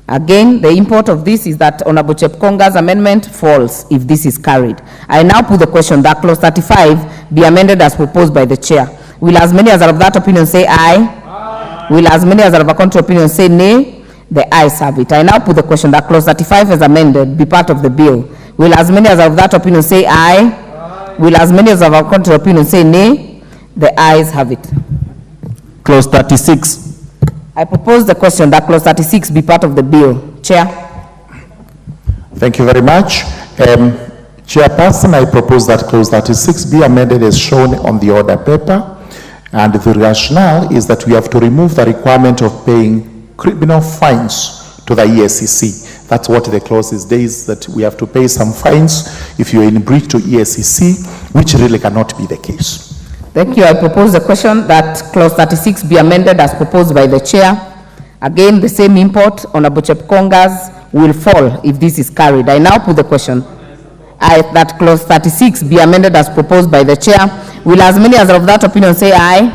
Again, the import of this is that Honorable Chepkonga's amendment falls if this is carried. I now put the question that clause 35 be amended as proposed by the chair. Will as many as are of that opinion say aye? Aye. Will as many as are of a contrary opinion say nay? The ayes have it. I now put the question that clause 35 as amended be part of the bill. Will as many as are of that opinion say aye? Aye. Will as many as are of a contrary opinion say nay? The ayes have it. Clause 36. I propose the question that clause 36 be part of the bill. Chair. Thank you very much. Chairperson, I propose that clause 36 be amended as shown on the order paper. And the rationale is that we have to remove the requirement of paying criminal fines to the EACC. That's what the clause is, that we have to pay some fines if you're in breach to EACC, which really cannot be the case. Thank you. I propose the question that clause 36 be amended as proposed by the chair. Again, the same import on Honorable Chepkonga's will fall if this is carried. I now put the question that clause 36 be amended as proposed by the chair. Will as many as are of that opinion say aye?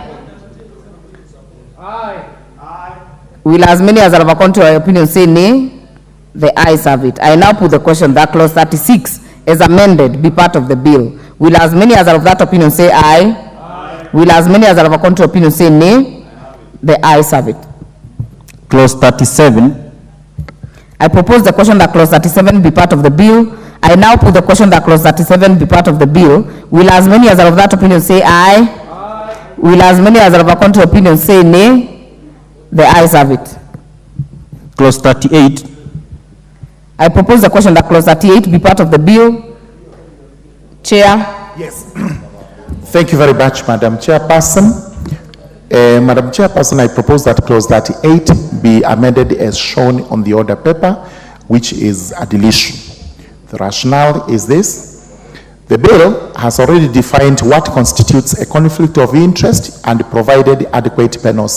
Aye. Aye. Will as many as are of a contrary opinion say nay? The ayes have it. I now put the question that clause 36 as amended be part of the bill. Will as many as are of that opinion say aye? Aye. Will as many as are of a contrary opinion say nay? The ayes have it. Clause 37. I propose the question that clause 37 be part of the bill. I now put the question that clause 37 be part of the bill. Will as many as are of that opinion say aye? Aye. Will as many as are of a contrary opinion say nay? The ayes have it. Clause 38. I propose the question that clause 38 be part of the bill. Chair. Yes. Thank you very much, Madam Chairperson. Madam Chairperson, I propose that clause 38 be amended as shown on the order paper, which is a deletion. The rationale is this. The bill has already defined what constitutes a conflict of interest and provided adequate penal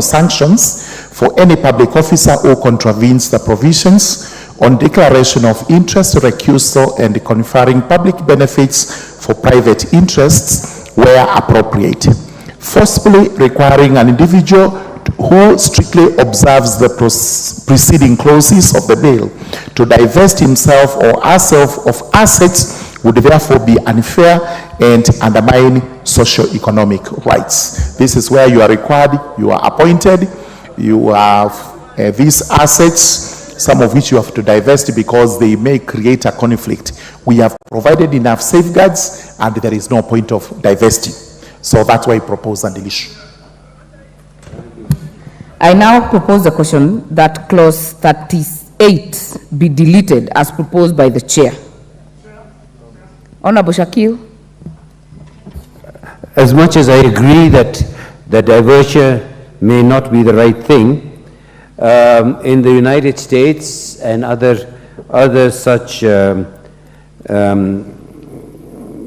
sanctions for any public officer who contravenes the provisions on declaration of interest, recusal, and conferring public benefits for private interests where appropriate. Forcibly requiring an individual who strictly observes the preceding clauses of the bill to divest himself or herself of assets would therefore be unfair and undermine socio-economic rights. This is where you are required, you are appointed, you have these assets, some of which you have to divest because they may create a conflict. We have provided enough safeguards and there is no point of divesting. So that's why I propose an issue. I now propose the question that clause 38 be deleted as proposed by the chair. Honorable Shakil. As much as I agree that the diversion may not be the right thing, in the United States and other such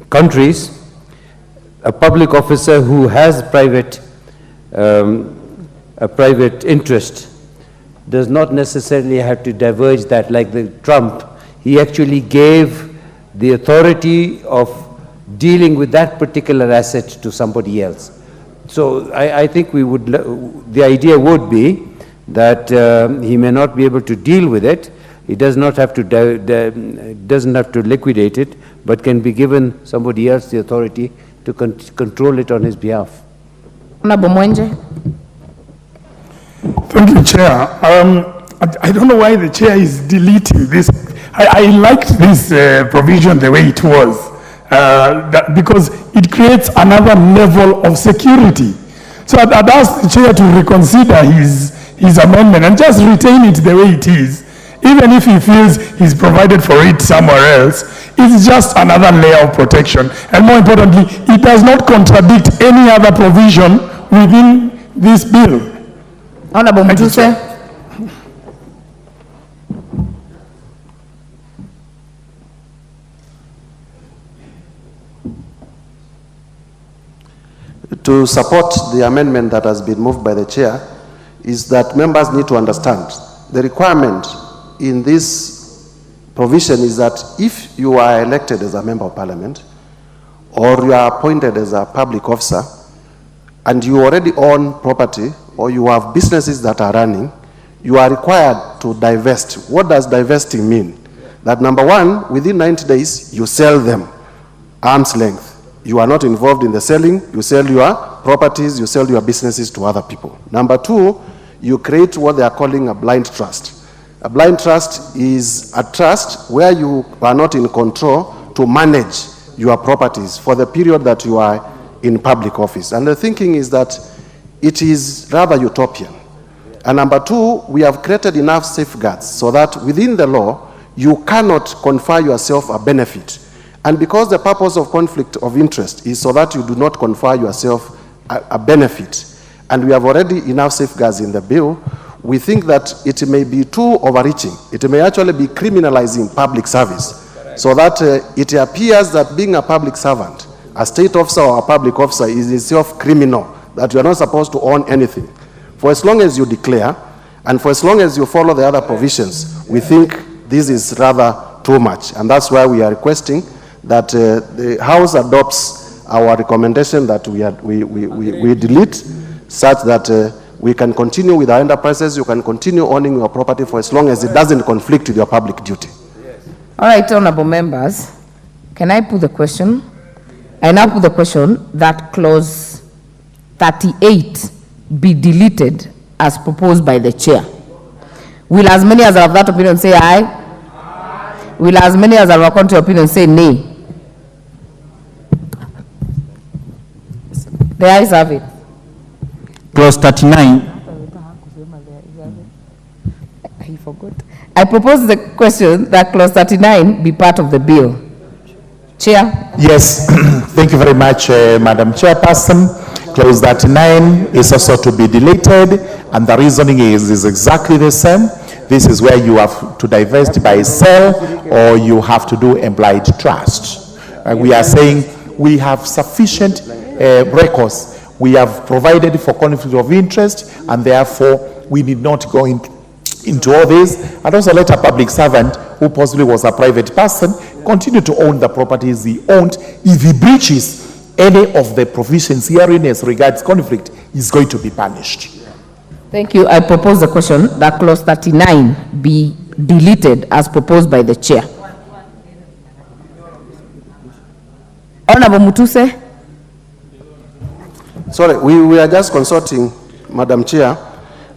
countries, a public officer who has a private interest does not necessarily have to diverge that. Like the Trump, he actually gave the authority of dealing with that particular asset to somebody else. So I think we would, the idea would be that he may not be able to deal with it. He does not have to doesn't have to liquidate it, but can be given somebody else the authority to control it on his behalf. Honorable Mwenje. Thank you, Chair. I don't know why the Chair is deleting this. I liked this provision the way it was, because it creates another level of security. So I'd ask the Chair to reconsider his amendment and just retain it the way it is. Even if he feels he's provided for it somewhere else, it's just another layer of protection. And more importantly, it does not contradict any other provision within this bill. Honorable Mutuse. To support the amendment that has been moved by the chair is that members need to understand the requirement in this provision is that if you are elected as a member of parliament or you are appointed as a public officer and you already own property or you have businesses that are running, you are required to divest. What does divesting mean? That number one, within 90 days, you sell them, arm's length. You are not involved in the selling, you sell your properties, you sell your businesses to other people. Number two, you create what they are calling a blind trust. A blind trust is a trust where you are not in control to manage your properties for the period that you are in public office. And the thinking is that it is rather utopian. And number two, we have created enough safeguards so that within the law, you cannot confer yourself a benefit. And because the purpose of conflict of interest is so that you do not confer yourself a benefit, and we have already enough safeguards in the bill, we think that it may be too overreaching. It may actually be criminalizing public service, so that it appears that being a public servant, a state officer or a public officer is itself criminal, that you are not supposed to own anything. For as long as you declare, and for as long as you follow the other provisions, we think this is rather too much. And that's why we are requesting that the House adopts our recommendation that we delete, such that we can continue with our enterprises, you can continue owning your property for as long as it doesn't conflict with your public duty. All right, honorable members, can I put the question? I now put the question that clause 38 be deleted as proposed by the chair. Will as many as are of that opinion say aye? Aye. Will as many as are of contrary opinion say nay? The ayes have it. Clause 39. I forgot. I propose the question that clause 39 be part of the bill. Chair? Yes, thank you very much, Madam Chairperson. Clause 39 is also to be deleted, and the reasoning is exactly the same. This is where you have to divest by sale, or you have to do implied trust. We are saying we have sufficient records. We have provided for conflict of interest, and therefore we need not go into all this. And also let a public servant, who possibly was a private person, continue to own the properties he owned. If he breaches any of the provisions herein as regards conflict, is going to be punished. Thank you. I propose the question that clause 39 be deleted as proposed by the chair. Honorable Mutuse. Sorry, we are just consulting, Madam Chair,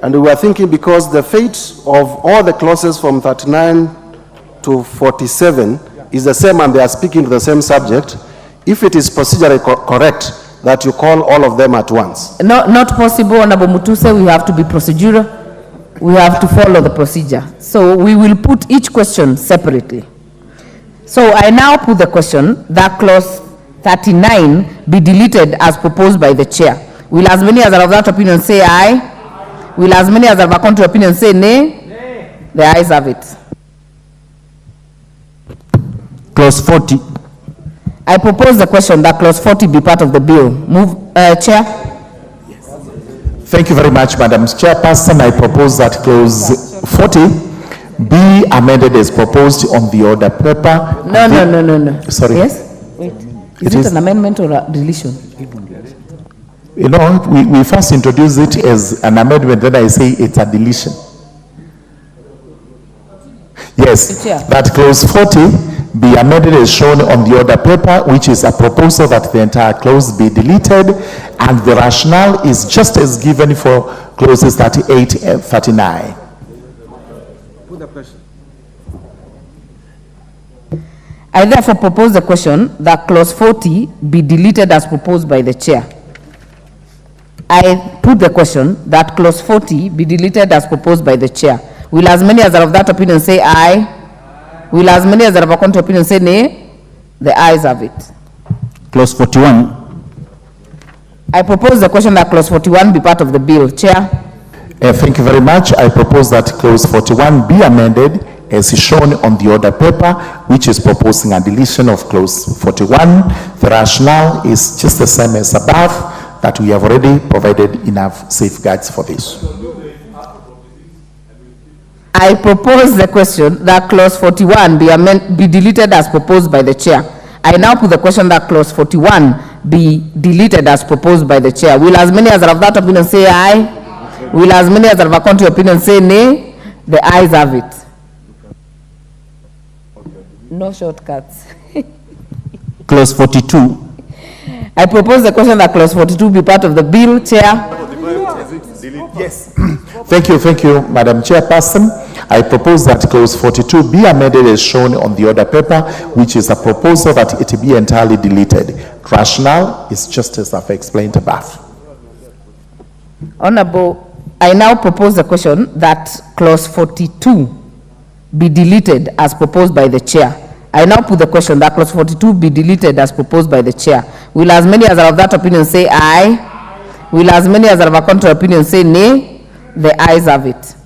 and we were thinking because the fate of all the clauses from 39 to 47 is the same and they are speaking to the same subject, if it is procedurally correct that you call all of them at once. No, not possible, Honorable Mutuse. We have to be procedural. We have to follow the procedure. So we will put each question separately. So I now put the question that clause 39 be deleted as proposed by the chair. Will as many as are of that opinion say aye? Will as many as are of a contrary opinion say nay? Nay. The ayes have it. Clause 40. I propose the question that clause 40 be part of the bill. Move, Chair. Thank you very much, Madam Chairperson. I propose that clause 40 be amended as proposed on the order paper. No. Sorry. Yes? Wait. Is it an amendment or a deletion? You know, we first introduce it as an amendment, then I say it's a deletion. Yes, that clause 40 be amended as shown on the order paper, which is a proposal that the entire clause be deleted, and the rationale is just as given for clauses 38 and 39. Put the question. I therefore propose the question that clause 40 be deleted as proposed by the chair. I put the question that clause 40 be deleted as proposed by the chair. Will as many as are of that opinion say aye? Will as many as are of a contrary opinion say nay? The ayes have it. Clause 41. I propose the question that clause 41 be part of the bill. Chair. Thank you very much. I propose that clause 41 be amended as shown on the order paper, which is proposing a deletion of clause 41. The rationale is just the same as above, that we have already provided enough safeguards for this. I propose the question that clause 41 be deleted as proposed by the chair. I now put the question that clause 41 be deleted as proposed by the chair. Will as many as are of that opinion say aye? Will as many as are of a contrary opinion say nay? The ayes have it. No shortcuts. Clause 42. I propose the question that clause 42 be part of the bill. Chair. Yes. Thank you, Madam Chairperson. I propose that clause 42 be amended as shown on the order paper, which is a proposal that it be entirely deleted. Rationale is just as I've explained above. Honorable, I now propose the question that clause 42 be deleted as proposed by the chair. I now put the question that clause 42 be deleted as proposed by the chair. Will as many as are of that opinion say aye? Will as many as are of a contrary opinion say nay? The ayes have it.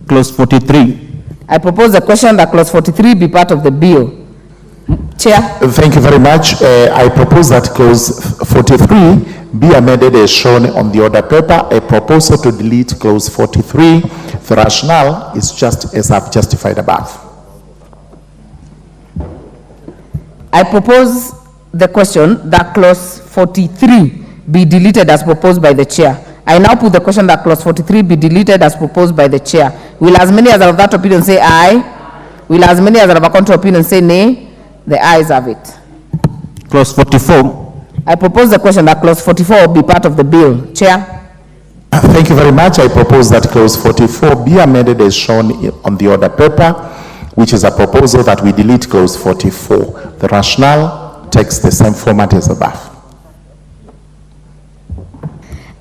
Clause 43. I propose the question that clause 43 be part of the bill. Chair. Thank you very much. I propose that clause 43 be amended as shown on the order paper. A proposal to delete clause 43. The rationale is just as I've justified above. I propose the question that clause 43 be deleted as proposed by the chair. I now put the question that clause 43 be deleted as proposed by the chair. Will as many as are of that opinion say aye? Will as many as are of a contrary opinion say nay? The ayes have it. Clause 44. I propose the question that clause 44 be part of the bill. Chair. Thank you very much. I propose that clause 44 be amended as shown on the order paper, which is a proposal that we delete clause 44. The rationale takes the same format as above.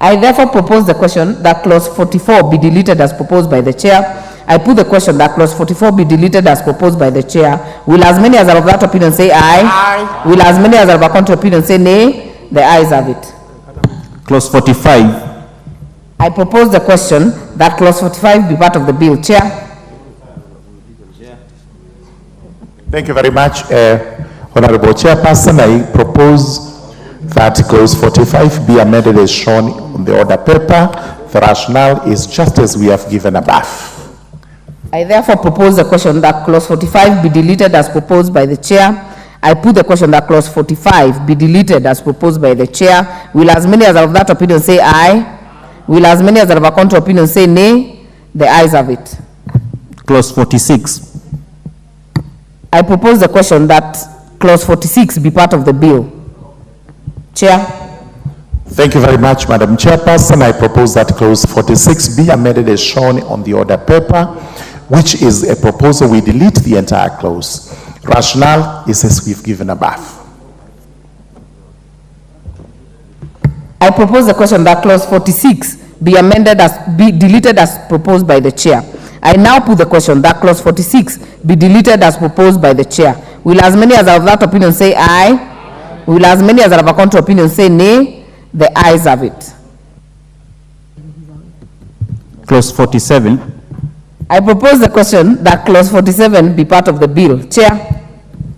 I therefore propose the question that clause 44 be deleted as proposed by the chair. I put the question that clause 44 be deleted as proposed by the chair. Will as many as are of that opinion say aye? Aye. Will as many as are of a contrary opinion say nay? The ayes have it. Clause 45. I propose the question that clause 45 be part of the bill. Chair. Thank you very much, Honorable Chairperson. I propose that clause 45 be amended as shown on the order paper. The rationale is just as we have given above. I therefore propose the question that clause 45 be deleted as proposed by the chair. I put the question that clause 45 be deleted as proposed by the chair. Will as many as are of that opinion say aye? Will as many as are of a contrary opinion say nay? The ayes have it. Clause 46. I propose the question that clause 46 be part of the bill. Chair. Thank you very much, Madam Chairperson. I propose that clause 46 be amended as shown on the order paper, which is a proposal we delete the entire clause. Rationale is as we've given above. I propose the question that clause 46 be deleted as proposed by the chair. I now put the question that clause 46 be deleted as proposed by the chair. Will as many as are of that opinion say aye? Will as many as are of a contrary opinion say nay? The ayes have it. Clause 47. I propose the question that clause 47 be part of the bill. Chair.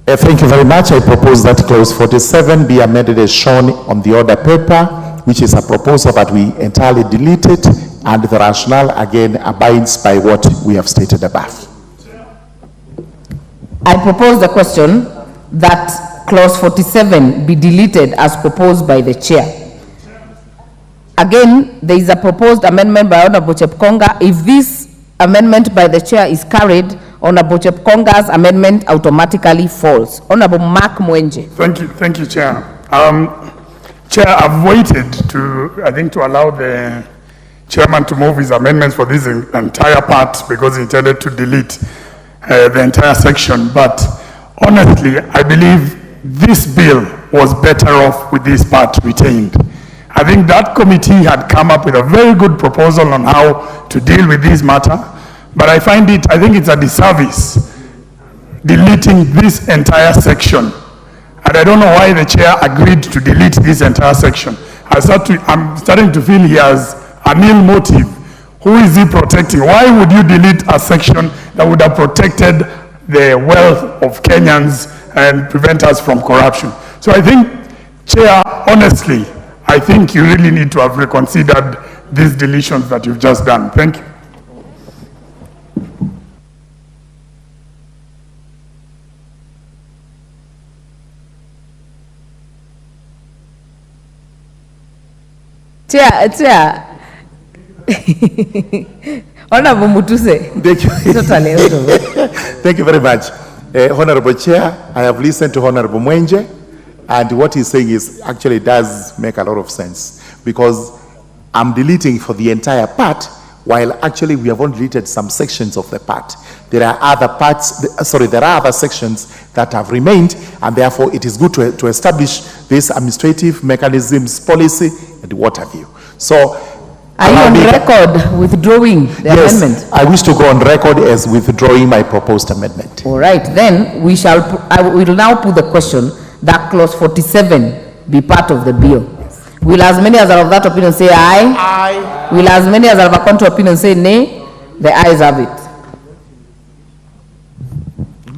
Thank you very much. I propose that clause 47 be amended as shown on the order paper, which is a proposal that we entirely delete it, and the rationale again abides by what we have stated above. I propose the question that clause 47 be deleted as proposed by the chair. Again, there is a proposed amendment by Honorable Chepkonga. If this amendment by the chair is carried, Honorable Chepkonga's amendment automatically falls. Honorable Mark Mwenje. Thank you, Chair. Chair, I've waited to allow the chairman to move his amendments for this entire part because he intended to delete the entire section. But honestly, I believe this bill was better off with this part retained. I think that committee had come up with a very good proposal on how to deal with this matter, but I think it's a disservice deleting this entire section. And I don't know why the chair agreed to delete this entire section. I'm starting to feel he has an ill motive. Who is he protecting? Why would you delete a section that would have protected the wealth of Kenyans and prevent us from corruption? So I think, Chair, honestly, I think you really need to have reconsidered these deletions that you've just done. Thank you. Chair. Honorable Mutuse. Thank you very much. Honorable Chair, I have listened to Honorable Mwenje, and what he's saying is actually does make a lot of sense, because I'm deleting for the entire part, while actually we have only deleted some sections of the part. There are other there are other sections that have remained, and therefore it is good to establish this administrative mechanisms, policy, and what have you. So, are you on record withdrawing the amendment? Yes, I wish to go on record as withdrawing my proposed amendment. All right, then I will now put the question that clause 47 be part of the bill. Will as many as are of that opinion say aye? Aye. Will as many as are of a contrary opinion say nay? The ayes have it.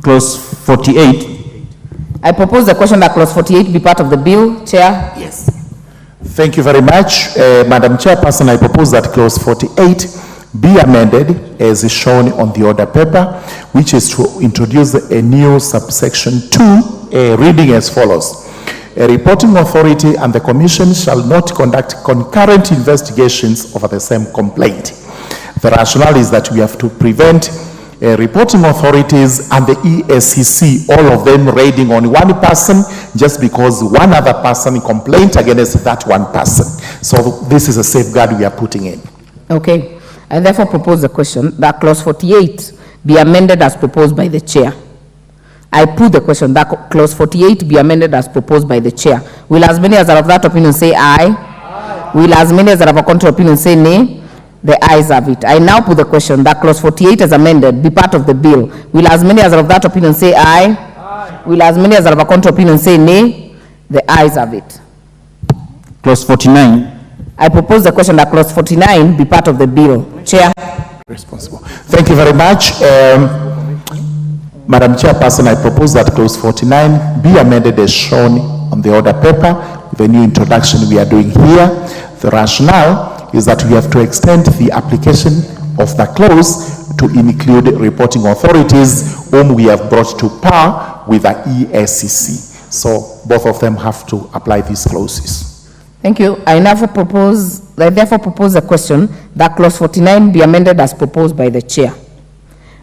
Clause 48. I propose the question that clause 48 be part of the bill. Chair? Yes. Thank you very much. Madam Chairperson, I propose that clause 48 be amended as is shown on the order paper, which is to introduce a new subsection 2, reading as follows. A reporting authority and the commission shall not conduct concurrent investigations over the same complaint. The rationale is that we have to prevent reporting authorities and the EACC, all of them raiding on one person just because one other person complained against that one person. So this is a safeguard we are putting in. Okay. I therefore propose the question that clause 48 be amended as proposed by the chair. I put the question that clause 48 be amended as proposed by the chair. Will as many as are of that opinion say aye? Aye. Will as many as are of a contrary opinion say nay? The ayes have it. I now put the question that clause 48 as amended be part of the bill. Will as many as are of that opinion say aye? Aye. Will as many as are of a contrary opinion say nay? The ayes have it. Clause 49. I propose the question that clause 49 be part of the bill. Chair. Responsible. Thank you very much. Madam Chairperson, I propose that clause 49 be amended as shown on the order paper with the new introduction we are doing here. The rationale is that we have to extend the application of the clause to include reporting authorities whom we have brought to par with the EACC. So both of them have to apply these clauses. Thank you. I now propose therefore propose a question that clause 49 be amended as proposed by the chair.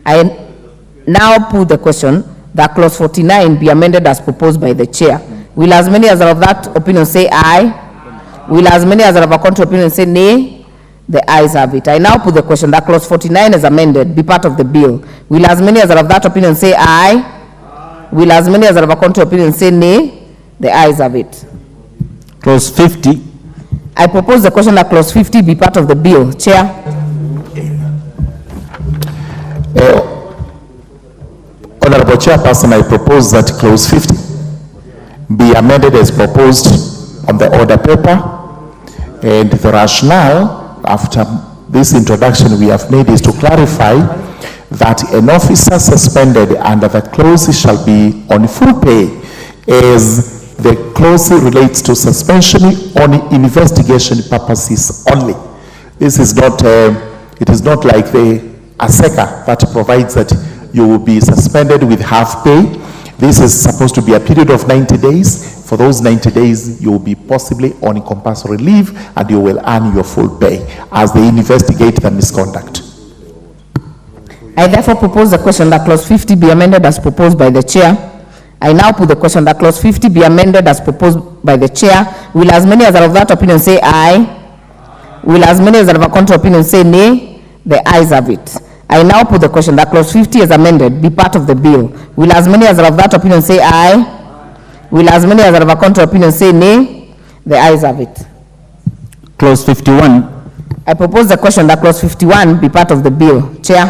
I now put the question that clause 49 be amended as proposed by the chair. Will as many as are of that opinion say aye? Will as many as are of a contrary opinion say nay? The ayes have it. I now put the question that clause 49 is amended be part of the bill. Will as many as are of that opinion say aye? Will as many as are of a contrary opinion say nay? The ayes have it. Clause 50. I propose the question that clause 50 be part of the bill. Chair. Honorable Chairperson, I propose that clause 50 be amended as proposed on the order paper, and the rationale after this introduction we have made is to clarify that an officer suspended under the clause shall be on full pay, as the clause relates to suspension on investigation purposes only. This is not, it is not like the ASECA that provides that you will be suspended with half pay. This is supposed to be a period of 90 days. For those 90 days, you will be possibly on compulsory leave and you will earn your full pay as they investigate the misconduct. I therefore propose the question that clause 50 be amended as proposed by the chair. I now put the question that clause 50 be amended as proposed by the chair. Will as many as are of that opinion say aye? Will as many as are of a contrary opinion say nay? The ayes have it. I now put the question that clause 50 is amended be part of the bill. Will as many as are of that opinion say aye? Will as many as are of a contrary opinion say nay? The ayes have it. Clause 51. I propose the question that clause 51 be part of the bill. Chair.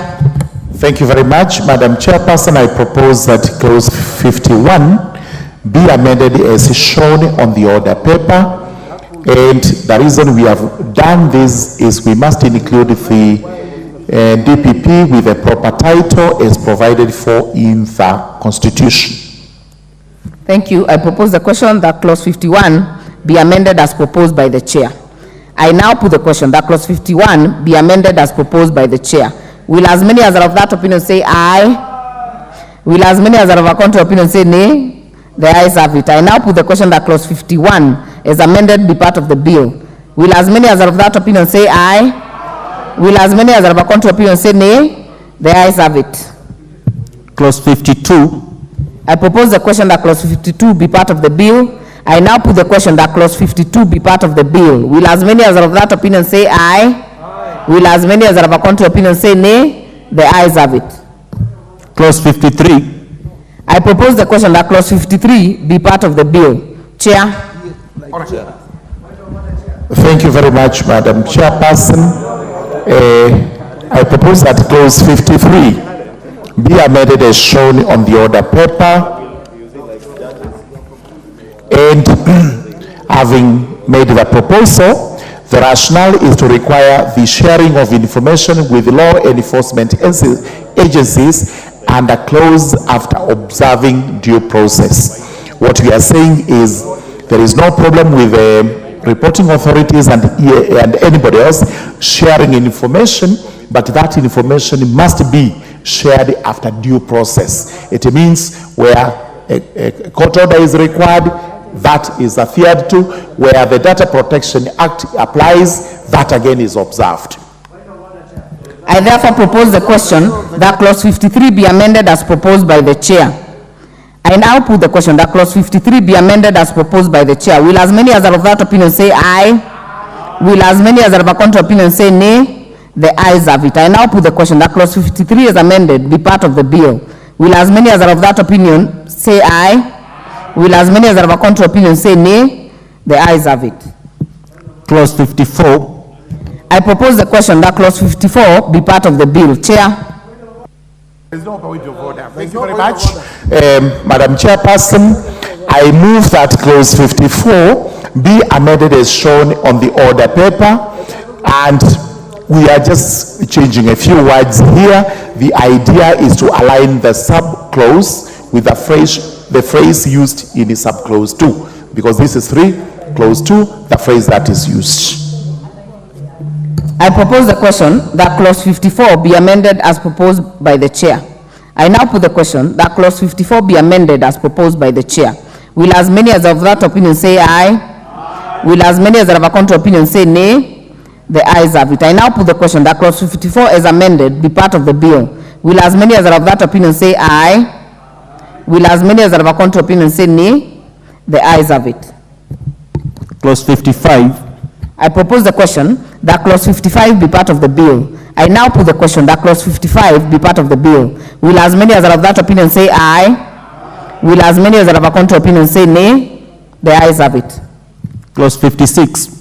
Thank you very much, Madam Chairperson. I propose that clause 51 be amended as shown on the order paper. And the reason we have done this is we must include the DPP with a proper title as provided for in the Constitution. Thank you. I propose the question that clause 51 be amended as proposed by the chair. I now put the question that clause 51 be amended as proposed by the chair. Will as many as are of that opinion say aye? Will as many as are of a contrary opinion say nay? The ayes have it. I now put the question that clause 51 as amended be part of the bill. Will as many as are of that opinion say aye? Will as many as are of a contrary opinion say nay? The ayes have it. Clause 52. I propose the question that clause 52 be part of the bill. I now put the question that clause 52 be part of the bill. Will as many as are of that opinion say aye? Will as many as are of a contrary opinion say nay? The ayes have it. Clause 53. I propose the question that clause 53 be part of the bill. Chair. Thank you very much, Madam Chairperson. I propose that clause 53 be amended as shown on the order paper. And having made the proposal, the rationale is to require the sharing of information with law enforcement agencies and a clause after observing due process. What we are saying is there is no problem with reporting authorities and anybody else sharing information, but that information must be shared after due process. It means where a court order is required, that is adhered to. Where the Data Protection Act applies, that again is observed. I therefore propose the question that clause 53 be amended as proposed by the chair. I now put the question that clause 53 be amended as proposed by the chair. Will as many as are of that opinion say aye? Will as many as are of a contrary opinion say nay? The ayes have it. I now put the question that clause 53 is amended be part of the bill. Will as many as are of that opinion say aye? Will as many as are of a contrary opinion say nay? The ayes have it. Clause 54. I propose the question that clause 54 be part of the bill. Chair. There is no point of order. Thank you very much. Madam Chairperson, I move that clause 54 be amended as shown on the order paper, and we are just changing a few words here. The idea is to align the sub-clause with the phrase used in the sub-clause 2, because this is 3, clause 2, the phrase that is used. I propose the question that clause 54 be amended as proposed by the chair. I now put the question that clause 54 be amended as proposed by the chair. Will as many as of that opinion say aye? Will as many as are of a contrary opinion say nay? The ayes have it. I now put the question that clause 54 as amended be part of the bill. Will as many as are of that opinion say aye? Will as many as are of a contrary opinion say nay? The ayes have it. Clause 55. I propose the question that clause 55 be part of the bill. I now put the question that clause 55 be part of the bill. Will as many as are of that opinion say aye? Will as many as are of a contrary opinion say nay? The ayes have it. Clause 56.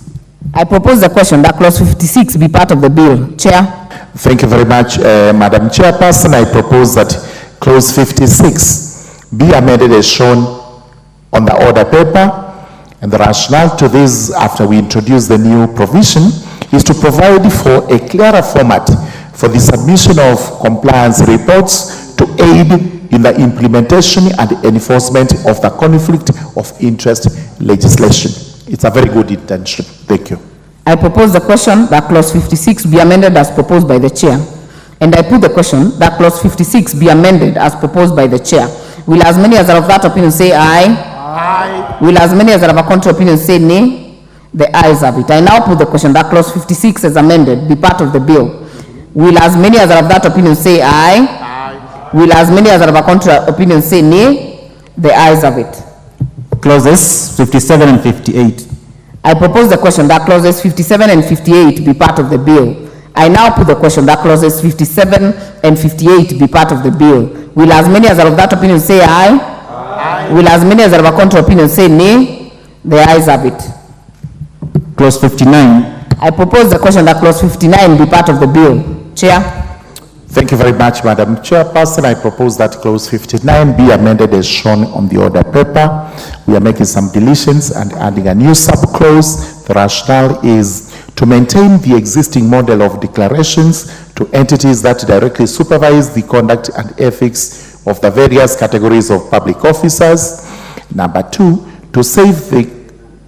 I propose the question that clause 56 be part of the bill. Chair. Thank you very much, Madam Chairperson. I propose that clause 56 be amended as shown on the order paper. And the rationale to this, after we introduce the new provision, is to provide for a clearer format for the submission of compliance reports to aid in the implementation and enforcement of the conflict of interest legislation. It's a very good intention. Thank you. I propose the question that clause 56 be amended as proposed by the chair. And I put the question that clause 56 be amended as proposed by the chair. Will as many as are of that opinion say aye? Aye. Will as many as are of a contrary opinion say nay? The ayes have it. I now put the question that clause 56 as amended be part of the bill. Will as many as are of that opinion say aye? Aye. Will as many as are of a contrary opinion say nay? The ayes have it. Clauses 57 and 58. I propose the question that clauses 57 and 58 be part of the bill. I now put the question that clauses 57 and 58 be part of the bill. Will as many as are of that opinion say aye? Aye. Will as many as are of a contrary opinion say nay? The ayes have it. Clause 59. I propose the question that clause 59 be part of the bill. Chair. Thank you very much, Madam Chairperson. I propose that clause 59 be amended as shown on the order paper. We are making some deletions and adding a new subclause. The rationale is to maintain the existing model of declarations to entities that directly supervise the conduct and ethics of the various categories of public officers. Number two, to save the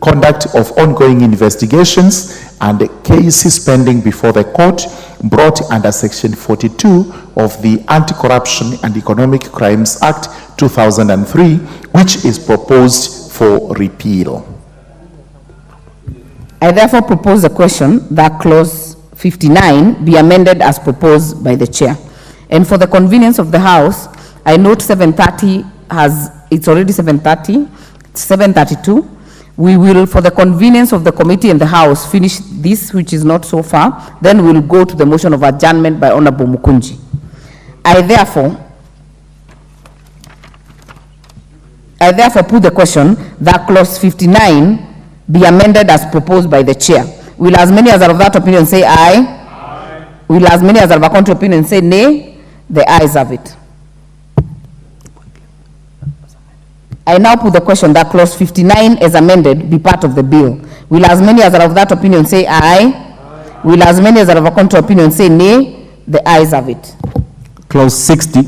conduct of ongoing investigations and cases pending before the court brought under Section 42 of the Anti-Corruption and Economic Crimes Act 2003, which is proposed for repeal. I therefore propose the question that clause 59 be amended as proposed by the chair. And for the convenience of the House, I note 7:30 it's already 7:30, 7:32. We will, for the convenience of the committee and the House, finish this, which is not so far. Then we'll go to the motion of adjournment by Honorable Mukunji. I therefore put the question that clause 59 be amended as proposed by the chair. Will as many as are of that opinion say aye? Aye. Will as many as are of a contrary opinion say nay? The ayes have it. I now put the question that clause 59 as amended be part of the bill. Will as many as are of that opinion say aye? Aye. Will as many as are of a contrary opinion say nay? The ayes have it. Clause 60.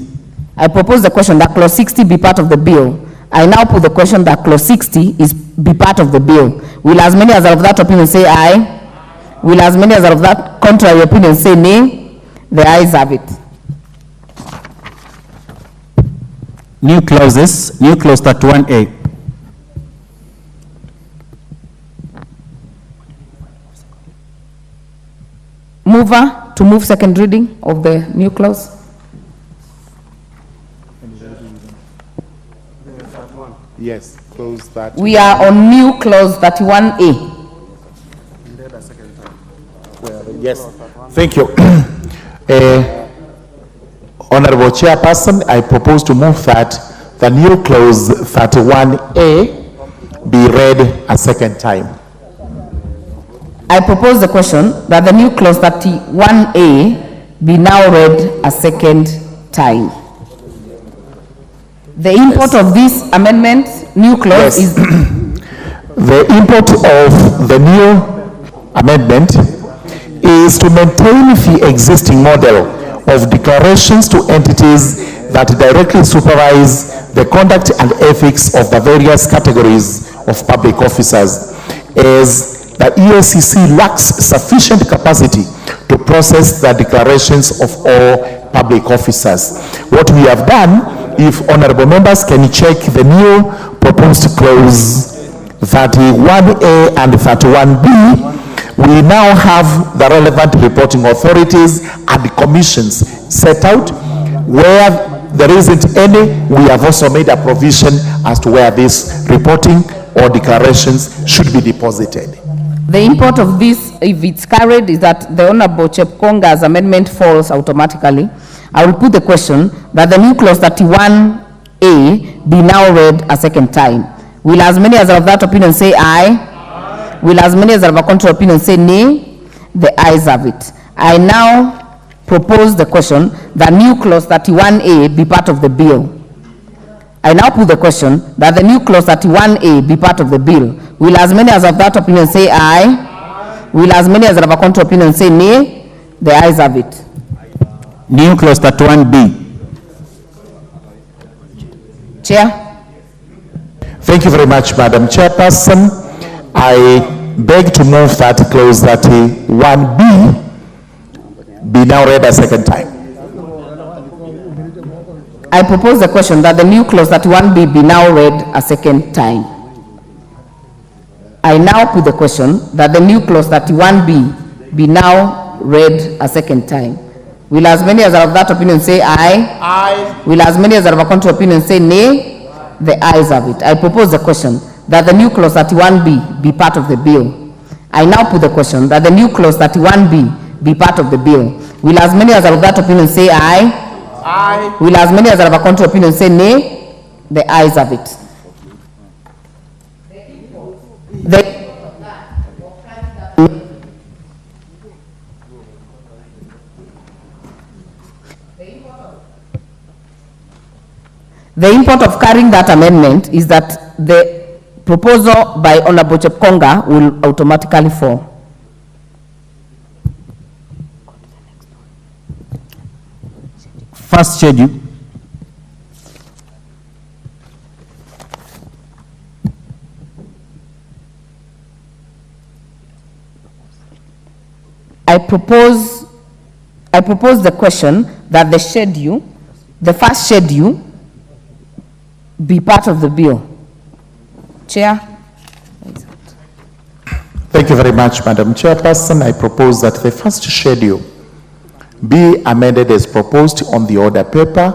I propose the question that clause 60 be part of the bill. I now put the question that clause 60 be part of the bill. Will as many as are of that opinion say aye? Aye. Will as many as are of that contrary opinion say nay? The ayes have it. New clauses, new clause 31A. Mover to move second reading of the new clause. Yes, clause 31. We are on new clause 31A. Yes, thank you. Honorable Chairperson, I propose to move that the new clause 31A be read a second time. I propose the question that the new clause 31A be now read a second time. The import of this amendment, new clause, is... The import of the new amendment is to maintain the existing model of declarations to entities that directly supervise the conduct and ethics of the various categories of public officers, as the EACC lacks sufficient capacity to process the declarations of all public officers. What we have done, if honorable members can check the new proposed clause 31A and 31B, We now have the relevant reporting authorities and commissions set out. Where there isn't any, we have also made a provision as to where these reporting or declarations should be deposited. The import of this, if it's carried, is that the Honorable Chepkonga's amendment falls automatically. I will put the question that the new clause 31A be now read a second time. Will as many as are of that opinion say aye? Aye. Will as many as are of a contrary opinion say nay? The ayes have it. I now propose the question that new clause 31A be part of the bill. I now put the question that the new clause 31A be part of the bill. Will as many as of that opinion say aye? Aye. Will as many as are of a contrary opinion say nay? The ayes have it. New clause 31B. Chair. Thank you very much, Madam Chairperson. I beg to move that clause 31B be now read a second time. I propose the question that the new clause 31B be now read a second time. I now put the question that the new clause 31B be now read a second time. Will as many as are of that opinion say aye? Aye. Will as many as are of a contrary opinion say nay? The ayes have it. I propose the question that the new clause 31B be part of the bill. I now put the question that the new clause 31B be part of the bill. Will as many as are of that opinion say aye? Aye. Will as many as are of a contrary opinion say nay? The ayes have it. The import of carrying that amendment is that the proposal by Honorable Chepkonga will automatically fall. First schedule. I propose the question that the schedule, the first schedule, be part of the bill. Chair. Thank you very much, Madam Chairperson. I propose that the first schedule be amended as proposed on the order paper.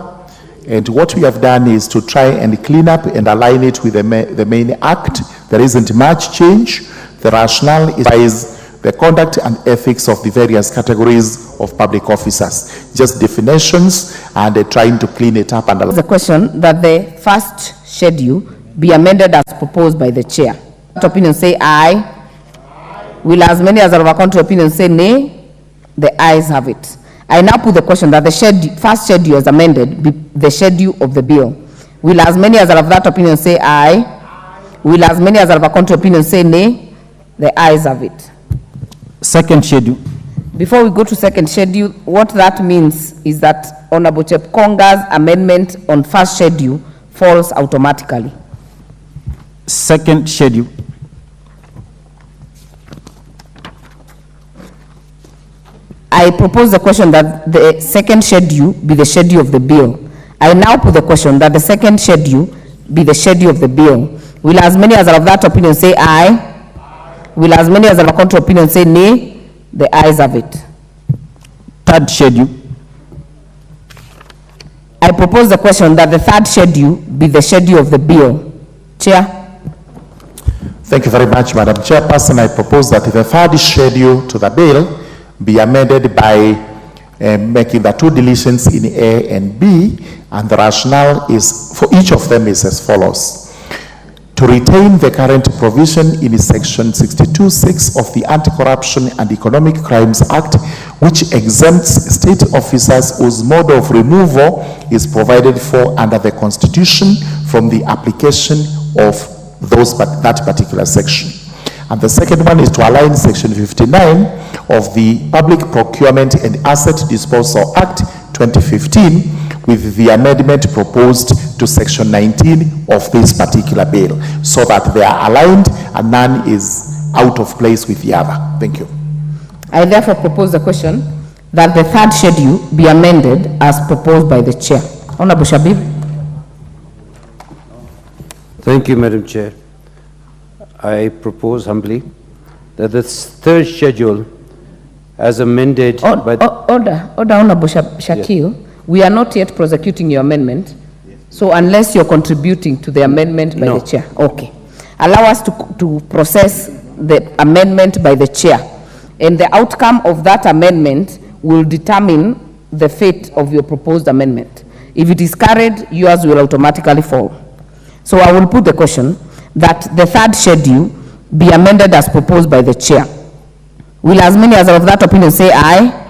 And what we have done is to try and clean up and align it with the main act. There isn't much change. The rationale is the conduct and ethics of the various categories of public officers. Just definitions and trying to clean it up. And the question that the first schedule be amended as proposed by the chair. Opinion say aye. Will as many as are of a contrary opinion say nay? The ayes have it. I now put the question that the first schedule as amended be the schedule of the bill. Will as many as are of that opinion say aye? Will as many as are of a contrary opinion say nay? The ayes have it. Second schedule. Before we go to second schedule, what that means is that Honorable Chepkonga's amendment on first schedule falls automatically. Second schedule. I propose the question that the second schedule be the schedule of the bill. I now put the question that the second schedule be the schedule of the bill. Will as many as are of that opinion say aye? Will as many as are of a contrary opinion say nay? The ayes have it. Third schedule. I propose the question that the third schedule be the schedule of the bill. Chair. Thank you very much, Madam Chairperson. I propose that the third schedule to the bill be amended by making the two deletions in A and B, and the rationale is for each of them is as follows. To retain the current provision in section 62(6) of the Anti-Corruption and Economic Crimes Act, which exempts state officers whose mode of removal is provided for under the Constitution from the application of that particular section. And the second one is to align section 59 of the Public Procurement and Asset Disposal Act 2015 with the amendment proposed to section 19 of this particular bill, so that they are aligned and none is out of place with the other. Thank you. I therefore propose the question that the third schedule be amended as proposed by the chair. Honorable Shabib. Thank you, Madam Chair. I propose humbly that the third schedule, as amended by... Order, Honorable Shakil. Yes. We are not yet prosecuting your amendment. So unless you're contributing to the amendment by the chair. Okay. Allow us to process the amendment by the chair. And the outcome of that amendment will determine the fate of your proposed amendment. If it is carried, yours will automatically fall. So I will put the question that the third schedule be amended as proposed by the chair. Will as many as are of that opinion say aye?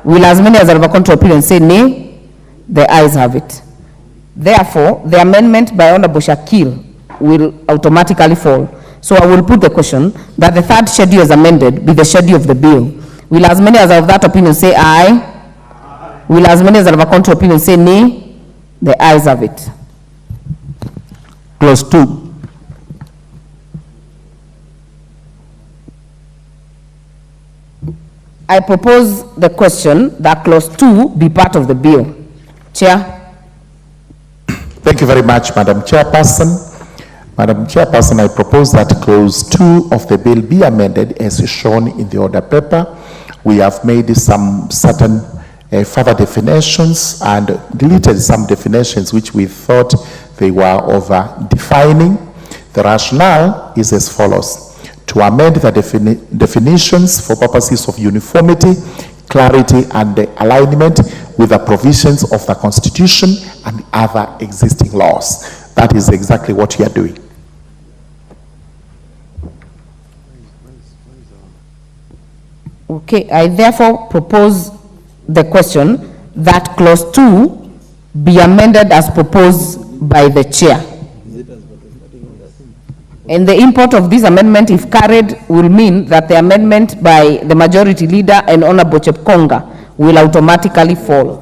Will as many as are of a contrary opinion say nay? The ayes have it. Therefore, the amendment by Honorable Shakil will automatically fall. So I will put the question that the third schedule as amended be the schedule of the bill. Will as many as are of that opinion say aye? Will as many as are of a contrary opinion say nay? The ayes have it. Clause 2. I propose the question that clause 2 be part of the bill. Chair. Thank you very much, Madam Chairperson. Madam Chairperson, I propose that clause 2 of the bill be amended as shown in the order paper. We have made some certain further definitions and deleted some definitions which we thought they were over-defining. The rationale is as follows: to amend the definitions for purposes of uniformity, clarity, and alignment with the provisions of the Constitution and other existing laws. That is exactly what we are doing. Okay, I therefore propose the question that clause 2 be amended as proposed by the chair. And the import of this amendment, if carried, will mean that the amendment by the majority leader and Honorable Chepkonga will automatically fall.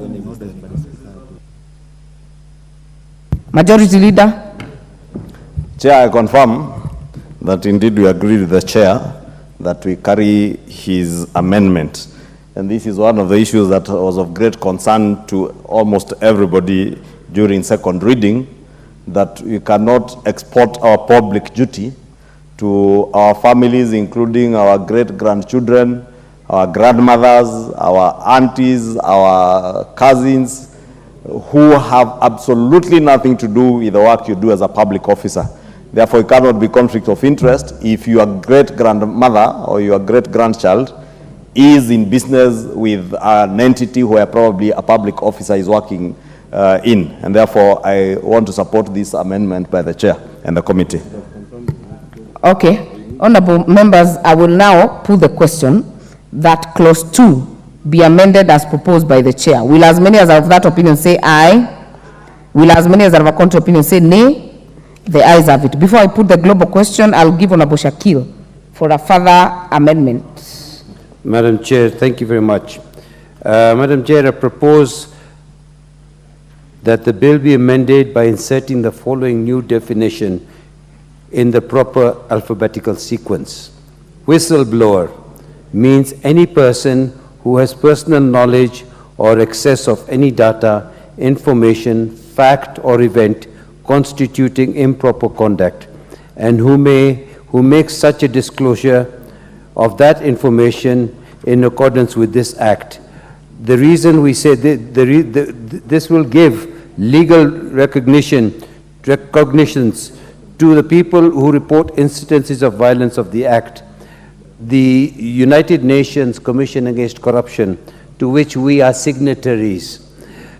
Majority leader. Chair, I confirm that indeed we agree with the chair that we carry his amendment. And this is one of the issues that was of great concern to almost everybody during second reading, that we cannot export our public duty to our families, including our great-grandchildren, our grandmothers, our aunties, our cousins, who have absolutely nothing to do with the work you do as a public officer. Therefore, it cannot be conflict of interest if your great-grandmother or your great-grandchild is in business with an entity where probably a public officer is working in. And therefore, I want to support this amendment by the chair and the committee. Okay. Honorable members, I will now put the question that clause 2 be amended as proposed by the chair. Will as many as are of that opinion say aye? Will as many as are of a contrary opinion say nay? The ayes have it. Before I put the global question, I'll give Honorable Shakil for a further amendment. Madam Chair, thank you very much. Madam Chair, I propose that the bill be amended by inserting the following new definition in the proper alphabetical sequence. Whistleblower means any person who has personal knowledge or access of any data, information, fact, or event constituting improper conduct, and who makes such a disclosure of that information in accordance with this Act. The reason we say this will give legal recognitions to the people who report incidences of violence of the Act. The United Nations Commission Against Corruption, to which we are signatories,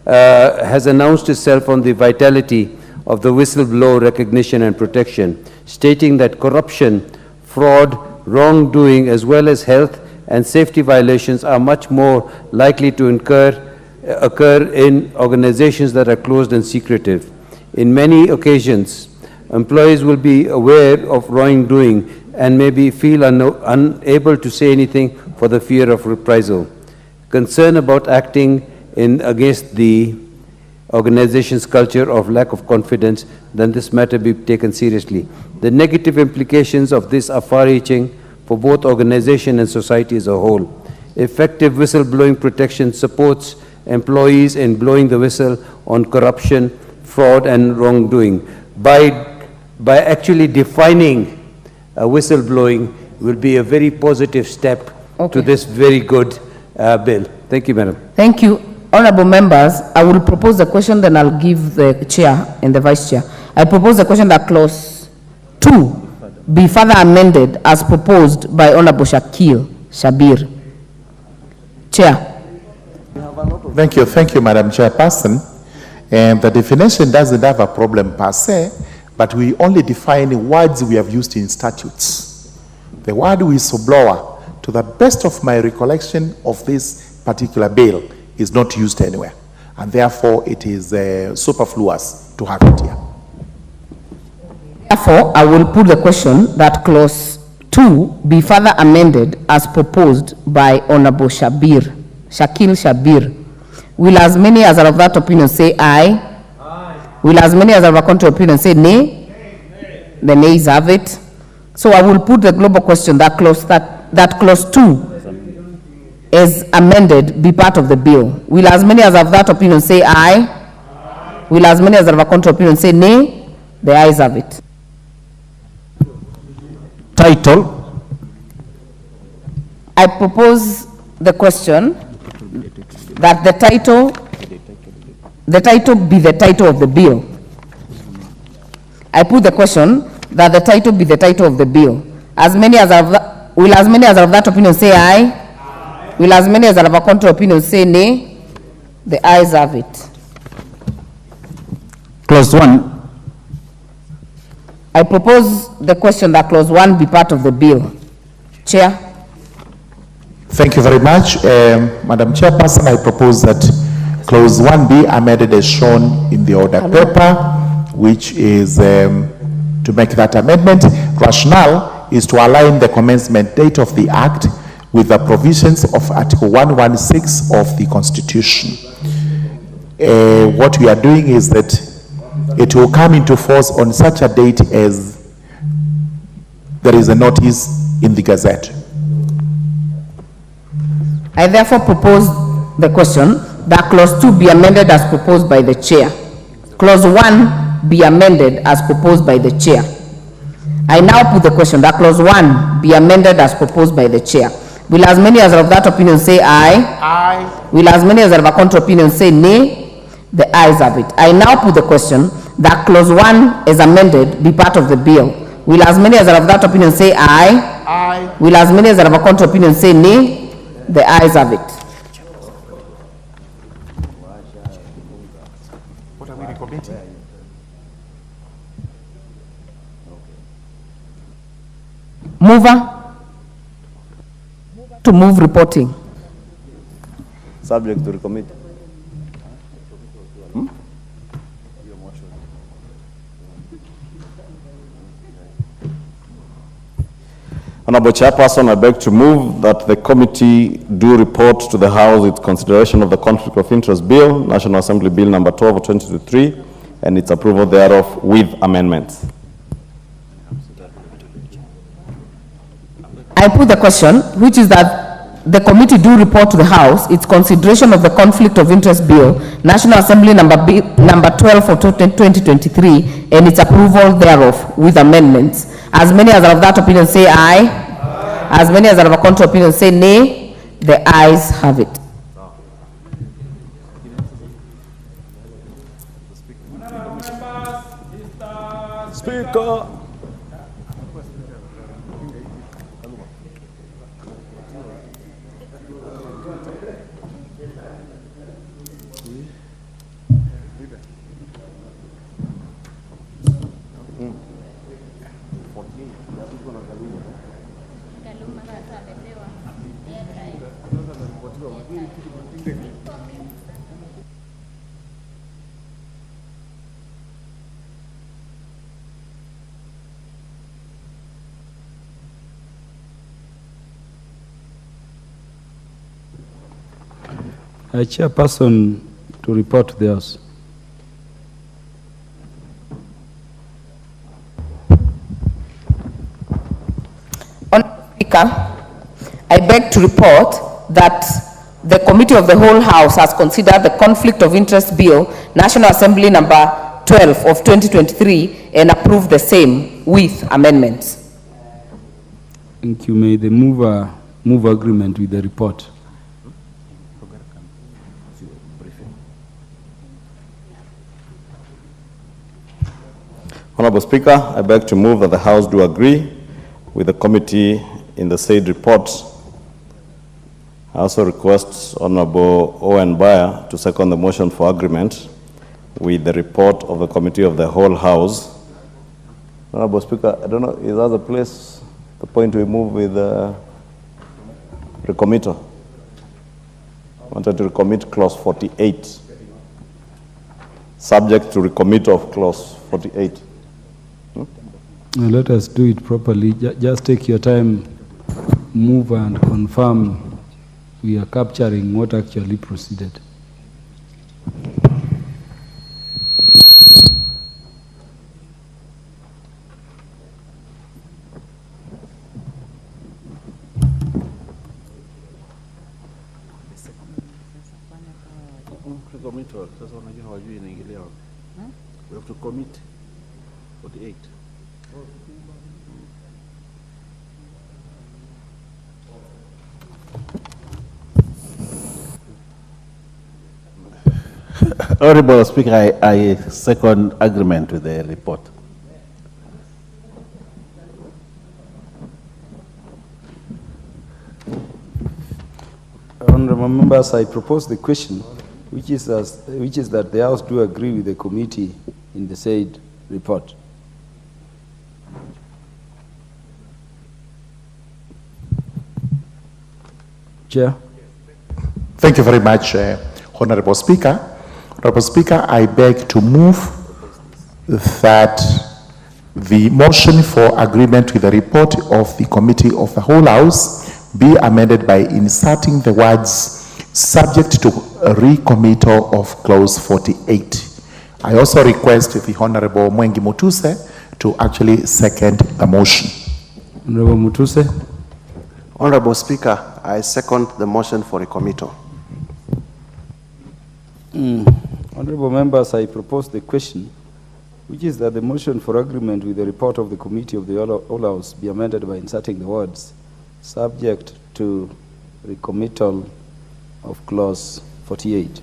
has announced itself on the vitality of the whistleblower recognition and protection, stating that corruption, fraud, wrongdoing, as well as health and safety violations are much more likely to occur in organizations that are closed and secretive. In many occasions, employees will be aware of wrongdoing and maybe feel unable to say anything for the fear of reprisal. Concern about acting against the organization's culture of lack of confidence, then this matter be taken seriously. The negative implications of this are far-reaching for both organization and society as a whole. Effective whistleblowing protection supports employees in blowing the whistle on corruption, fraud, and wrongdoing. By actually defining whistleblowing, will be a very positive step to this very good bill. Thank you, Madam. Thank you. Honorable members, I will propose the question, then I'll give the chair and the vice chair. I propose the question that clause 2 be further amended as proposed by Honorable Shakil Shabir. Chair. Thank you, Madam Chairperson. And the definition doesn't have a problem per se, but we only define words we have used in statutes. The word whistleblower, to the best of my recollection of this particular bill, is not used anywhere. And therefore, it is superfluous to have it here. Therefore, I will put the question that clause 2 be further amended as proposed by Honorable Shakil Shabir. Will as many as are of that opinion say aye? Aye. Will as many as are of a contrary opinion say nay? Nay. The nays have it. So I will put the global question that clause 2 is amended be part of the bill. Will as many as of that opinion say aye? Aye. Will as many as are of a contrary opinion say nay? The ayes have it. Title. I propose the question that the title be the title of the bill. I put the question that the title be the title of the bill. As many as are will as many as are of that opinion say aye? Aye. Will as many as are of a contrary opinion say nay? The ayes have it. Clause 1. I propose the question that clause 1 be part of the bill. Chair. Thank you very much. Madam Chairperson, I propose that clause 1 be amended as shown in the order paper, which is to make that amendment. Rationale is to align the commencement date of the Act with the provisions of Article 116 of the Constitution. What we are doing is that it will come into force on such a date as there is a notice in the Gazette. I therefore propose the question that clause 2 be amended as proposed by the chair. Clause 1 be amended as proposed by the chair. I now put the question that clause 1 be amended as proposed by the chair. Will as many as are of that opinion say aye? Aye. Will as many as are of a contrary opinion say nay? The ayes have it. I now put the question that clause 1 is amended be part of the bill. Will as many as are of that opinion say aye? Aye. Will as many as are of a contrary opinion say nay? The ayes have it. What are we recommending? Mover to move reporting. Subject to recommit. Honorable Chairperson, I beg to move that the committee do report to the House its consideration of the Conflict of Interest Bill, National Assembly Bill number 12 of 2023, and its approval thereof with amendments. I put the question, which is that the committee do report to the House its consideration of the Conflict of Interest Bill, National Assembly number 12 of 2023, and its approval thereof with amendments. As many as are of that opinion say aye. Aye. As many as are of a contrary opinion say nay. The ayes have it. Speaker. Chairperson to report to the House. Honourable Speaker, I beg to report that the Committee of the Whole House has considered the Conflict of Interest Bill, National Assembly number 12 of 2023, and approved the same with amendments. Thank you. May the mover move agreement with the report. Honorable Speaker, I beg to move that the House do agree with the committee in the said report. I also request Honorable Owen Bayer to second the motion for agreement with the report of the Committee of the Whole House. Honorable Speaker, I don't know, is that the place, the point we move with recommittal? I wanted to recommit clause 48, subject to recommittal of clause 48. Let us do it properly. Just take your time, move and confirm we are capturing what actually proceeded. We have to commit 48. Honorable Speaker, I second agreement with the report. Honorable members, I propose the question, which is that the House do agree with the committee in the said report. Chair. Thank you very much, Honorable Speaker. Honorable Speaker, I beg to move that the motion for agreement with the report of the Committee of the Whole House be amended by inserting the words subject to a recommittal of clause 48. I also request the Honorable Mwengi Mutuse to actually second the motion. Honorable Mutuse. Honorable Speaker, I second the motion for recommittal. Honorable members, I propose the question, which is that the motion for agreement with the report of the Committee of the Whole House be amended by inserting the words subject to recommittal of clause 48.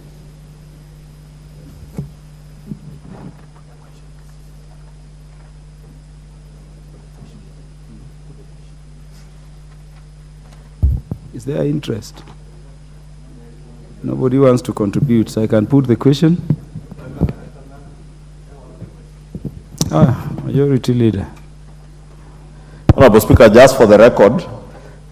Is there interest? Nobody wants to contribute, so I can put the question. Majority Leader. Honorable Speaker, just for the record,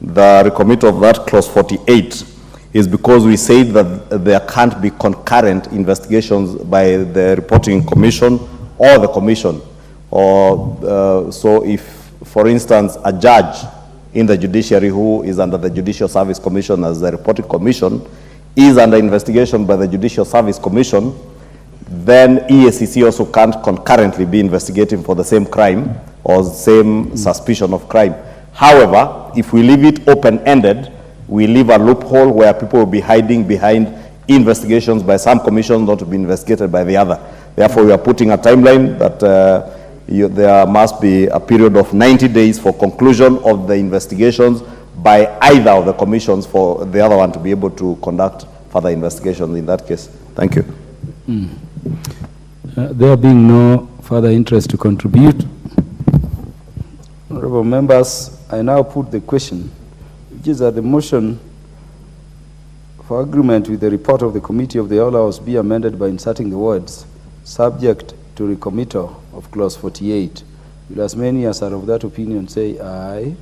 the recommittal of that clause 48 is because we say that there can't be concurrent investigations by the reporting commission or the commission. Or so if, for instance, a judge in the judiciary who is under the Judicial Service Commission as the reporting commission is under investigation by the Judicial Service Commission, then EACC also can't concurrently be investigating for the same crime or same suspicion of crime. However, if we leave it open-ended, we leave a loophole where people will be hiding behind investigations by some commissions not to be investigated by the other. Therefore, we are putting a timeline that there must be a period of 90 days for conclusion of the investigations by either of the commissions for the other one to be able to conduct further investigations in that case. Thank you. There being no further interest to contribute, honorable members, I now put the question, which is that the motion for agreement with the report of the Committee of the Whole House be amended by inserting the words subject to recommittal of clause 48. Will as many as are of that opinion say aye?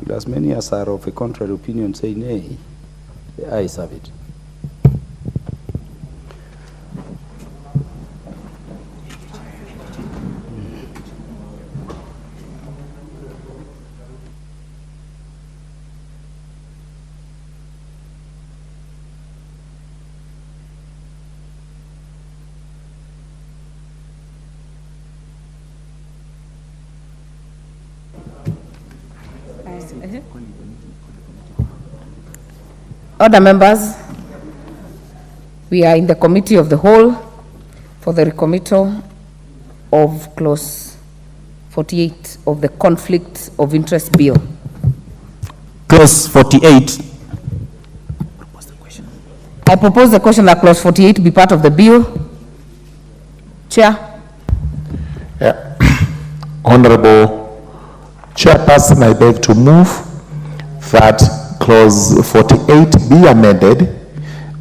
Will as many as are of a contrary opinion say nay? The ayes have it. Other members, we are in the Committee of the Whole for the recommittal of clause 48 of the Conflict of Interest Bill. clause 48. I propose the question that clause 48 be part of the bill. Chair. Honorable Chairperson, I beg to move that clause 48 be amended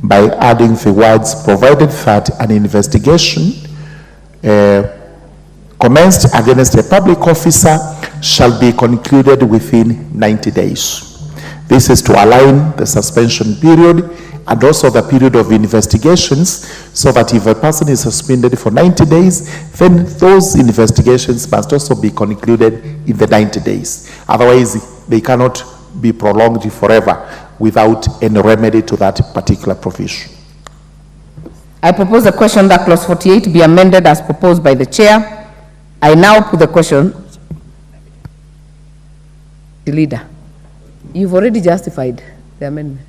by adding the words, provided that an investigation commenced against a public officer shall be concluded within 90 days. This is to align the suspension period and also the period of investigations, so that if a person is suspended for 90 days, then those investigations must also be concluded in the 90 days. Otherwise, they cannot be prolonged forever without any remedy to that particular provision. I propose the question that clause 48 be amended as proposed by the chair. I now put the question. The leader, you've already justified the amendment.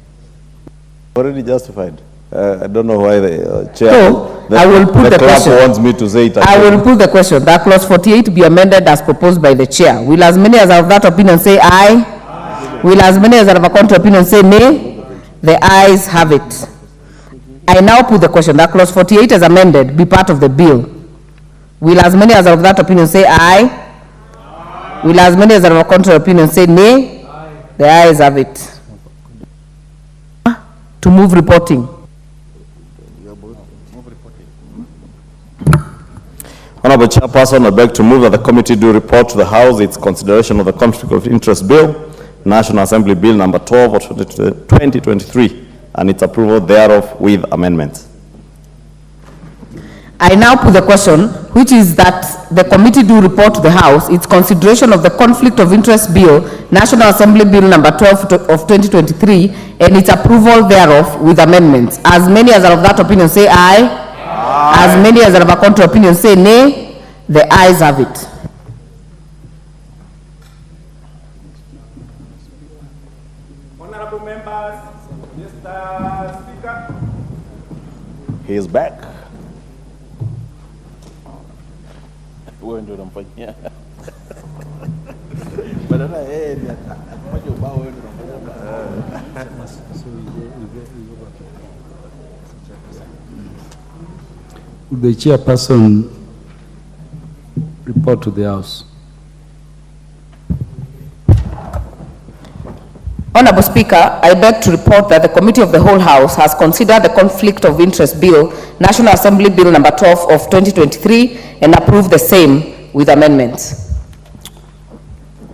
Already justified. I don't know why the chair. So, I will put the question. wants me to say it again. I will put the question that clause 48 be amended as proposed by the chair. Will as many as are of that opinion say aye? Will as many as are of a contrary opinion say nay? The ayes have it. I now put the question that clause 48 as amended be part of the bill. Will as many as are of that opinion say aye? Will as many as are of a contrary opinion say nay? The ayes have it. To move reporting. Honorable Chairperson, I beg to move that the committee do report to the House its consideration of the Conflict of Interest Bill, National Assembly Bill number 12 of 2023, and its approval thereof with amendments. I now put the question, which is that the committee do report to the House its consideration of the Conflict of Interest Bill, National Assembly Bill number 12 of 2023, and its approval thereof with amendments. As many as are of that opinion say aye. Aye. As many as are of a contrary opinion say nay. The ayes have it. Honorable members, Mr. Speaker. He is back. Would the chairperson report to the House? Honorable Speaker, I beg to report that the Committee of the Whole House has considered the Conflict of Interest Bill, National Assembly Bill number 12 of 2023, and approved the same with amendments.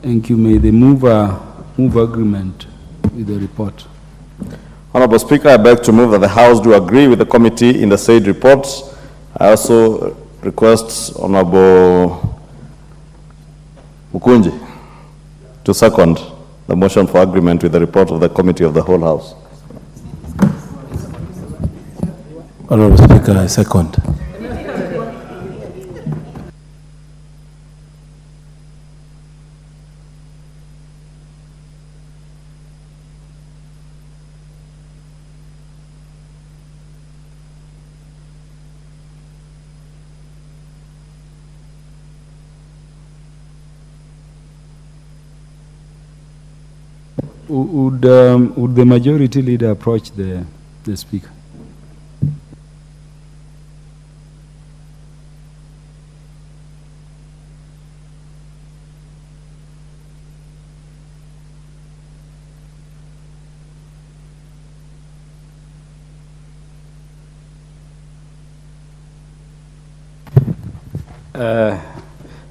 Thank you. May the mover move agreement with the report. Honorable Speaker, I beg to move that the House do agree with the committee in the said reports. I also request Honorable Mukunji to second the motion for agreement with the report of the Committee of the Whole House. Honorable Speaker, I second. Would the majority leader approach the speaker?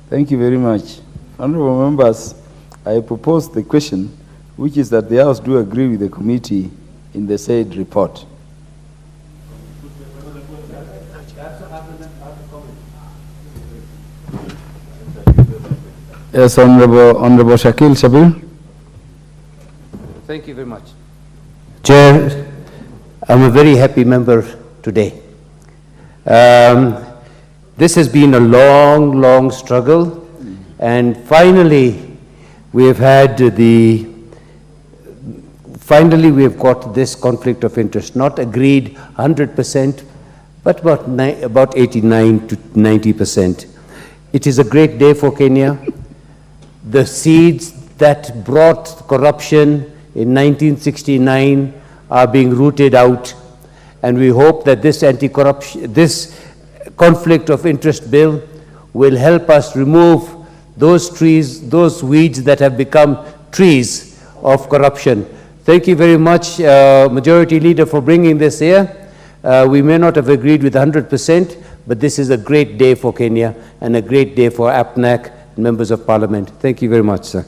Thank you very much. Honorable members, I propose the question, which is that the House do agree with the committee in the said report. Yes, Honorable Shakil Shabir. Thank you very much. Chair, I'm a very happy member today. This has been a long, long struggle, and finally we have had finally we have got this conflict of interest, not agreed 100%, but about 89 to 90%. It is a great day for Kenya. The seeds that brought corruption in 1969 are being rooted out. And we hope that this this conflict of interest bill will help us remove those trees, those weeds that have become trees of corruption. Thank you very much, Majority Leader, for bringing this here. We may not have agreed with 100%, but this is a great day for Kenya and a great day for APNAC and members of Parliament. Thank you very much, sir.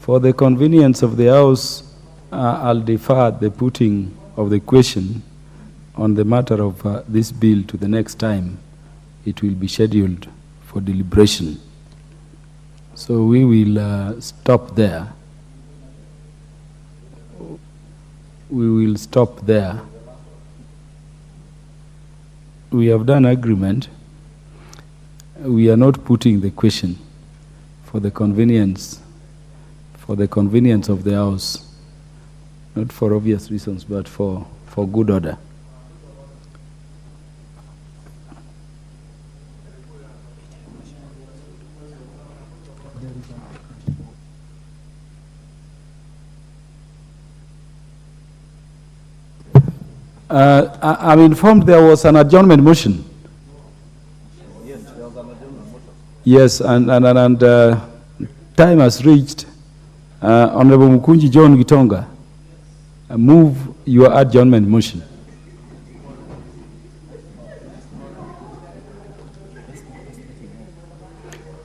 For the convenience of the House, I'll defer the putting of the question on the matter of this bill to the next time it will be scheduled for deliberation. So we will stop there. We will stop there. We have done agreement. We are not putting the question for the convenience of the House, not for obvious reasons, but for good order. I'm informed there was an adjournment motion. Yes, and time has reached. Honorable Mukunji John Gitonga, move your adjournment motion.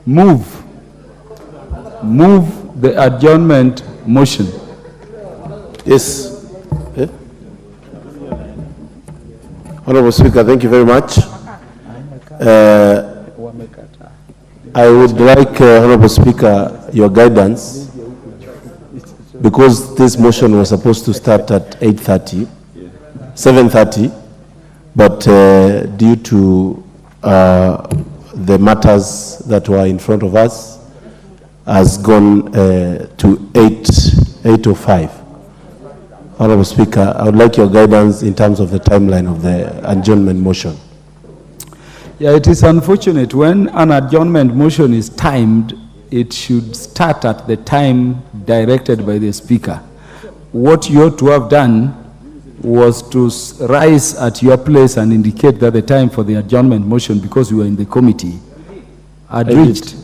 Move the adjournment motion. Yes. Honorable Speaker, thank you very much. I would like, Honorable Speaker, your guidance, because this motion was supposed to start at 7:30, but due to the matters that were in front of us, has gone to 8:05. Honorable Speaker, I would like your guidance in terms of the timeline of the adjournment motion. Yeah, it is unfortunate when an adjournment motion is timed, it should start at the time directed by the Speaker. What you ought to have done was to rise at your place and indicate that the time for the adjournment motion, because you were in the committee, had reached.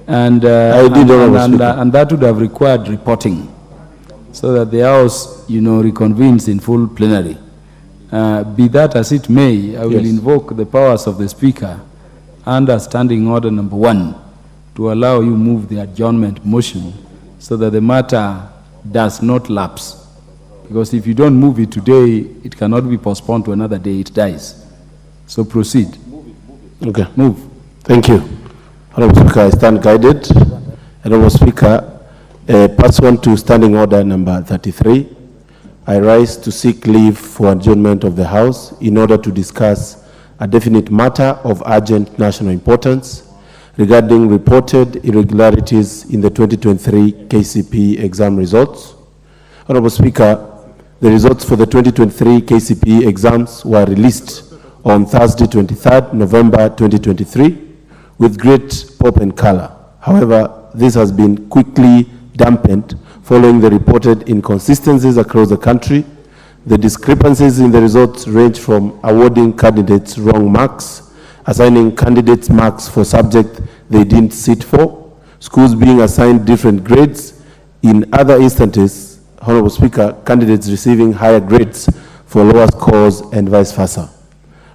And that would have required reporting, so that the House, reconvenes in full plenary. Be that as it may, I will invoke the powers of the Speaker under Standing Order number 1 to allow you move the adjournment motion so that the matter does not lapse. Because if you don't move it today, it cannot be postponed to another day, it dies. So proceed. Okay. Move. Thank you. Honorable Speaker, I stand guided. Honorable Speaker, pursuant to Standing Order number 33, I rise to seek leave for adjournment of the House in order to discuss a definite matter of urgent national importance regarding reported irregularities in the 2023 KCPE exam results. Honorable Speaker, the results for the 2023 KCPE exams were released on Thursday, 23rd November 2023, with great pop and color. However, this has been quickly dampened following the reported inconsistencies across the country. The discrepancies in the results range from awarding candidates wrong marks, assigning candidates marks for subjects they didn't sit for, schools being assigned different grades. In other instances, Honorable Speaker, candidates receiving higher grades for lower scores and vice versa.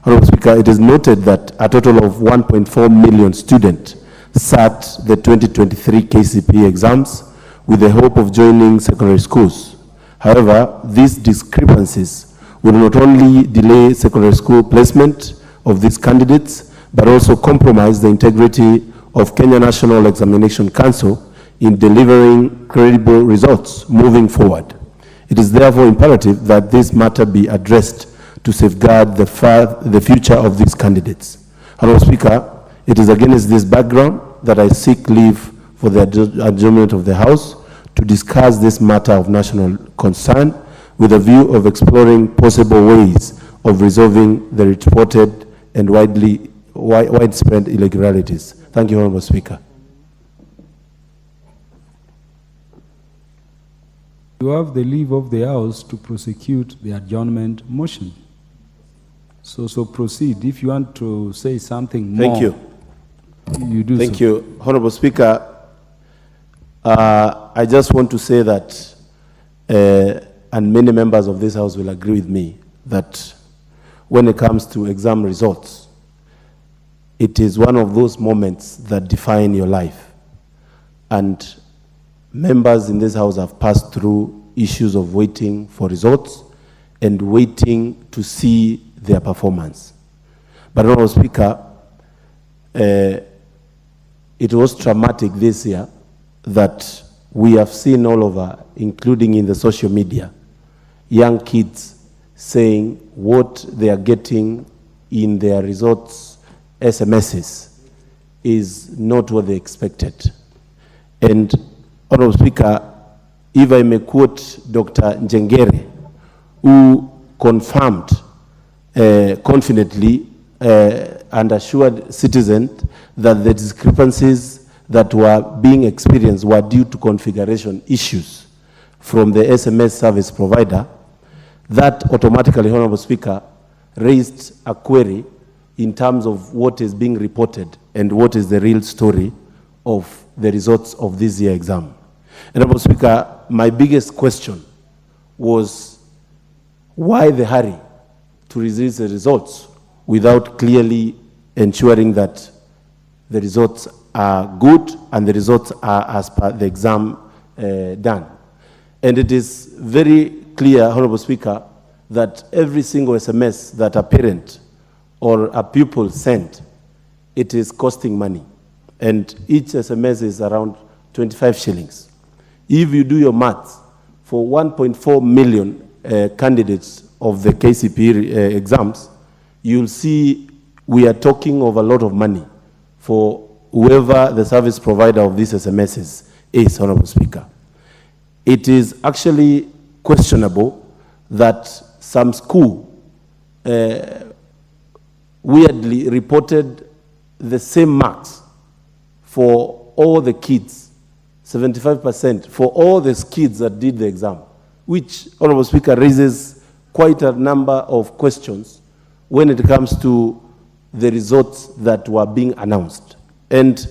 Honorable Speaker, it is noted that a total of 1.4 million students sat the 2023 KCPE exams with the hope of joining secondary schools. However, these discrepancies will not only delay secondary school placement of these candidates, but also compromise the integrity of Kenya National Examination Council in delivering credible results moving forward. It is therefore imperative that this matter be addressed to safeguard the future of these candidates. Honorable Speaker, it is against this background that I seek leave for the adjournment of the House to discuss this matter of national concern with a view of exploring possible ways of resolving the reported and widely widespread irregularities. Thank you, Honorable Speaker. You have the leave of the House to prosecute the adjournment motion. So proceed. If you want to say something more. Thank you. You do Thank so. you. Honorable Speaker, I just want to say that, and many members of this House will agree with me, that when it comes to exam results, it is one of those moments that define your life. And members in this House have passed through issues of waiting for results and waiting to see their performance. But, Honorable Speaker, it was traumatic this year that we have seen all over, including in the social media, young kids saying what they are getting in their results SMSs is not what they expected. And, Honorable Speaker, if I may quote Dr. Njengere, who confirmed confidently and assured citizens that the discrepancies that were being experienced were due to configuration issues from the SMS service provider, that automatically, Honorable Speaker, raised a query in terms of what is being reported and what is the real story of the results of this year exam. And, Honorable Speaker, my biggest question was why the hurry to release the results without clearly ensuring that the results are good and the results are as per the exam done. And it is very clear, Honorable Speaker, that every single SMS that a parent or a pupil sent, it is costing money. And each SMS is around 25 shillings. If you do your maths, for 1.4 million candidates of the KCPE exams, you'll see we are talking of a lot of money for whoever the service provider of these SMSs is, Honorable Speaker. It is actually questionable that some school weirdly reported the same marks for all the kids, 75% for all the kids that did the exam, which, Honorable Speaker, raises quite a number of questions when it comes to the results that were being announced. And,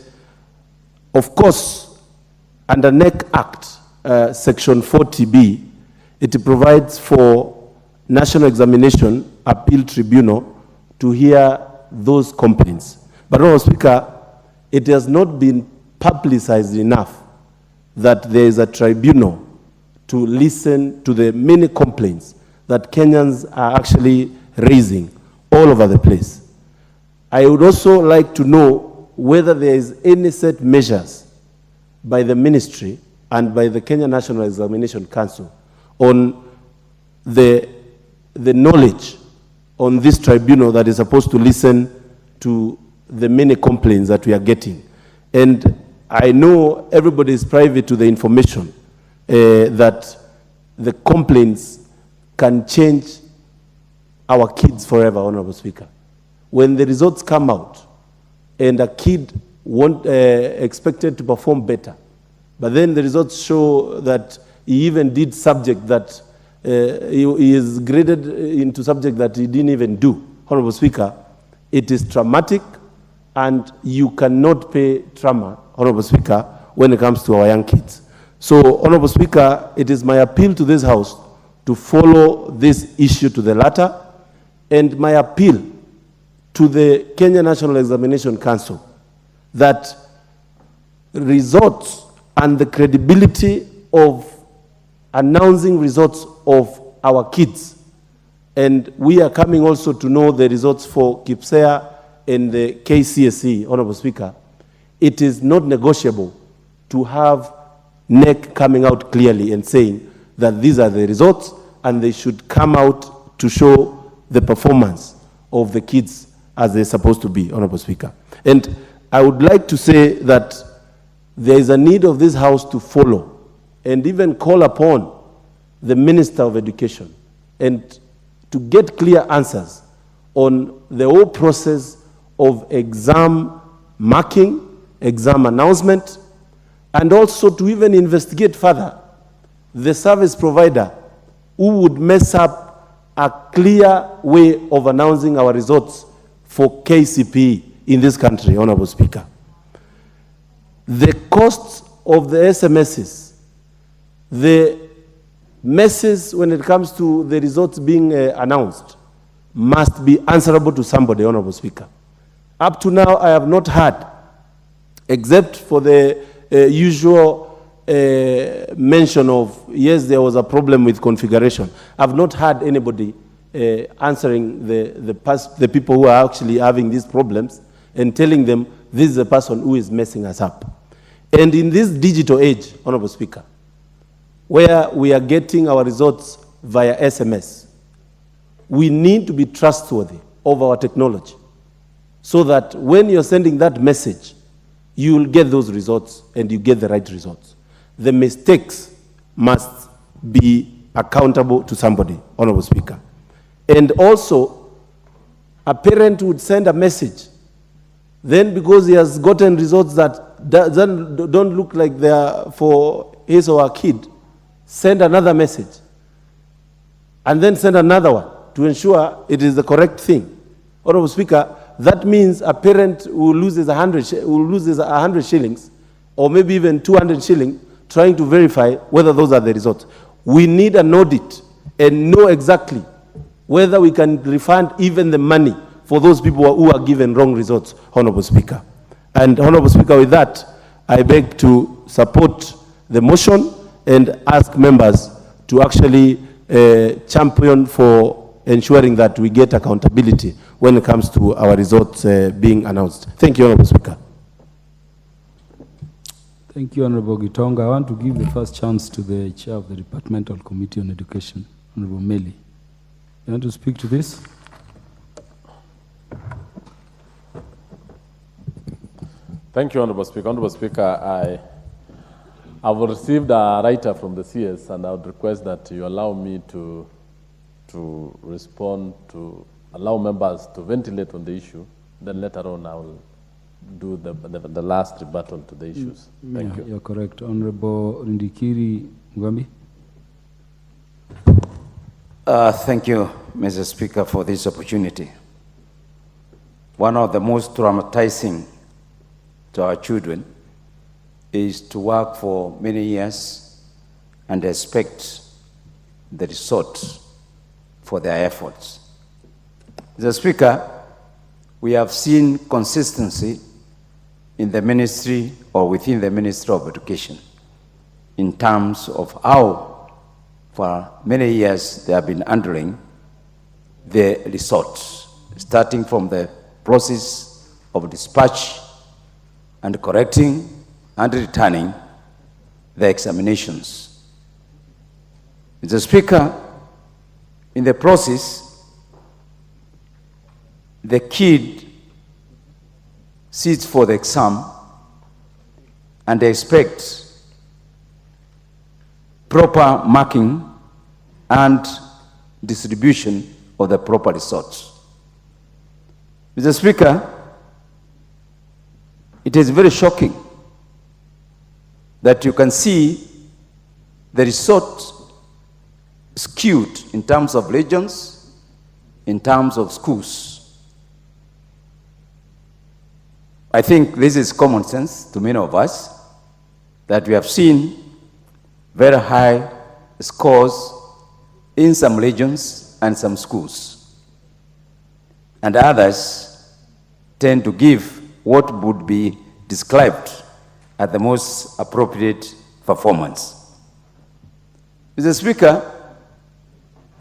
of course, under NEC Act, Section 40B, it provides for National Examination Appeal Tribunal to hear those complaints. But, Honorable Speaker, it has not been publicized enough that there is a tribunal to listen to the many complaints that Kenyans are actually raising all over the place. I would also like to know whether there is any set measures by the ministry and by the Kenya National Examination Council on the knowledge on this tribunal that is supposed to listen to the many complaints that we are getting. And I know everybody is privy to the information that the complaints can change our kids forever, Honorable Speaker. When the results come out and a kid expected to perform better, but then the results show that he even did subject that he is graded into subject that he didn't even do, Honorable Speaker, it is traumatic and you cannot pay trauma, Honorable Speaker, when it comes to our young kids. So, Honorable Speaker, it is my appeal to this House to follow this issue to the latter, and my appeal to the Kenya National Examination Council that results and the credibility of announcing results of our kids, and we are coming also to know the results for KIPSEA and the KCSE, Honorable Speaker, it is not negotiable to have NEC coming out clearly and saying that these are the results and they should come out to show the performance of the kids as they're supposed to be, Honorable Speaker. And I would like to say that there is a need of this House to follow and even call upon the Minister of Education and to get clear answers on the whole process of exam marking, exam announcement, and also to even investigate further the service provider who would mess up a clear way of announcing our results for KCPE in this country, Honorable Speaker. The costs of the SMSs, the messes when it comes to the results being announced, must be answerable to somebody, Honorable Speaker. Up to now, I have not heard, except for the usual mention of, yes, there was a problem with configuration. I've not heard anybody answering the people who are actually having these problems and telling them this is the person who is messing us up. And in this digital age, Honorable Speaker, where we are getting our results via SMS, we need to be trustworthy of our technology so that when you're sending that message, you will get those results and you get the right results. The mistakes must be accountable to somebody, Honorable Speaker. And also, a parent would send a message, then because he has gotten results that don't look like they are for his or her kid, send another message, and then send another one to ensure it is the correct thing. Honorable Speaker, that means a parent who loses 100 shillings, or maybe even 200 shillings, trying to verify whether those are the results. We need an audit and know exactly whether we can refund even the money for those people who are given wrong results, Honorable Speaker. And Honorable Speaker, with that, I beg to support the motion and ask members to actually champion for ensuring that we get accountability when it comes to our results being announced. Thank you, Honorable Speaker. Thank you, Honorable Gitonga. I want to give the first chance to the Chair of the Departmental Committee on Education, Honorable Meli. You want to speak to this? Thank you, Honorable Speaker. Honorable Speaker, I've received a writer from the CS, and I would request that you allow me to respond, to allow members to ventilate on the issue. Then later on, I will do the last rebuttal to the issues. Thank you. You're correct. Honorable Rindikiri Mugambi. Thank you, Mr. Speaker, for this opportunity. One of the most traumatizing to our children is to work for many years and expect the result for their efforts. Mr. Speaker, we have seen consistency in the ministry or within the Ministry of Education in terms of how for many years they have been handling the results, starting from the process of dispatch and correcting and returning the examinations. Mr. Speaker, in the process, the kid sits for the exam and they expect proper marking and distribution of the proper results. Mr. Speaker, it is very shocking that you can see the result skewed in terms of regions, in terms of schools. I think this is common sense to many of us, that we have seen very high scores in some regions and some schools. And others tend to give what would be described as the most appropriate performance. Mr. Speaker,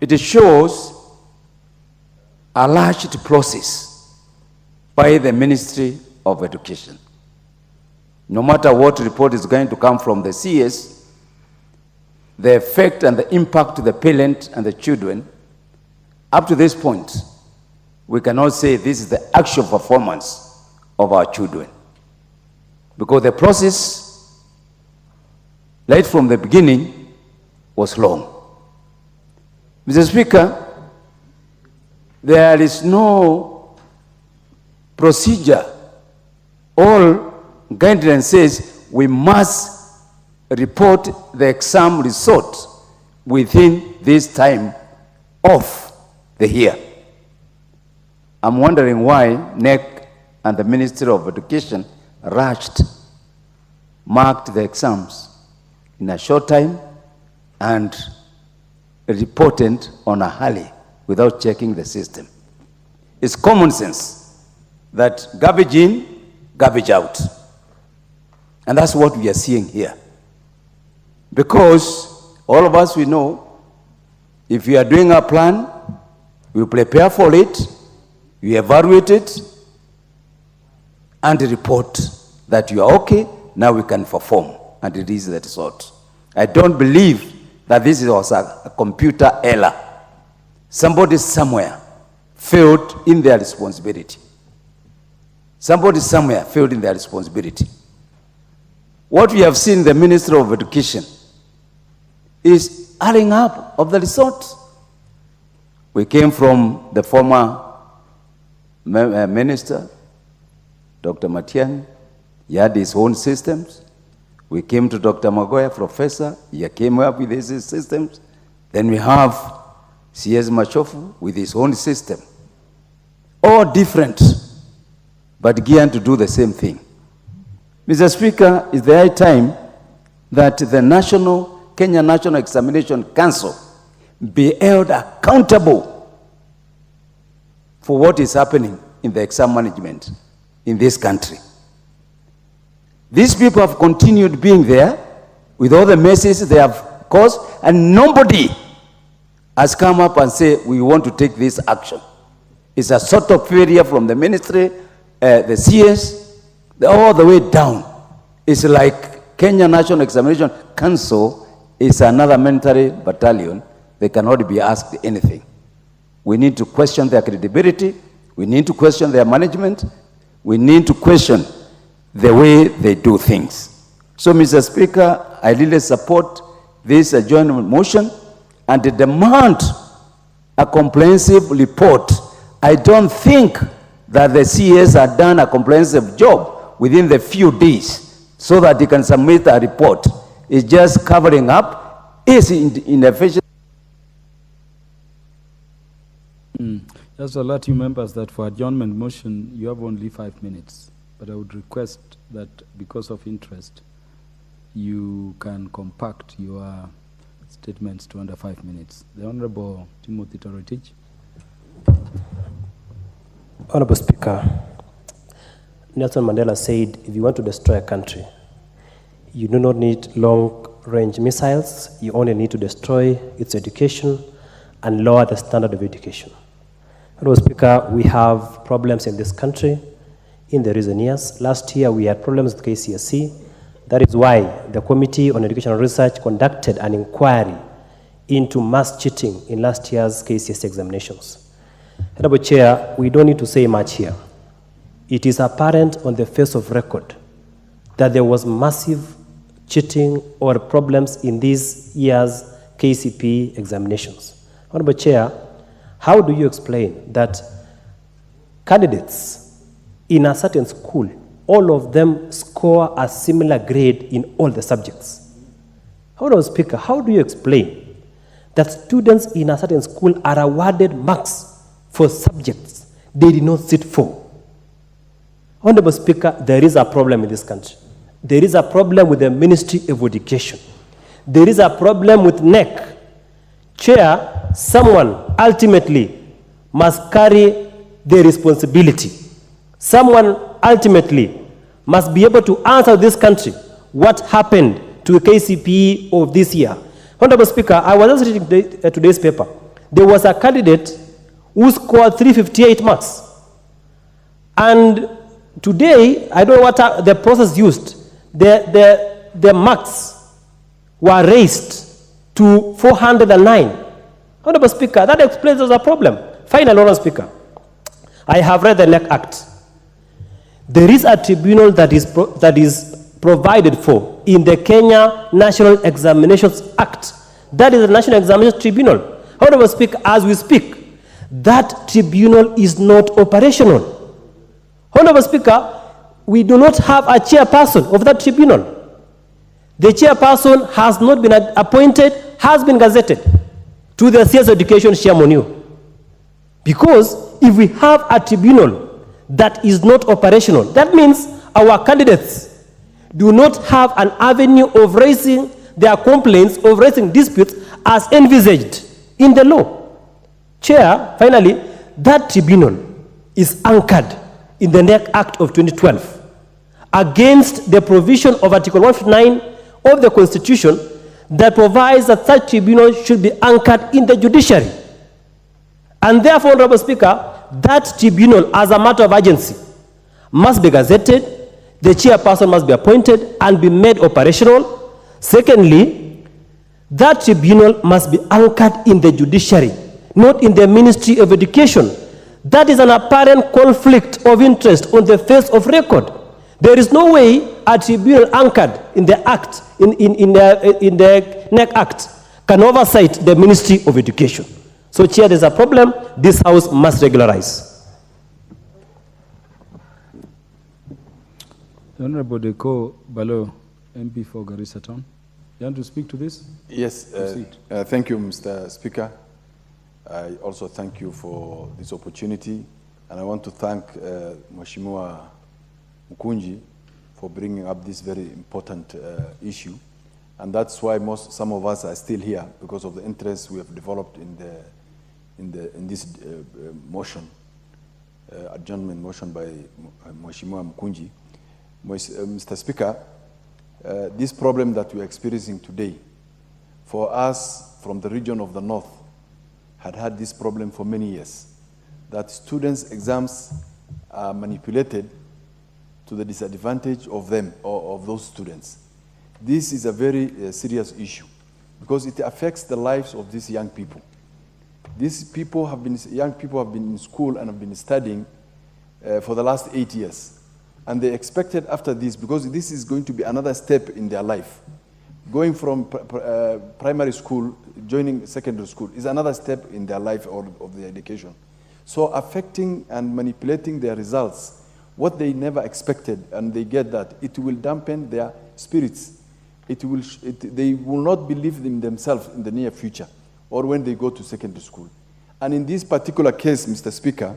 it shows a large process by the Ministry of Education. No matter what report is going to come from the CS, the effect and the impact to the parent and the children, up to this point, we cannot say this is the actual performance of our children. Because the process, right from the beginning, was long. Mr. Speaker, there is no procedure, all guidelines says we must report the exam result within this time of the year. I'm wondering why NEC and the Ministry of Education rushed, marked the exams in a short time and reported on a hurry without checking the system. It's common sense that garbage in, garbage out. And that's what we are seeing here. Because all of us, we know, if we are doing a plan, we prepare for it, we evaluate it, and report that you are okay, now we can perform and release the result. I don't believe that this was a computer error. Somebody somewhere failed in their responsibility. Somebody somewhere failed in their responsibility. What we have seen in the Ministry of Education is adding up of the results. We came from the former minister, Dr. Matiang'i. He had his own systems. We came to Dr. Magoya, professor. He came up with his systems. Then we have C.S. Machofu with his own system. All different, but geared to do the same thing. Mr. Speaker, it's the high time that the Kenya National Examination Council be held accountable for what is happening in the exam management in this country. These people have continued being there with all the messes they have caused, and nobody has come up and said, we want to take this action. It's a sort of failure from the ministry, the CS, all the way down. It's like Kenya National Examination Council is another military battalion. They cannot be asked anything. We need to question their credibility. We need to question their management. We need to question the way they do things. So, Mr. Speaker, I really support this adjournment motion and demand a comprehensive report. I don't think that the CS have done a comprehensive job within the few days so that they can submit a report. It's just covering up, is inefficient. Just alert you members that for adjournment motion, you have only 5 minutes. But I would request that because of interest, you can compact your statements to under 5 minutes. The Honorable Timothy Torotich. Honorable Speaker, Nelson Mandela said, if you want to destroy a country, you do not need long-range missiles, you only need to destroy its education and lower the standard of education. Honorable Speaker, we have problems in this country in the recent years. Last year, we had problems with KCSE. That is why the Committee on Educational Research conducted an inquiry into mass cheating in last year's KCSE examinations. Honorable Chair, we don't need to say much here. It is apparent on the face of record that there was massive cheating or problems in this year's KCPE examinations. Honorable Chair, how do you explain that candidates in a certain school, all of them score a similar grade in all the subjects? Honorable Speaker, how do you explain that students in a certain school are awarded marks for subjects they did not sit for? Honorable Speaker, there is a problem in this country. There is a problem with the Ministry of Education. There is a problem with NEC. Chair, someone ultimately must carry the responsibility. Someone ultimately must be able to answer this country what happened to the KCPE of this year. Honorable Speaker, I was just reading today's paper. There was a candidate who scored 358 marks. And today, I don't know what the process used. The marks were raised to 409. Honorable Speaker, that explains there's a problem. Finally, Honorable Speaker, I have read the NEC Act. There is a tribunal that is provided for in the Kenya National Examinations Act. That is the National Examinations Tribunal. Honorable Speaker, as we speak, that tribunal is not operational. Honorable Speaker, we do not have a chairperson of that tribunal. The chairperson has not been appointed, has been gazetted to the CS Education Chairman. Because if we have a tribunal that is not operational, that means our candidates do not have an avenue of raising their complaints, of raising disputes as envisaged in the law. Chair, finally, that tribunal is anchored in the NEC Act of 2012 against the provision of Article 159 of the Constitution that provides that such tribunal should be anchored in the judiciary. And therefore, Honorable Speaker, that tribunal, as a matter of urgency, must be gazetted, the chairperson must be appointed and be made operational. Secondly, that tribunal must be anchored in the judiciary, not in the Ministry of Education. That is an apparent conflict of interest on the face of record. There is no way a tribunal anchored in the Act, in the NEC Act, can oversight the Ministry of Education. So, Chair, there's a problem. This House must regularize. The Honorable Deko Balo, MP for Garissa Town. You want to speak to this? Yes, thank you, Mr. Speaker. I also thank you for this opportunity, and I want to thank Mheshimiwa Mkunji for bringing up this very important issue. And that's why some of us are still here, because of the interest we have developed in this motion, adjournment motion by Mheshimiwa Mkunji. Mr. Speaker, this problem that we are experiencing today, for us from the region of the North, had this problem for many years, that students' exams are manipulated to the disadvantage of them, or of those students. This is a very serious issue, because it affects the lives of these young people. These people have been, young people have been in school and have been studying for the last 8 years. And they expected after this, because this is going to be another step in their life. Going from primary school, joining secondary school is another step in their life or of their education. So affecting and manipulating their results, what they never expected, and they get that, it will dampen their spirits. They will not believe in themselves in the near future or when they go to secondary school. And in this particular case, Mr. Speaker,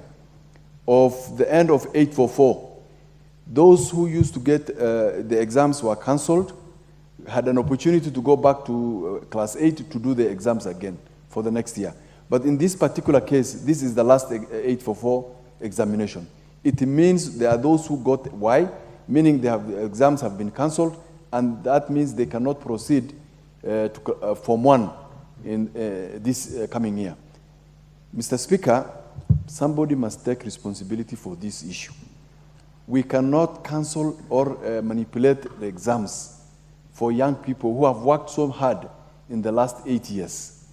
of the end of 844, those who used to get the exams were cancelled, had an opportunity to go back to class 8 to do the exams again for the next year. But in this particular case, this is the last 844 examination. It means there are those who got Y, meaning the exams have been cancelled, and that means they cannot proceed to Form 1 in this coming year. Mr. Speaker, somebody must take responsibility for this issue. We cannot cancel or manipulate the exams for young people who have worked so hard in the last 8 years.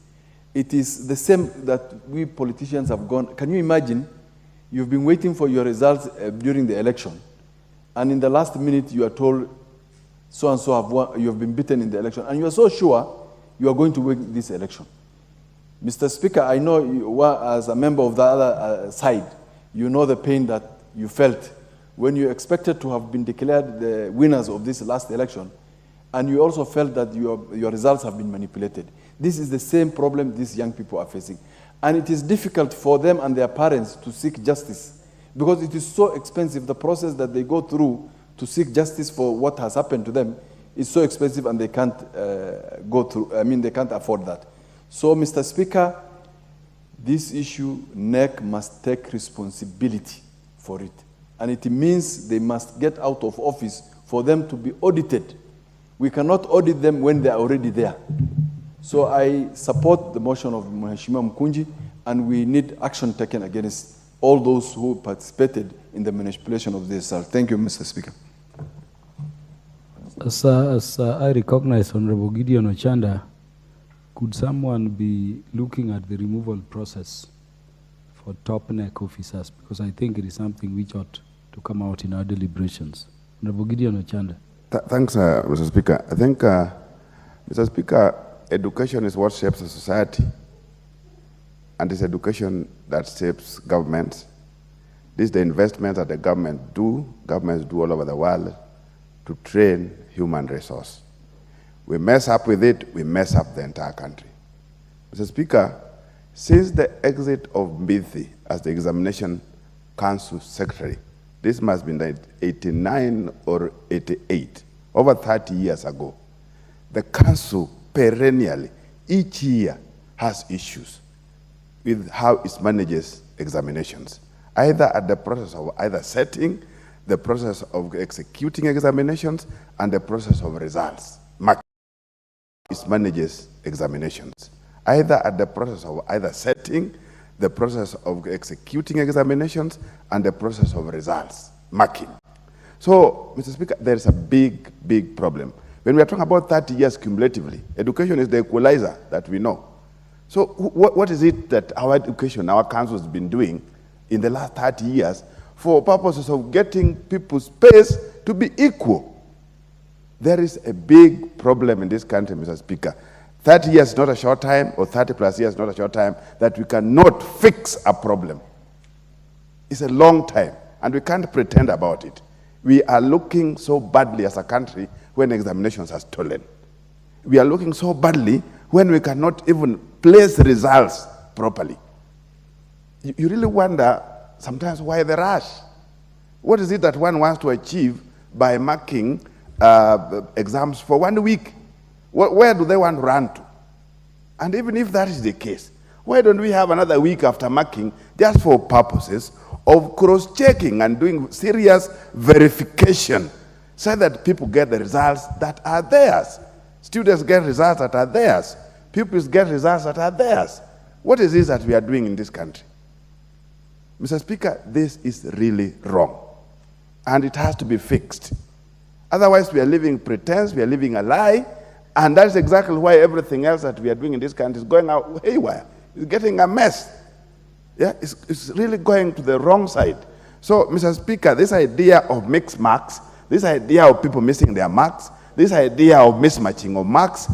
It is the same that we politicians have gone. Can you imagine? You've been waiting for your results during the election, and in the last minute you are told so-and-so have won, you have been beaten in the election, and you are so sure you are going to win this election. Mr. Speaker, I know you were, as a member of the other side, you know the pain that you felt when you expected to have been declared the winners of this last election, and you also felt that your results have been manipulated. This is the same problem these young people are facing. And it is difficult for them and their parents to seek justice, because it is so expensive. The process that they go through to seek justice for what has happened to them is so expensive, and they can't go through, they can't afford that. So, Mr. Speaker, this issue, NEC must take responsibility for it. And it means they must get out of office for them to be audited. We cannot audit them when they are already there. So I support the motion of Mheshimiwa Mkunji, and we need action taken against all those who participated in the manipulation of this result. Thank you, Mr. Speaker. As I recognize Honorable Gideon Ochanda, could someone be looking at the removal process for top NEC officers? Because I think it is something which ought to come out in our deliberations. Honorable Gideon Ochanda. Thanks, Mr. Speaker. I think, Mr. Speaker, education is what shapes a society, and it's education that shapes government. This is the investment that the governments do all over the world to train human resource. We mess up with it, we mess up the entire country. Mr. Speaker, since the exit of Mbithi as the Examination Council Secretary, this must be 89 or 88, over 30 years ago, the council perennially, each year, has issues with how it manages examinations, either at the process of either setting, the process of executing examinations, and the process of results. It manages examinations, either at the process of either setting, the process of executing examinations, and the process of results, marking. So, Mr. Speaker, there is a big, big problem. When we are talking about 30 years cumulatively, education is the equalizer that we know. So what is it that our education, our council has been doing in the last 30 years for purposes of getting people's space to be equal? There is a big problem in this country, Mr. Speaker. 30 years is not a short time, or 30 plus years is not a short time, that we cannot fix a problem. It's a long time, and we can't pretend about it. We are looking so badly as a country when examinations are stolen. We are looking so badly when we cannot even place results properly. You really wonder sometimes why the rush. What is it that one wants to achieve by marking exams for 1 week? Where do they want to run to? And even if that is the case, why don't we have another week after marking just for purposes of cross-checking and doing serious verification so that people get the results that are theirs? Students get results that are theirs. Pupils get results that are theirs. What is this that we are doing in this country? Mr. Speaker, this is really wrong, and it has to be fixed. Otherwise, we are living pretense, we are living a lie, and that's exactly why everything else that we are doing in this country is going out haywire. It's getting a mess. Yeah, it's really going to the wrong side. So, Mr. Speaker, this idea of mixed marks, this idea of people missing their marks, this idea of mismatching of marks,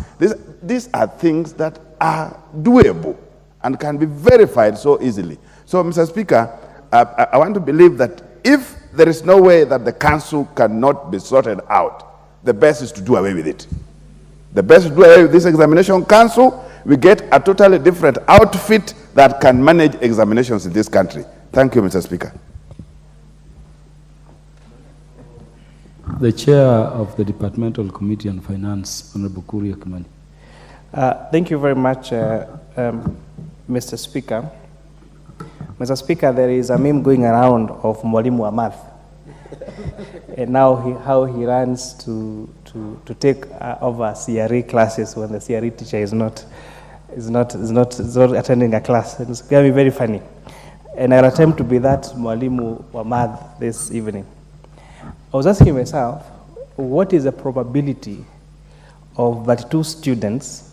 these are things that are doable and can be verified so easily. So, Mr. Speaker, I want to believe that if there is no way that the council cannot be sorted out, the best is to do away with it. The best is to do away with this examination council. We get a totally different outfit that can manage examinations in this country. Thank you, Mr. Speaker. The Chair of the Departmental Committee on Finance, Honorable Kuria Kimani. Thank you very much, Mr. Speaker. Mr. Speaker, there is a meme going around of Mwalimu wa math, and now how he runs to take over CRE classes when the CRE teacher is not attending a class. It's going to be very funny, and I'll attempt to be that Mwalimu wa math this evening. I was asking myself, what is the probability of 32 students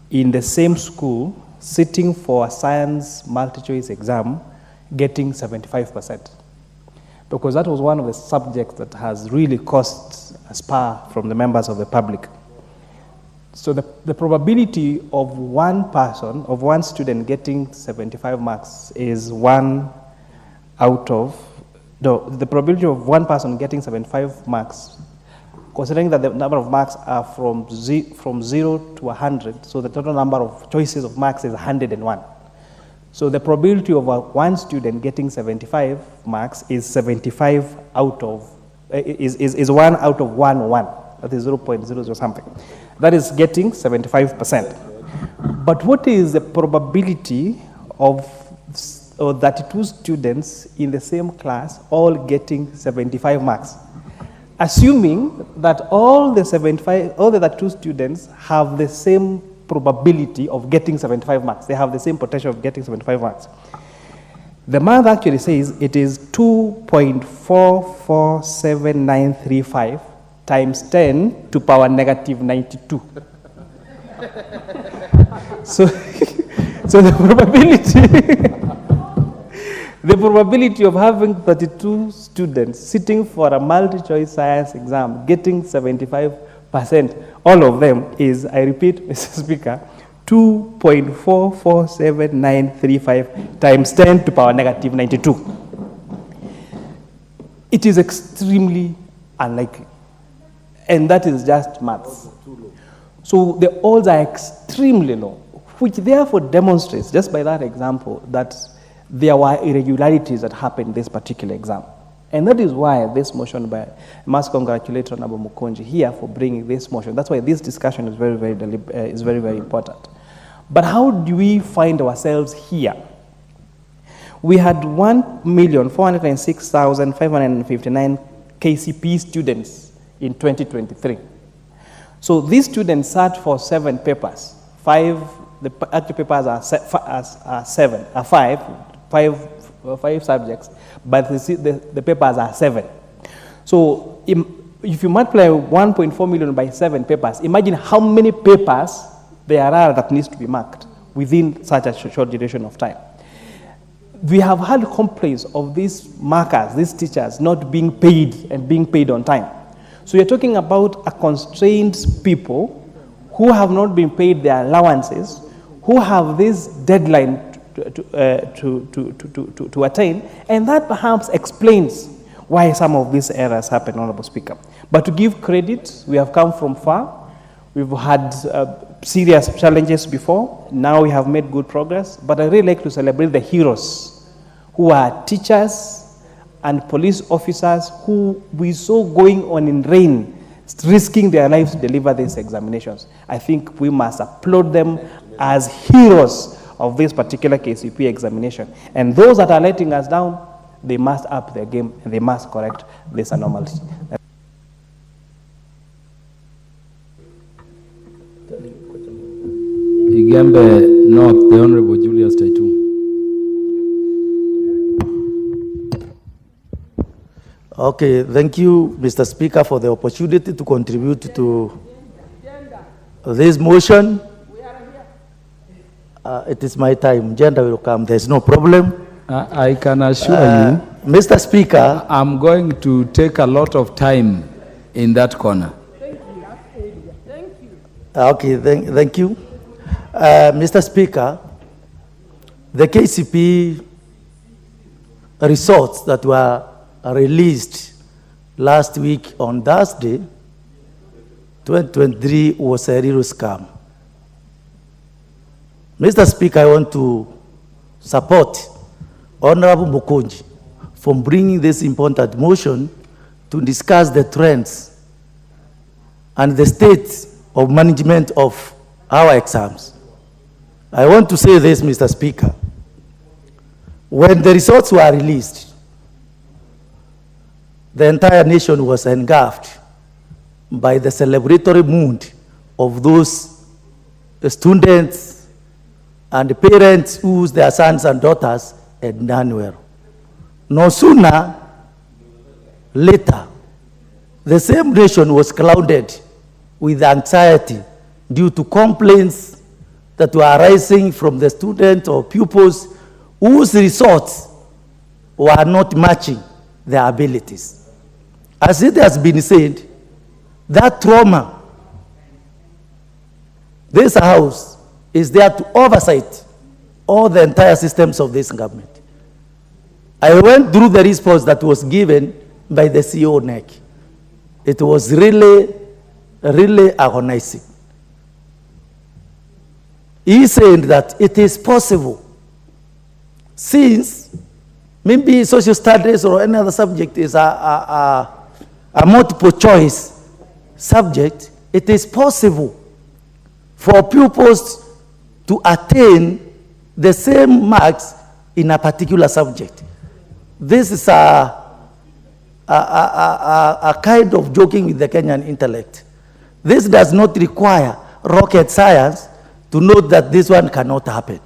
in the same school sitting for a science multi-choice exam getting 75%? Because that was one of the subjects that has really caused a spur from the members of the public. So the probability of one person, of one student getting 75 marks is 1 out of, the probability of one person getting 75 marks, considering that the number of marks are from 0 to 100, so the total number of choices of marks is 101. So the probability of one student getting 75 marks is 75 out of, is 1 out of 1, that is 0.00 something. That is getting 75%. But what is the probability of 32 students in the same class all getting 75 marks? Assuming that all the 32 students have the same probability of getting 75 marks. They have the same potential of getting 75 marks. The math actually says it is 2.447935 times 10 to power negative 92. So the probability of having 32 students sitting for a multi-choice science exam getting 75%, all of them is, I repeat, Mr. Speaker, 2.447935 times 10 to power negative 92. it is extremely unlikely. And that is just maths. So the odds are extremely low, which therefore demonstrates, just by that example, that there were irregularities that happened in this particular exam. And that is why this motion I must congratulate Honorable Mukunji here for bringing this motion. That's why this discussion is very, very important. But how do we find ourselves here? We had 1,406,559 KCP students in 2023. So these students sat for 7 papers. The active papers are 5 subjects, but the papers are 7. So if you multiply 1.4 million by 7 papers, imagine how many papers there are that needs to be marked within such a short duration of time. We have had complaints of these markers, these teachers not being paid and being paid on time. So you're talking about a constrained people who have not been paid their allowances, who have this deadline to attain, and that perhaps explains why some of these errors happen, Honorable Speaker. But to give credit, we have come from far. We've had serious challenges before. Now we have made good progress. But I really like to celebrate the heroes who are teachers and police officers who we saw going on in rain, risking their lives to deliver these examinations. I think we must applaud them as heroes of this particular KCP examination. And those that are letting us down, they must up their game and they must correct this anomaly. Igembe North, the Honorable Julius Taitu. Okay, thank you, Mr. Speaker, for the opportunity to contribute to this motion. It is my time. Gender will come. There's no problem. I can assure you, Mr. Speaker, I'm going to take a lot of time in that corner. Okay, thank you. Mr. Speaker, the KCP results that were released last week on Thursday, 2023, was a real scam. Mr. Speaker, I want to support Honorable Mukunji for bringing this important motion to discuss the trends and the state of management of our exams. I want to say this, Mr. Speaker. When the results were released, the entire nation was engulfed by the celebratory mood of those students and parents whose their sons and daughters had done well. No sooner later, the same nation was clouded with anxiety due to complaints that were arising from the students or pupils whose results were not matching their abilities. As it has been said, that trauma, this house is there to oversight all the entire systems of this government. I went through the response that was given by the CEO NEC. It was really agonizing. He said that it is possible, since maybe social studies or any other subject is a multiple choice subject, it is possible for pupils to attain the same marks in a particular subject. This is a kind of joking with the Kenyan intellect. This does not require rocket science to note that this one cannot happen.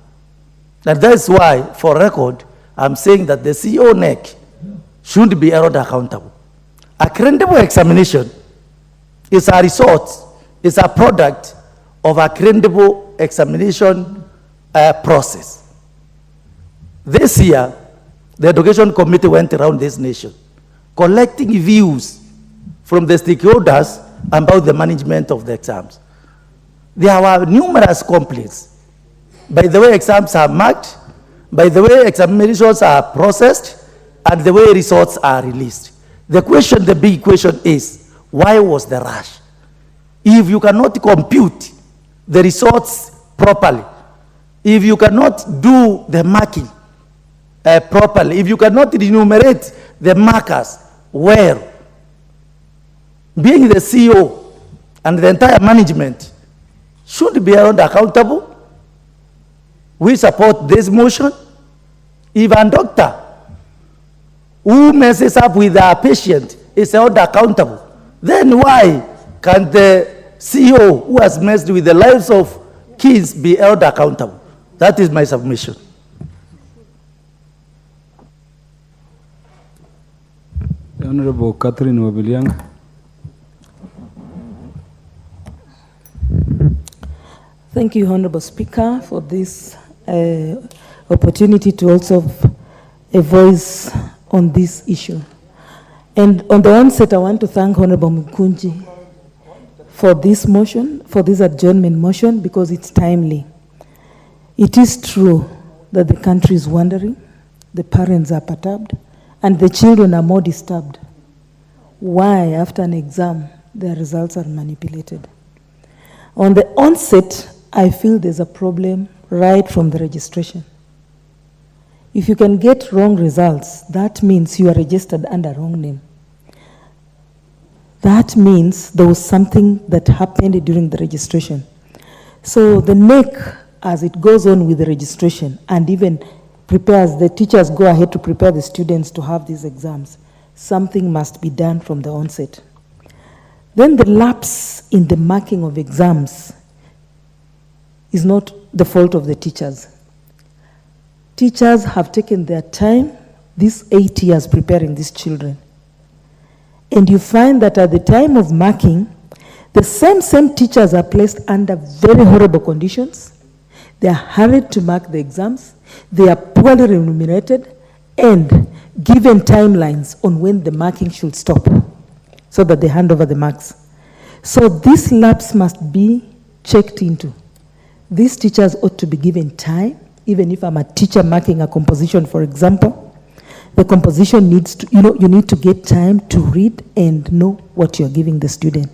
And that's why, for record, I'm saying that the CEO NEC should be held accountable. A credible examination is a result, is a product of a credible examination process. This year, the Education Committee went around this nation, collecting views from the stakeholders about the management of the exams. There were numerous complaints by the way exams are marked, by the way examinations are processed, and the way results are released. The question, the big question is, why was the rush? If you cannot compute the results properly, if you cannot do the marking properly, if you cannot enumerate the markers well, being the CEO and the entire management should be held accountable. We support this motion. If a doctor who messes up with a patient is held accountable, then why can't the CEO who has messed with the lives of kids be held accountable? That is my submission. The Honorable Catherine Wabiliang. Thank you, Honorable Speaker, for this opportunity to also have a voice on this issue. And on the onset, I want to thank Honorable Mkunji for this motion, for this adjournment motion, because it's timely. It is true that the country is wandering, the parents are perturbed, and the children are more disturbed. Why, after an exam, their results are manipulated? On the onset, I feel there's a problem right from the registration. If you can get wrong results, that means you are registered under wrong name. That means there was something that happened during the registration. So the NEC, as it goes on with the registration and even prepares, the teachers go ahead to prepare the students to have these exams, something must be done from the onset. Then the lapse in the marking of exams is not the fault of the teachers. Teachers have taken their time, these 8 years preparing these children. And you find that at the time of marking, the same teachers are placed under very horrible conditions. They are hurried to mark the exams. They are poorly remunerated and given timelines on when the marking should stop so that they hand over the marks. So this lapse must be checked into. These teachers ought to be given time. Even if I'm a teacher marking a composition, for example, the composition needs to, you need to get time to read and know what you're giving the student.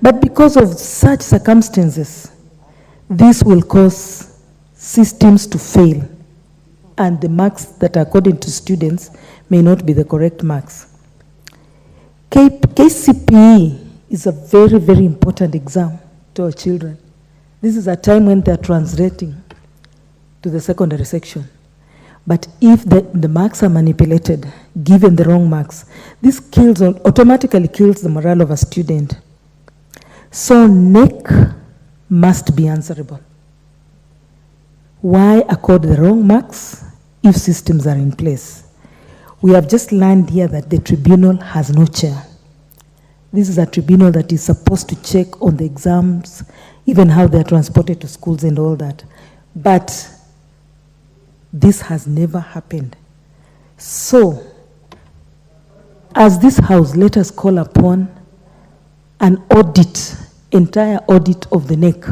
But because of such circumstances, this will cause systems to fail, and the marks that are according to students may not be the correct marks. KCPE is a very, very important exam to our children. This is a time when they're translating to the secondary section. But if the marks are manipulated, given the wrong marks, this automatically kills the morale of a student. So NEC must be answerable. Why accord the wrong marks if systems are in place? We have just learned here that the tribunal has no chair. This is a tribunal that is supposed to check on the exams, even how they are transported to schools and all that. But this has never happened. So, as this House, let us call upon an audit, entire audit of the NEC,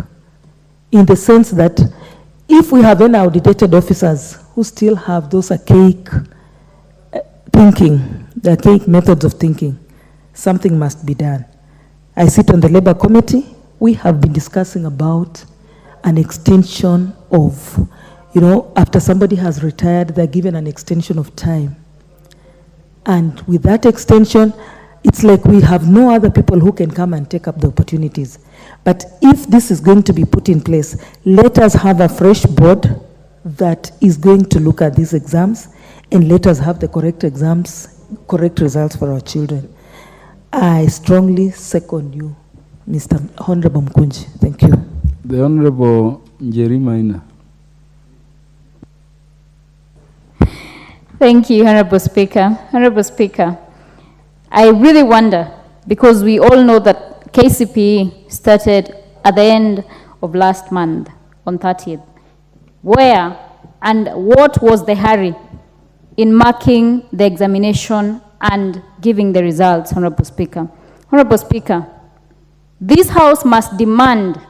in the sense that if we have any audited officers who still have those archaic thinking, the archaic methods of thinking, something must be done. I sit on the Labor Committee. We have been discussing about an extension of, after somebody has retired, they're given an extension of time. And with that extension, it's like we have no other people who can come and take up the opportunities. But if this is going to be put in place, let us have a fresh board that is going to look at these exams, and let us have the correct exams, correct results for our children. I strongly second you, Mr. Honorable Mkunji. Thank you. The Honorable Njeri Maina. Thank you, Honorable Speaker. Honorable Speaker, I really wonder, because we all know that KCPE started at the end of last month, on 30th. Where and what was the hurry in marking the examination and giving the results, Honorable Speaker? Honorable Speaker, this House must demand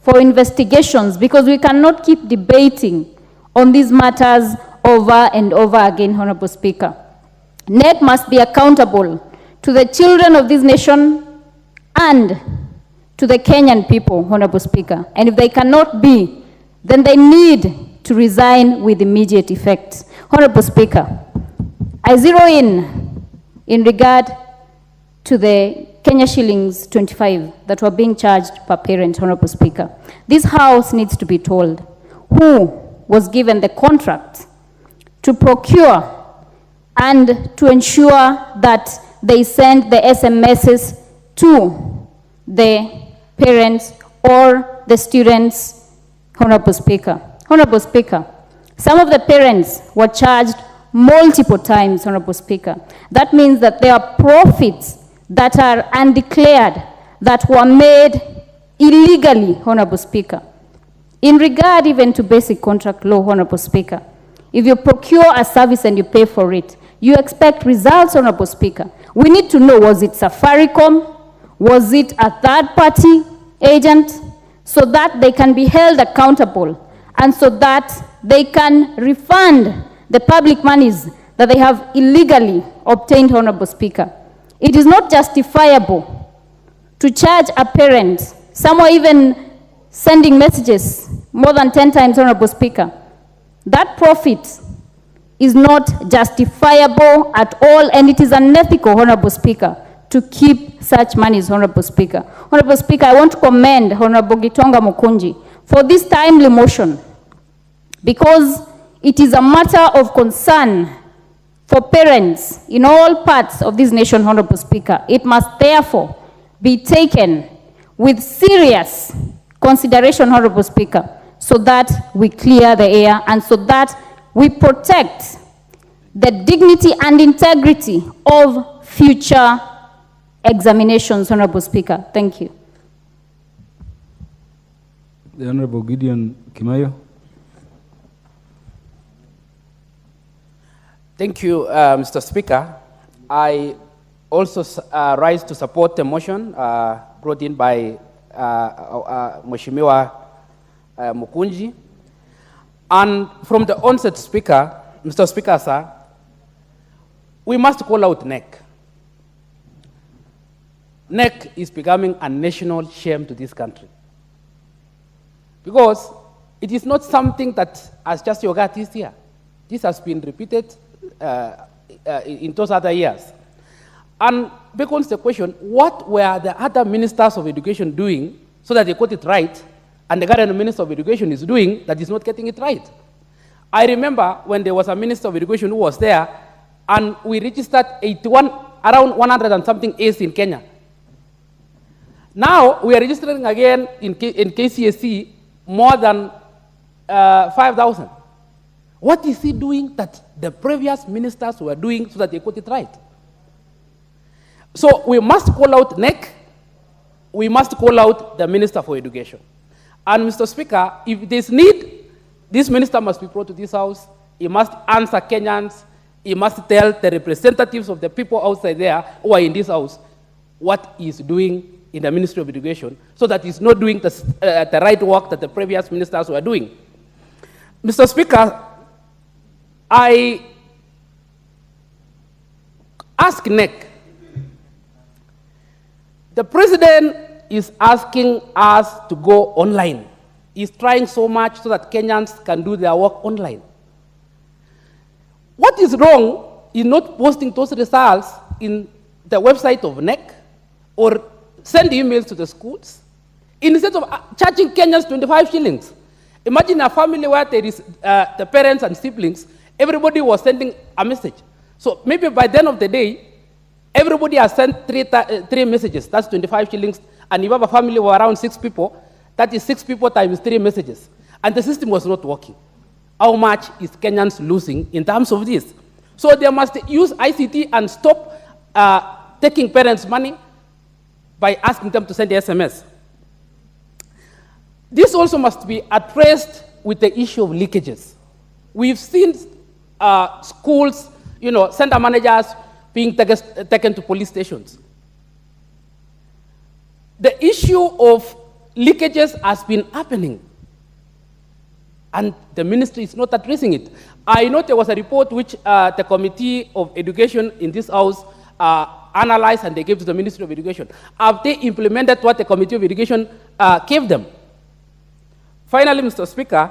for investigations, because we cannot keep debating on these matters over and over again, Honorable Speaker. NEC must be accountable to to the children of this nation and to the Kenyan people, Honorable Speaker. And if they cannot be, then they need to resign with immediate effect. Honorable Speaker, I zero in regard to the Kenya shillings 25 that were being charged per parent, Honorable Speaker. This House needs to be told who was given the contract to procure and to ensure that they send the SMSs to the parents or the students, Honorable Speaker. Honorable Speaker, some of the parents were charged multiple times, Honorable Speaker. That means that there are profits that are undeclared that were made illegally, Honorable Speaker. In regard even to basic contract law, Honorable Speaker, if you procure a service and you pay for it, you expect results, Honorable Speaker. We need to know, was it Safaricom? Was it a third-party agent? So that they can be held accountable and so that they can refund the public monies that they have illegally obtained, Honorable Speaker. It is not justifiable to charge a parent, some are even sending messages more than 10 times, Honorable Speaker. That profit is not justifiable at all, and it is unethical, Honorable Speaker, to keep such monies, Honorable Speaker. Honorable Speaker, I want to commend Honorable Gitonga Mukunji for this timely motion because it is a matter of concern for parents in all parts of this nation, Honorable Speaker. It must therefore be taken with serious consideration, Honorable Speaker, so that we clear the air and so that we protect the dignity and integrity of future examinations, Honorable Speaker. Thank you. The Honorable Gideon Kimayo. Thank you, Mr. Speaker. I also rise to support the motion brought in by Mheshimiwa Mukunji. And from the onset, Speaker, Mr. Speaker, sir, we must call out NEC. NEC is becoming a national shame to this country. Because it is not something that has just yoga this year. This has been repeated in those other years. And becomes the question, what were the other ministers of education doing so that they got it right, and the current minister of education is doing that is not getting it right? I remember when there was a minister of education who was there, and we registered 81, around 100 and something A's in Kenya. Now we are registering again in KCSE more than 5,000. What is he doing that the previous ministers were doing so that they got it right? So we must call out NEC, we must call out the Minister for Education. And Mr. Speaker, if there's need, this minister must be brought to this House, he must answer Kenyans, he must tell the representatives of the people outside there who are in this House what he's doing in the Ministry of Education, so that he's not doing the right work that the previous ministers were doing. Mr. Speaker, I ask NEC, the president is asking us to go online. He's trying so much so that Kenyans can do their work online. What is wrong in not posting those results in the website of NEC or send emails to the schools instead of charging Kenyans 25 shillings? Imagine a family where there is the parents and siblings, everybody was sending a message. So maybe by the end of the day, everybody has sent three messages, that's 25 shillings, and if you have a family of around 6 people, that is 6 people times 3 messages. And the system was not working. How much is Kenyans losing in terms of this? So they must use ICT and stop taking parents' money by asking them to send the SMS. This also must be addressed with the issue of leakages. We've seen schools, center managers being taken to police stations. The issue of leakages has been happening, and the ministry is not addressing it. I know there was a report which the Committee of Education in this House analyzed and they gave to the Ministry of Education? Have they implemented what the Committee of Education gave them? Finally, Mr. Speaker,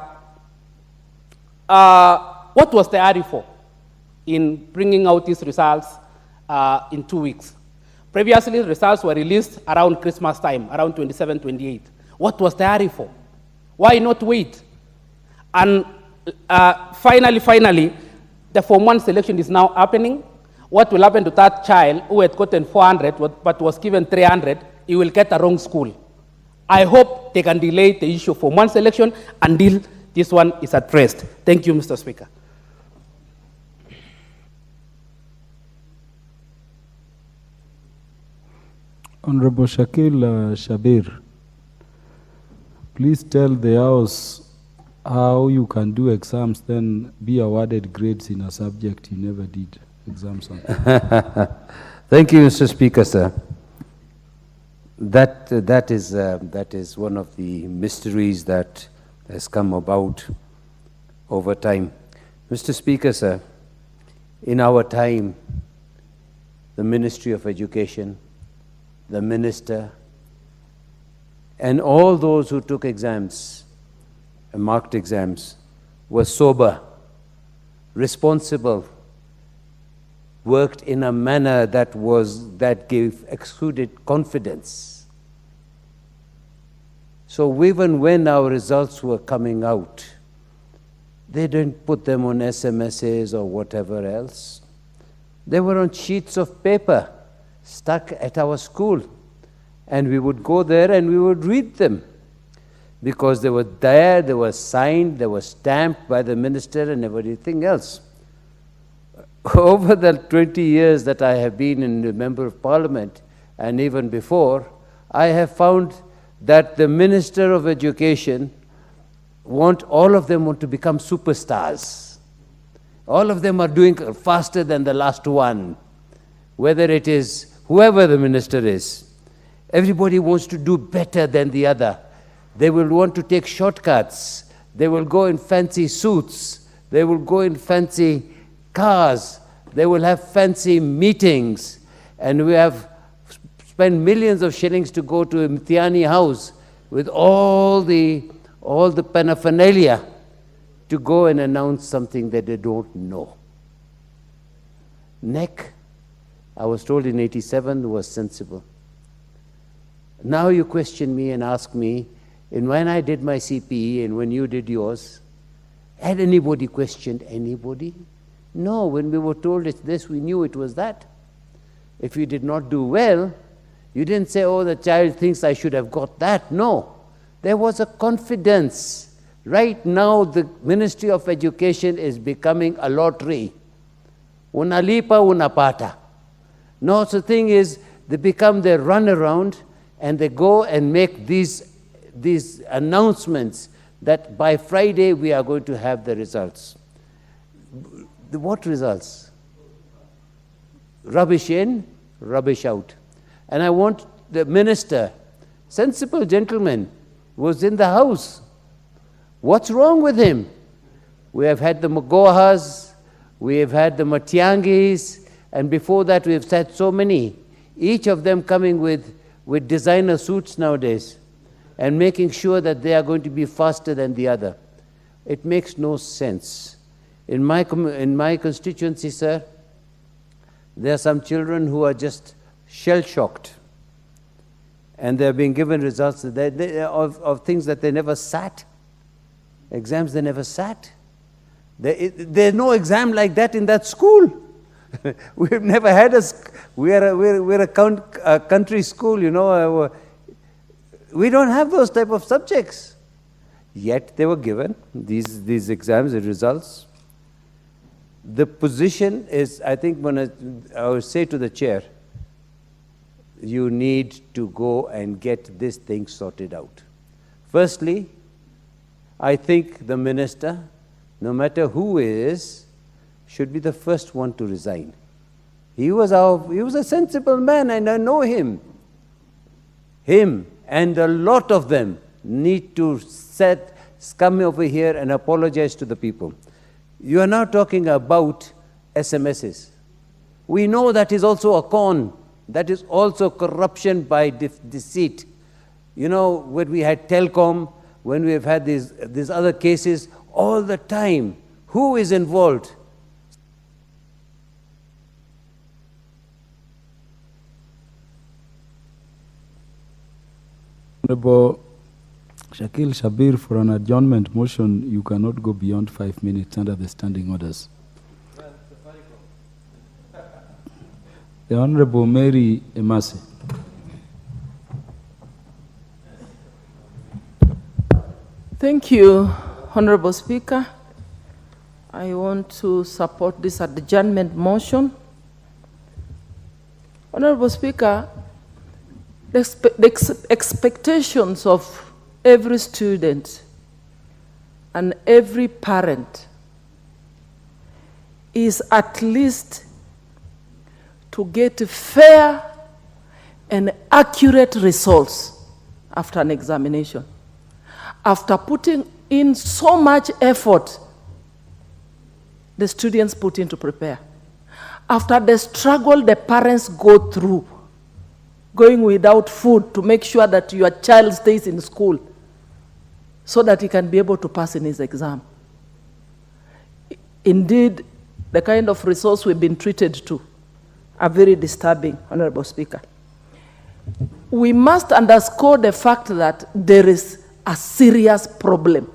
what was the hurry for in bringing out these results in 2 weeks? Previously, results were released around Christmas time, around 27, 28. What was the hurry for? Why not wait? And finally, the Form 1 selection is now happening. What will happen to that child who had gotten 400 but was given 300? He will get a wrong school. I hope they can delay the issue of Form 1 selection until this one is addressed. Thank you, Mr. Speaker. Honorable Shakil Shabir, please tell the House how you can do exams, then be awarded grades in a subject you never did exams on. Thank you, Mr. Speaker, sir. That is one of the mysteries that has come about over time. Mr. Speaker, sir, in our time, the Ministry of Education, the Minister, and all those who took exams, marked exams, were sober, responsible, worked in a manner that gave exuded confidence. So even when our results were coming out, they didn't put them on SMSs or whatever else. They were on sheets of paper stuck at our school, and we would go there and we would read them, because they were there, they were signed, they were stamped by the minister and everything else. Over the 20 years that I have been a member of parliament, and even before, I have found that the Minister of Education all of them want to become superstars. All of them are doing faster than the last one, whether it is whoever the minister is. Everybody wants to do better than the other. They will want to take shortcuts. They will go in fancy suits. They will go in fancy cars. They will have fancy meetings. And we have spent millions of shillings to go to a Muthiani house with all the paraphernalia to go and announce something that they don't know. NEC, I was told in '87, was sensible. Now you question me and ask me, and when I did my CPE and when you did yours, had anybody questioned anybody? No, when we were told it's this, we knew it was that. If you did not do well, you didn't say, oh, the child thinks I should have got that. No, there was a confidence. Right now, the Ministry of Education is becoming a lottery. Unalipa, unapata. No, so the thing is, they become the runaround, and they go and make these announcements that by Friday we are going to have the results. What results? Rubbish in, rubbish out. And I want the minister, sensible gentleman, was in the house. What's wrong with him? We have had the Magohas, we have had the Matiangis, and before that we have said so many, each of them coming with designer suits nowadays and making sure that they are going to be faster than the other. It makes no sense. In my constituency, sir, there are some children who are just shell-shocked, and they're being given results of things that they never sat, exams they never sat. There's no exam like that in that school. We've never had we're a country school, you know. We don't have those type of subjects. Yet they were given these exams, the results. The position is, I think, when I would say to the chair, you need to go and get this thing sorted out. Firstly, I think the minister, no matter who is, should be the first one to resign. He was a sensible man, and I know him. Him and a lot of them need to come over here and apologize to the people. You are now talking about SMSs. We know that is also a con. That is also corruption by deceit. You know, when we had Telcom, when we have had these other cases, all the time, who is involved? Honorable Shakil Shabir, for an adjournment motion, you cannot go beyond 5 minutes under the standing orders. The Honorable Mary Emasi. Thank you, Honorable Speaker. I want to support this adjournment motion. Honorable Speaker, the expectations of every student and every parent is at least to get fair and accurate results after an examination. After putting in so much effort the students put in to prepare, after the struggle the parents go through, going without food to make sure that your child stays in school so that he can be able to pass in his exam. Indeed, the kind of results we've been treated to are very disturbing, Honorable Speaker. We must underscore the fact that there is a serious problem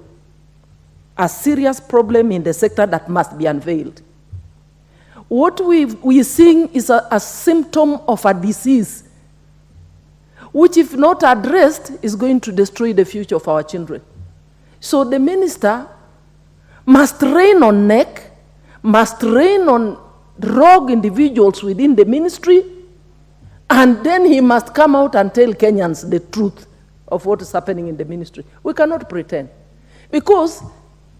in the sector that must be unveiled. What we're seeing is a symptom of a disease which, if not addressed, is going to destroy the future of our children. So the minister must rein on NEC, must rein on rogue individuals within the ministry, and then he must come out and tell Kenyans the truth of what is happening in the ministry. We cannot pretend. Because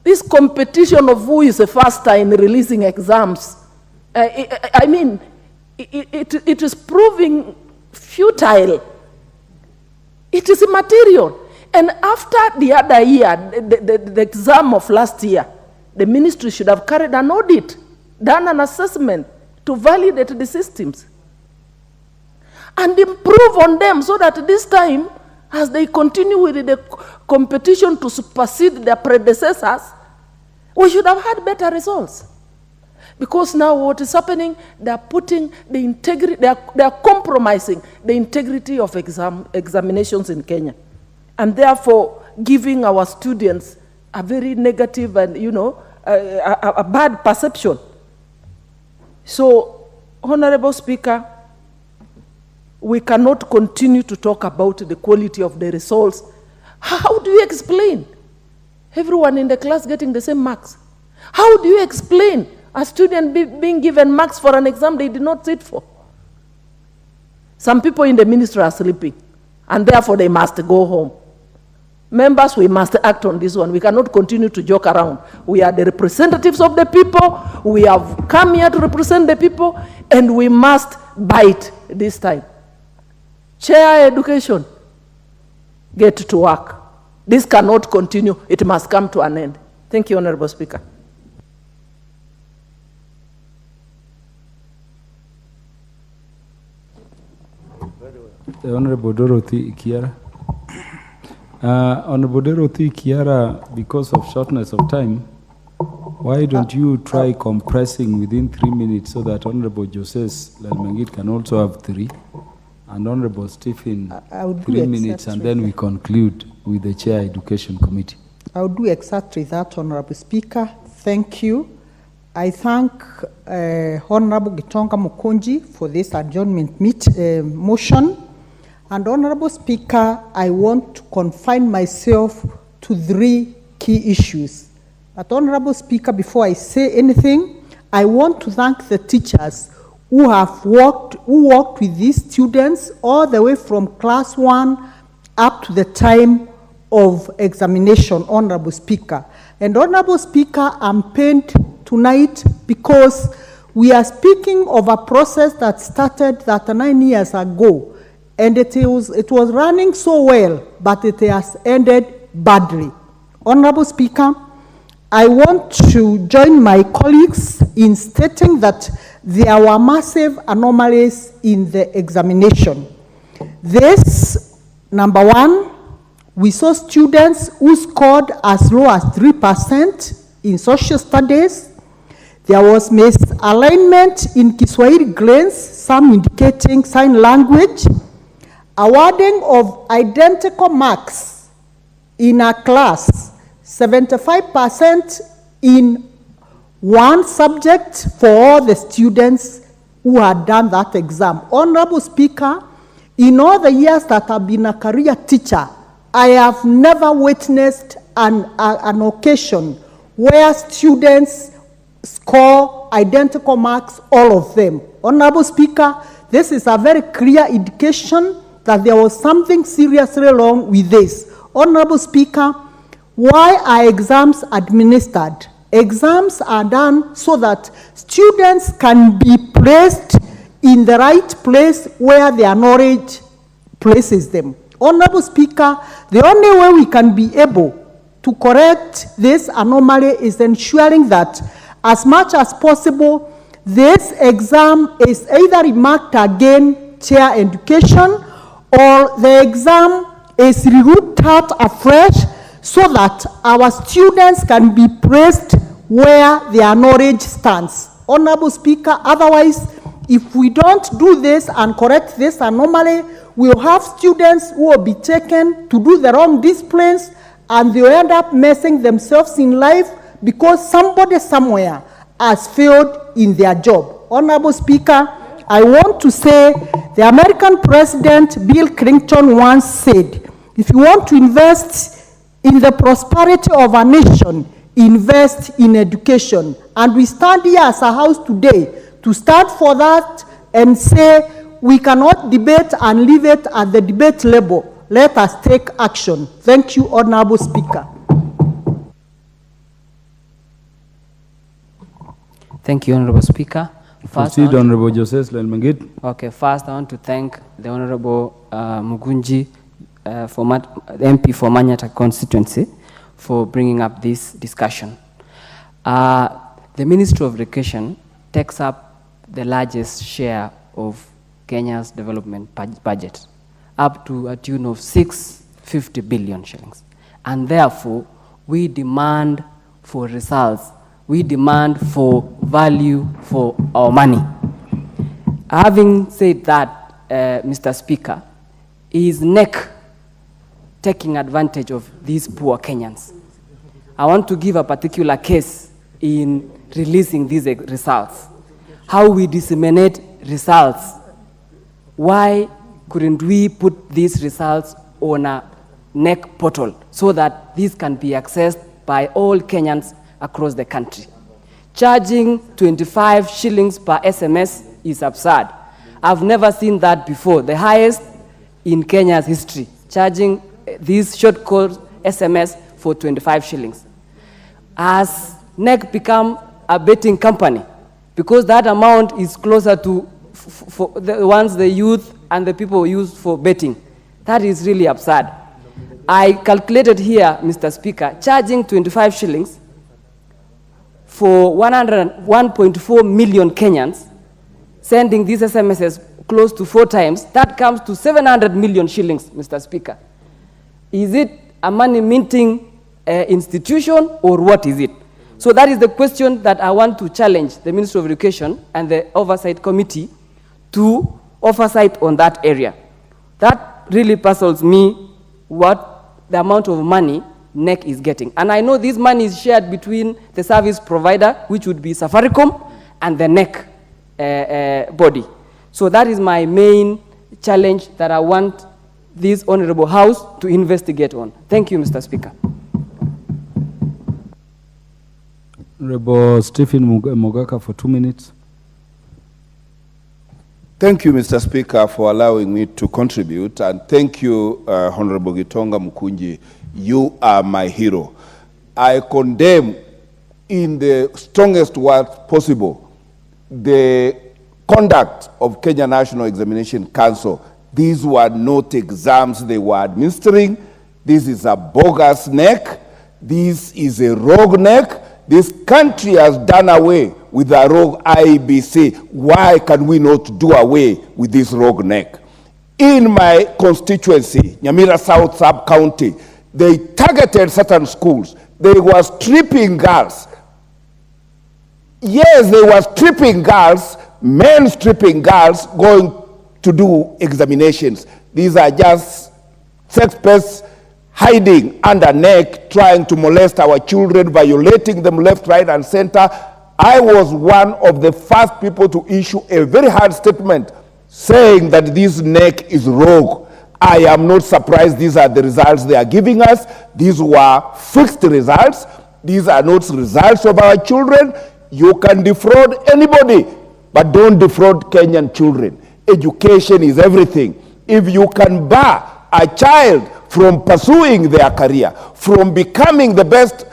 this competition of who is the faster in releasing exams, it is proving futile. It is immaterial. And after the other year, the exam of last year, the ministry should have carried an audit, done an assessment to validate the systems and improve on them so that this time, as they continue with the competition to supersede their predecessors, we should have had better results. Because now what is happening, they are putting the integrity, they are compromising the integrity of examinations in Kenya, and therefore giving our students a very negative and, a bad perception. So, Honorable Speaker, we cannot continue to talk about the quality of the results. How do you explain everyone in the class getting the same marks? How do you explain a student being given marks for an exam they did not sit for? Some people in the ministry are sleeping, and therefore they must go home. Members, we must act on this one. We cannot continue to joke around. We are the representatives of the people. We have come here to represent the people, and we must bite this time. Chair Education, get to work. This cannot continue. It must come to an end. Thank you, Honorable Speaker. The Honorable Dorothy Kiara. Honorable Dorothy Kiara, because of shortness of time, why don't you try compressing within 3 minutes so that Honorable Joses Lalmangit can also have 3, and Honorable Stephen 3 minutes, and then we conclude with the Chair Education Committee. I will do exactly that, Honorable Speaker. Thank you. I thank Honorable Gitonga Mukunji for this adjournment motion. And Honorable Speaker, I want to confine myself to 3 key issues. But Honorable Speaker, before I say anything, I want to thank the teachers who worked with these students all the way from class 1 up to the time of examination, Honorable Speaker. And Honorable Speaker, I'm pained tonight because we are speaking of a process that started 9 years ago. And it was running so well, but it has ended badly. Honorable Speaker, I want to join my colleagues in stating that there were massive anomalies in the examination. This, number one, we saw students who scored as low as 3% in social studies. There was misalignment in Kiswahili grades, some indicating sign language, awarding of identical marks in a class, 75% in one subject for all the students who had done that exam. Honorable Speaker, in all the years that I've been a career teacher, I have never witnessed an occasion where students score identical marks, all of them. Honorable Speaker, this is a very clear indication that there was something seriously wrong with this. Honorable Speaker, why are exams administered? Exams are done so that students can be placed in the right place where their knowledge places them. Honorable Speaker, the only way we can be able to correct this anomaly is ensuring that as much as possible, this exam is either remarked again, Chair Education, or the exam is relooked at afresh so that our students can be placed where their knowledge stands. Honorable Speaker, otherwise, if we don't do this and correct this anomaly, we'll have students who will be taken to do the wrong disciplines and they'll end up messing themselves in life because somebody somewhere has failed in their job. Honorable Speaker, I want to say the American President Bill Clinton once said, if you want to invest in the prosperity of a nation, invest in education. And we stand here as a house today to stand for that and say we cannot debate and leave it at the debate level. Let us take action. Thank you, Honorable Speaker. Thank you, Honorable Speaker. Proceed, Honorable Joseph Lelmangit. Okay, first I want to thank the Honorable Mugunji, MP for Manyata constituency, for bringing up this discussion. The Ministry of Education takes up the largest share of Kenya's development budget, up to a tune of 650 billion shillings. And therefore, we demand for results. We demand for value for our money. Having said that, Mr. Speaker, is NEC taking advantage of these poor Kenyans? I want to give a particular case in releasing these results. How we disseminate results. Why couldn't we put these results on a NEC portal so that these can be accessed by all Kenyans across the country? Charging 25 shillings per SMS is absurd. I've never seen that before. The highest in Kenya's history, charging these short call SMS for 25 shillings. Has NEC become a betting company? Because that amount is closer to for the ones the youth and the people use for betting. That is really absurd. I calculated here, Mr. Speaker, charging 25 shillings for 1.4 million Kenyans, sending these SMSs close to 4 times, that comes to 700 million shillings, Mr. Speaker. Is it a money minting institution or what is it? So that is the question that I want to challenge the Ministry of Education and the Oversight Committee to oversight on that area. That really puzzles me what the amount of money NEC is getting. And I know this money is shared between the service provider, which would be Safaricom, and the NEC body. So that is my main challenge that I want this Honorable House to investigate on. Thank you, Mr. Speaker. Honorable Stephen Mogaka for 2 minutes. Thank you, Mr. Speaker, for allowing me to contribute, and thank you, Honorable Gitonga Mukunji. You are my hero. I condemn in the strongest words possible the conduct of Kenya National Examination Council. These were not exams they were administering. This is a bogus NEC. This is a rogue NEC. This country has done away with a rogue IBC. Why can we not do away with this rogue neck? In my constituency, Nyamira South Sub-County, they targeted certain schools. They were stripping girls. Yes, they were stripping girls, men stripping girls, going to do examinations. These are just sex pests hiding under neck, trying to molest our children, violating them left, right, and center. I was one of the first people to issue a very hard statement saying that this neck is rogue. I am not surprised these are the results they are giving us. These were fixed results. These are not results of our children. You can defraud anybody, but don't defraud Kenyan children. Education is everything. If you can bar a child from pursuing their career, from becoming the best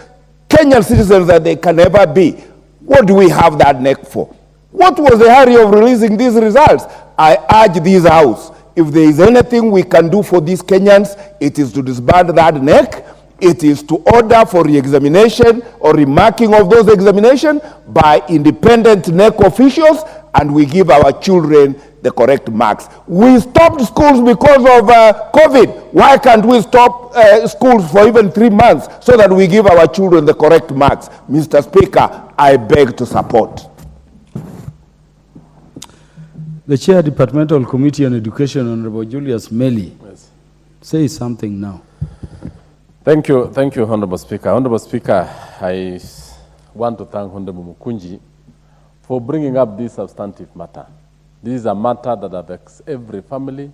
Kenyan citizens that they can ever be, what do we have that neck for? What was the hurry of releasing these results? I urge this House, if there is anything we can do for these Kenyans, it is to disband that neck. It is to order for re-examination or remarking of those examinations by independent NEC officials, and we give our children the correct marks. We stopped schools because of COVID. Why can't we stop schools for even 3 months so that we give our children the correct marks? Mr. Speaker, I beg to support. The Chair, Departmental Committee on Education, Honorable Julius Meli, say something now. Thank you, Honorable Speaker. Honorable Speaker, I want to thank Honorable Mukunji for bringing up this substantive matter. This is a matter that affects every family,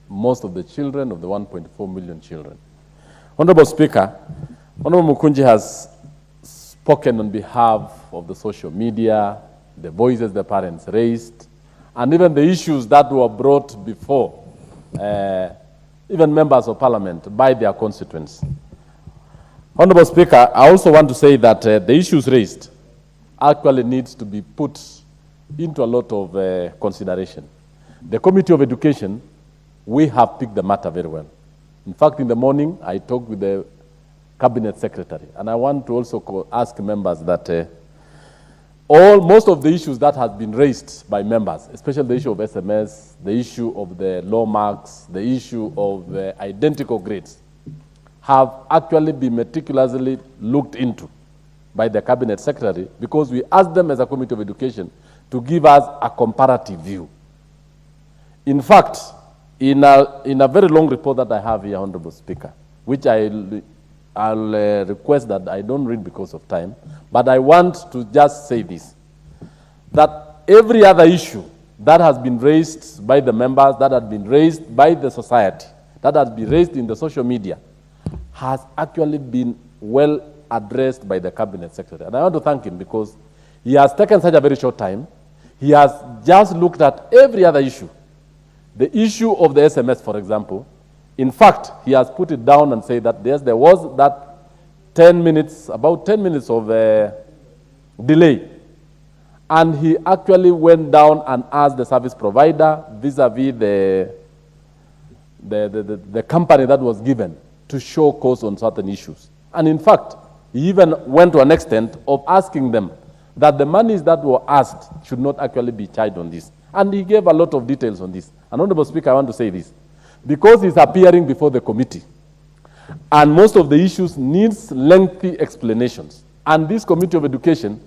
most of the children of the 1.4 million children. Honorable Speaker, Honorable Mukunji has spoken on behalf of the social media, the voices the parents raised, and even the issues that were brought before even members of parliament by their constituents. Honorable Speaker, I also want to say that the issues raised actually needs to be put into a lot of consideration. The Committee of Education, we have picked the matter very well. In fact, in the morning, I talked with the Cabinet Secretary, and I want to also ask members that most of the issues that have been raised by members, especially the issue of SMS, the issue of the low marks, the issue of identical grades, have actually been meticulously looked into by the Cabinet Secretary, because we asked them as a Committee of Education to give us a comparative view. In fact, in a very long report that I have here, Honorable Speaker, which I'll request that I don't read because of time, but I want to just say this, that every other issue that has been raised by the members, that has been raised by the society, that has been raised in the social media, has actually been well addressed by the Cabinet Secretary. And I want to thank him because he has taken such a very short time. He has just looked at every other issue. The issue of the SMS, for example, in fact, he has put it down and said that yes, there was that 10 minutes, about 10 minutes of delay. And he actually went down and asked the service provider vis-a-vis the company that was given to show cause on certain issues. And in fact, he even went to an extent of asking them that the monies that were asked should not actually be charged on this. And he gave a lot of details on this. And Honorable Speaker, I want to say this. Because he's appearing before the committee, and most of the issues needs lengthy explanations. And this Committee of Education,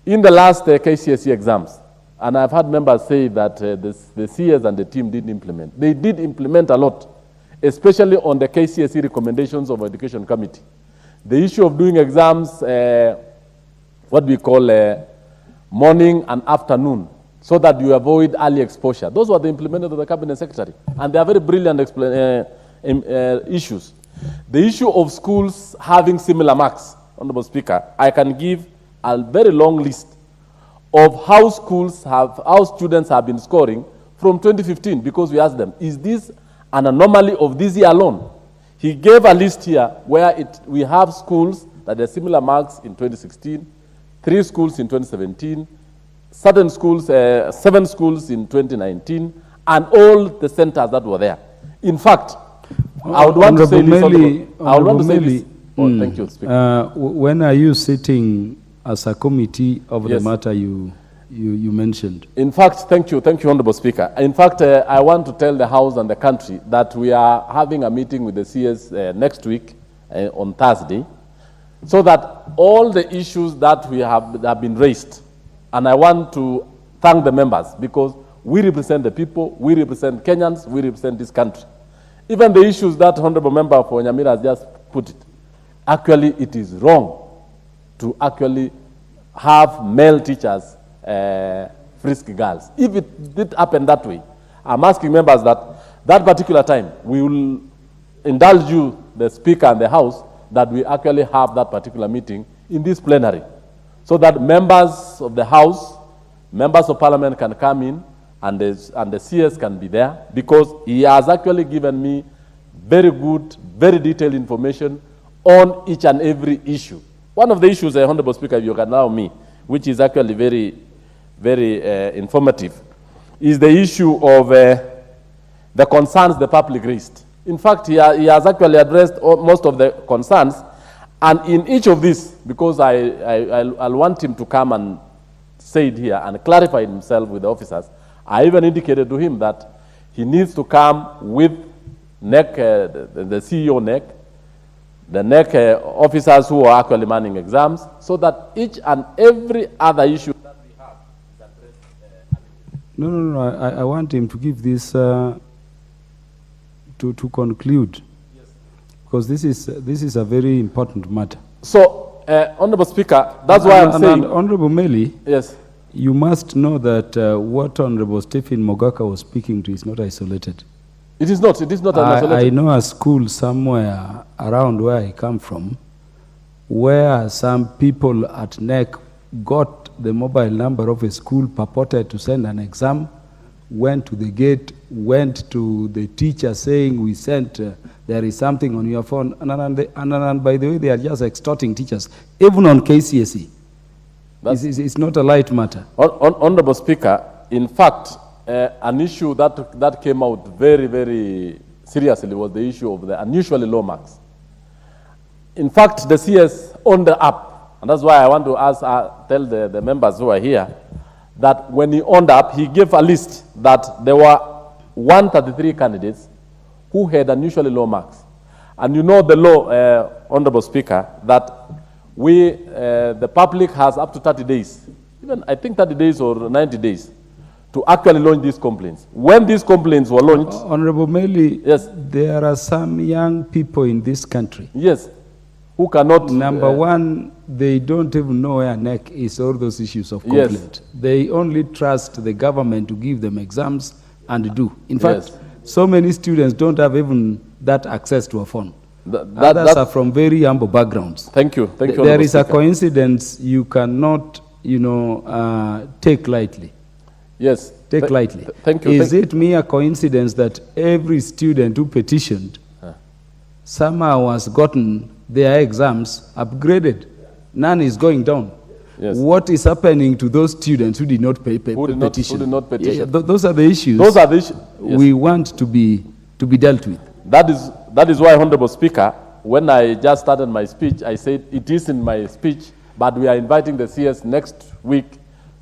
in the last KCSE exams, and I've had members say that the CS and the team didn't implement. They did implement a lot, especially on the KCSE recommendations of Education Committee. The issue of doing exams, what we call morning and afternoon, so that you avoid early exposure. Those were the implemented of the Cabinet Secretary, and they are very brilliant issues. The issue of schools having similar marks, Honorable Speaker, I can give a very long list of how students have been scoring from 2015, because we asked them, is this an anomaly of this year alone? He gave a list here where we have schools that are similar marks in 2016, 3 schools in 2017, certain schools, 7 schools in 2019, and all the centers that were there. In fact, I would want to say this. Thank you, Speaker. When are you sitting as a committee of Yes. the matter you mentioned. In fact, thank you, Honorable Speaker. In fact, I want to tell the House and the country that we are having a meeting with the CS next week on Thursday, so that all the issues that have been raised, and I want to thank the members because we represent the people, we represent Kenyans, we represent this country. Even the issues that Honorable Member for Nyamira has just put it, actually it is wrong to actually have male teachers frisk girls. If it did happen that way, I'm asking members that particular time, we will indulge you, the Speaker and the House, that we actually have that particular meeting in this plenary, so that members of the House, members of Parliament can come in and the CS can be there, because he has actually given me very good, very detailed information on each and every issue. One of the issues, Honorable Speaker, if you can allow me, which is actually very, very informative, is the issue of the concerns the public raised. In fact, he has actually addressed most of the concerns, and in each of these, because I'll want him to come and say it here and clarify himself with the officers, I even indicated to him that he needs to come with NEC, the CEO NEC, the NEC officers who are actually manning exams, so that each and every other issue that we have is addressed. No, I want him to give this to conclude, yes, because this is a very important matter. So, Honorable Speaker, that's why I'm saying... Honorable Meli, yes, you must know that what Honorable Stephen Mogaka was speaking to is not isolated. It is not isolated. I know a school somewhere around where I come from, where some people at NEC got the mobile number of a school, purported to send an exam, went to the gate, went to the teacher saying, we sent, there is something on your phone, and by the way, they are just extorting teachers, even on KCSE. It's not a light matter. Honorable Speaker, in fact, an issue that came out very, very seriously was the issue of the unusually low marks. In fact, the CS on the app, and that's why I want to tell the members who are here, that when he owned up, he gave a list that there were 133 candidates who had unusually low marks. And you know the law, Honorable Speaker, that the public has up to 30 days, even I think 30 days or 90 days, to actually launch these complaints. When these complaints were launched... Honorable Meli, yes, there are some young people in this country. Yes, who cannot... Number one, they don't even know where NEC is, all those issues of complaint. Yes. They only trust the government to give them exams and do. In fact, so many students don't have even that access to a phone. Others are from very humble backgrounds. Thank you. Thank you, There is a coincidence you cannot, take lightly. Yes. Take lightly. Thank you. Is it mere coincidence that every student who petitioned somehow has gotten their exams upgraded? None is going down. Yes. What is happening to those students who did not petition? Who did not petition? Yeah, those are the issues. Those are the issues. Yes. We want to be dealt with. That is why, Honorable Speaker, when I just started my speech, I said it is in my speech, but we are inviting the CS next week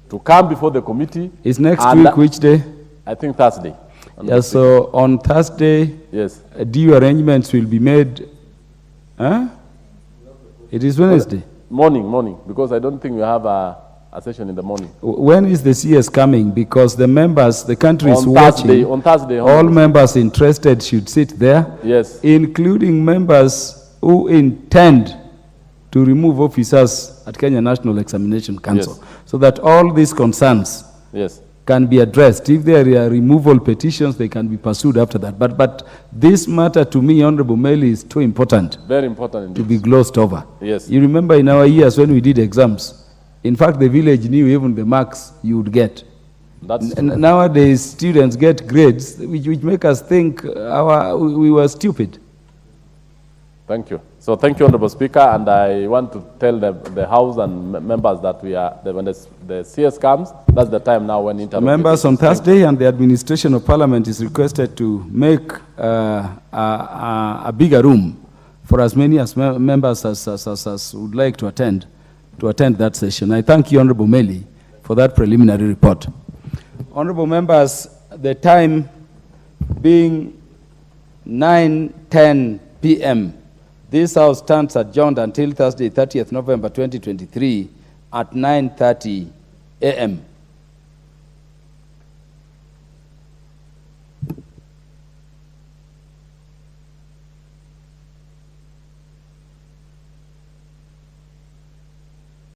to come before the committee. Is next week which day? I think Thursday. Yeah, so on Thursday, yes, due arrangements will be made. Huh? It is Wednesday. Morning, because I don't think we have a session in the morning. When is the CS coming? Because the members, the country is watching. On Thursday. All members interested should sit there. Yes. Including members who intend to remove officers at Kenya National Examination Council. Yes. So that all these concerns can be addressed. If there are removal petitions, they can be pursued after that. But this matter to me, Honorable Meli, is too important. Very important indeed. To be glossed over. Yes. You remember in our years when we did exams, in fact, the village knew even the marks you would get. Nowadays, students get grades which make us think we were stupid. Thank you. So thank you, Honorable Speaker, and I want to tell the House and members that when the CS comes, that's the time now when members on Thursday and the administration of Parliament is requested to make a bigger room for as many as members as would like to attend, to attend that session. I thank you, Honorable Meli, for that preliminary report. Honorable members, the time being 9:10 p.m., this House stands adjourned until Thursday, 30th November 2023 at 9:30 a.m.